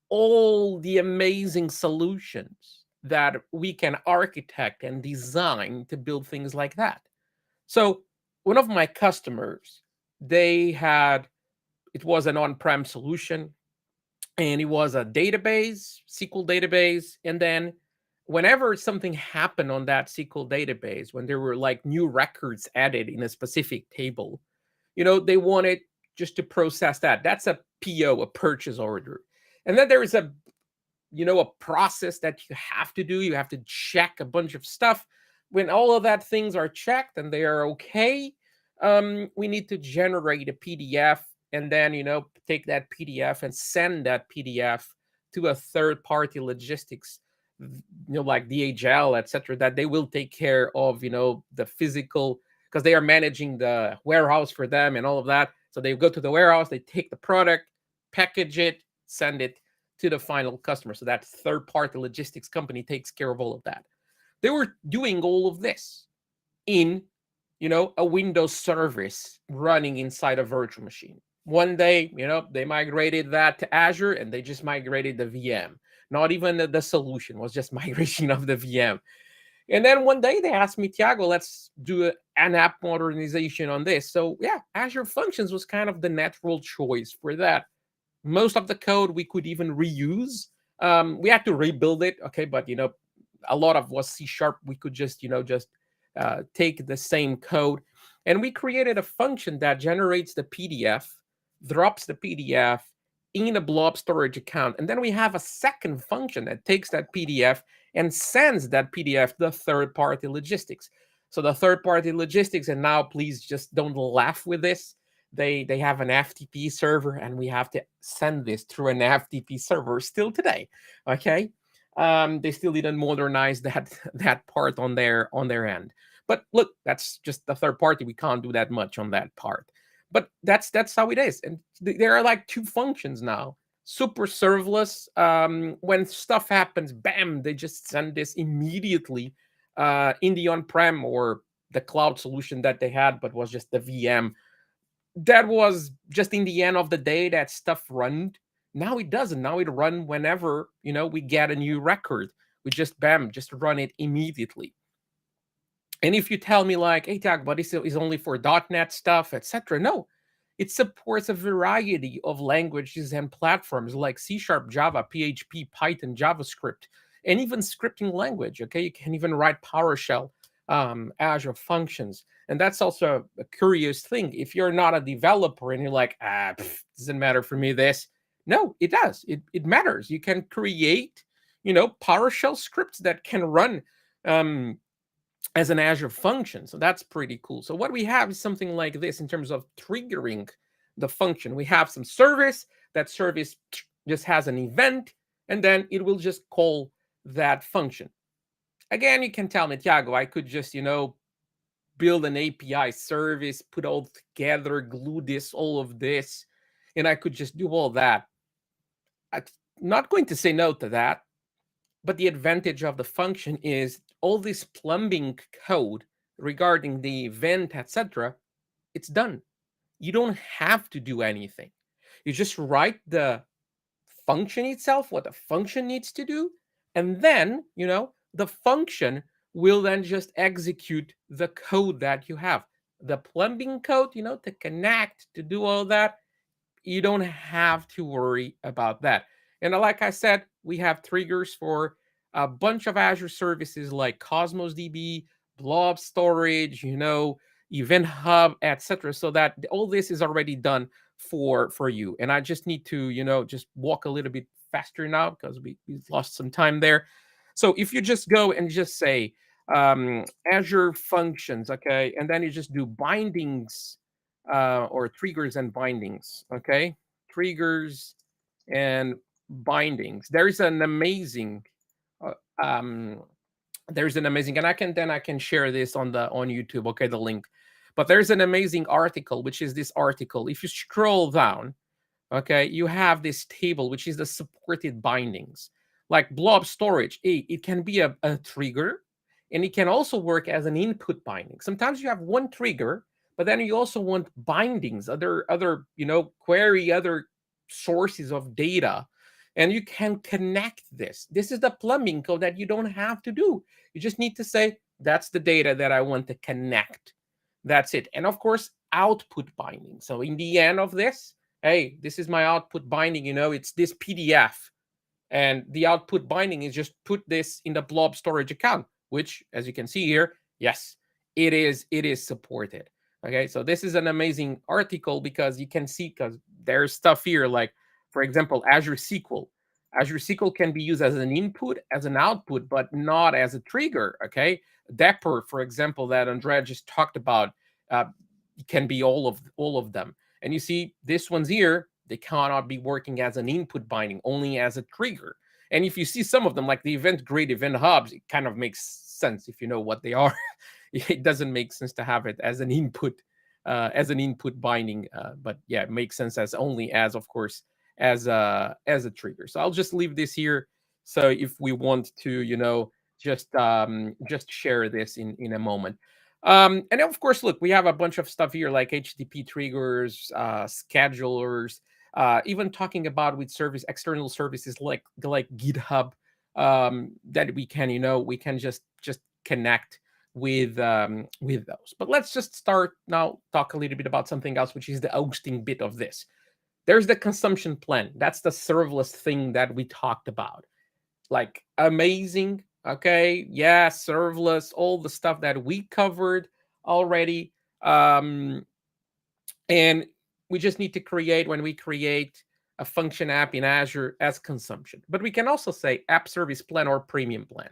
all the amazing solutions that we can architect and design to build things like that. So one of my customers, it was an on-prem solution, and it was a database, SQL database, and then whenever something happened on that SQL database, when there were like new records added in a specific table, they wanted just to process that. That's a PO, a purchase order. And then there is a process that you have to do. You have to check a bunch of stuff. When all of that things are checked and they are okay, we need to generate a PDF and then, take that PDF and send that PDF to a third-party logistics, like DHL, etc., that they will take care of, the physical, because they are managing the warehouse for them and all of that. So they go to the warehouse, they take the product, package it, send it to the final customer. So that third-party logistics company takes care of all of that. They were doing all of this in, a Windows service running inside a virtual machine. One day, they migrated that to Azure and they just migrated the VM. Not even the solution, was just migration of the VM. And then one day they asked me, Tiago, let's do an app modernization on this. So yeah, Azure Functions was kind of the natural choice for that. Most of the code we could even reuse. We had to rebuild it, okay, but a lot of was C#. We could just take the same code, and we created a function that generates the PDF, drops the PDF in a blob storage account, and then we have a second function that takes that PDF and sends that PDF to the third-party logistics. So the third-party logistics, and now please just don't laugh with this, they have an FTP server, and we have to send this through an FTP server still today. Okay, they still didn't modernize that part on their end. But look, that's just the third party. We can't do that much on that part. But that's how it is. And there are like two functions now. Super serverless. When stuff happens, bam, they just send this immediately in the on-prem or the cloud solution that they had, but was just the VM. That was just in the end of the day that stuff run. Now it doesn't. Now it run whenever, we get a new record. We just, bam, just run it immediately. And if you tell me like, hey, Tiago, but this is only for .NET stuff, etc. No, it supports a variety of languages and platforms like C#, Java, PHP, Python, JavaScript, and even scripting language. Okay, you can even write PowerShell, Azure Functions. And that's also a curious thing. If you're not a developer and you're like, doesn't matter for me this. No, it does. It matters. You can create, PowerShell scripts that can run as an Azure function. So that's pretty cool. So what we have is something like this in terms of triggering the function. We have some service. That service just has an event, and then it will just call that function. Again, you can tell me, Tiago, I could just, build an API service, put all together, glue this, all of this, and I could just do all that. I'm not going to say no to that, but the advantage of the function is all this plumbing code regarding the event, etc., it's done. You don't have to do anything. You just write the function itself, what the function needs to do, and then, the function will then just execute the code that you have. The plumbing code, to connect, to do all that, you don't have to worry about that. And like I said, we have triggers for a bunch of Azure services like Cosmos DB, Blob Storage, Event Hub, etc. So that all this is already done for you. And I just need to, just walk a little bit faster now because we lost some time there. So if you just go and just say Azure Functions, okay, and then you just do bindings or triggers and bindings, okay, triggers and bindings. There's an amazing, and I can share this on YouTube, okay, the link. But there's an amazing article, which is this article. If you scroll down, okay, you have this table, which is the supported bindings. Like blob storage, it can be a trigger, and it can also work as an input binding. Sometimes you have one trigger, but then you also want bindings, other query, other sources of data, and you can connect this. This is the plumbing code that you don't have to do. You just need to say, that's the data that I want to connect. That's it. And of course, output binding. So in the end of this, hey, this is my output binding, it's this PDF. And the output binding is just put this in the blob storage account, which, as you can see here, yes, it is supported. Okay, so this is an amazing article because you can see, because there's stuff here like, for example, Azure SQL. Azure SQL can be used as an input, as an output, but not as a trigger. Okay, Dapper, for example, that Andrea just talked about, can be all of them. And you see this one's here, they cannot be working as an input binding, only as a trigger. And if you see some of them, like the event grid, event hubs, it kind of makes sense if you know what they are. It doesn't make sense to have it as an input binding, but yeah, it makes sense as only as, of course, as a trigger. So I'll just leave this here. So if we want to, just share this in a moment. And of course, look, we have a bunch of stuff here like HTTP triggers, schedulers, even talking about with external services like GitHub, that we can just connect with those. But let's just start now, talk a little bit about something else, which is the hosting bit of this. There's the consumption plan. That's the serverless thing that we talked about. Like, amazing. Okay, yeah, serverless, all the stuff that we covered already. And we just need to create, when we create a function app in Azure, as consumption. But we can also say app service plan or premium plan.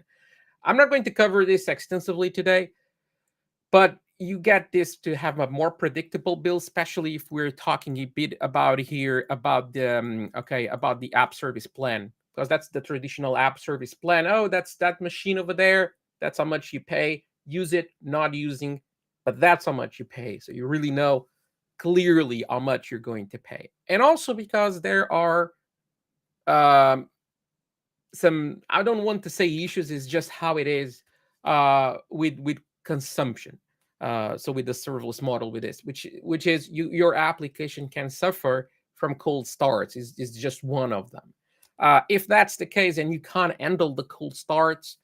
I'm not going to cover this extensively today, but you get this to have a more predictable bill, especially if we're talking a bit about here about the about the app service plan, because that's the traditional app service plan. Oh, that's that machine over there. That's how much you pay. Use it, not using, but that's how much you pay. So you really know clearly how much you're going to pay. And also because there are some, I don't want to say issues, is just how it is with consumption. So with the serverless model with this, which is your application can suffer from cold starts, is just one of them. If that's the case and you can't handle the cold starts,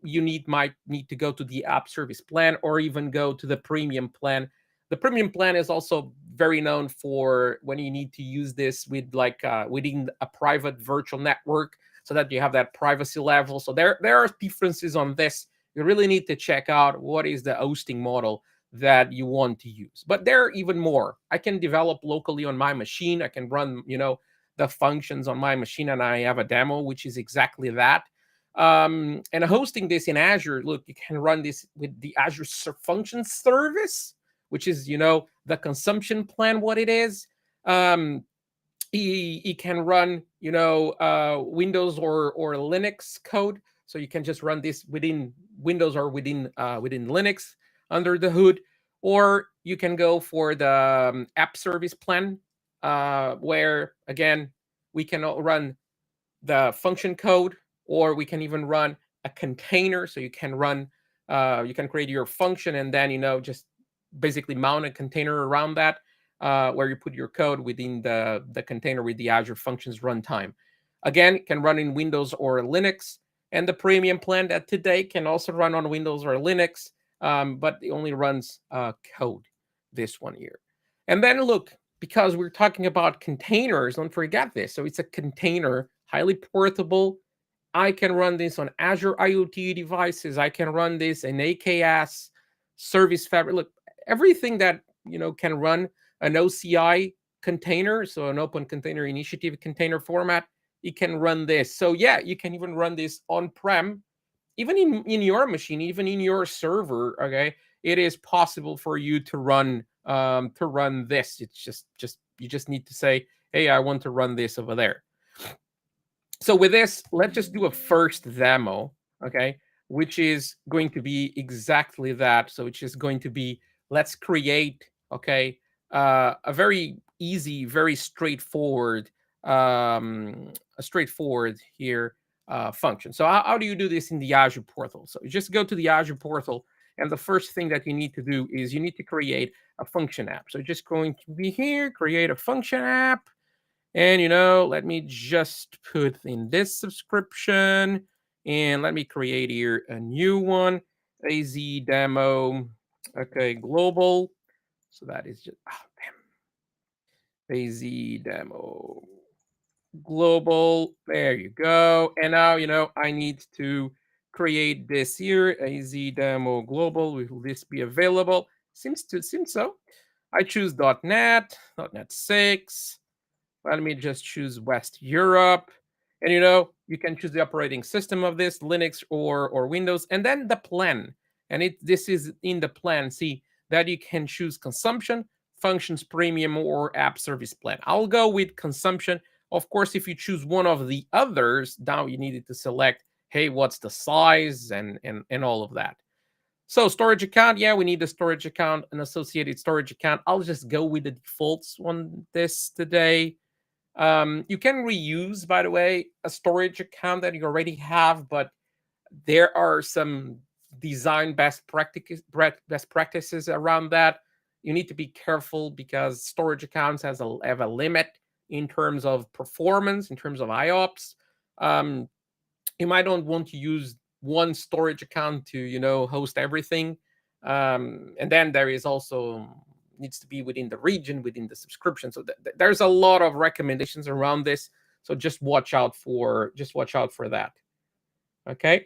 you might need to go to the app service plan or even go to the premium plan. The premium plan is also very known for when you need to use this with within a private virtual network, so that you have that privacy level. So there are differences on this. You really need to check out what is the hosting model that you want to use. But there are even more. I can develop locally on my machine. I can run, the functions on my machine, and I have a demo, which is exactly that. And hosting this in Azure, look, you can run this with the Azure Function Service, which is, the consumption plan, what it is. He can run, Windows or Linux code. So you can just run this within Windows or within Linux under the hood. Or you can go for the app service plan, where, again, we can run the function code, or we can even run a container. So you can run, you can create your function and then, just basically mount a container around that, where you put your code within the container with the Azure Functions runtime. Again, it can run in Windows or Linux. And the premium plan that today can also run on Windows or Linux, but it only runs code, this one here. And then look, because we're talking about containers, don't forget this. So it's a container, highly portable. I can run this on Azure IoT devices. I can run this in AKS, Service Fabric. Look, everything that can run an OCI container, so an Open Container Initiative container format, it can run this. So yeah, you can even run this on-prem, even in your machine, even in your server. Okay, it is possible for you to run this. It's just you just need to say, hey, I want to run this over there. So with this, let's just do a first demo, okay, which is going to be exactly that. So it's just going to be, let's create, okay, a very easy, very straightforward, here function. So how do you do this in the Azure portal? So you just go to the Azure portal, and the first thing that you need to do is you need to create a function app. So just going to be here, create a function app. And, let me just put in this subscription, and let me create here a new one, AZ demo, okay, global. So that is just, AZ demo. global. There you go. And now, I need to create this here, AZ demo global. Will this be available? Seems so. I choose .NET 6. Let me just choose West Europe. And you can choose the operating system of this, Linux or Windows, and then the plan. And this is in the plan. See that you can choose consumption, functions premium, or app service plan. I'll go with consumption. Of course, if you choose one of the others, now you needed to select, hey, what's the size and all of that. So storage account, yeah, we need a storage account, an associated storage account. I'll just go with the defaults on this today. You can reuse, by the way, a storage account that you already have, but there are some design best practices around that. You need to be careful because storage accounts have a limit in terms of performance, in terms of IOPS. You might not want to use one storage account to host everything, and then there is also needs to be within the region, within the subscription. So there's a lot of recommendations around this. So just watch out for that. Okay.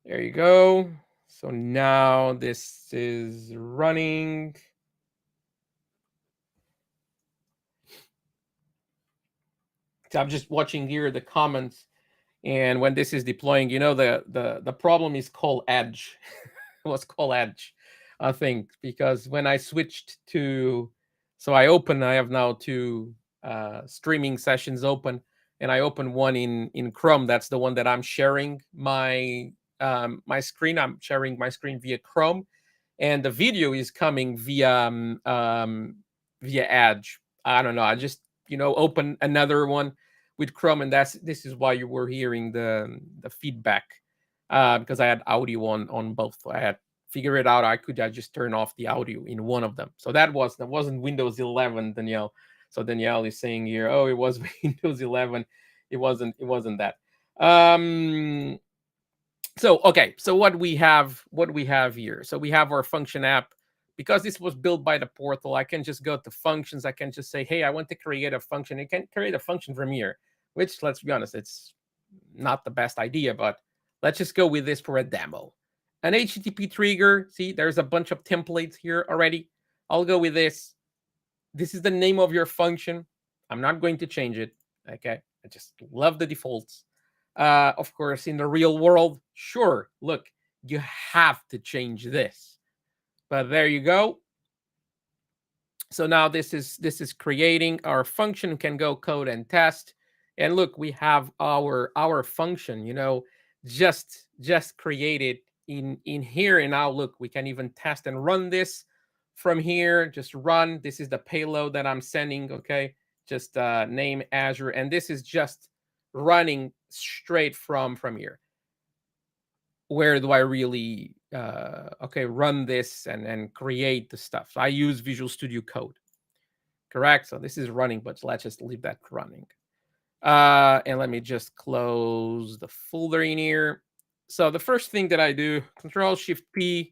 There you go. So now this is running. So I'm just watching here the comments, and when this is deploying, the problem is called Edge. It was called Edge, I think, because when I switched to, so I have now two streaming sessions open, and I open one in Chrome. That's the one that I'm sharing my screen. I'm sharing my screen via Chrome, and the video is coming via Edge. I don't know. I just open another one with Chrome, and this is why you were hearing the feedback, because I had audio on both. I had figured it out. I just turn off the audio in one of them. So that wasn't Windows 11, Danielle. So Danielle is saying here, oh, it was Windows 11. It wasn't that. So okay, so what we have here. So we have our function app. Because this was built by the portal, I can just go to functions. I can just say, hey, I want to create a function. It can create a function from here, which, let's be honest, it's not the best idea, but let's just go with this for a demo. An HTTP trigger. See, there's a bunch of templates here already. I'll go with this. This is the name of your function. I'm not going to change it. Okay, I just love the defaults. Of course, in the real world, sure, look, you have to change this. But there you go. So now this is creating our function. We can go code and test. And look, we have our function, just created in here. And now look, we can even test and run this from here. Just run. This is the payload that I'm sending. Okay, just name Azure, and this is just running straight from here. Where do I really run this and create the stuff? So I use Visual Studio Code, correct? So this is running, but let's just leave that running. And let me just close the folder in here. So the first thing that I do, Control-Shift-P.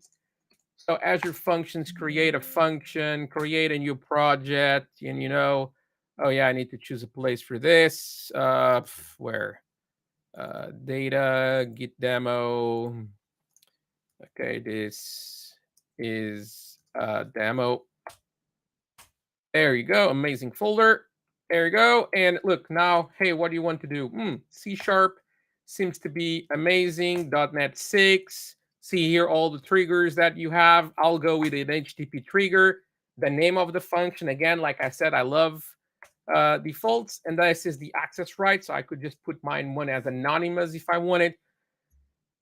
So Azure Functions, create a function, create a new project, and oh yeah, I need to choose a place for this. Where? Data, Git demo. Okay, this is a demo. There you go, amazing folder. There you go. And look now, hey, what do you want to do? C# seems to be amazing. .NET 6. See here all the triggers that you have. I'll go with an HTTP trigger. The name of the function, again, like I said, I love defaults. And this is the access right. So I could just put one as anonymous if I wanted.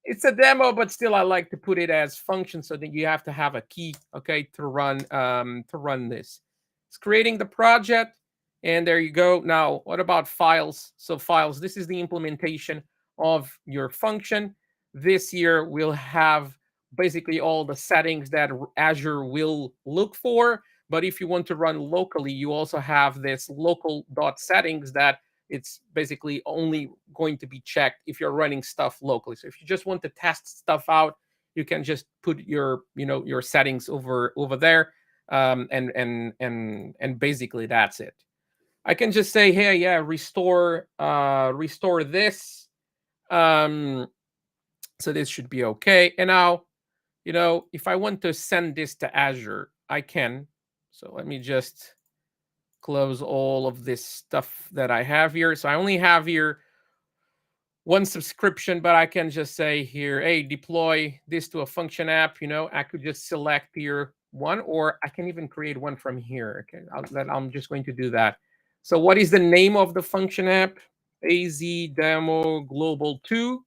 It's a demo, but still I like to put it as function so that you have to have a key, okay, to run this. It's creating the project, and there you go. Now, what about files? So files, this is the implementation of your function. This here will have basically all the settings that Azure will look for. But if you want to run locally, you also have this local.settings that it's basically only going to be checked if you're running stuff locally. So if you just want to test stuff out, you can just put your settings over there. and basically that's it. I can just say, hey, yeah, restore this. So this should be okay. And now, if I want to send this to Azure, I can. So let me just close all of this stuff that I have here. So I only have here one subscription, but I can just say here, hey, deploy this to a function app. I could just select here one, or I can even create one from here. Okay, I'm just going to do that. So what is the name of the function app? AZ Demo Global 2,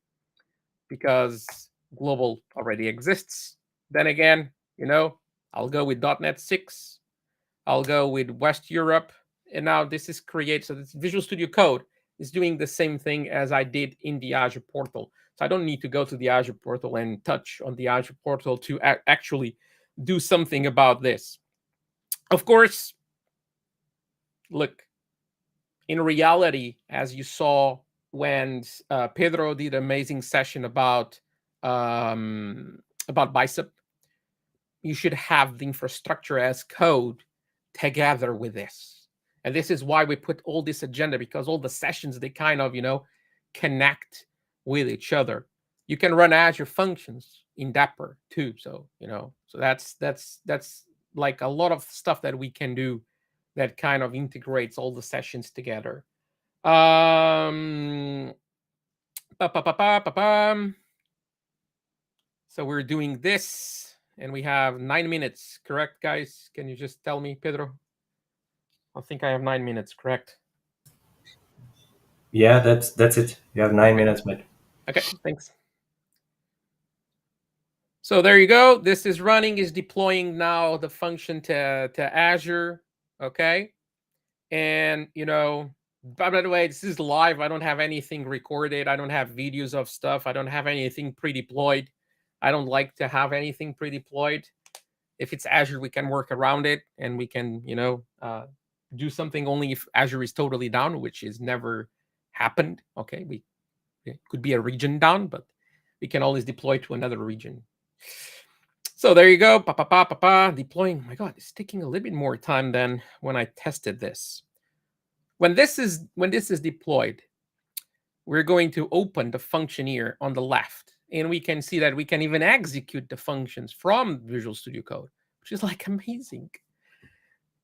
because Global already exists. Then again, I'll go with .NET 6. I'll go with West Europe. And now this is create. So this Visual Studio Code is doing the same thing as I did in the Azure portal. So I don't need to go to the Azure portal and touch on the Azure portal to actually do something about this. Of course, look, in reality, as you saw when Pedro did an amazing session about Bicep, you should have the infrastructure as code together with this. And this is why we put all this agenda, because all the sessions, they kind of, connect with each other. You can run Azure functions in Dapper too. So, so that's like a lot of stuff that we can do that kind of integrates all the sessions together. So we're doing this, and we have 9 minutes, correct, guys? Can you just tell me, Pedro? I think I have 9 minutes, correct? Yeah, that's it. You have 9 minutes, mate. Okay, thanks. So there you go. This is running, is deploying now the function to Azure. Okay. And, by the way, this is live. I don't have anything recorded. I don't have videos of stuff. I don't have anything pre-deployed. I don't like to have anything pre-deployed. If it's Azure, we can work around it, and we can, do something only if Azure is totally down, which is never happened. Okay. It could be a region down, but we can always deploy to another region. So there you go. Deploying. My God, it's taking a little bit more time than when I tested this. When this is deployed, we're going to open the function here on the left, and we can see that we can even execute the functions from Visual Studio Code, which is like amazing.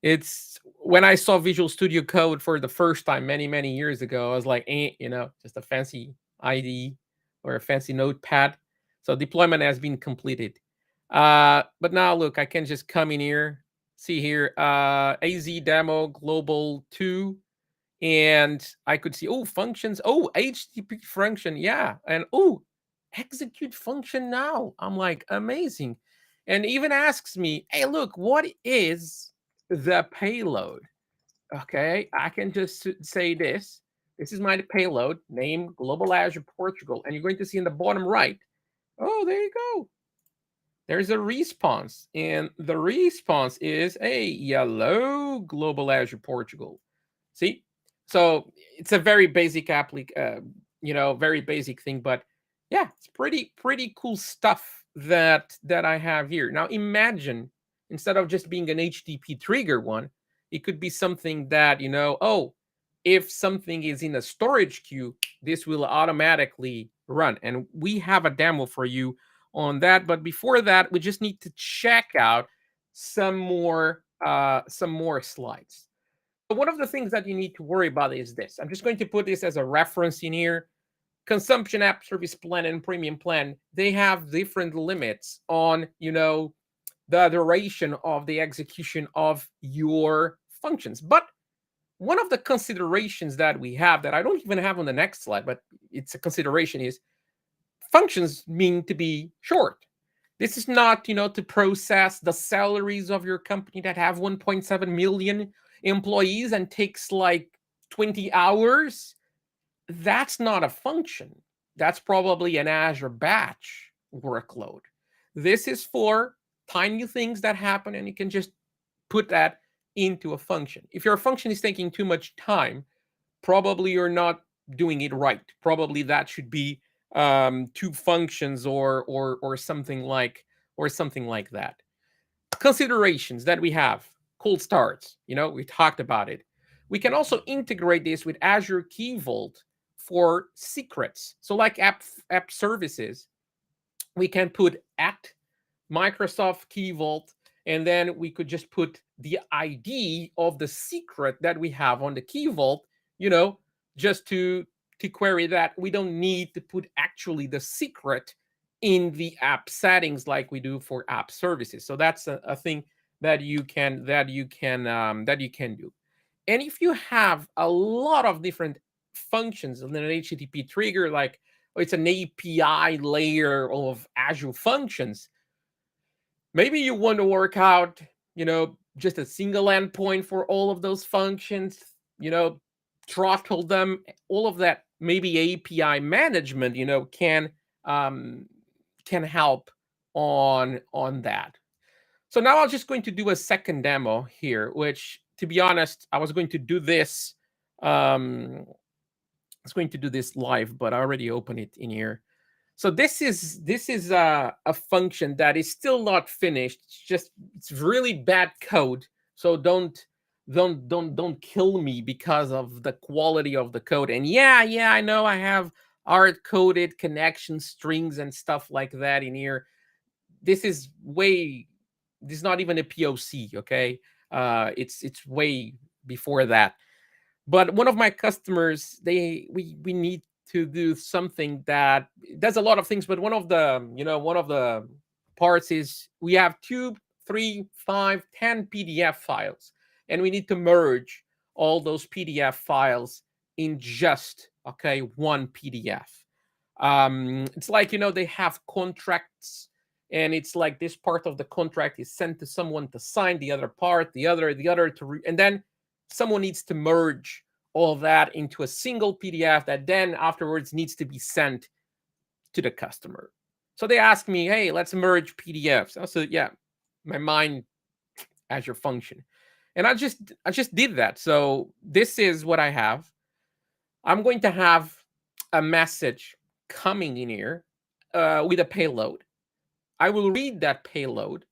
It's when I saw Visual Studio Code for the first time many years ago, I was like, just a fancy IDE or a fancy notepad. So deployment has been completed. But now look, I can just come in here, see here, AZ Demo Global 2, and I could see, functions, HTTP function, yeah, and execute function now. I'm like, amazing. And even asks me, hey, look, what is the payload? Okay, I can just say this. This is my payload, name Global Azure Portugal, and you're going to see in the bottom right, there you go. There's a response, and the response is a hello Global Azure Portugal. See, so it's a very basic very basic thing, but yeah, it's pretty cool stuff that I have here. Now imagine, instead of just being an HTTP trigger one, it could be something that if something is in a storage queue, this will automatically run, and we have a demo for you on that. But before that, we just need to check out some more slides. So one of the things that you need to worry about is this. I'm just going to put this as a reference in here. Consumption app service plan and premium plan, they have different limits on the duration of the execution of your functions. But one of the considerations that we have, that I don't even have on the next slide, but it's a consideration, is functions mean to be short. This is not, to process the salaries of your company that have 1.7 million employees and takes like 20 hours. That's not a function. That's probably an Azure batch workload. This is for tiny things that happen, and you can just put that into a function. If your function is taking too much time, probably you're not doing it right. Probably that should be 2 functions or something like that. considerations that we have. Cold starts, we talked about it. We can also integrate this with Azure Key Vault for secrets. So like app services, we can put at Microsoft Key Vault, and then we could just put the ID of the secret that we have on the Key Vault, just to query that. We don't need to put actually the secret in the app settings like we do for app services. So that's a thing that you can do. And if you have a lot of different functions in an HTTP trigger, like it's an API layer of Azure functions, maybe you want to work out, just a single endpoint for all of those functions, throttle them, all of that. Maybe API management, can help on that. So now I'm just going to do a second demo here, which, to be honest, I was going to do this. I was going to do this live, but I already opened it in here. So this is a function that is still not finished. It's really bad code. So don't kill me because of the quality of the code. And yeah, I know I have hard-coded connection strings and stuff like that in here. This is not even a POC, okay? It's way before that. But one of my customers, we need to do something that does a lot of things, but one of the parts is we have 2, 3, 5, 10 PDF files, and we need to merge all those PDF files in just one PDF. It's like, they have contracts, and it's like this part of the contract is sent to someone to sign, the other part, the other to and then someone needs to merge all that into a single PDF that then afterwards needs to be sent to the customer. So they ask me, hey, let's merge PDFs. I said, yeah, my mind Azure function. And I just did that. So this is what I have. I'm going to have a message coming in here with a payload. I will read that payload.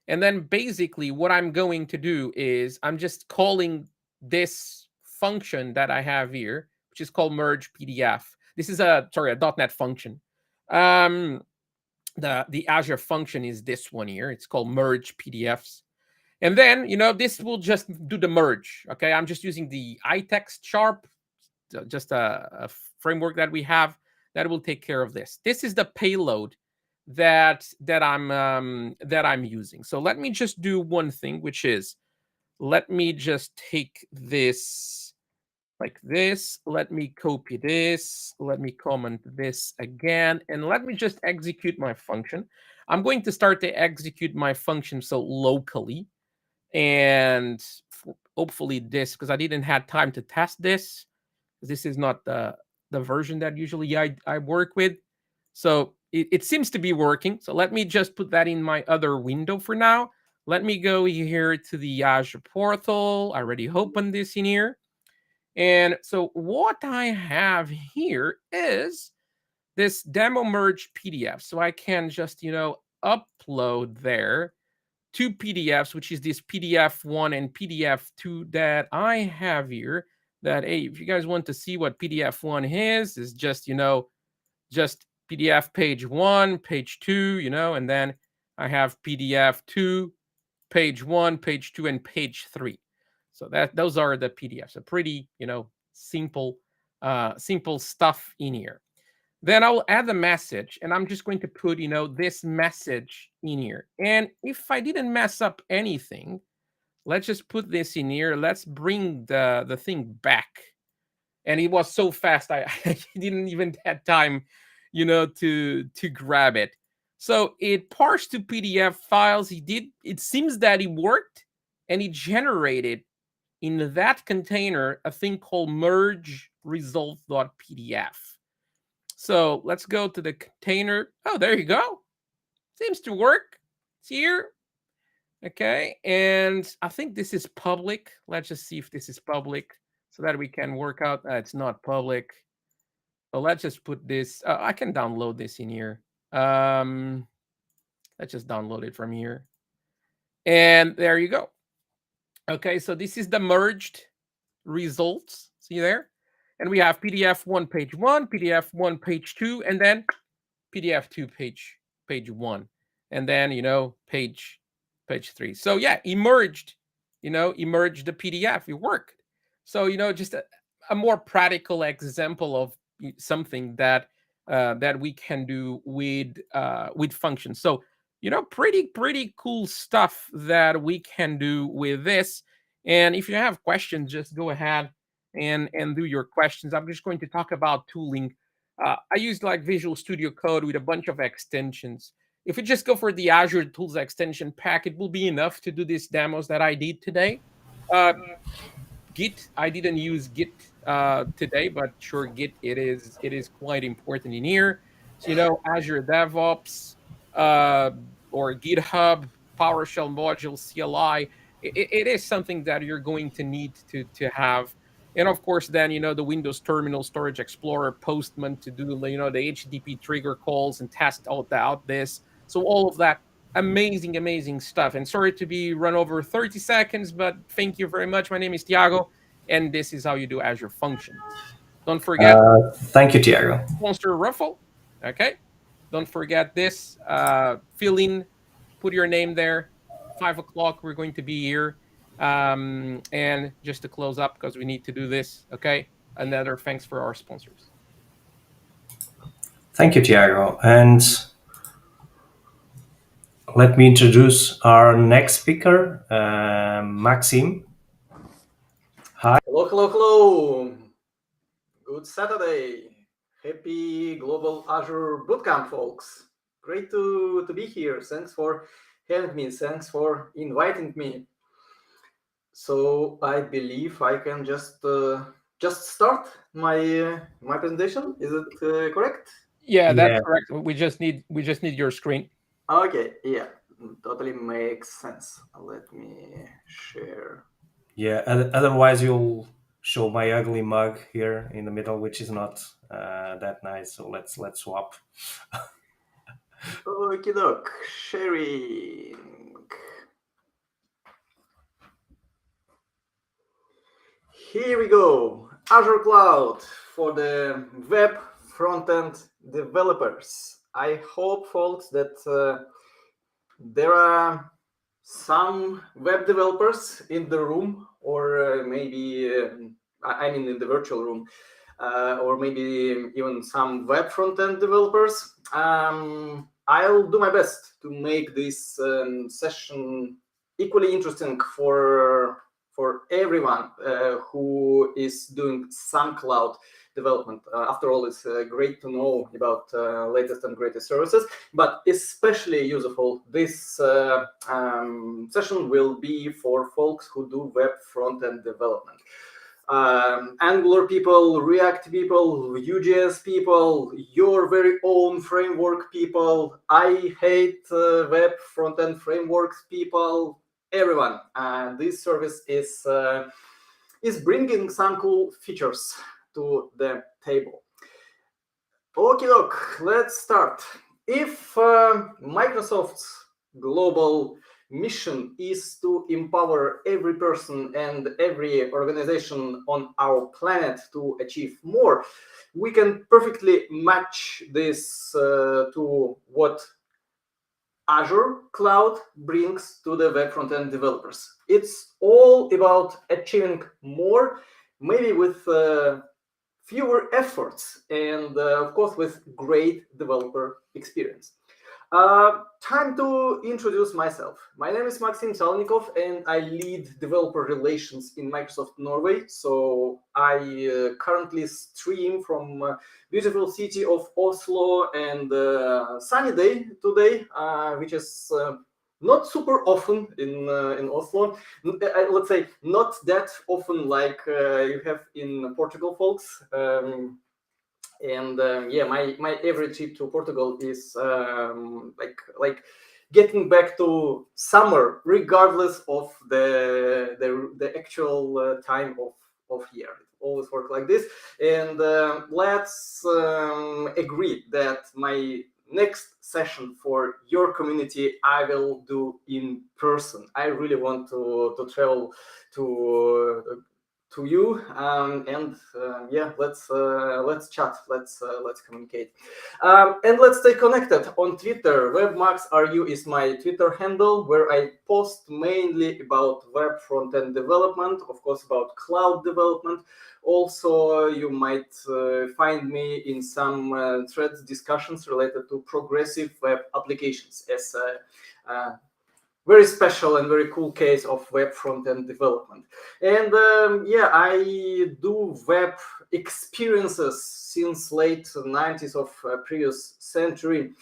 And then basically what I'm going to do is I'm just calling this function that I have here, which is called merge PDF. This is a .NET function. The Azure function is this one here. It's called merge PDFs. And then, this will just do the merge. Okay, I'm just using the iText Sharp, just a framework that we have that will take care of this. This is the payload that I'm using. So let me just do one thing, which is let me just take this like this. Let me copy this. Let me comment this again, and let me just execute my function. I'm going to start to execute my function locally, and hopefully this, because I didn't have time to test this. This is not the version that usually I work with. So it seems to be working. So let me just put that in my other window for now. Let me go here to the Azure portal. I already opened this in here. And so what I have here is this demo merge PDF. So I can just, upload there 2 PDFs, which is this PDF1 and PDF2 that I have here. That, hey, if you guys want to see what PDF1 is just, just PDF page 1, page 2, and then I have PDF2, page 1, page 2, and page 3. So those are the PDFs. A pretty, simple stuff in here. Then I'll add the message, and I'm just going to put, this message in here. And if I didn't mess up anything, let's just put this in here. Let's bring the thing back. And it was so fast, I didn't even have time, to grab it. So it parsed to PDF files. It seems that it worked, and it generated in that container a thing called merge result.pdf. So let's go to the container. Oh, there you go. Seems to work. It's here. Okay. And I think this is public. Let's just see if this is public so that we can work out. It's not public. So let's just put this. I can download this in here. Let's just download it from here. And there you go. Okay, so this is the merged results. See there? And we have PDF 1 page 1, PDF 1 page 2, and then PDF 2 page 1, and then page 3. So yeah, emerged the PDF. It worked. So just a more practical example of something that we can do with functions. So pretty cool stuff that we can do with this. And if you have questions, just go ahead and do your questions. I'm just going to talk about tooling. I used like Visual Studio Code with a bunch of extensions. If we just go for the Azure Tools extension pack, it will be enough to do these demos that I did today. Git, I didn't use Git today, but sure, Git it is quite important in here. So Azure Devops or GitHub, PowerShell module, CLI. It is something that you're going to need to have. And of course, then the Windows Terminal, Storage Explorer, Postman to do the HTTP trigger calls and test out this. So all of that amazing stuff. And sorry to be run over 30 seconds, but thank you very much. My name is Tiago, and this is how you do Azure Functions. Don't forget. Thank you, Tiago. Sponsor Ruffle. Okay. Don't forget this. Fill in, put your name there. 5 o'clock, we're going to be here. And just to close up, because we need to do this. Okay. Another thanks for our sponsors. Thank you, Tiago. And let me introduce our next speaker, Maxim. Hi. Hello. Good Saturday. Happy Global Azure Bootcamp, folks. Great to be here. Thanks for having me. Thanks for inviting me. So I believe I can just start my presentation. Is it correct? Yeah, that's correct. We just need your screen. Okay. Yeah, totally makes sense. Let me share. Yeah. Otherwise, you'll show my ugly mug here in the middle, which is not that nice. So let's swap. Okie doke. Sharing. Here we go. Azure Cloud for the web front-end developers. I hope, folks, that there are some web developers in the room, or maybe I mean in the virtual room, or maybe even some web front-end developers. I'll do my best to make this session equally interesting for everyone who is doing some cloud development. After all, it's great to know about latest and greatest services, but especially useful, this session will be for folks who do web front-end development. Angular people, React people, Vue.js people, your very own framework people, I hate web front-end frameworks people, everyone. This service is bringing some cool features to the table. Okay, look, let's start. If Microsoft's global mission is to empower every person and every organization on our planet to achieve more, we can perfectly match this to what Azure Cloud brings to the web front-end developers. It's all about achieving more, maybe with fewer efforts, and of course with great developer experience. Time to introduce myself. My name is Maxim Salnikov, and I lead developer relations in Microsoft Norway. So I currently stream from beautiful city of Oslo, and sunny day today, which is not super often in Oslo. Let's say not that often like you have in Portugal, folks. And yeah, my every trip to Portugal is like getting back to summer, regardless of the actual time of year. It always works like this. And let's agree that my next session for your community I will do in person. I really want to travel to you, and yeah, let's chat, let's communicate, and let's stay connected on Twitter. WebMaxRU is my Twitter handle, where I post mainly about web front-end development, of course about cloud development. Also, you might find me in some threads discussions related to progressive web applications as a very special and very cool case of web front-end development. And yeah, I do web experiences since late 90s of previous century.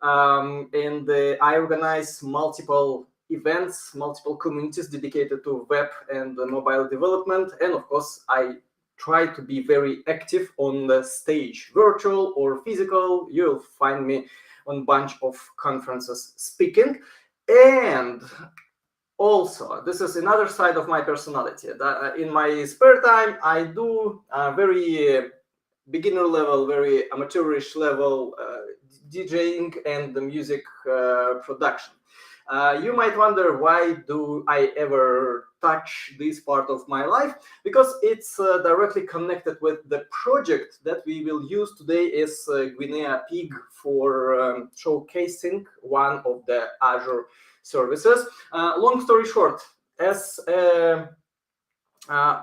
And I organize multiple events, multiple communities dedicated to web and mobile development. And of course, I try to be very active on the stage, virtual or physical. You'll find me on a bunch of conferences speaking. And also, this is another side of my personality. That in my spare time, I do very beginner level, very amateurish level DJing and the music production. You might wonder, why do I ever touch this part of my life? Because it's directly connected with the project that we will use today as Guinea Pig for showcasing one of the Azure services. Long story short, as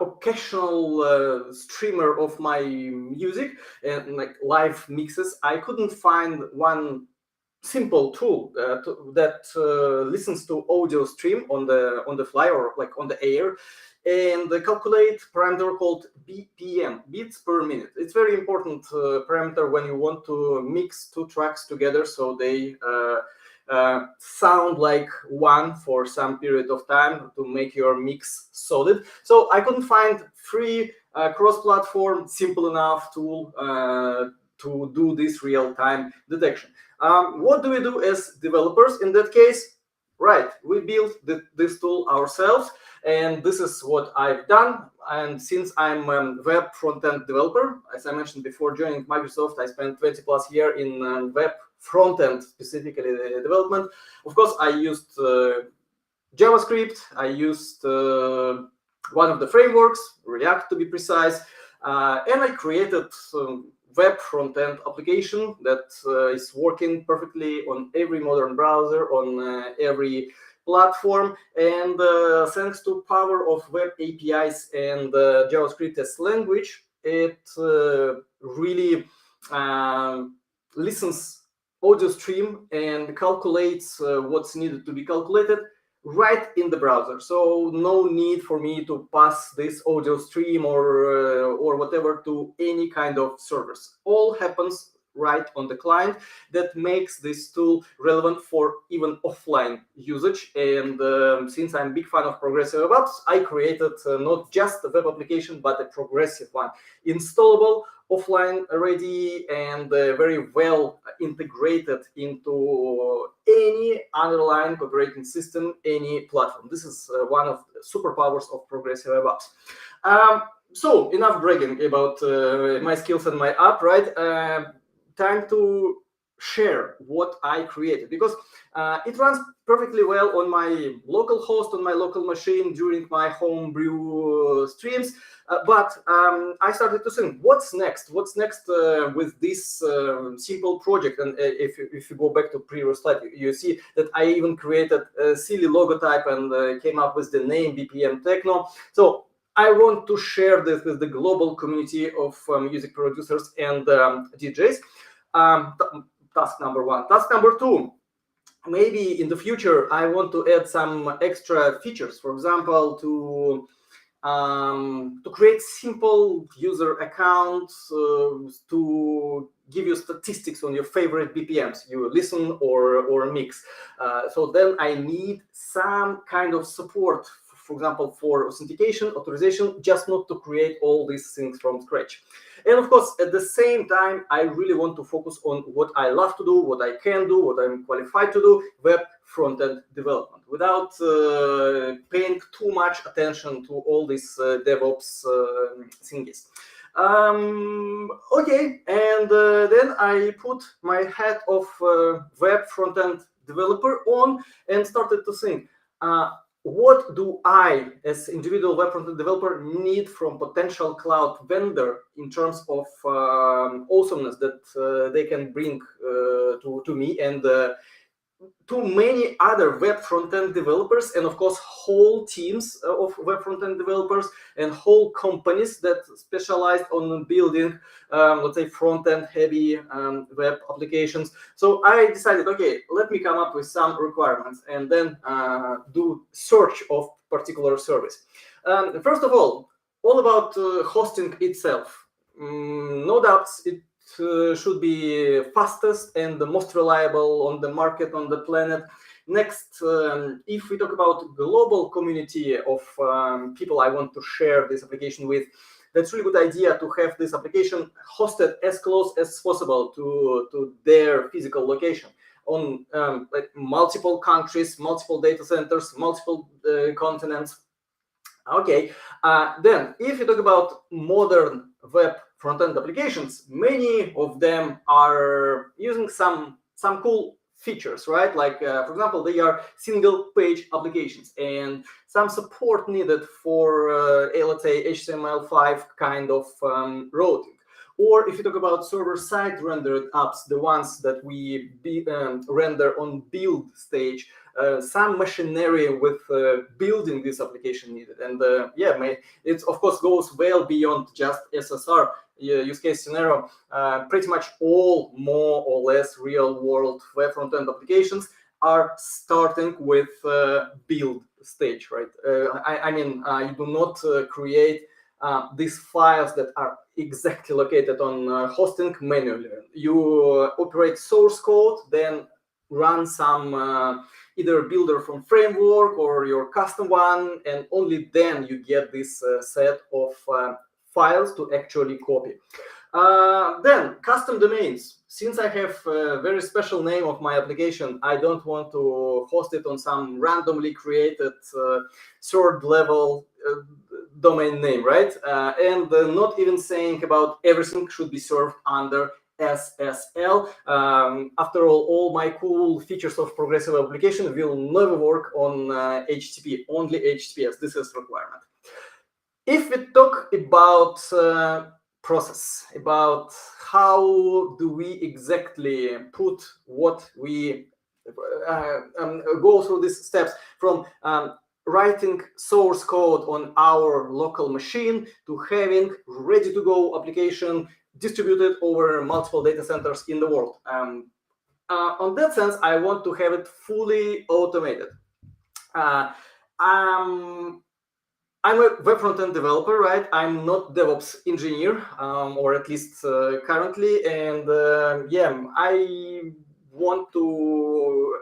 occasional streamer of my music and like live mixes, I couldn't find one simple tool that listens to audio stream on the fly or like on the air, and calculate parameter called BPM, beats per minute. It's very important parameter when you want to mix two tracks together so they sound like one for some period of time to make your mix solid. So I couldn't find free cross-platform simple enough tool to do this real-time detection. What do we do as developers in that case? Right, we built this tool ourselves, and this is what I've done. And since I'm a web front-end developer, as I mentioned before, joining Microsoft, I spent 20 plus years in web front-end, specifically development. Of course, I used JavaScript, I used one of the frameworks, React to be precise, and I created web front-end application that is working perfectly on every modern browser, on every platform. And thanks to power of web APIs and JavaScript as language, it really listens audio stream and calculates what's needed to be calculated right in the browser. So no need for me to pass this audio stream or whatever to any kind of servers. All happens right on the client. That makes this tool relevant for even offline usage. And since I'm a big fan of progressive DevOps, I created not just a web application, but a progressive one, installable, offline ready, and very well integrated into any underlying operating system, any platform. This is one of the superpowers of progressive DevOps. So enough bragging about my skills and my app, right? Time to share what I created, because it runs perfectly well on my local host, on my local machine during my homebrew streams. But I started to think, what's next? What's next with this simple project? And if you go back to previous slide, you see that I even created a silly logotype and came up with the name BPM Techno. So I want to share this with the global community of music producers and DJs. Task number one. Task number two, maybe in the future, I want to add some extra features. For example, to create simple user accounts, to give you statistics on your favorite BPMs you listen or mix. So then I need some kind of support, for example, for authentication, authorization, just not to create all these things from scratch. And of course, at the same time, I really want to focus on what I love to do, what I can do, what I'm qualified to do, web front-end development, without paying too much attention to all these DevOps thingies. Okay, and then I put my hat of web front-end developer on and started to think, what do I, as individual web front-end developer, need from potential cloud vendor in terms of awesomeness that they can bring to me and to many other web front-end developers, and of course whole teams of web front-end developers and whole companies that specialized on building let's say front-end heavy web applications. So I decided, okay, let me come up with some requirements and then do search of particular service. First of all about hosting itself. No doubts, it should be fastest and the most reliable on the market, on the planet. Next, if we talk about global community of people I want to share this application with, that's really good idea to have this application hosted as close as possible to their physical location on like multiple countries, multiple data centers, multiple continents. Okay, then if you talk about modern web front-end applications, many of them are using some cool features, right? Like, for example, they are single-page applications and some support needed for, let's say, HTML5 kind of routing. Or if you talk about server-side rendered apps, the ones that we render on build stage, some machinery with building this application needed. And yeah, it of course goes well beyond just SSR use case scenario. Pretty much all more or less real-world web front-end applications are starting with build stage, right? I mean, you do not create these files that are exactly located on hosting manually. You operate source code, then run some either builder from framework or your custom one, and only then you get this set of files to actually copy. Then custom domains. Since I have a very special name of my application, I don't want to host it on some randomly created third level domain name, right? And not even saying about everything should be served under SSL. After all my cool features of progressive application will never work on HTTP, only HTTPS. This is requirement. If we talk about process, about how do we exactly put what we go through these steps from writing source code on our local machine to having ready-to-go application distributed over multiple data centers in the world. On that sense, I want to have it fully automated. I'm a web front-end developer, right? I'm not DevOps engineer, or at least currently. And yeah, I want to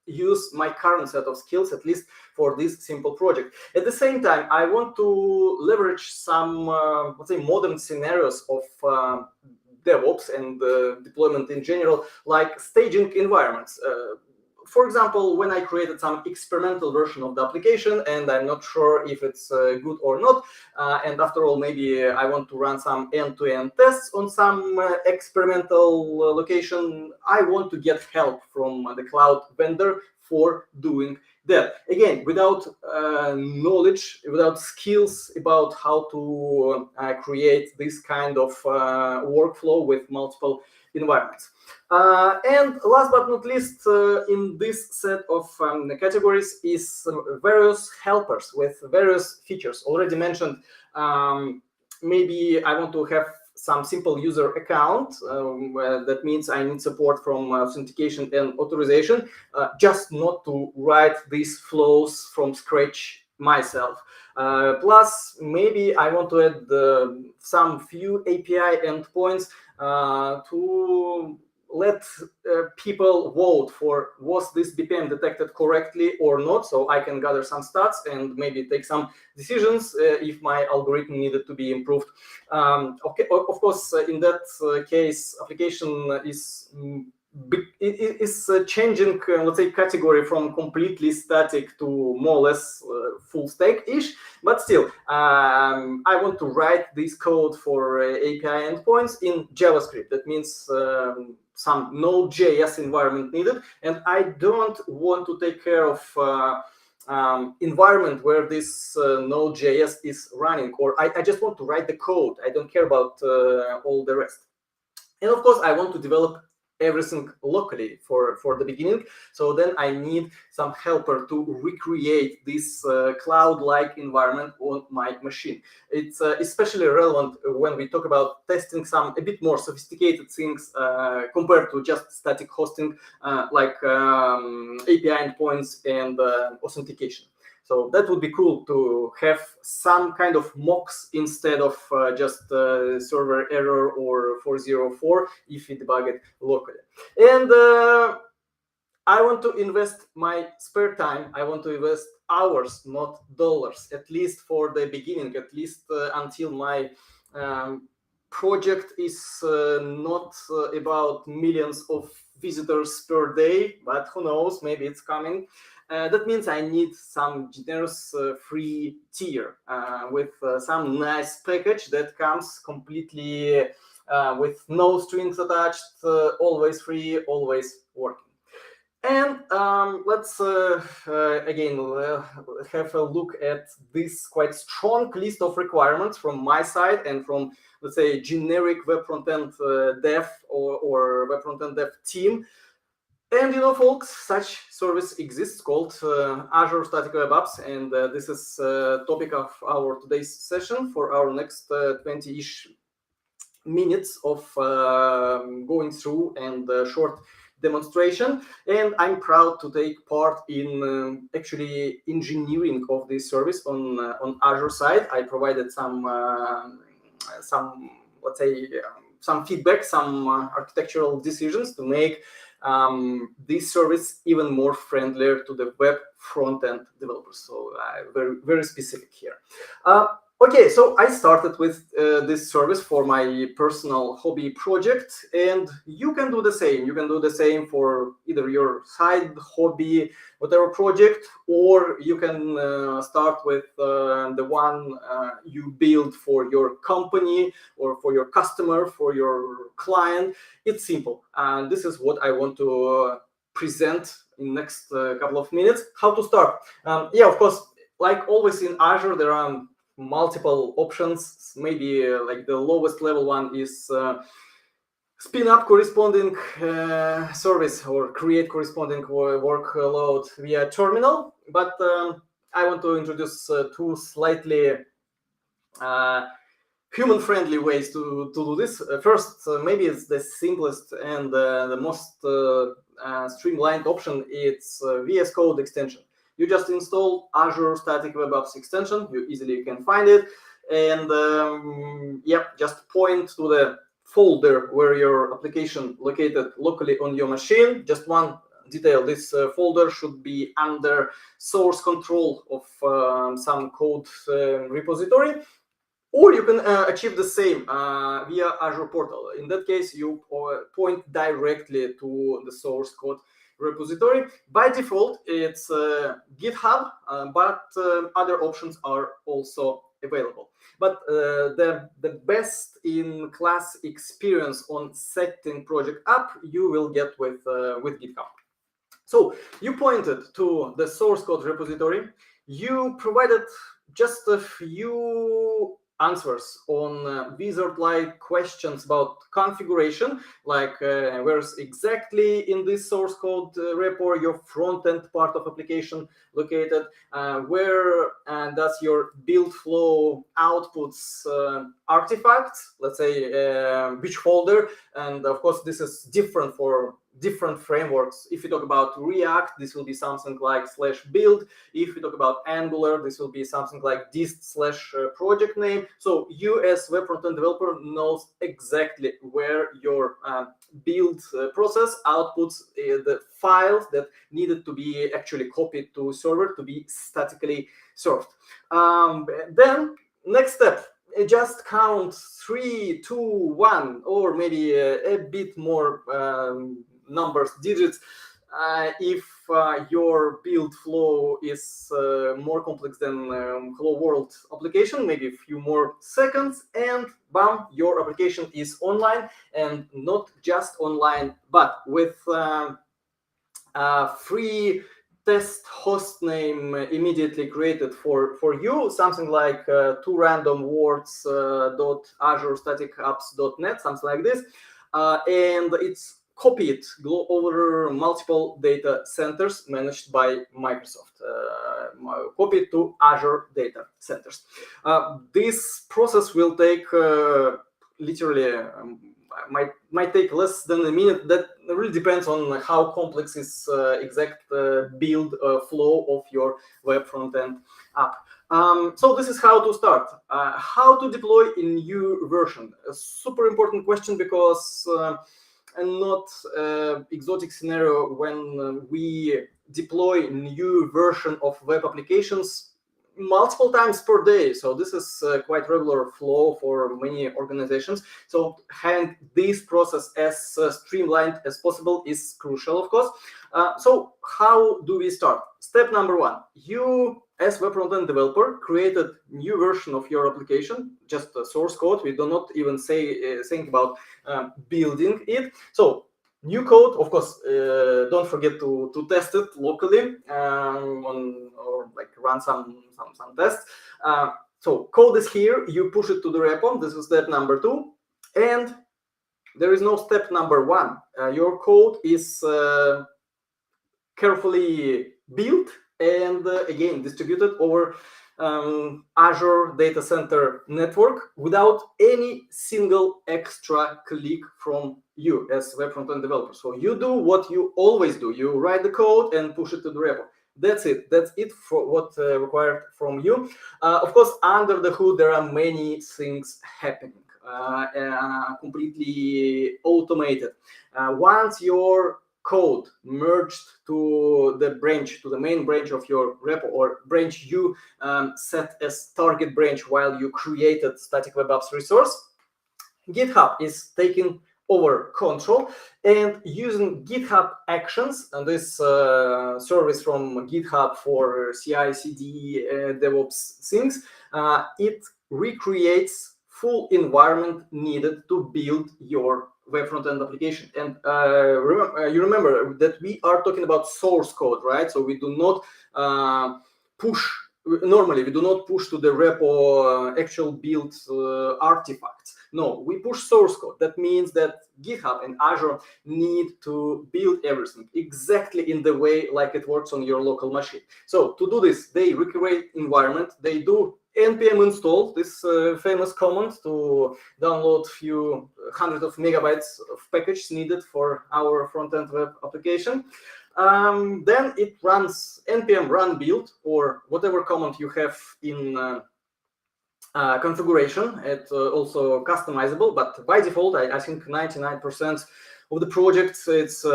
use my current set of skills, at least for this simple project. At the same time, I want to leverage some, let's say, modern scenarios of DevOps and deployment in general, like staging environments. For example, when I created some experimental version of the application and I'm not sure if it's good or not, and after all, maybe I want to run some end-to-end tests on some experimental location, I want to get help from the cloud vendor for doing that. Again, without knowledge, without skills about how to create this kind of workflow with multiple environments. And last but not least, in this set of categories is various helpers with various features. Already mentioned, maybe I want to have some simple user account. That means I need support from authentication and authorization, just not to write these flows from scratch myself. Plus, maybe I want to add some few API endpoints to let people vote for was this BPM detected correctly or not, so I can gather some stats and maybe take some decisions if my algorithm needed to be improved. Okay, of course, in that case, application is is changing, let's say, category from completely static to more or less full stack-ish. But still, I want to write this code for API endpoints in JavaScript. That means some Node.js environment needed, and I don't want to take care of environment where this Node.js is running, or I just want to write the code. I don't care about all the rest. And of course, I want to develop everything locally for the beginning. So then I need some helper to recreate this cloud-like environment on my machine. It's especially relevant when we talk about testing some a bit more sophisticated things compared to just static hosting, like API endpoints and authentication. So that would be cool to have some kind of mocks instead of just server error or 404 if we debug it locally. And I want to invest my spare time. I want to invest hours, not dollars, at least for the beginning, at least until my project is not about millions of visitors per day, but who knows, maybe it's coming. That means I need some generous free tier with some nice package that comes completely with no strings attached, always free, always working. And let's again have a look at this quite strong list of requirements from my side and from, let's say, generic web frontend dev or web frontend dev team. And you know, folks, such service exists called Azure Static Web Apps, and this is topic of our today's session for our next 20-ish minutes of going through and short demonstration. And I'm proud to take part in actually engineering of this service on Azure side. I provided some let's say some feedback, some architectural decisions to make this service even more friendlier to the web front-end developers. So very, very specific here. Okay, so I started with this service for my personal hobby project, and you can do the same. You can do the same for either your side hobby, whatever project, or you can start with the one you build for your company or for your customer, for your client. It's simple, and this is what I want to present in next couple of minutes. How to start? Yeah, of course, like always in Azure, there are multiple options. Maybe like the lowest level one is spin up corresponding service or create corresponding workload via terminal. But I want to introduce two slightly human-friendly ways to do this. First, maybe it's the simplest and the most streamlined option. It's VS Code extension. You just install Azure Static Web Apps extension. You easily can find it, and just point to the folder where your application located locally on your machine. Just one detail: this folder should be under source control of some code repository. Or you can achieve the same via Azure portal. In that case, you point directly to the source code repository. By default, it's GitHub, but other options are also available. But the best in class experience on setting project up you will get with GitHub. So you pointed to the source code repository. You provided just a few answers on wizard-like questions about configuration, like where's exactly in this source code repo your front-end part of application located, where does your build flow outputs artifacts, let's say which folder, and of course this is different for different frameworks. If you talk about React, this will be something like /build. If you talk about Angular, this will be something like dist/project name. So you as web front-end developer knows exactly where your build process outputs the files that needed to be actually copied to server to be statically served. Then next step, just count 3, 2, 1, or maybe a bit more numbers, digits. If your build flow is more complex than Hello World application, maybe a few more seconds, and bam, your application is online, and not just online, but with free test host name immediately created for you, something like two random words .azure static apps.net, something like this, and it's copied over multiple data centers managed by Microsoft, copied to Azure data centers. This process will take literally might take less than a minute. That really depends on how complex is exact build flow of your web front-end app. So this is how to start. How to deploy a new version? A super important question, because and not exotic scenario when we deploy new version of web applications multiple times per day. So this is quite regular flow for many organizations. So having this process as streamlined as possible is crucial, of course. So how do we start? Step number one, you as web front-end developer created new version of your application, just a source code. We do not even think about building it. So new code, of course, don't forget to test it locally or like run some tests. So code is here, you push it to the repo. This is step number two. And there is no step number one. Your code is carefully built and again distributed over Azure data center network without any single extra click from you as web front-end developer. So you do what you always do. You write the code and push it to the repo. That's it. That's it for what required from you. Of course, under the hood, there are many things happening, completely automated. Once your code merged to the branch, to the main branch of your repo, or branch you set as target branch while you created static web apps resource, GitHub is taking over control and using GitHub Actions, and this service from GitHub for CI/CD DevOps things, it recreates full environment needed to build your web front-end application. And you remember that we are talking about source code, right? So we do not normally we do not push to the repo actual build artifacts. No, we push source code. That means that GitHub and Azure need to build everything exactly in the way like it works on your local machine. So to do this, they recreate environment. They do npm install, this famous command to download few hundreds of megabytes of package needed for our front-end web application. Then it runs npm run build or whatever command you have in configuration. It's also customizable, but by default, I think 99% of the projects it's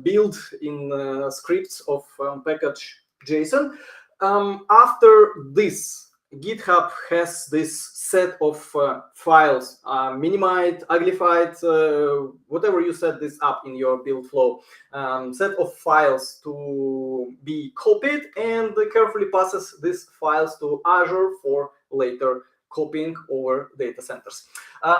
built in scripts of package JSON. After this, GitHub has this set of files, minimized, uglified, whatever you set this up in your build flow, set of files to be copied, and carefully passes these files to Azure for later copying over data centers.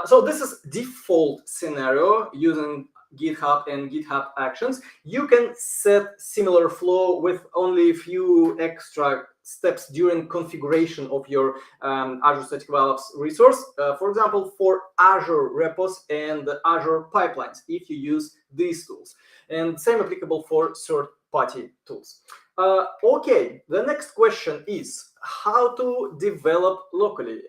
So this is default scenario using GitHub and GitHub Actions. You can set similar flow with only a few extra steps during configuration of your Azure Static Web Apps resource. For example, for Azure repos and Azure pipelines, if you use these tools. And same applicable for third-party tools. Okay, the next question is how to develop locally.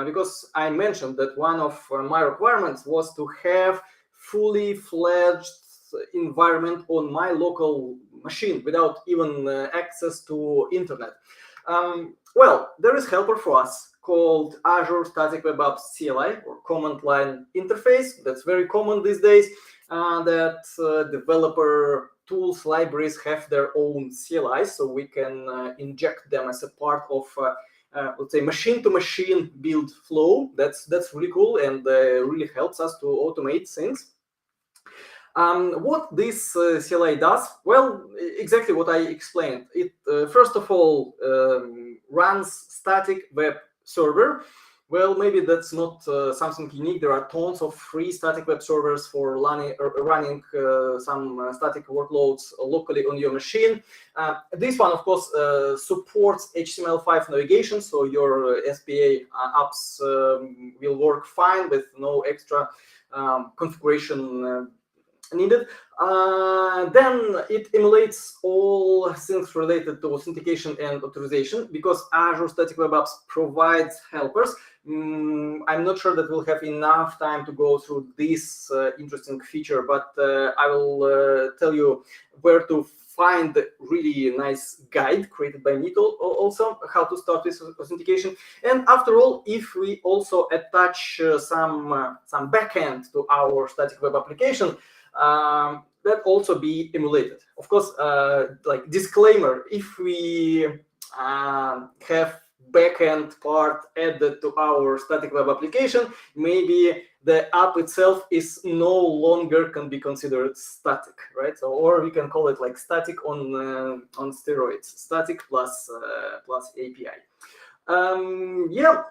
Because I mentioned that one of my requirements was to have fully fledged environment on my local machine without even access to internet. Well, there is helper for us called Azure Static Web Apps CLI or command line interface. That's very common these days. That developer tools libraries have their own CLIs, so we can inject them as a part of let's say machine-to-machine build flow. That's really cool and really helps us to automate things. What this CLI does? Well, exactly what I explained. It first of all runs static web server. Well, maybe that's not something unique. There are tons of free static web servers for running some static workloads locally on your machine. This one, of course, supports HTML5 navigation, so your SPA apps will work fine with no extra configuration needed. Then it emulates all things related to authentication and authorization, because Azure Static Web Apps provides helpers. I'm not sure that we'll have enough time to go through this interesting feature, but I will tell you where to find the really nice guide created by me also, how to start this authentication. And after all, if we also attach some backend to our static web application, that also be emulated. Of course, like disclaimer, if we have backend part added to our static web application, maybe the app itself is no longer can be considered static, right? So, or we can call it like static on steroids, static plus API. Yeah,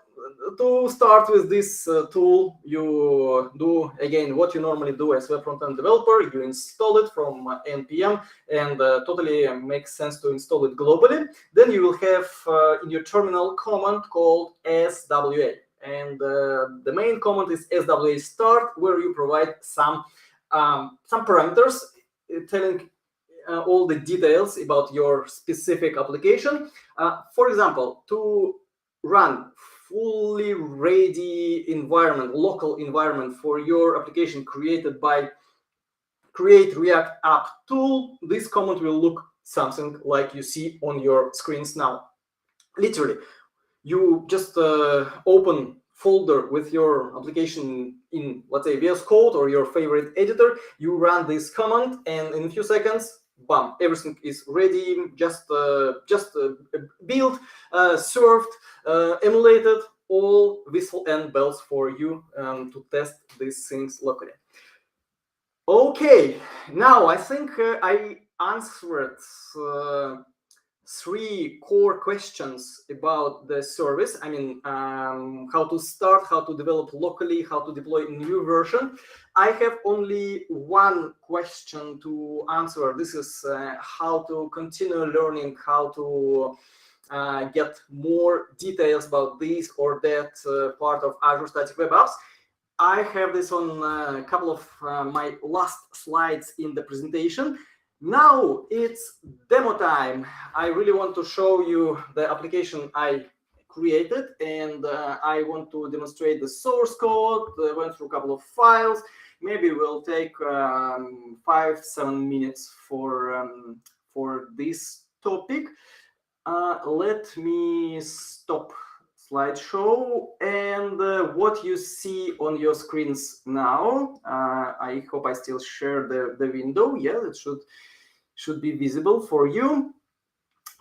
to start with this tool, you do again what you normally do as web front-end developer. You install it from npm, and totally makes sense to install it globally. Then you will have in your terminal command called SWA, and the main command is SWA start, where you provide some parameters telling all the details about your specific application. For example, to run fully ready environment, local environment for your application created by create React app tool, this command will look something like you see on your screens now. Literally, you just open folder with your application in, let's say, VS Code or your favorite editor. You run this command, and in a few seconds, bam, everything is ready, just built, served, emulated, all whistle and bells for you to test these things locally. Okay, now I think I answered 3 core questions about the service. I mean, how to start, how to develop locally, how to deploy a new version. I have only one question to answer. This is how to continue learning, how to get more details about this or that part of Azure Static Web Apps. I have this on a couple of my last slides in the presentation. Now it's demo time. I really want to show you the application I created, and I want to demonstrate the source code. I went through a couple of files. Maybe we'll take 5-7 minutes for this topic. Let me stop slideshow, and what you see on your screens now, I hope I still share the window. Yeah, it should be visible for you.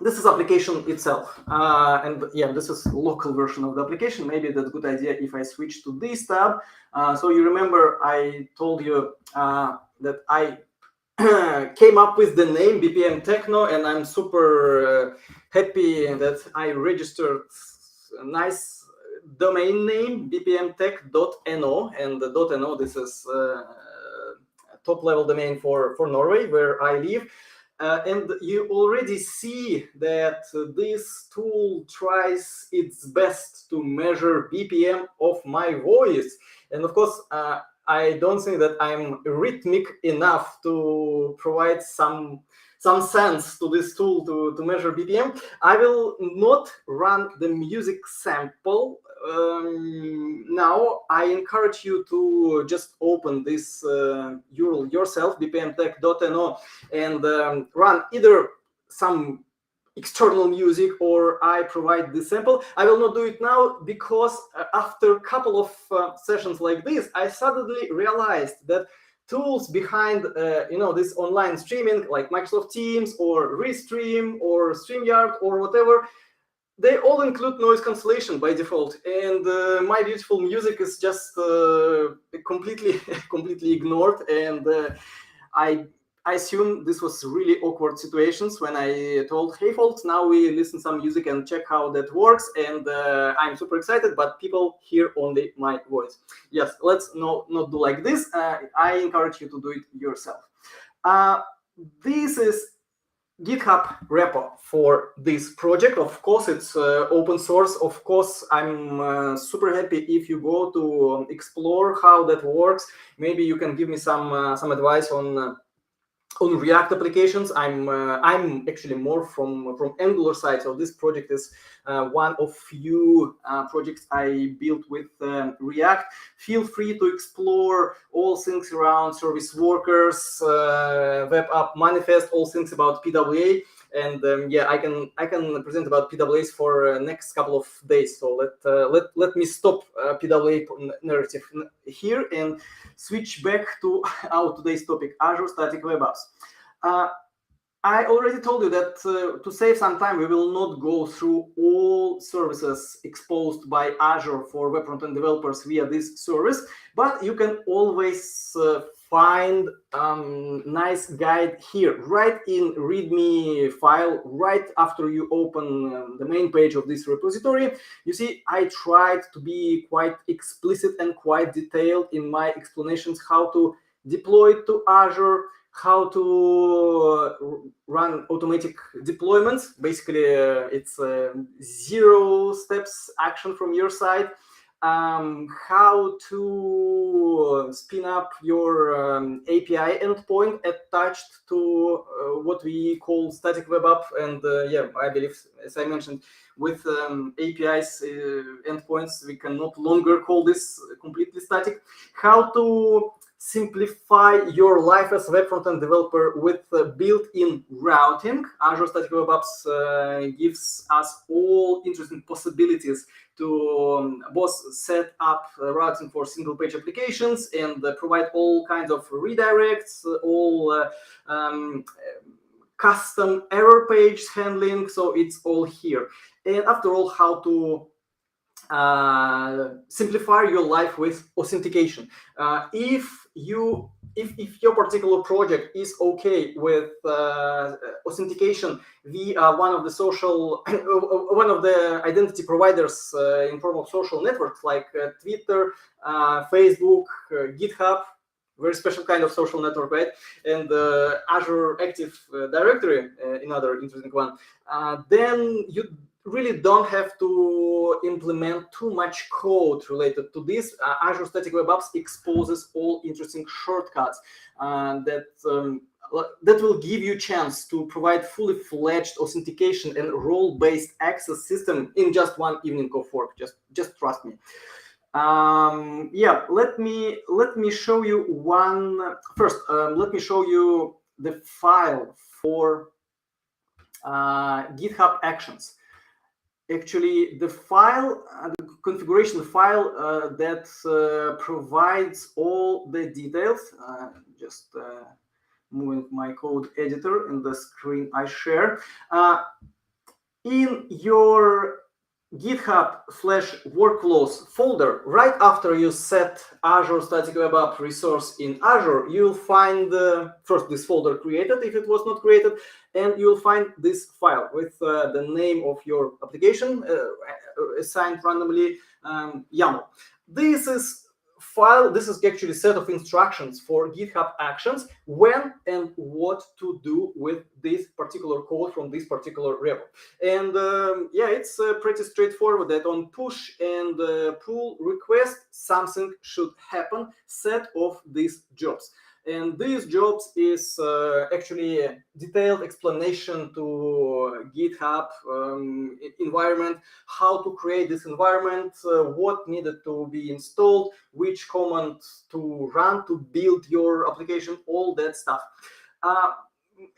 This is application itself, and yeah, this is local version of the application. Maybe that's a good idea if I switch to this tab. So you remember I told you that I came up with the name BPM Techno, and I'm super happy that I registered a nice domain name, bpmtech.no, and the .no, this is top level domain for Norway, where I live. And you already see that this tool tries its best to measure BPM of my voice. And of course, I don't think that I'm rhythmic enough to provide some sense to this tool to measure BPM. I will not run the music sample now. I encourage you to just open this URL yourself, bpmtech.no, and run either some external music or I provide the sample. I will not do it now because after a couple of sessions like this, I suddenly realized that tools behind this online streaming like Microsoft Teams or Restream or StreamYard or whatever, they all include noise cancellation by default, and my beautiful music is just completely ignored, and I assume this was really awkward situations when I told, hey folks, now we listen some music and check how that works, and I'm super excited, but people hear only my voice. Yes, let's not do like this. I encourage you to do it yourself. This is GitHub repo for this project. Of course, it's open source. Of course, I'm super happy if you go to explore how that works. Maybe you can give me some advice on React applications. I'm actually more from Angular side, so this project is one of few projects I built with React. Feel free to explore all things around service workers, web app manifest, all things about PWA. And yeah, I can present about PWAs for next couple of days. So let me stop PWA narrative here and switch back to our today's topic, Azure Static Web Apps. I already told you that to save some time, we will not go through all services exposed by Azure for web front-end developers via this service, but you can always find nice guide here, right in README file, right after you open the main page of this repository. You see, I tried to be quite explicit and quite detailed in my explanations how to deploy it to Azure, how to run automatic deployments. Basically, it's zero steps action from your side. How to spin up your API endpoint attached to what we call static web app. And yeah, I believe, as I mentioned, with APIs endpoints, we can no longer call this completely static. How to simplify your life as a web front-end developer with built-in routing. Azure Static Web Apps gives us all interesting possibilities to both set up routing for single-page applications and provide all kinds of redirects, all custom error page handling. So it's all here. And after all, how to simplify your life with authentication. If your particular project is okay with authentication via one of the identity providers in form of social networks like Twitter, Facebook, GitHub, very special kind of social network, right? And Azure Active Directory, another interesting one. Then you really don't have to implement too much code related to this. Azure Static Web Apps exposes all interesting shortcuts that will give you a chance to provide fully fledged authentication and role-based access system in just one evening of work. Just trust me. Yeah, let me show you one first. Let me show you the file for GitHub Actions. Actually, the file, the configuration file that provides all the details. Just moving my code editor in the screen I share. In your GitHub/workflows folder, right after you set Azure Static Web App resource in Azure, you'll find first this folder created if it was not created, and you'll find this file with the name of your application assigned randomly YAML. This is file. This is actually a set of instructions for GitHub Actions when and what to do with this particular code from this particular repo. And yeah, it's pretty straightforward that on push and pull request, something should happen, set of these jobs. And these jobs is actually a detailed explanation to GitHub environment, how to create this environment, what needed to be installed, which command to run to build your application, all that stuff.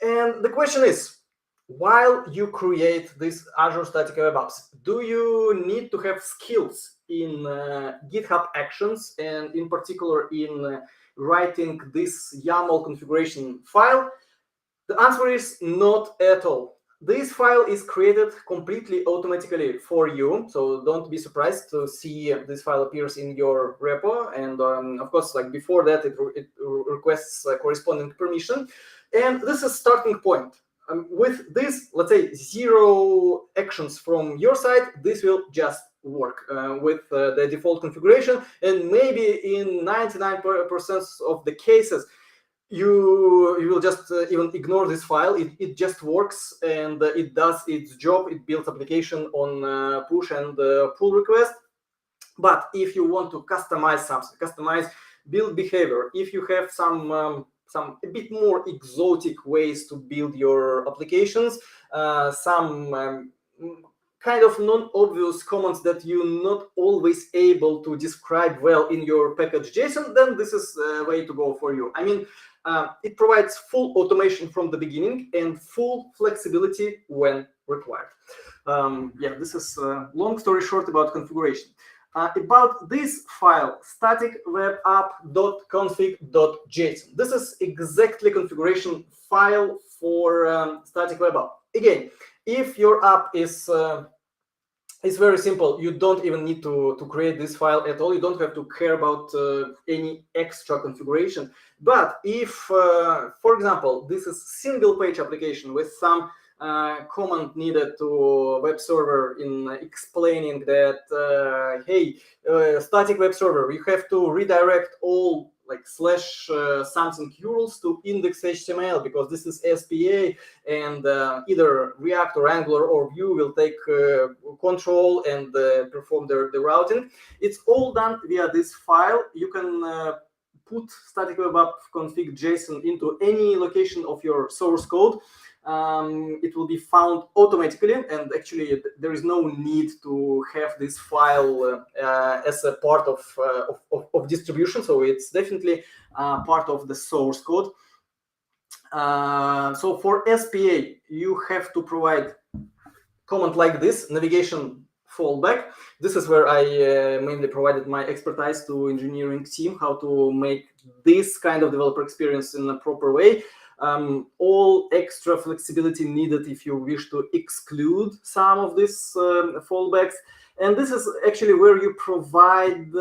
And the question is, while you create this Azure Static Web Apps, do you need to have skills in GitHub Actions and in particular in writing this YAML configuration file? The answer is not at all. this file is created completely automatically for you, so don't be surprised to see this file appears in your repo. And of course, like before that, it requests corresponding permission. And this is starting point. With this, let's say 0 actions from your side, this will just work with the default configuration. And maybe in 99% of the cases, you will just even ignore this file. It just works, and it does its job. It builds application on push and pull request. But if you want to customize something, customize build behavior, if you have some a bit more exotic ways to build your applications, some kind of non-obvious commands that you're not always able to describe well in your package JSON, then this is a way to go for you. I mean, it provides full automation from the beginning and full flexibility when required. Yeah, this is a long story short about configuration. About this file, static web app.config.json. This is exactly configuration file for static web app. Again, if your app is it's very simple. You don't even need to create this file at all. You don't have to care about any extra configuration. But if, for example, this is single page application with some command needed to web server in explaining that, hey, static web server, you have to redirect all like slash something URLs to index.html because this is SPA, and either React or Angular or Vue will take control and perform the routing. It's all done via this file. You can put static web app config JSON into any location of your source code. It will be found automatically, and actually there is no need to have this file as a part of distribution, so it's definitely part of the source code. So for SPA, you have to provide command like this, navigation fallback. This is where I mainly provided my expertise to engineering team, how to make this kind of developer experience in a proper way. All extra flexibility needed if you wish to exclude some of these fallbacks. And this is actually where you provide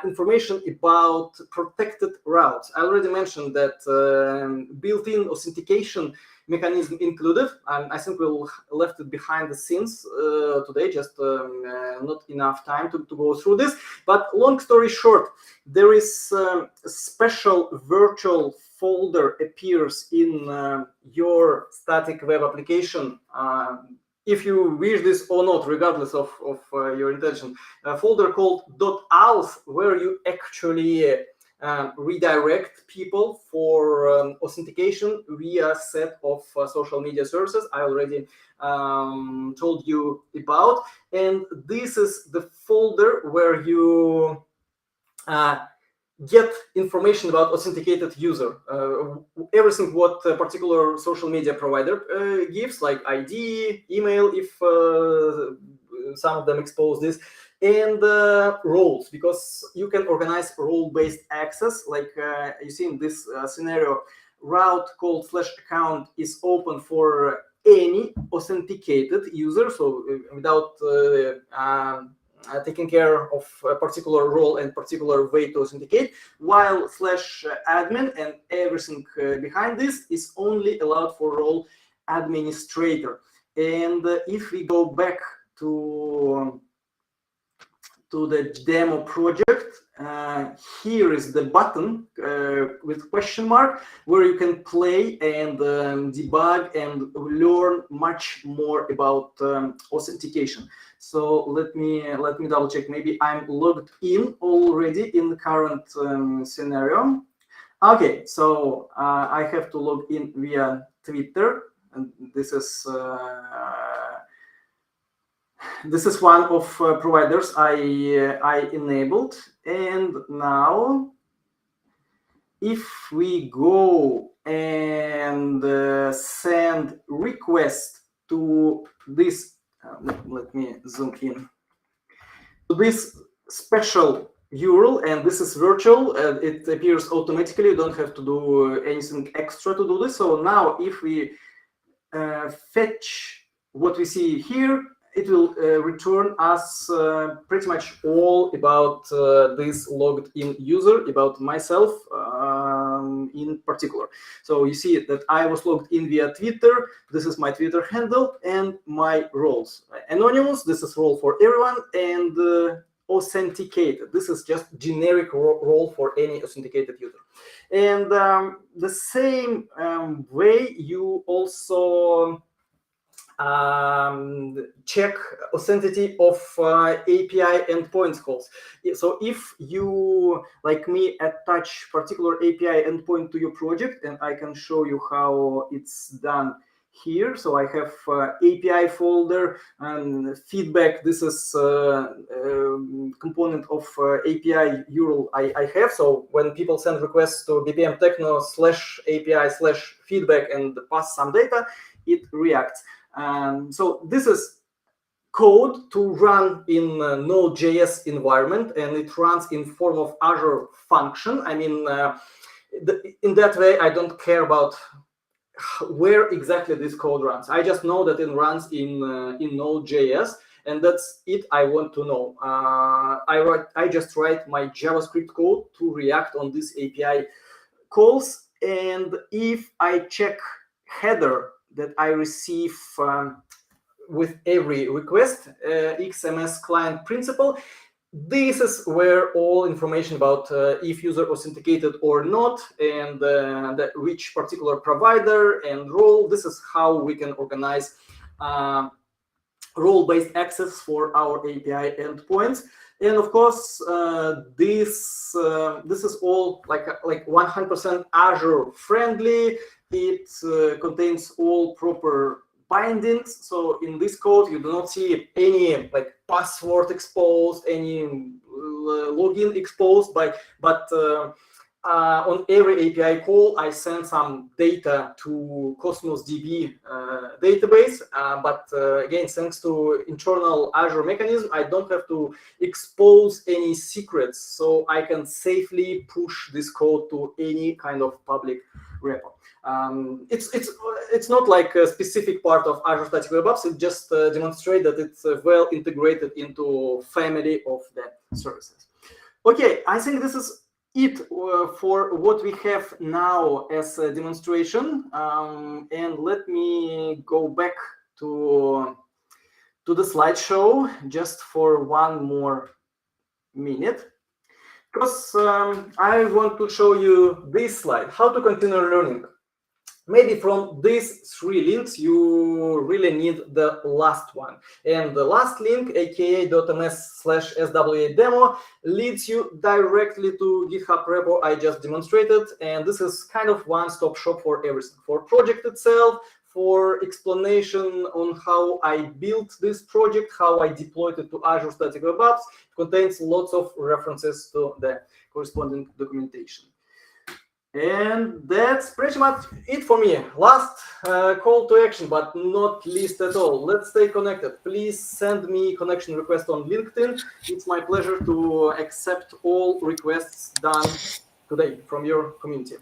information about protected routes. I already mentioned that built-in authentication mechanism included. I think we'll left it behind the scenes today, just not enough time to go through this. But long story short, there is a special virtual folder appears in your static web application. If you wish this or not, regardless of your intention, a folder called .auth, where you actually redirect people for authentication via a set of social media services I already told you about. And this is the folder where you get information about authenticated user, everything what a particular social media provider gives, like ID, email, if some of them expose this, and roles, because you can organize role-based access. Like you see in this scenario, route called /account is open for any authenticated user, so without taking care of a particular role and particular way to authenticate, while /admin and everything behind this is only allowed for role administrator. And if we go back to the demo project, here is the button with question mark where you can play and debug and learn much more about authentication. So let me double check. Maybe I'm logged in already in the current scenario. Okay, so I have to log in via Twitter, and this is one of providers I enabled. And now if we go and send request to this, let me zoom in, to this special URL, and this is virtual, it appears automatically. You don't have to do anything extra to do this. So now if we fetch what we see here. It will return us pretty much all about this logged in user, about myself in particular. So you see that I was logged in via Twitter. This is my Twitter handle and my roles. Anonymous, this is role for everyone, and authenticated. This is just generic role for any authenticated user. And the same way you also check authenticity of API endpoint calls. So if you, like me, attach particular API endpoint to your project, and I can show you how it's done here. So I have API folder and feedback. This is component of API URL I have. So when people send requests to BPM Techno /API/feedback and pass some data, it reacts. So this is code to run in Node.js environment, and it runs in form of Azure function. I mean, in that way, I don't care about where exactly this code runs. I just know that it runs in Node.js, and that's it I want to know. I just write my JavaScript code to react on these API calls, and if I check header that I receive with every request, XMS client principal, this is where all information about if user authenticated or not, and which particular provider and role. This is how we can organize role-based access for our API endpoints. And of course, this is all like 100% Azure friendly. It contains all proper bindings. So in this code, you do not see any like password exposed, any login exposed, but on every API call, I send some data to Cosmos DB database. But again, thanks to internal Azure mechanism, I don't have to expose any secrets. So I can safely push this code to any kind of public repo. It's not like a specific part of Azure Static Web Apps. It just demonstrates that it's well integrated into family of the services. Okay, I think this is it for what we have now as a demonstration. And let me go back to the slideshow just for one more minute, because I want to show you this slide, how to continue learning. Maybe from these 3 links, you really need the last one. And the last link, aka.ms/SWA demo, leads you directly to GitHub repo I just demonstrated. And this is kind of one-stop shop for everything, for project itself, for explanation on how I built this project, how I deployed it to Azure Static Web Apps. It contains lots of references to the corresponding documentation. And that's pretty much it for me. Last call to action, but not least at all. Let's stay connected. Please send me connection request on LinkedIn. It's my pleasure to accept all requests done today from your community.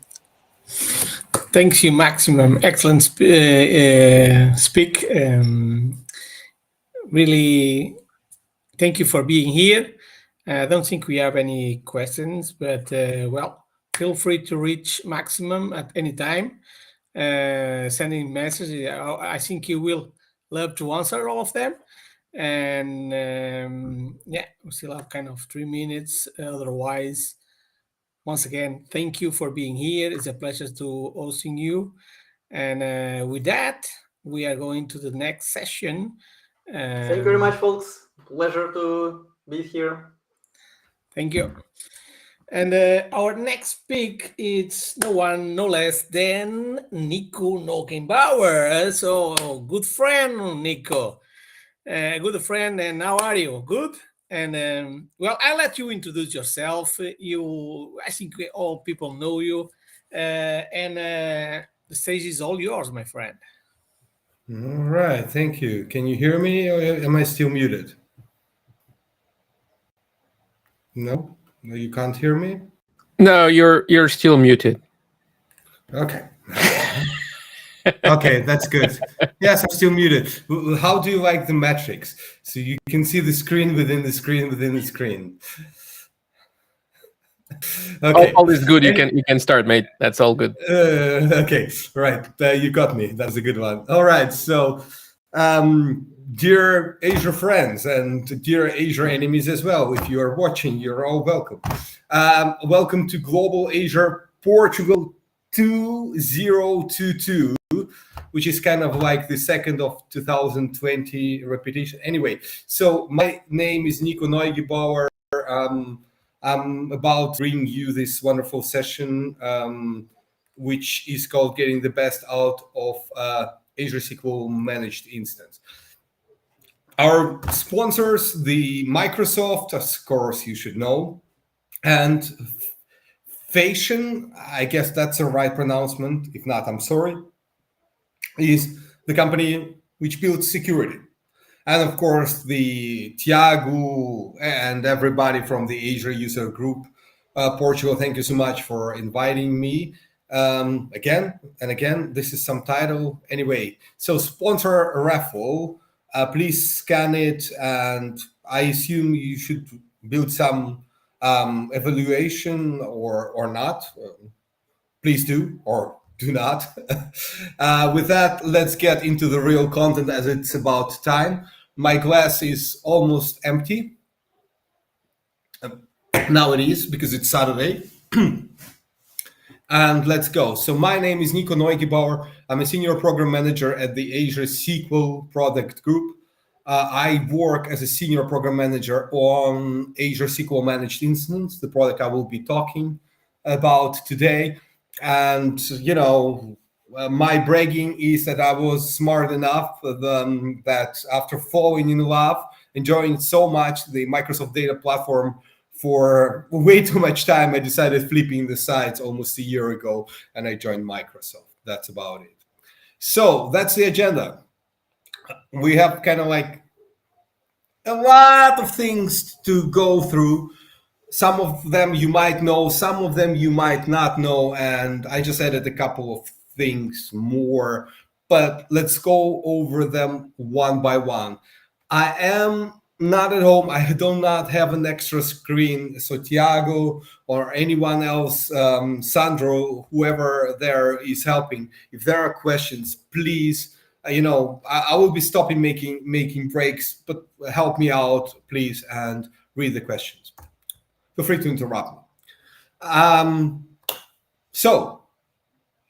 Thank you, Maximum. Excellent speak. Really, thank you for being here. I don't think we have any questions, but well, feel free to reach Maximum at any time, sending messages. I think he will love to answer all of them. And yeah, we still have kind of 3 minutes. Otherwise, once again, thank you for being here. It's a pleasure to hosting you. And with that, we are going to the next session. Thank you very much, folks. Pleasure to be here. Thank you. And our next speak is no one, no less than Nico Nockenbauer. So, good friend, Nico. Good friend, and how are you? Good? And well, I'll let you introduce yourself. I think all people know you. And the stage is all yours, my friend. All right, thank you. Can you hear me, or am I still muted? No, you can't hear me? No, you're still muted. Okay. Okay, that's good. Yes, I'm still muted. How do you like the metrics? So you can see the screen within the screen within the screen. Okay. All is good. You can start, mate. That's all good. Okay, right. You got me. That's a good one. All right. So, dear Azure friends and dear Azure enemies as well, if you are watching, you're all welcome. Welcome to Global Azure Portugal 2022, which is kind of like the 2nd of 2020 repetition. Anyway, so my name is Nico Neugebauer. I'm about to bring you this wonderful session, which is called Getting the Best Out of Azure SQL Managed Instance. Our sponsors, the Microsoft, of course, you should know, and Fashion, I guess that's a right pronouncement. If not, I'm sorry, is the company which builds security. And of course, the Tiago and everybody from the Azure user group, Portugal, thank you so much for inviting me again and again. This is some title. Anyway, so sponsor a raffle. Please scan it. And I assume you should build some evaluation or not. Please do or do not. With that, let's get into the real content as it's about time. My glass is almost empty. Now it is because it's Saturday. And let's go. So my name is Nico Neugebauer. I'm a senior program manager at the Azure SQL product group. I work as a senior program manager on Azure SQL Managed Instance, the product I will be talking about today. And, you know, my bragging is that I was smart enough that after falling in love, enjoying so much the Microsoft Data Platform for way too much time, I decided flipping the sides almost a year ago, and I joined Microsoft. That's about it. So that's the agenda. We have kind of like a lot of things to go through. Some of them you might know, some of them you might not know, and I just added a couple of things more, but let's go over them one by one. I am not at home. I do not have an extra screen. So Tiago or anyone else, Sandro, whoever there is helping, if there are questions, please, you know, I will be stopping making breaks, but help me out, please, and read the questions. Feel free to interrupt me. So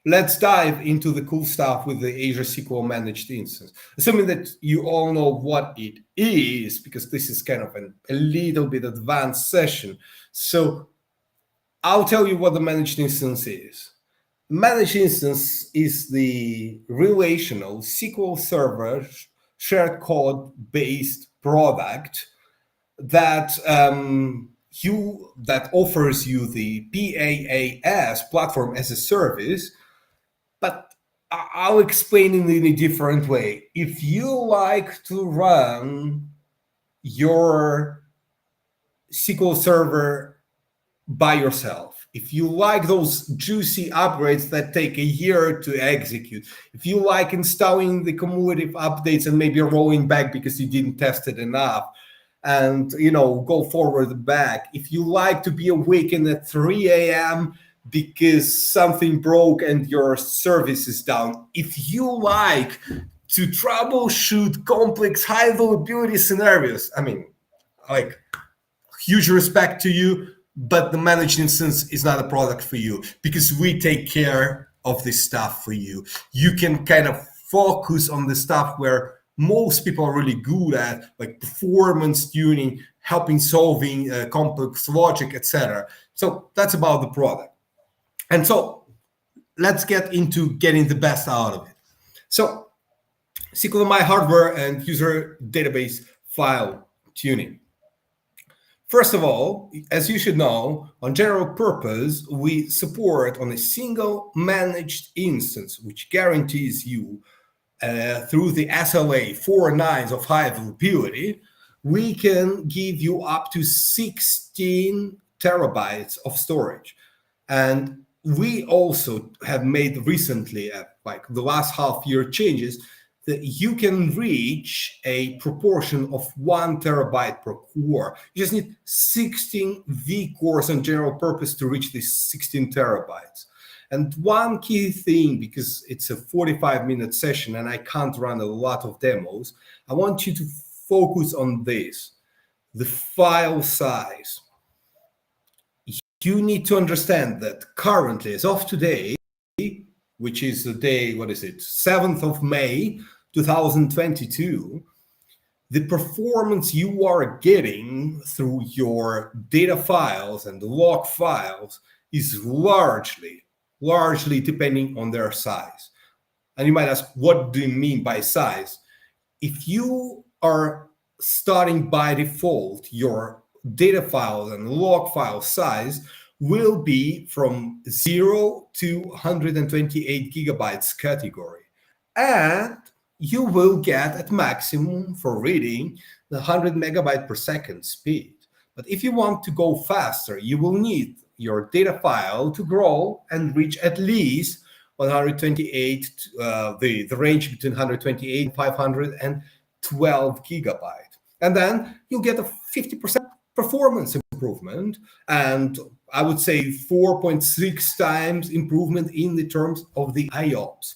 let's dive into the cool stuff with the Azure SQL Managed Instance. Assuming that you all know what it is, because this is kind of a little bit advanced session. So I'll tell you what the Managed Instance is. Managed Instance is the relational SQL Server shared code-based product that that offers you the PaaS, platform as a service, but I'll explain it in a different way. If you like to run your SQL Server by yourself, if you like those juicy upgrades that take a year to execute, if you like installing the cumulative updates and maybe rolling back because you didn't test it enough, and you know, go forward and back. If you like to be awakened at 3 a.m. because something broke and your service is down. If you like to troubleshoot complex high availability scenarios, I mean, like, huge respect to you, but the Managed Instance is not a product for you because we take care of this stuff for you. You can kind of focus on the stuff where most people are really good at, like performance tuning, helping solving complex logic, etc. So that's about the product. And so let's get into getting the best out of it. So SQLMI hardware and user database file tuning. First of all, as you should know, on general purpose, we support on a single managed instance, which guarantees you through the SLA 4 nines of high availability, we can give you up to 16 terabytes of storage. And we also have made recently, like the last half year changes, that you can reach a proportion of 1 terabyte per core. You just need 16 vCores on general purpose to reach these 16 terabytes. And one key thing, because it's a 45-minute session and I can't run a lot of demos, I want you to focus on this, the file size. You need to understand that currently, as of today, which is the day, 7th of May, 2022, the performance you are getting through your data files and the log files is largely depending on their size. And you might ask, what do you mean by size? If you are starting by default, your data file and log file size will be from 0 to 128 gigabytes category. And you will get at maximum for reading the 100 megabyte per second speed. But if you want to go faster, you will need your data file to grow and reach at least 128, the range between 128 and 512 gigabyte. And then you'll get a 50% performance improvement, and I would say 4.6 times improvement in the terms of the IOPS,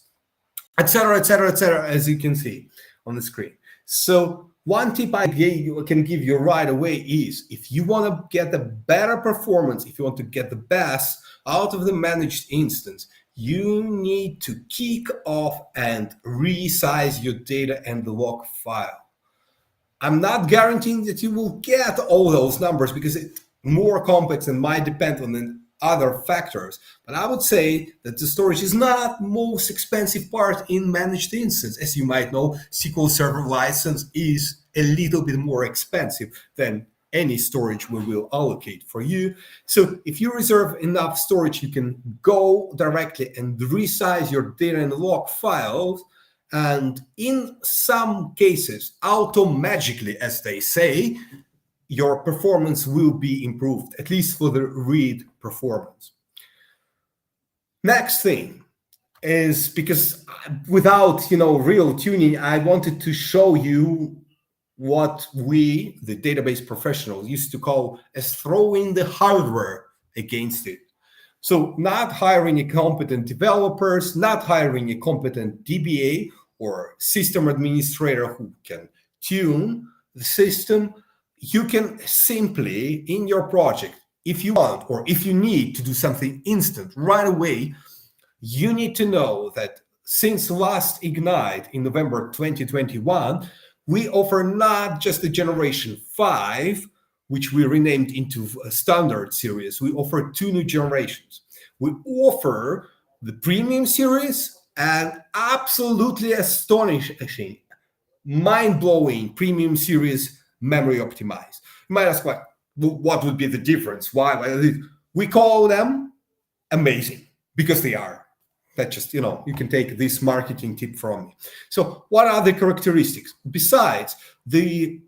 etc., as you can see on the screen. So one tip I can give you right away is, if you want to get the better performance, if you want to get the best out of the managed instance, you need to kick off and resize your data and the log file. I'm not guaranteeing that you will get all those numbers because it's more complex and might depend on the other factors. But I would say that the storage is not the most expensive part in managed instance. As you might know, SQL Server license is a little bit more expensive than any storage we will allocate for you. So if you reserve enough storage, you can go directly and resize your data and log files. And in some cases, auto-magically, as they say, your performance will be improved, at least for the read performance. Next thing is, because without real tuning, I wanted to show you what we, the database professionals, used to call as throwing the hardware against it. So not hiring a competent developers, not hiring a competent DBA or system administrator who can tune the system. You can simply, in your project, if you want or if you need to do something instant right away, you need to know that since last Ignite in November 2021, we offer not just the generation 5, which we renamed into a standard series. We offer 2 new generations. We offer the premium series and absolutely astonishing, mind-blowing premium series memory optimized. You might ask, what would be the difference? Why? We call them amazing because they are. That just, you can take this marketing tip from me. So what are the characteristics? Besides the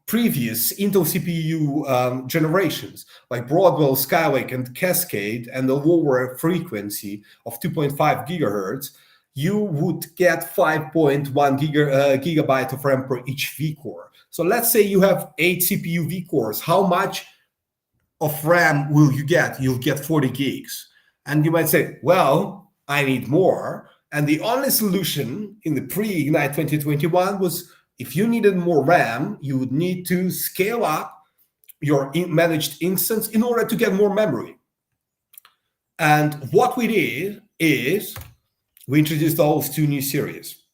previous Intel CPU generations, like Broadwell, Skylake, and Cascade, and the lower frequency of 2.5 gigahertz, you would get 5.1 gigabyte of RAM per each vCore. So let's say you have 8 CPU vCores. How much of RAM will you get? You'll get 40 gigs. And you might say, well, I need more. And the only solution in the pre-Ignite 2021 was, if you needed more RAM, you would need to scale up your managed instance in order to get more memory. And what we did is we introduced those 2 new series.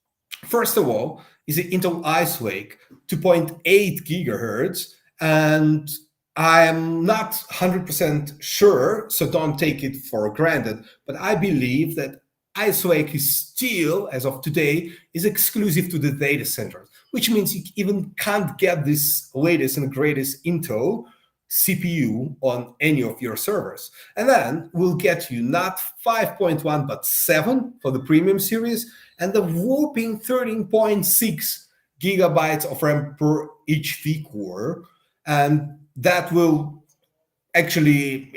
First of all is the Intel Ice Lake 2.8 gigahertz. And I'm not 100% sure, so don't take it for granted, but I believe that Ice Lake is still, as of today, is exclusive to the data centers, which means you even can't get this latest and greatest Intel CPU on any of your servers. And then we'll get you not 5.1, but 7 for the premium series, and the whopping 13.6 gigabytes of RAM per each vCore. And that will actually,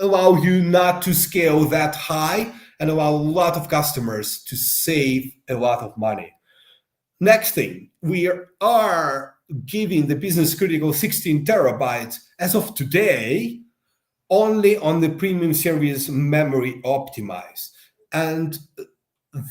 allow you not to scale that high and allow a lot of customers to save a lot of money. Next thing, we are giving the business critical 16 terabytes as of today only on the premium service memory optimized. And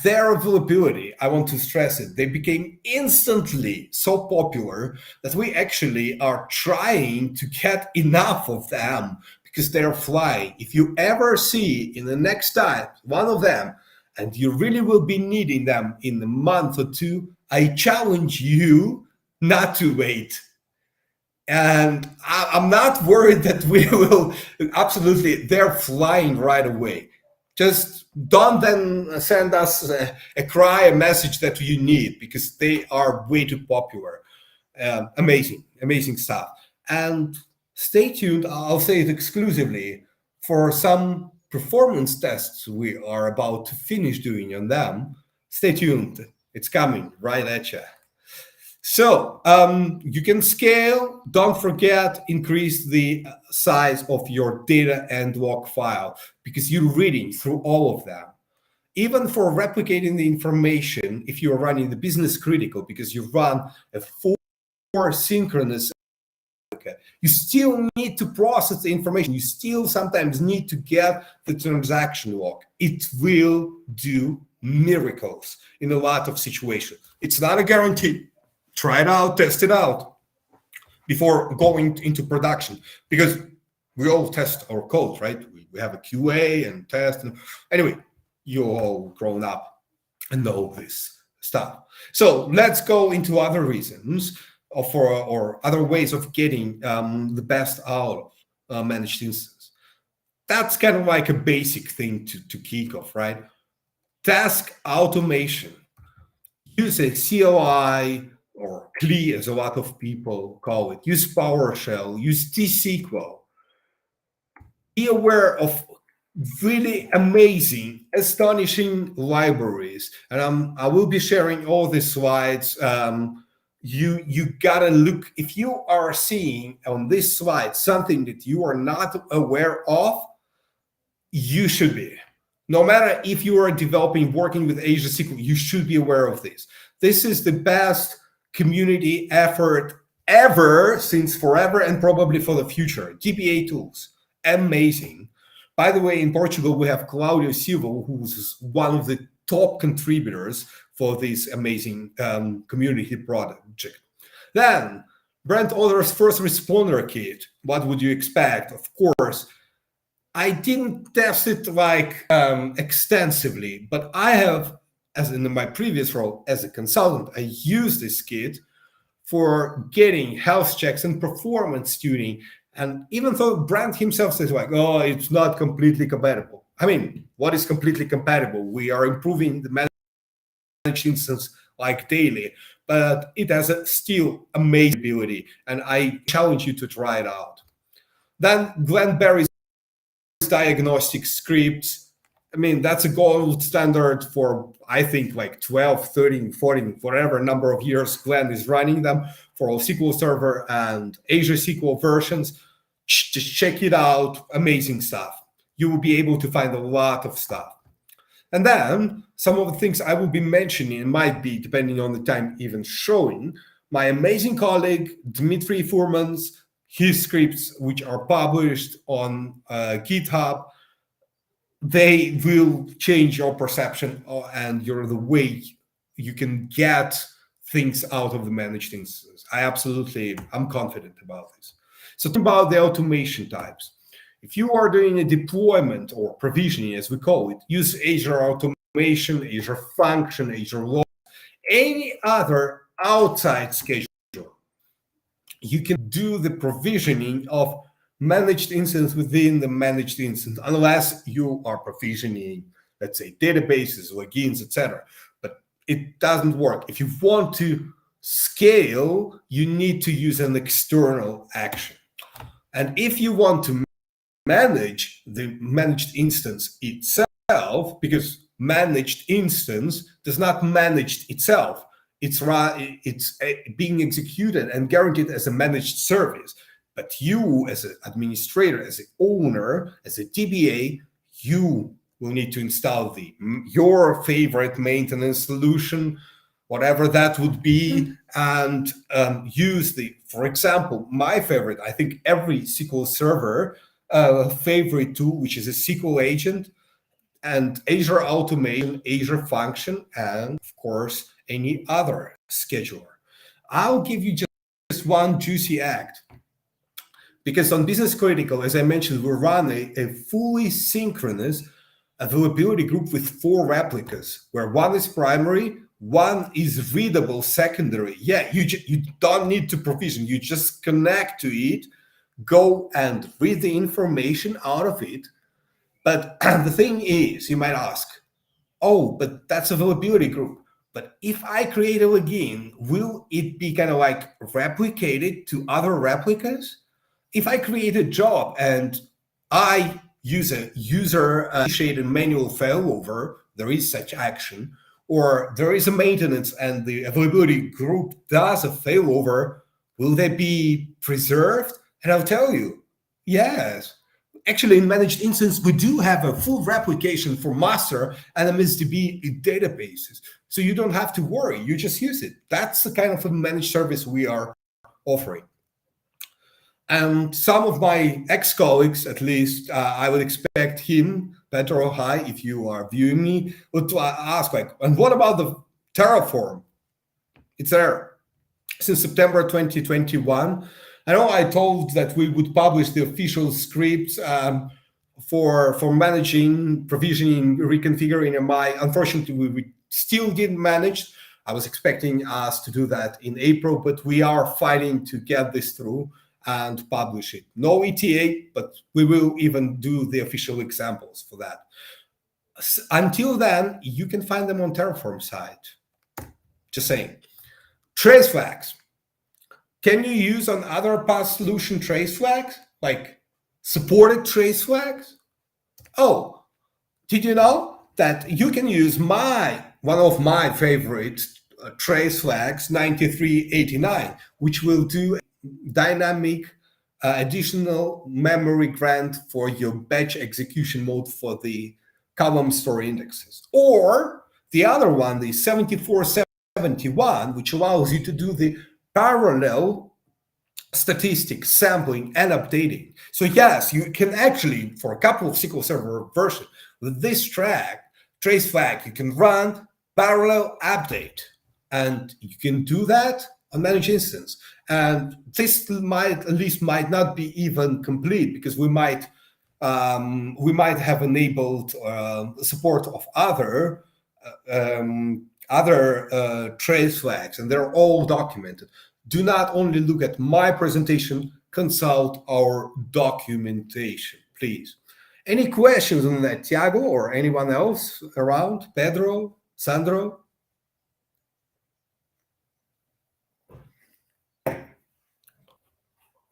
their availability, I want to stress it, they became instantly so popular that we actually are trying to get enough of them because they're flying. If you ever see in the next time one of them, and you really will be needing them in a month or two, I challenge you not to wait. And I'm not worried that we will, absolutely, they're flying right away. Just don't then send us a message that you need, because they are way too popular. Amazing stuff. And stay tuned, I'll say it exclusively, for some performance tests we are about to finish doing on them. Stay tuned, it's coming right at you. So you can scale, don't forget, increase the size of your data and log file, because you're reading through all of them. Even for replicating the information, if you're running the business critical, because you run a full synchronous, you still need to process the information. You still sometimes need to get the transaction log. It will do miracles in a lot of situations. It's not a guarantee. Try it out, test it out before going into production, because we all test our code, right? We have a QA and test. And anyway, you're all grown up and know this stuff. So let's go into other reasons or other ways of getting the best out of managed instance. That's kind of like a basic thing to kick off, right? Task automation. Use a CLI, or CLI as a lot of people call it. Use PowerShell, use T-SQL. Be aware of really amazing, astonishing libraries. And I will be sharing all these slides. You gotta look, if you are seeing on this slide something that you are not aware of, you should be. No matter if you are developing, working with Azure SQL, you should be aware of this. This is the best community effort ever, since forever, and probably for the future. GPA tools, amazing. By the way, in Portugal, we have Claudio Silva, who's one of the top contributors for this amazing community project. Then, Brent Otter's first responder kit. What would you expect? Of course, I didn't test it like extensively, but I have, as in my previous role as a consultant, I used this kit for getting health checks and performance tuning. And even though Brent himself says like, oh, it's not completely compatible. I mean, what is completely compatible? We are improving the managed instance like daily, but it has a still amazing ability. And I challenge you to try it out. Then Glenn Barry's diagnostic scripts. I mean, that's a gold standard for, I think, like 12, 13, 14, whatever number of years Glenn is running them for all SQL Server and Azure SQL versions. Just check it out. Amazing stuff. You will be able to find a lot of stuff. And then some of the things I will be mentioning might be, depending on the time, even showing my amazing colleague, Dmitry Furman's, his scripts, which are published on GitHub. They will change your perception and the way you can get things out of the managed instances. I'm confident about this. So talking about the automation types. If you are doing a deployment or provisioning, as we call it, use Azure Automation, Azure Function, Azure Logs, any other outside schedule. You can do the provisioning of managed instance within the managed instance, unless you are provisioning, let's say, databases, logins, etc. But it doesn't work. If you want to scale, you need to use an external action. And if you want to manage the managed instance itself, because managed instance does not manage itself, it's being executed and guaranteed as a managed service. But you, as an administrator, as an owner, as a DBA, you will need to install your favorite maintenance solution, whatever that would be, and use for example, my favorite, I think every SQL Server favorite tool, which is a SQL agent, and Azure Automation, Azure Function, and of course, any other scheduler. I'll give you just one juicy act. Because on Business Critical, as I mentioned, we run a fully synchronous availability group with 4 replicas, where one is primary, one is readable secondary. Yeah, you don't need to provision. You just connect to it, go and read the information out of it. But the thing is, you might ask, oh, but that's availability group. But if I create a login, will it be kind of like replicated to other replicas? If I create a job and I use a user-initiated manual failover, there is such action, or there is a maintenance and the availability group does a failover, will they be preserved? And I'll tell you, yes. Actually, in managed instance, we do have a full replication for master and MSDB databases. So you don't have to worry, you just use it. That's the kind of a managed service we are offering. And some of my ex-colleagues, at least, I would expect him, Pedro, hi, if you are viewing me, would ask, like, and what about the Terraform? It's there since September 2021. I know I told that we would publish the official scripts for managing, provisioning, reconfiguring MI. Unfortunately, we still didn't manage. I was expecting us to do that in April, but we are fighting to get this through and publish it. No ETA, but we will even do the official examples for that. Until then, you can find them on Terraform site. Just saying. Trace flags. Can you use on other PaaS solution trace flags? Like supported trace flags? Oh, did you know that you can use one of my favorite trace flags, 9389, which will do dynamic additional memory grant for your batch execution mode for the column store indexes. Or the other one, the 7471, which allows you to do the parallel statistics, sampling, and updating. So yes, you can actually, for a couple of SQL Server versions, with this trace flag, you can run parallel update. And you can do that on managed instance. And this might not be even complete, because we might have enabled support of other trace flags, and they're all documented. Do not only look at my presentation, consult our documentation, please. Any questions on that, Tiago, or anyone else around? Pedro, Sandro?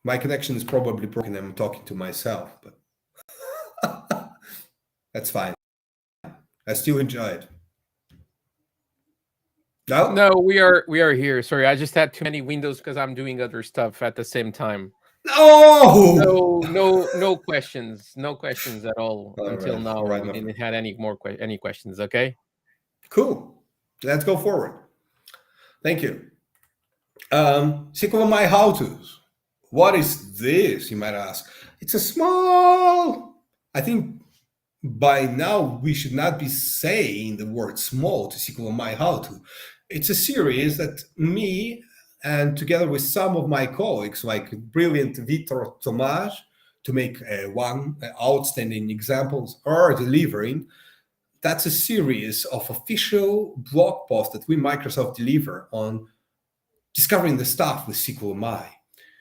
My connection is probably broken. I'm talking to myself, but that's fine. I still enjoy it. No, we are here. Sorry, I just had too many windows because I'm doing other stuff at the same time. No questions. No questions at all until now. All right, we didn't have any questions. Okay. Cool. Let's go forward. Thank you. SQL My How-Tos. What is this, you might ask? It's a small, I think by now we should not be saying the word small to SQL My How-To. It's a series that me and together with some of my colleagues, like brilliant Vitor Tomás, to make one outstanding examples, are delivering. That's a series of official blog posts that we Microsoft deliver on discovering the stuff with SQL My.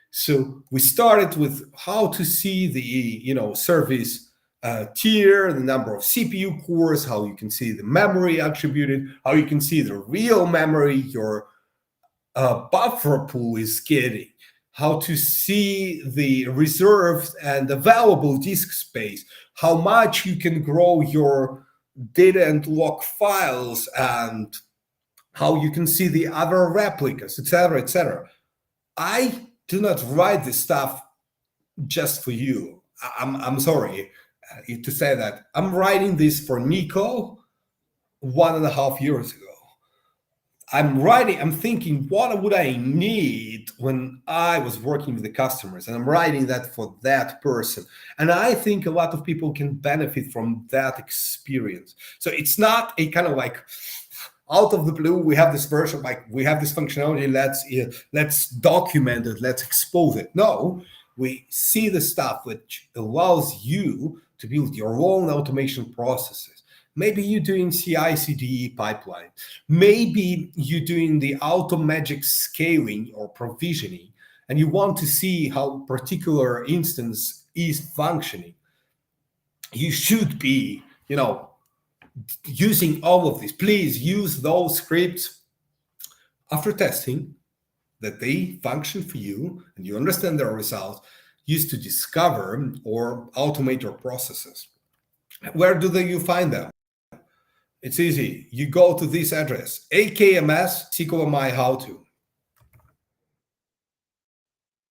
So we started with how to see the service tier, the number of CPU cores, how you can see the memory attributed, how you can see the real memory your buffer pool is getting, how to see the reserved and available disk space, how much you can grow your data and log files, and how you can see the other replicas, etc., etc. I do not write this stuff just for you. I'm sorry. to say that I'm writing this for Nico 1.5 years ago. I'm thinking, what would I need when I was working with the customers? And I'm writing that for that person. And I think a lot of people can benefit from that experience. So it's not a kind of like out of the blue, we have this version, like we have this functionality, let's document it, let's expose it. No, we see the stuff which allows you to build your own automation processes. Maybe you're doing CI/CD pipeline. Maybe you're doing the automagic scaling or provisioning, and you want to see how particular instance is functioning. You should be, using all of this. Please use those scripts after testing that they function for you and you understand their results, used to discover or automate your processes. Where do you find them? It's easy. You go to this address, AKMS SQLMI how to.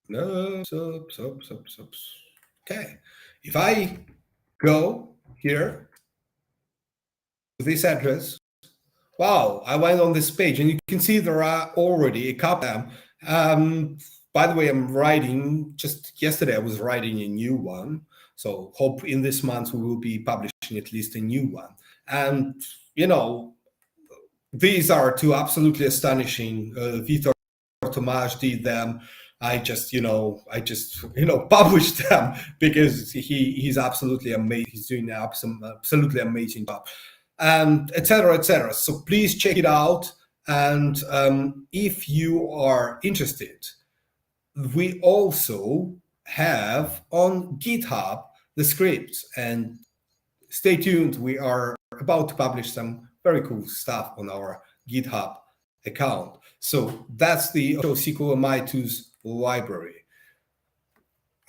No, subs. Okay. If I go here to this address, wow, I went on this page and you can see there are already a couple of them. By the way, I'm writing, just yesterday I was writing a new one. So hope in this month we will be publishing at least a new one. And, these are two absolutely astonishing. Vitor Tomás did them. I just published them because he's absolutely amazing. He's doing some absolutely amazing job, and etc. So please check it out. And if you are interested, we also have on GitHub the scripts, and stay tuned. We are about to publish some very cool stuff on our GitHub account. So that's the SQLMI tools library.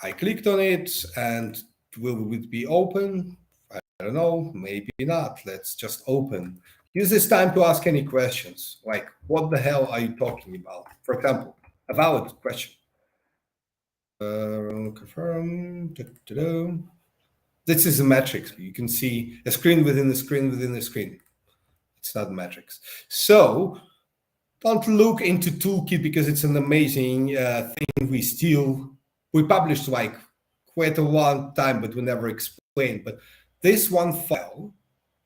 I clicked on it and will it be open? I don't know, maybe not. Let's just open. Use this time to ask any questions, like what the hell are you talking about? For example, a valid question. Confirm. This is a matrix. You can see a screen within the screen within the screen. It's not a matrix. So don't look into Toolkit because it's an amazing thing. We published like quite a long time, but we never explained. But this one file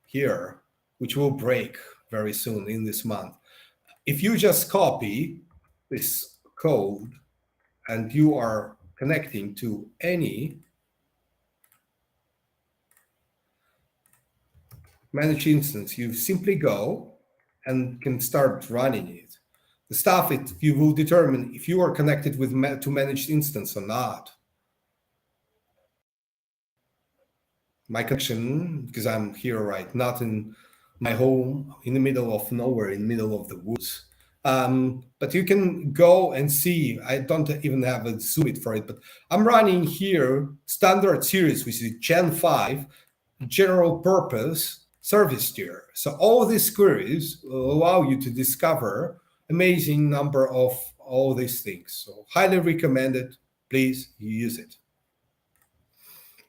here, which will break very soon in this month, if you just copy this code and you are connecting to any managed instance, you simply go and can start running it. The stuff you will determine if you are connected to managed instance or not. My connection, because I'm here, right, not in my home, in the middle of nowhere, in the middle of the woods. But you can go and see. I don't even have a Zoom for it, but I'm running here standard series, which is Gen 5, general purpose service tier. So all these queries will allow you to discover amazing number of all these things. So highly recommended. Please use it.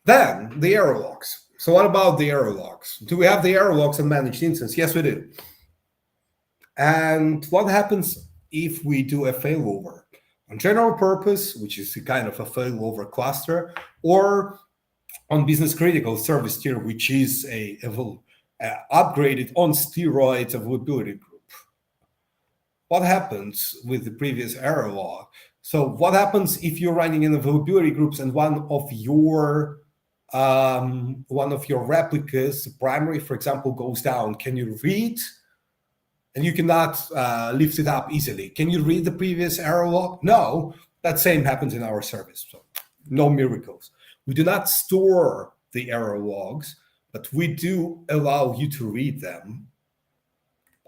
Then the error logs. So what about the error logs? Do we have the error logs in managed instance? Yes, we do. And what happens if we do a failover? On general purpose, which is a kind of a failover cluster, or on business critical service tier, which is a upgraded on steroids availability group. What happens with the previous error log? So what happens if you're running in availability groups and one of your replicas, the primary, for example, goes down? Can you read? And you cannot lift it up easily. Can you read the previous error log? No, that same happens in our service. So no miracles. We do not store the error logs, but we do allow you to read them.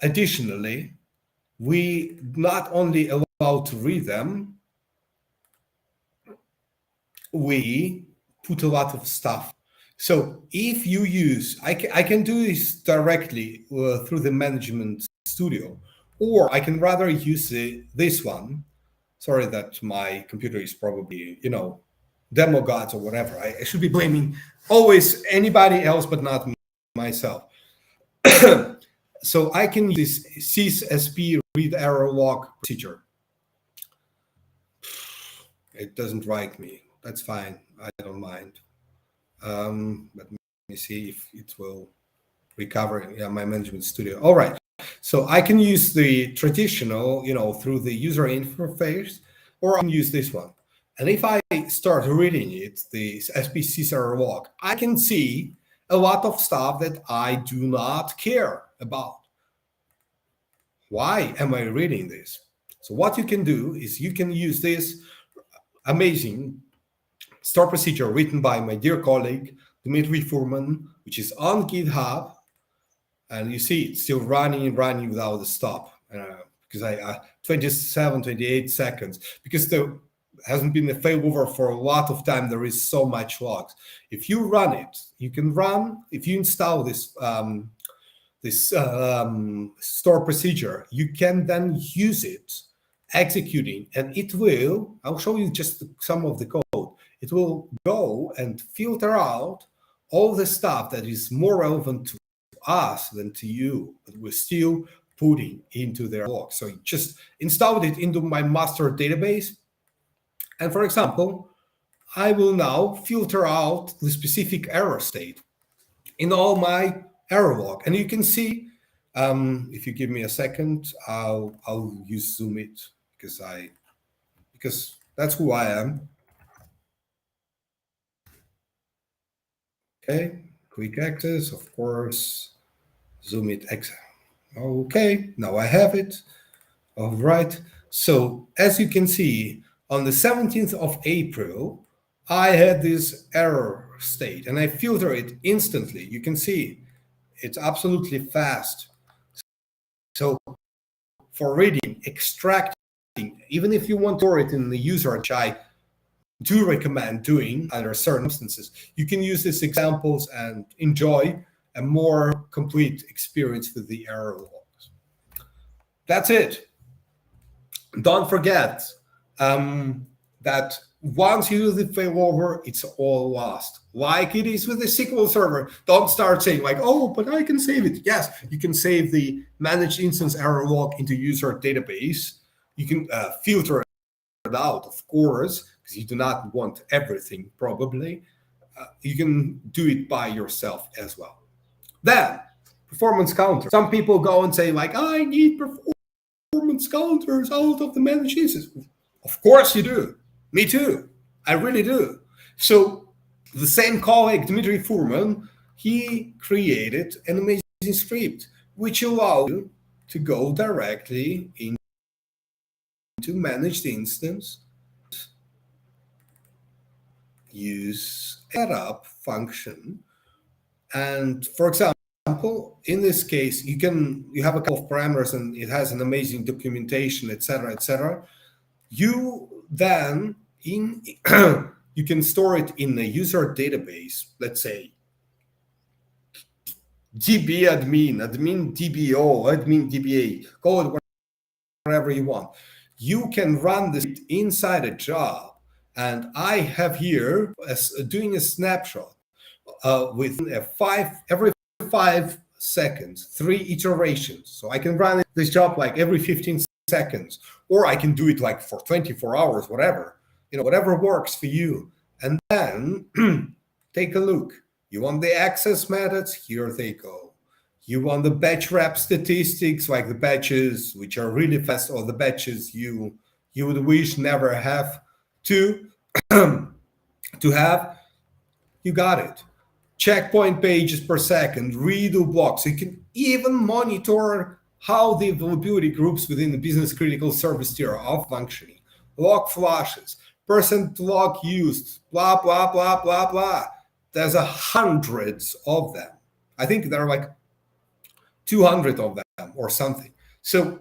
Additionally, we not only allow to read them, we put a lot of stuff. So if you use, I can do this directly through the management studio, or I can rather use this one. Sorry that my computer is probably, demo gods or whatever. I should be blaming always anybody else but not myself. So I can use this syssp read error log procedure. It doesn't write me. That's fine. I don't mind. Let me see if it will recover. Yeah, my management studio. All right. So I can use the traditional, through the user interface, or I can use this one. And if I start reading it, the SPC error log, I can see a lot of stuff that I do not care about. Why am I reading this? So what you can do is you can use this amazing store procedure written by my dear colleague, Dmitry Furman, which is on GitHub. And you see it's still running without a stop. Because I 27, 28 seconds. Because there hasn't been a failover for a lot of time, there is so much logs. If you run it, you can run, if you install this store procedure, you can then use it executing, and it will, I'll show you just some of the code. It will go and filter out all the stuff that is more relevant to us than to you, but we're still putting into their log. So you just installed it into my master database. And for example, I will now filter out the specific error state in all my error log. And you can see, if you give me a second, I'll use Zoom it because that's who I am. Okay, quick access, of course, Zoom it X. Okay, now I have it. All right. So as you can see, on the 17th of April, I had this error state and I filter it instantly. You can see it's absolutely fast. So for reading, extracting, even if you want to store it in the user, which I do recommend doing under certain instances, you can use these examples and enjoy a more complete experience with the error logs. That's it. Don't forget that once you do the failover, it's all lost. Like it is with the SQL Server. Don't start saying like, oh, but I can save it. Yes, you can save the managed instance error log into user database. You can filter it out, of course, because you do not want everything, probably. You can do it by yourself as well. Then, performance counter. Some people go and say like, I need performance counters out of the managed instance. Of course you do. Me too. I really do. So the same colleague, Dmitry Furman, he created an amazing script which allows you to go directly into managed instance, use setup function, and for example, in this case, you have a couple of parameters and it has an amazing documentation, etc., etc. You then you can store it in a user database, let's say DB admin DBO, admin DBA, call it whatever you want. You can run this inside a job, and I have here doing a snapshot within every 5 seconds, 3 iterations. So I can run this job like every 15 seconds, or I can do it like for 24 hours, whatever. Whatever works for you. And then take a look. You want the access methods? Here they go. You want the batch wrap statistics, like the batches which are really fast, or the batches you would wish never have to have. You got it. Checkpoint pages per second, redo blocks. You can even monitor how the availability groups within the business critical service tier are functioning. Log flushes. Percent log used, blah, blah, blah, blah, blah. There's hundreds of them. I think there are like 200 of them or something. So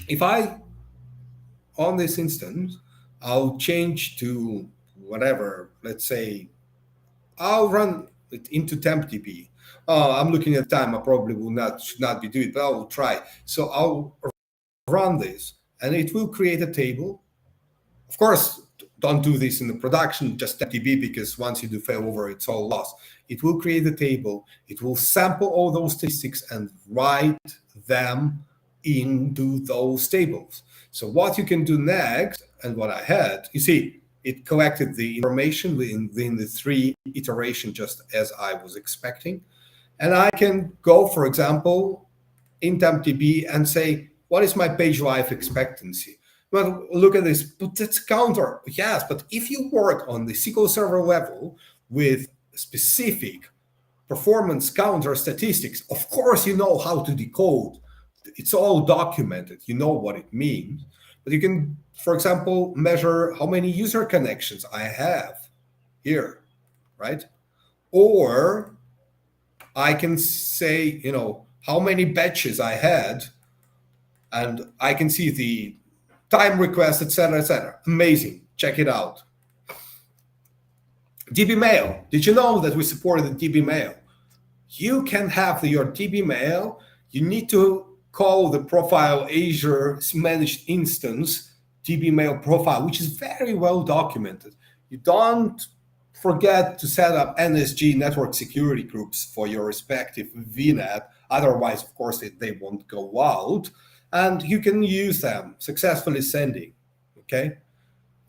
if on this instance, I'll change to whatever, let's say, I'll run it into TempDB. I'm looking at time, I probably should not be doing it, but I will try. So I'll run this and it will create a table. Of course, don't do this in the production, just DB, because once you do failover, it's all lost. It will create a table. It will sample all those statistics and write them into those tables. So what you can do next, and what I had, you see, it collected the information within the 3 iterations, just as I was expecting. And I can go, for example, in TempDB and say, what is my page life expectancy? Well, look at this, but that's counter. Yes, but if you work on the SQL Server level with specific performance counter statistics, of course you know how to decode. It's all documented. You know what it means. But you can, for example, measure how many user connections I have here, right? Or I can say, how many batches I had, and I can see the time request, etc., etc. Amazing. Check it out. DB Mail. Did you know that we supported DB Mail? You can have your DB Mail. You need to call the profile Azure managed instance DB Mail profile, which is very well documented. You don't forget to set up NSG network security groups for your respective VNet. Otherwise, of course, they won't go out. And you can use them successfully sending, okay?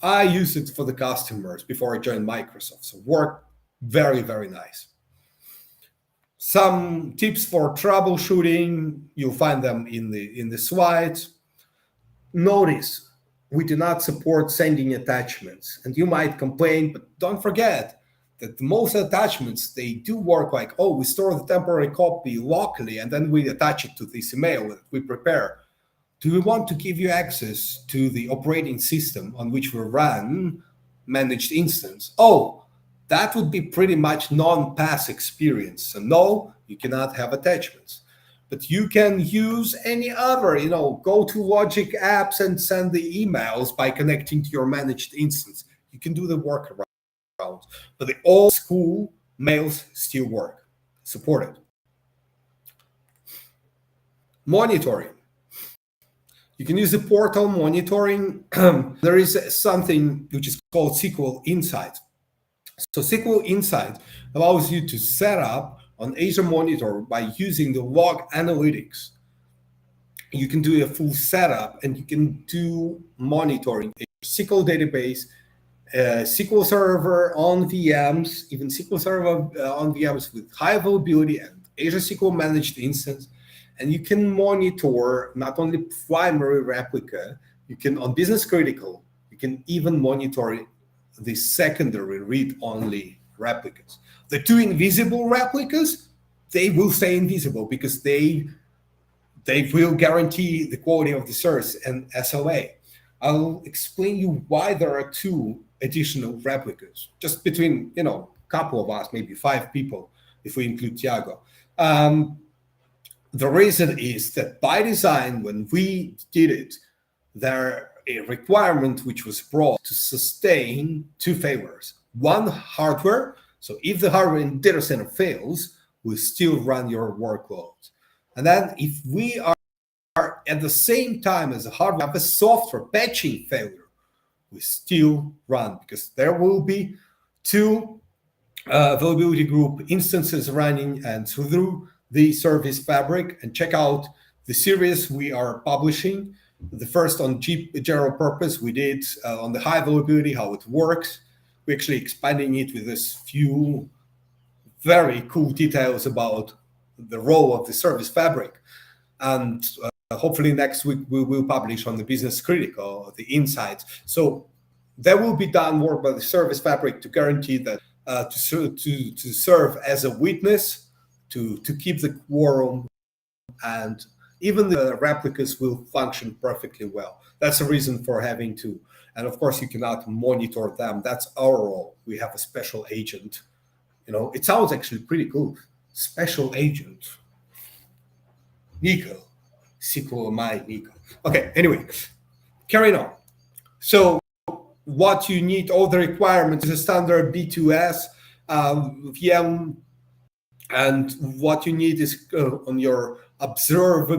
I use it for the customers before I joined Microsoft, so work very, very nice. Some tips for troubleshooting, you'll find them in the slides. Notice, we do not support sending attachments, and you might complain, but don't forget that most attachments, they do work like, oh, we store the temporary copy locally, and then we attach it to this email that we prepare. Do we want to give you access to the operating system on which we run managed instance? Oh, that would be pretty much non-pass experience. So no, you cannot have attachments. But you can use any other, go to Logic apps and send the emails by connecting to your managed instance. You can do the workaround. But the old school mails still work, supported. Monitoring. You can use the portal monitoring. There is something which is called SQL Insight. So SQL Insight allows you to set up on Azure Monitor by using the log analytics. You can do a full setup and you can do monitoring. SQL database, SQL Server on VMs, even SQL Server on VMs with high availability and Azure SQL managed instance. And you can monitor not only primary replica, you can, on business critical, you can even monitor the secondary read-only replicas. The 2 invisible replicas, they will stay invisible because they will guarantee the quality of the source and SLA. I'll explain you why there are 2 additional replicas, just between, a couple of us, maybe 5 people, if we include Thiago. The reason is that by design, when we did it, there a requirement which was brought to sustain 2 failures. One, hardware. So if the hardware in data center fails, we still run your workload. And then if we are at the same time as the hardware have a software patching failure, we still run because there will be 2 availability group instances running and through the service fabric. And check out the series we are publishing. The first on general purpose we did on the high availability, how it works. We're actually expanding it with this few very cool details about the role of the service fabric. And hopefully next week we will publish on the business critical, the insights. So there will be done work by the service fabric to guarantee that to serve as a witness, to keep the quorum, and even the replicas will function perfectly well. That's the reason for having 2. And of course, you cannot monitor them. That's our role. We have a special agent. It sounds actually pretty cool. Special agent. Nico. SQL my Nico. Okay, anyway, carrying on. So what you need, all the requirements is a standard B2S VM. And what you need is on your observable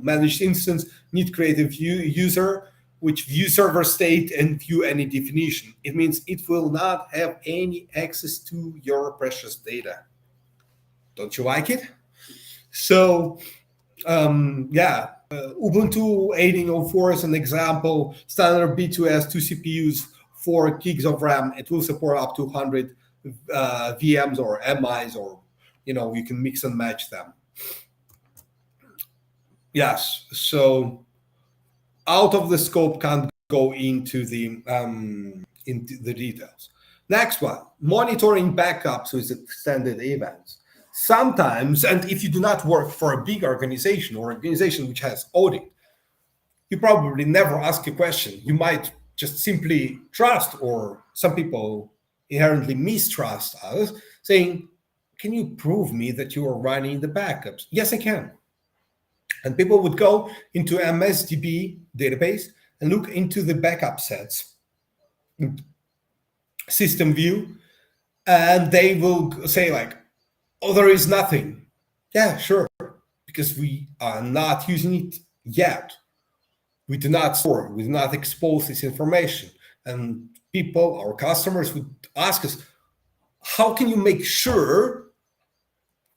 managed instance, need create a user which view server state and view any definition. It means it will not have any access to your precious data. Don't you like it? So, Ubuntu 18.04 is an example. Standard B2S, 2 CPUs, 4 gigs of RAM. It will support up to 100 VMs or MIs, or you can mix and match them. Yes. So, out of the scope, can't go into the details. Next one, monitoring backups with extended events. Sometimes, and if you do not work for a big organization or organization which has audit, you probably never ask a question. You might just simply trust, or some people inherently mistrust us, saying, can you prove me that you are running the backups? Yes, I can. And people would go into MSDB database and look into the backup sets, system view, and they will say like, oh, there is nothing. Yeah, sure, because we are not using it yet. We do not store, we do not expose this information. And people, our customers, would ask us, how can you make sure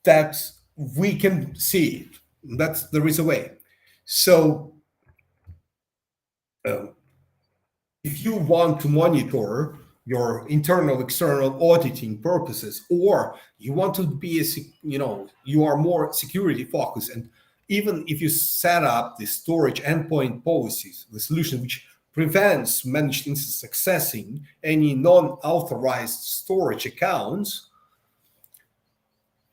that we can see it? There is a way. So if you want to monitor your internal, external auditing purposes, or you want to be you are more security focused, and even if you set up the storage endpoint policies, the solution which prevents managed instance accessing any non-authorized storage accounts,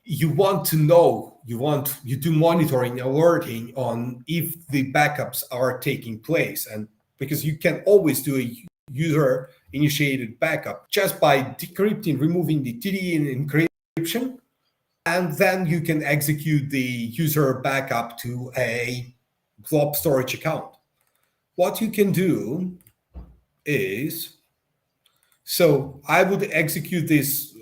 you want to know, you do monitoring, alerting on if the backups are taking place. And because you can always do a user initiated backup just by decrypting, removing the TD and encryption, and then you can execute the user backup to a blob storage account. What you can do is, so I would execute this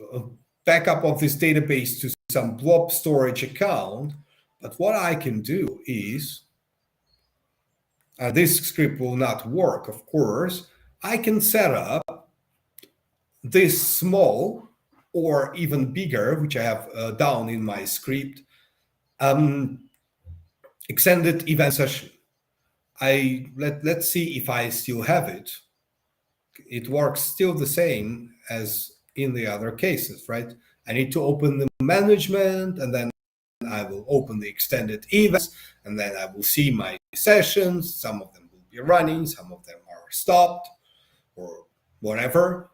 backup of this database to some blob storage account, but what I can do is, this script will not work, of course, I can set up this small or even bigger, which I have down in my script, extended event session. Let's see if I still have it. It works still the same as in the other cases, right? I need to open the management, and then I will open the extended events, and then I will see my sessions. Some of them will be running, some of them are stopped, or whatever.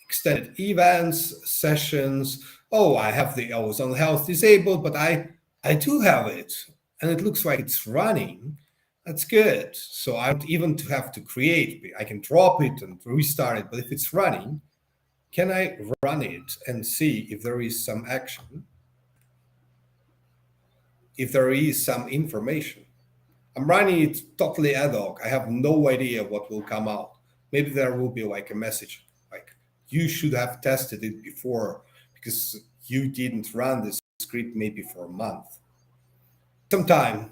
Extended events, sessions. Oh, I have the ozone health disabled, but I do have it, and it looks like it's running. That's good. So I don't even have to create. I can drop it and restart it. But if it's running, can I run it and see if there is some action? If there is some information? I'm running it totally ad hoc. I have no idea what will come out. Maybe there will be like a message like, you should have tested it before because you didn't run this script maybe for a month. Sometime,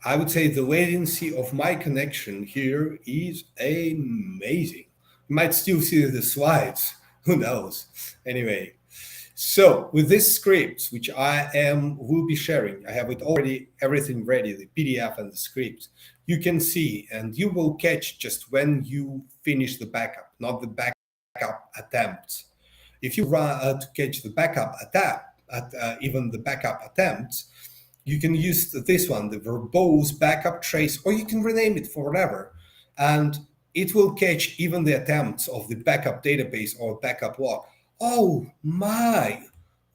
I would say the latency of my connection here is amazing. You might still see the slides, who knows? Anyway, so with this script, which will be sharing, I have it already, everything ready, the PDF and the script. You can see, and you will catch just when you finish the backup, not the backup attempts. If you run to catch the backup even the backup attempts, you can use this one, the verbose backup trace, or you can rename it for whatever. And it will catch even the attempts of the backup database or backup log. Oh my,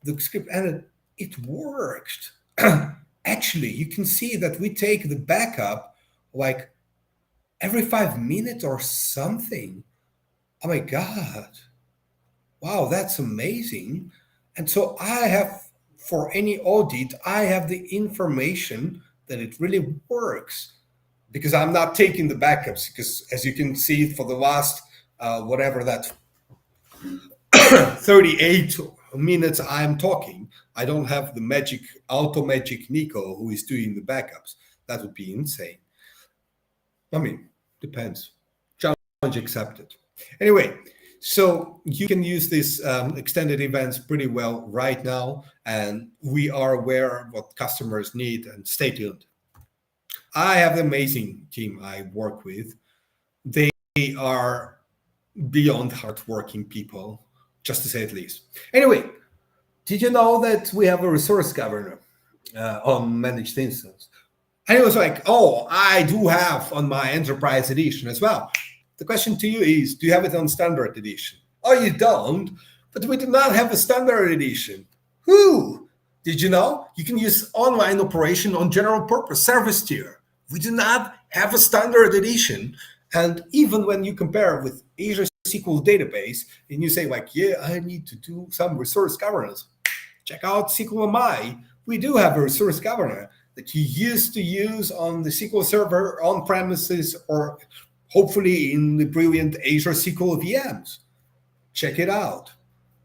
the script ended, it worked. Actually, you can see that we take the backup like every 5 minutes or something. Oh my God. Wow, that's amazing. And so I have, for any audit, I have the information that it really works because I'm not taking the backups, because as you can see for the last, 38 minutes I'm talking, I don't have the auto magic Nico who is doing the backups. That would be insane. I mean, Depends. Challenge accepted. Anyway, so you can use these extended events pretty well right now, and we are aware of what customers need, and stay tuned. I have an amazing team I work with. They are beyond hardworking people, just to say it least. Anyway, did you know that we have a resource governor on managed instance? And it was like, oh, I do have on my enterprise edition as well. The question to you is, do you have it on standard edition? Oh, you don't, but we do not have a standard edition. Who? Did you know? You can use online operation on general purpose service tier. We do not have a standard edition. And even when you compare with Azure SQL database, and you say like, yeah, I need to do some resource governance, check out SQL MI. We do have a resource governor that you used to use on the SQL Server on premises, or hopefully in the brilliant Azure SQL VMs. Check it out.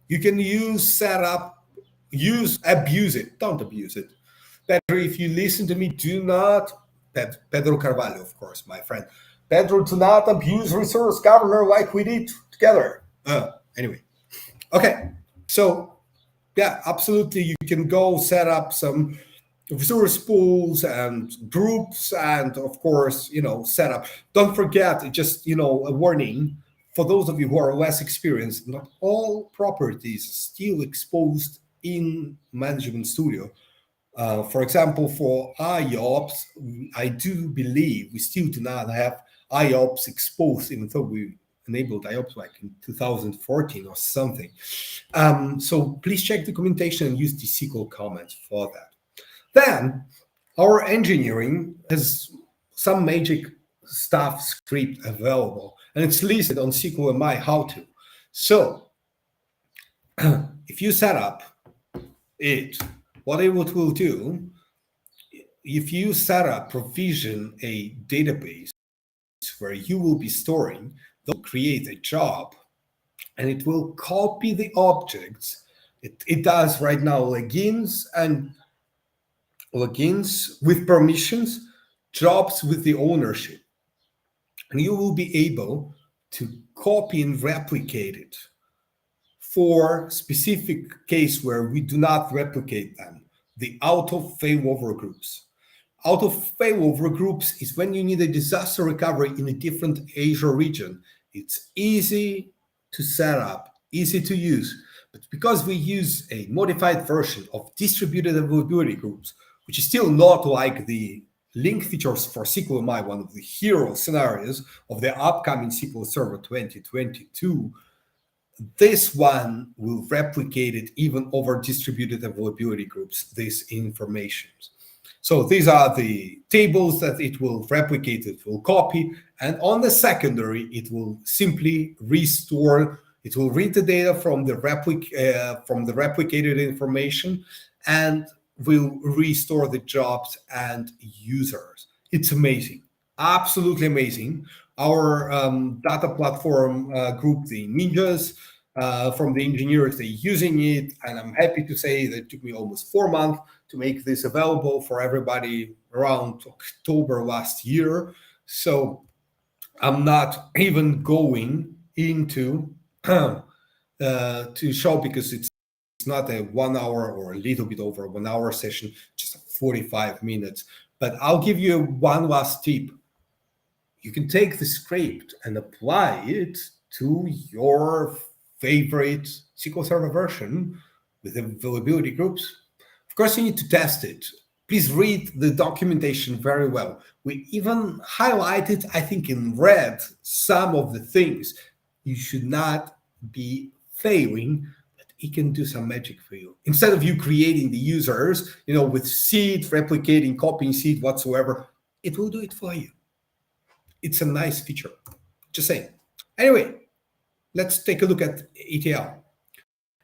You can use, set up, use, abuse it. Don't abuse it. Pedro, if you listen to me, do not, Pedro Carvalho, of course, my friend. Pedro, do not abuse resource governor like we did together. Anyway, okay. So yeah, absolutely. You can go set up some resource pools and groups, and of course, set up. Don't forget, just, a warning for those of you who are less experienced, not all properties still exposed in Management Studio. For example, for IOPS, I do believe we still do not have IOPS exposed, even though we enabled IOPS like in 2014 or something. So please check the documentation and use the SQL comments for that. Then our engineering has some magic stuff script available, and it's listed on SQL MI how to. So if you set up it, what it will do, if you set up, provision a database where you will be storing, they'll create a job, and it will copy the objects. It does right now logins with permissions, jobs with the ownership. And you will be able to copy and replicate it for specific case where we do not replicate them, the auto failover groups. Auto failover groups is when you need a disaster recovery in a different Azure region. It's easy to set up, easy to use, but because we use a modified version of distributed availability groups, which is still not like the link features for SQL MI, one of the hero scenarios of the upcoming SQL Server 2022, this one will replicate it even over distributed availability groups, these informations. So these are the tables that it will replicate, it will copy, and on the secondary, it will simply restore. It will read the data from the replicated information and will restore the jobs and users. It's amazing, absolutely amazing. Our data platform group, the ninjas, from the engineers, they're using it, and I'm happy to say that it took me almost 4 months to make this available for everybody around October last year. So I'm not even going into to show, because it's not a 1 hour or a little bit over 1 hour session, just 45 minutes. But I'll give you one last tip. You can take the script and apply it to your favorite SQL Server version with availability groups. Of course, you need to test it. Please read the documentation very well. We even highlighted, I think in red, some of the things you should not be failing, but it can do some magic for you. Instead of you creating the users, with seed, replicating, copying seed, whatsoever, it will do it for you. It's a nice feature. Just saying. Anyway, let's take a look at ETL.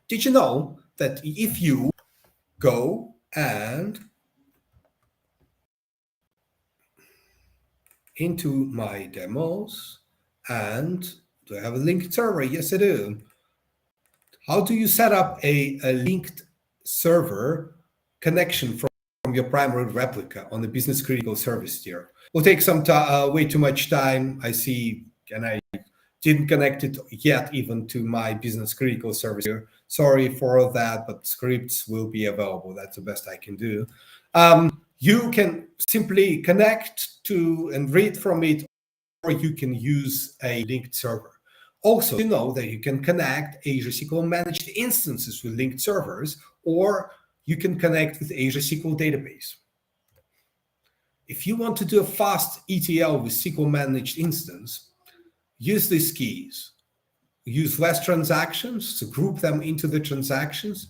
Did you know that if you go and into my demos, and do I have a linked server? Yes, I do. How do you set up a linked server connection from from your primary replica on the business critical service tier. Will take some way too much time, I see, and I didn't connect it yet even to my business critical service tier. Sorry for that, but scripts will be available. That's the best I can do. You can simply connect to and read from it, or you can use a linked server. Also, you know that you can connect Azure SQL managed instances with linked servers, or you can connect with Azure SQL database. If you want to do a fast ETL with SQL managed instance, use these keys. Use less transactions to group them into the transactions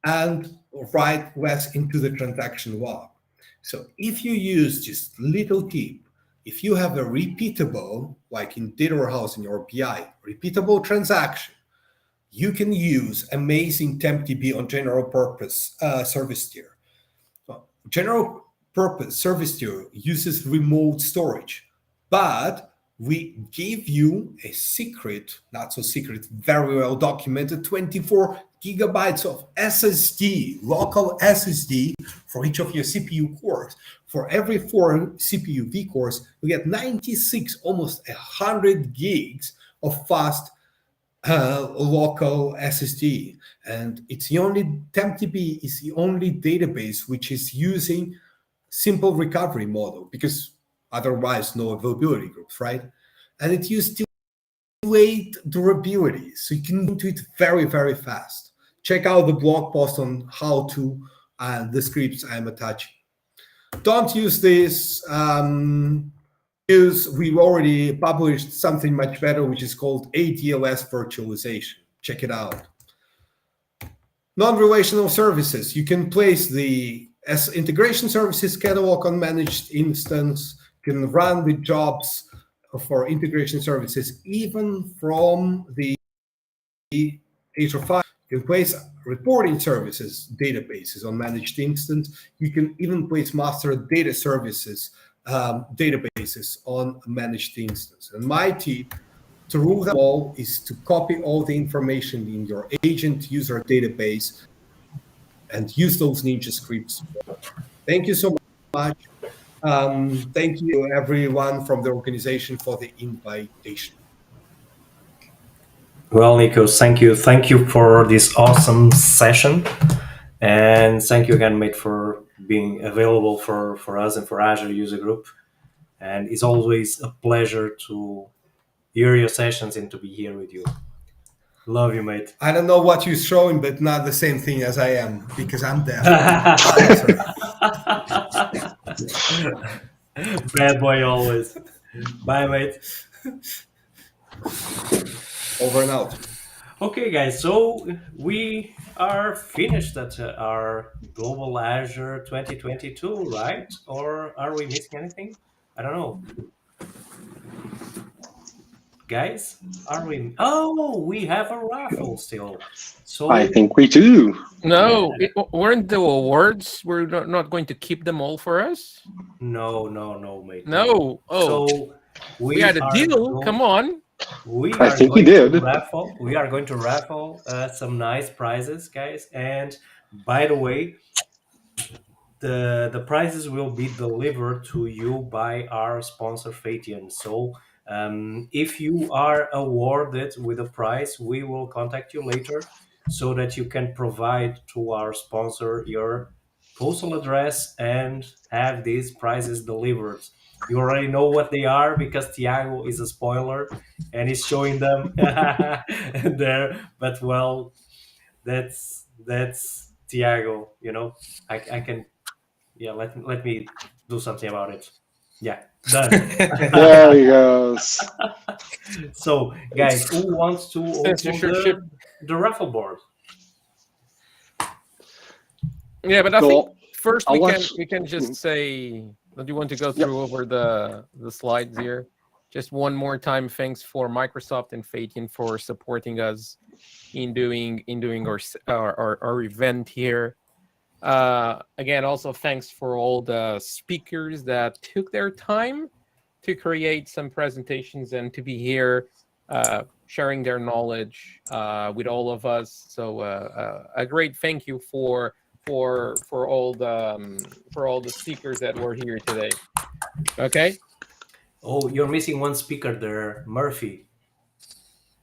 and write less into the transaction log. So if you use just little tip, if you have a repeatable, like in data warehouse in your BI, repeatable transaction, you can use amazing TempDB on general purpose service tier. Well, general purpose service tier uses remote storage, but we give you a secret, not so secret, very well documented 24 gigabytes of SSD, local SSD for each of your CPU cores. For every 4 CPU V cores, you get 96, almost 100 gigs of fast local SSD. And it's the only, TempDB is the only database which is using simple recovery model, because otherwise no availability groups, right? And it used 2.8 durability, so you can do it very, very fast. Check out the blog post on how to and the scripts I'm attaching. Don't use this. We've already published something much better, which is called ADLS virtualization. Check it out. Non-relational services. You can place the integration services catalog on managed instance, can run the jobs for integration services even from the Azure file. You can place reporting services databases on managed instance. You can even place master data services databases on managed instance. And my tip to rule them all is to copy all the information in your agent user database and use those ninja scripts. Thank you so much. Thank you, everyone from the organization, for the invitation. Well, Nikos, thank you. Thank you for this awesome session. And thank you again, mate, for being available for us and for Azure User Group. And it's always a pleasure to hear your sessions and to be here with you. Love you, mate. I don't know what you're showing, but not the same thing as I am, because I'm deaf. Bad boy always. Bye, mate. Over and out. Okay, guys, so we are finished at our Global Azure 2022, right? Or are we missing anything? I don't know. Guys, are we? Oh, we have a raffle still. So I think we do. No, weren't the awards? We're not going to keep them all for us? No, mate. No. Oh, So we had a deal. Come on. I think we did. We are going to raffle some nice prizes, guys. And by the way, the prizes will be delivered to you by our sponsor, Phaetian. So if you are awarded with a prize, we will contact you later so that you can provide to our sponsor your postal address and have these prizes delivered. You already know what they are because Tiago is a spoiler and he's showing them there. But well, that's Tiago. You know, I can. Yeah, let me do something about it. Yeah, done. There he goes. So, guys, who wants to open the raffle board? Yeah, but I think first we can just say, do you want to go through over the slides here? Just one more time, thanks for Microsoft and Phaetian for supporting us in doing our event here. Again, also thanks for all the speakers that took their time to create some presentations and to be here sharing their knowledge with all of us. So a great thank you for for all the speakers that were here today. Okay. Oh, you're missing one speaker there, Murphy.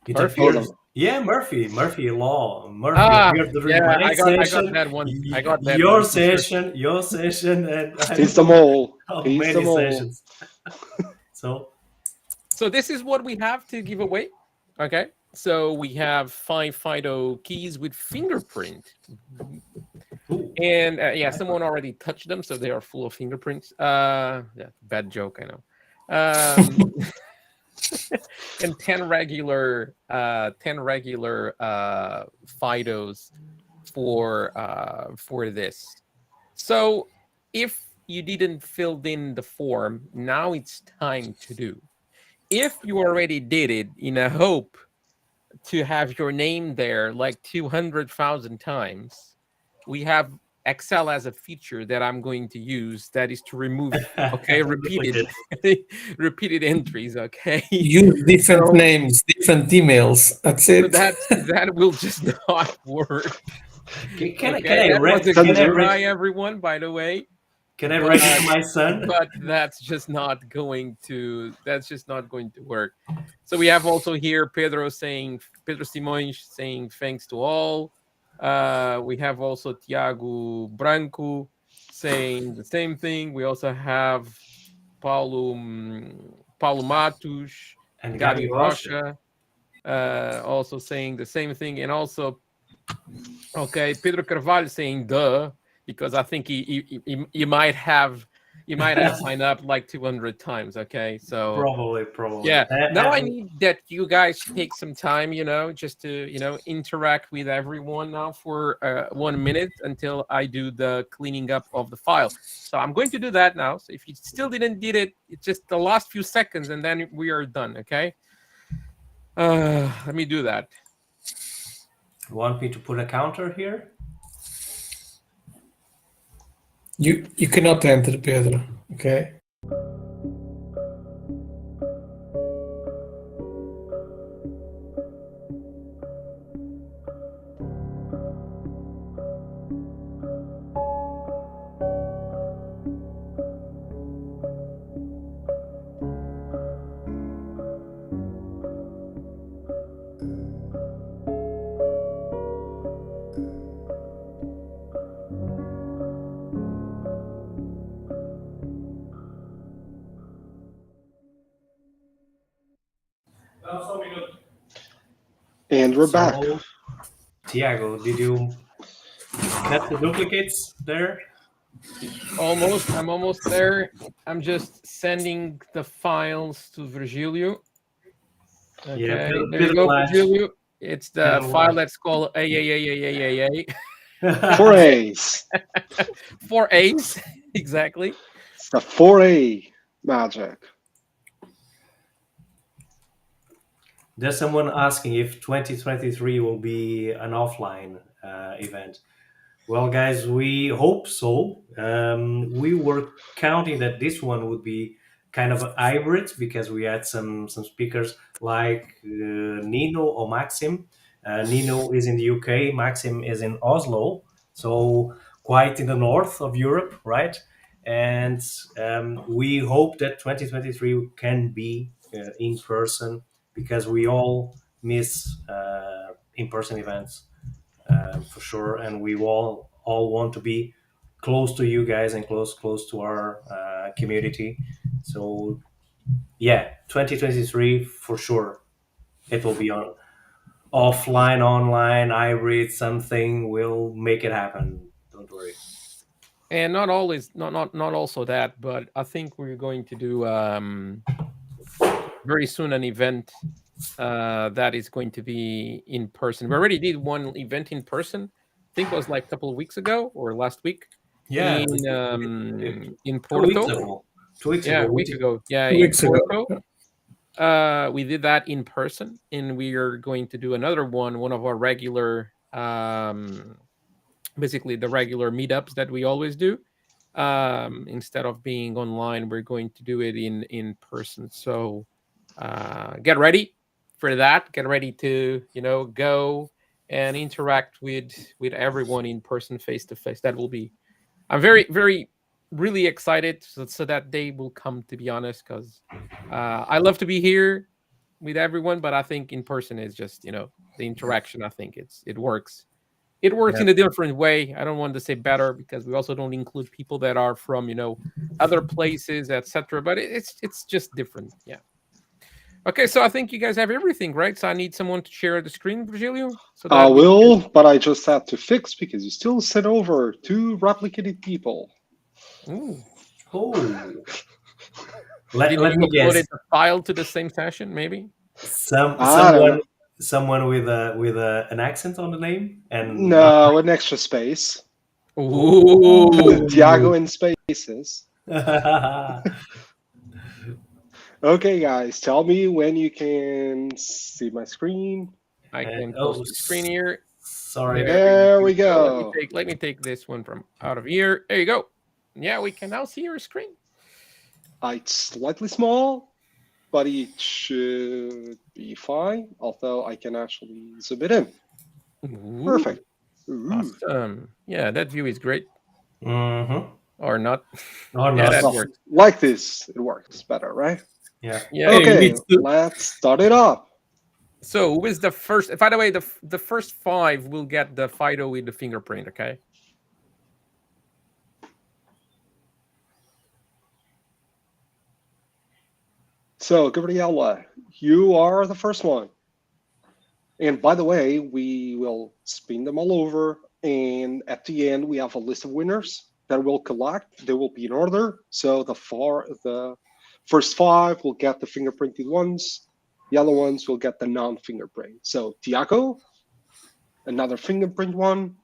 It Murphy? appears. Yeah, Murphy Law. Murphy Ah, appeared during yeah, my I got session, that one. I got that your one for sure. session, and I Feast don't them know all. how Feast many them all. sessions. So this is what we have to give away. Okay. So we have 5 FIDO keys with fingerprint. And yeah, someone already touched them, so they are full of fingerprints. Yeah, bad joke, I know. And 10 regular FIDOs for this. So if you didn't fill in the form, now it's time to do. If you already did it in a hope to have your name there like 200,000 times, we have Excel as a feature that I'm going to use, that is to remove repeated entries. Okay, use different names, different emails. That's it. So that will just not work. Can I try everyone, by the way. Can I register my son? But that's just not going to work. So we have also here Pedro Simões saying thanks to all. We have also Tiago Branco saying the same thing. We also have Paulo Matos and Gabi Gabi Rocha also saying the same thing, and also Pedro Carvalho saying duh, because I think you might have signed up like 200 times. Okay, so probably yeah. Now I need that you guys take some time, just to interact with everyone now for 1 minute until I do the cleaning up of the file. So I'm going to do that now. So if you still didn't did it, it's just the last few seconds and then we are done. Okay, let me do that. Want me to put a counter here? You cannot enter, Pedro. Okay. And we're back. Tiago, did you get the duplicates there? Almost. I'm almost there. I'm just sending the files to Virgilio. Okay, yeah, there you go, Virgilio. It's the file that's called A. 4 A's. 4 A's, exactly. It's the 4A magic. There's someone asking if 2023 will be an offline event. Well, guys, we hope so. We were counting that this one would be kind of a hybrid because we had some speakers like Nino or Maxim. Nino is in the UK, Maxim is in Oslo, so quite in the north of Europe, right? And we hope that 2023 can be in person because we all miss in-person events. For sure, and we all want to be close to you guys and close to our community. So yeah, 2023 for sure it will be on offline, online, hybrid, something will make it happen, don't worry. And not also that, but I think we're going to do very soon an event that is going to be in person. We already did one event in person. I think it was like a couple of weeks ago or last week. Yeah, in Porto. 2 weeks yeah, ago. A week ago. Yeah, 2 weeks in ago. Porto. We did that in person, and we are going to do another one of our regular, basically the regular meetups that we always do. Instead of being online, we're going to do it in person. So get ready for that. Get ready to go and interact with everyone in person, face to face. That will be. I'm very really excited so that day will come. To be honest, because I love to be here with everyone, but I think in person is just the interaction. I think it works. It works in a different way. I don't want to say better because we also don't include people that are from other places, etc. But it's just different. Yeah. Okay, so I think you guys have everything, right? So I need someone to share the screen, Virgilio. So I will, but I just had to fix because you still sent over 2 replicated people. Ooh. Oh. Did Let you me upload guess. the file to the same session, maybe? Someone with an accent on the name and no, an extra space. Ooh. Tiago in spaces. Okay, guys, tell me when you can see my screen. I can post the screen here. Sorry. There we go. Let me take this one from out of here. There you go. Yeah, we can now see your screen. It's slightly small, but it should be fine. Although I can actually zoom it in. Ooh. Perfect. Awesome. Yeah, that view is great. Mm-hmm. Or not. Or yeah, not. that Well, works. like this, it works better, right? Yeah. Okay, let's start it up. So who is the first? By the way, the first 5 will get the FIDO with the fingerprint. Okay. So, Gabriela, you are the first one. And by the way, we will spin them all over. And at the end, we have a list of winners that we'll collect. They will be in order. So the first 5 will get the fingerprinted ones. The other ones will get the non-fingerprint. So Tiago, another fingerprint one.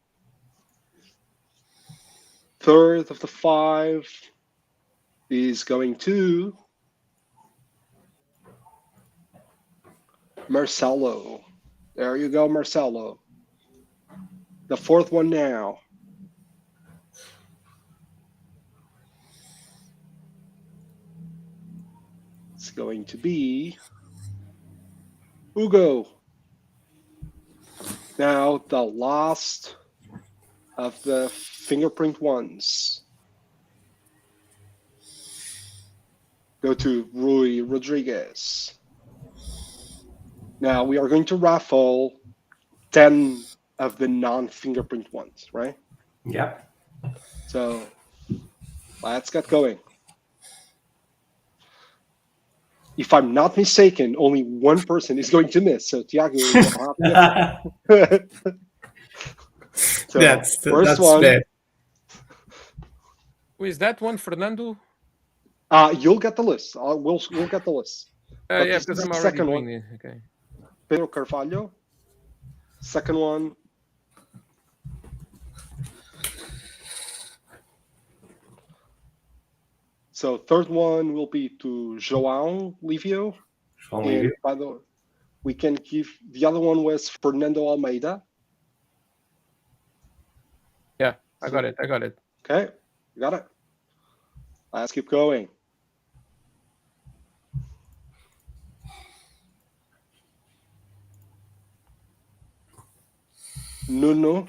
Third of the 5 is going to Marcelo. There you go, Marcelo. The 4th one now. It's going to be Hugo. Now the last of the fingerprint ones go to Rui Rodriguez. Now we are going to raffle 10 of the non-fingerprint ones, right? Yeah. So let's get going. If I'm not mistaken, only one person is going to miss. So Tiago, so that's first one. bad. Who is that one, Fernando? You'll get the list. We'll get the list. Yeah, because I'm already doing it. Okay. Pedro Carvalho. Second one. So third one will be to João Livio. And by the way, we can give the other one was Fernando Almeida. Yeah, I got it. Okay, you got it. Let's keep going. Nuno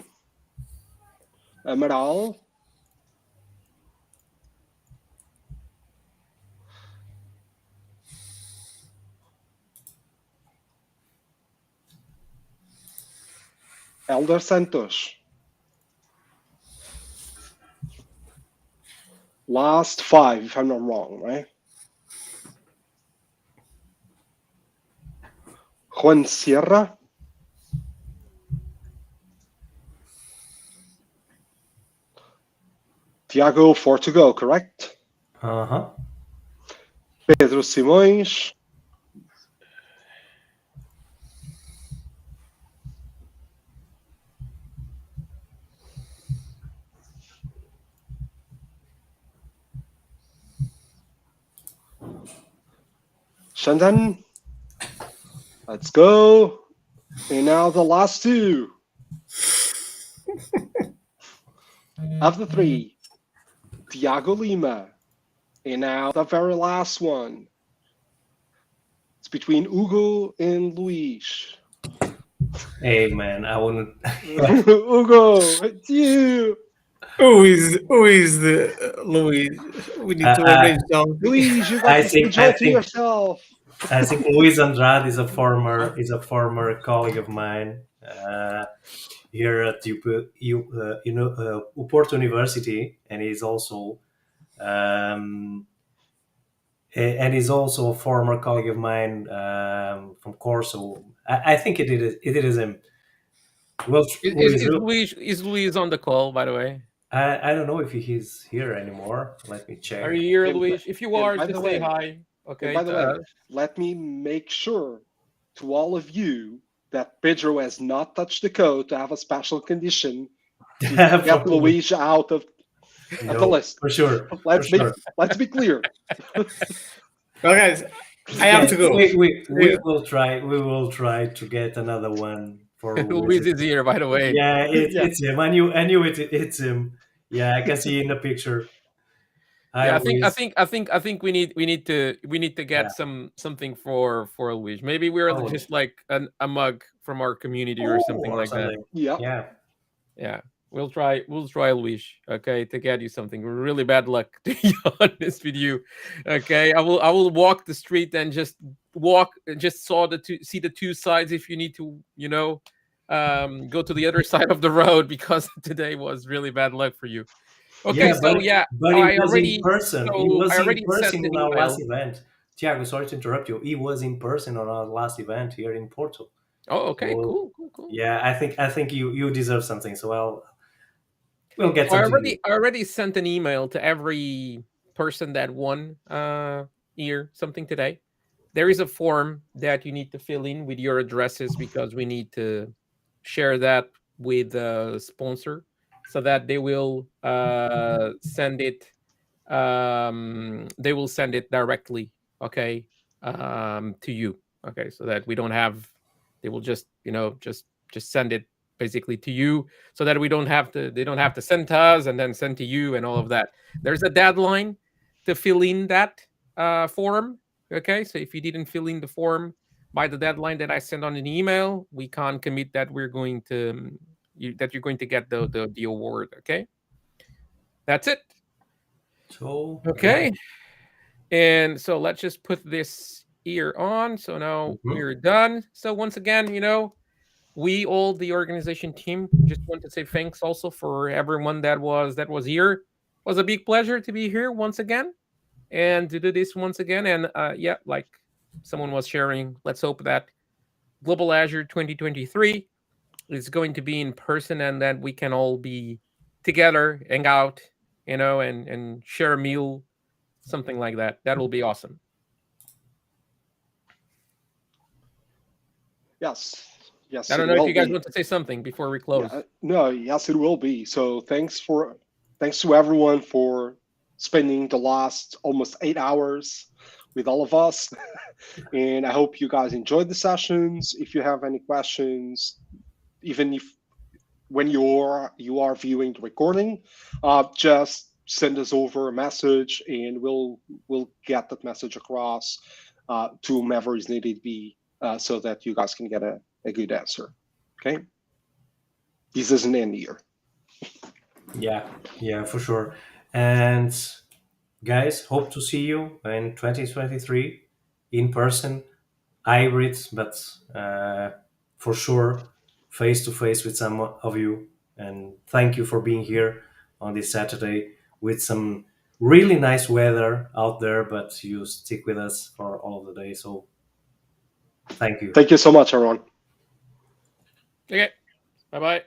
Amaral. Elder Santos. Last 5, if I'm not wrong, right? Juan Sierra. Tiago, 4 to go, correct? Uh-huh. Pedro Simões. Shandan. Let's go. And now the last 2. Of the 3, Tiago Lima. And now the very last one. It's between Hugo and Luis. Hey man, I wouldn't. Hugo, it's you. Who is the Louis? We need to I, arrange something. Luis, you got I the think joy to yourself. I think Luis Andrade is a former colleague of mine here at Porto University, and he's also and he's also a former colleague of mine from Corso. I think it is him. Well, Is Luis on the call, by the way? I don't know if he's here anymore. Let me check. Are you here, And- Luis? If you and are, by just the say way- hi. Okay. And by the way, let me make sure to all of you that Pedro has not touched the code to have a special condition to get Luis out of the list. For sure. Let's be clear. Well, guys, I have to go. We will try. We will try to get another one for Luis is here, by the way. Yeah, it's him. I knew it's him. Yeah, I can see in the picture. I think we need to get something for Luis. Maybe we're just like a mug from our community or something like that. Yeah. We'll try Luis, okay, to get you something. Really bad luck, to be honest with you. Okay. I will walk the street and just see the two sides if you need to, go to the other side of the road, because today was really bad luck for you. Okay, but he was in person. He was in person in our last event. Tiago, sorry to interrupt you. He was in person on our last event here in Porto. Oh, okay, cool. Yeah, I think you deserve something. So we'll get something. I already sent an email to every person that won here something today. There is a form that you need to fill in with your addresses, because we need to share that with the sponsor, so that they will send it. They will send it directly, okay, to you, okay, so that we don't have. They will just send it basically to you, so that they don't have to send to us and then send to you and all of that. There's a deadline to fill in that form. Okay, so if you didn't fill in the form by the deadline that I sent on an email, we can't commit that we're going to that you're going to get the award. Okay, that's it. So okay, and so let's just put this here on. So now we're done. So once again, we all, the organization team, just want to say thanks also for everyone that was here. It was a big pleasure to be here once again and to do this once again. And like someone was sharing, let's hope that Global Azure 2023 is going to be in person, and that we can all be together, hang out, and share a meal, something like that. That will be awesome. Yes. I don't know if you guys want to say something before we close. Yes, it will be. So thanks to everyone for spending the last almost 8 hours with all of us. And I hope you guys enjoyed the sessions. If you have any questions, even if when you are viewing the recording, just send us over a message, and we'll get that message across to whomever is needed to be, so that you guys can get a good answer. Okay, this doesn't end here. Yeah, for sure. And guys, hope to see you in 2023 in person, hybrid, but for sure face to face with some of you. And thank you for being here on this Saturday with some really nice weather out there, but you stick with us for all of the day. So thank you. Thank you so much, Aaron. Okay. Bye-bye.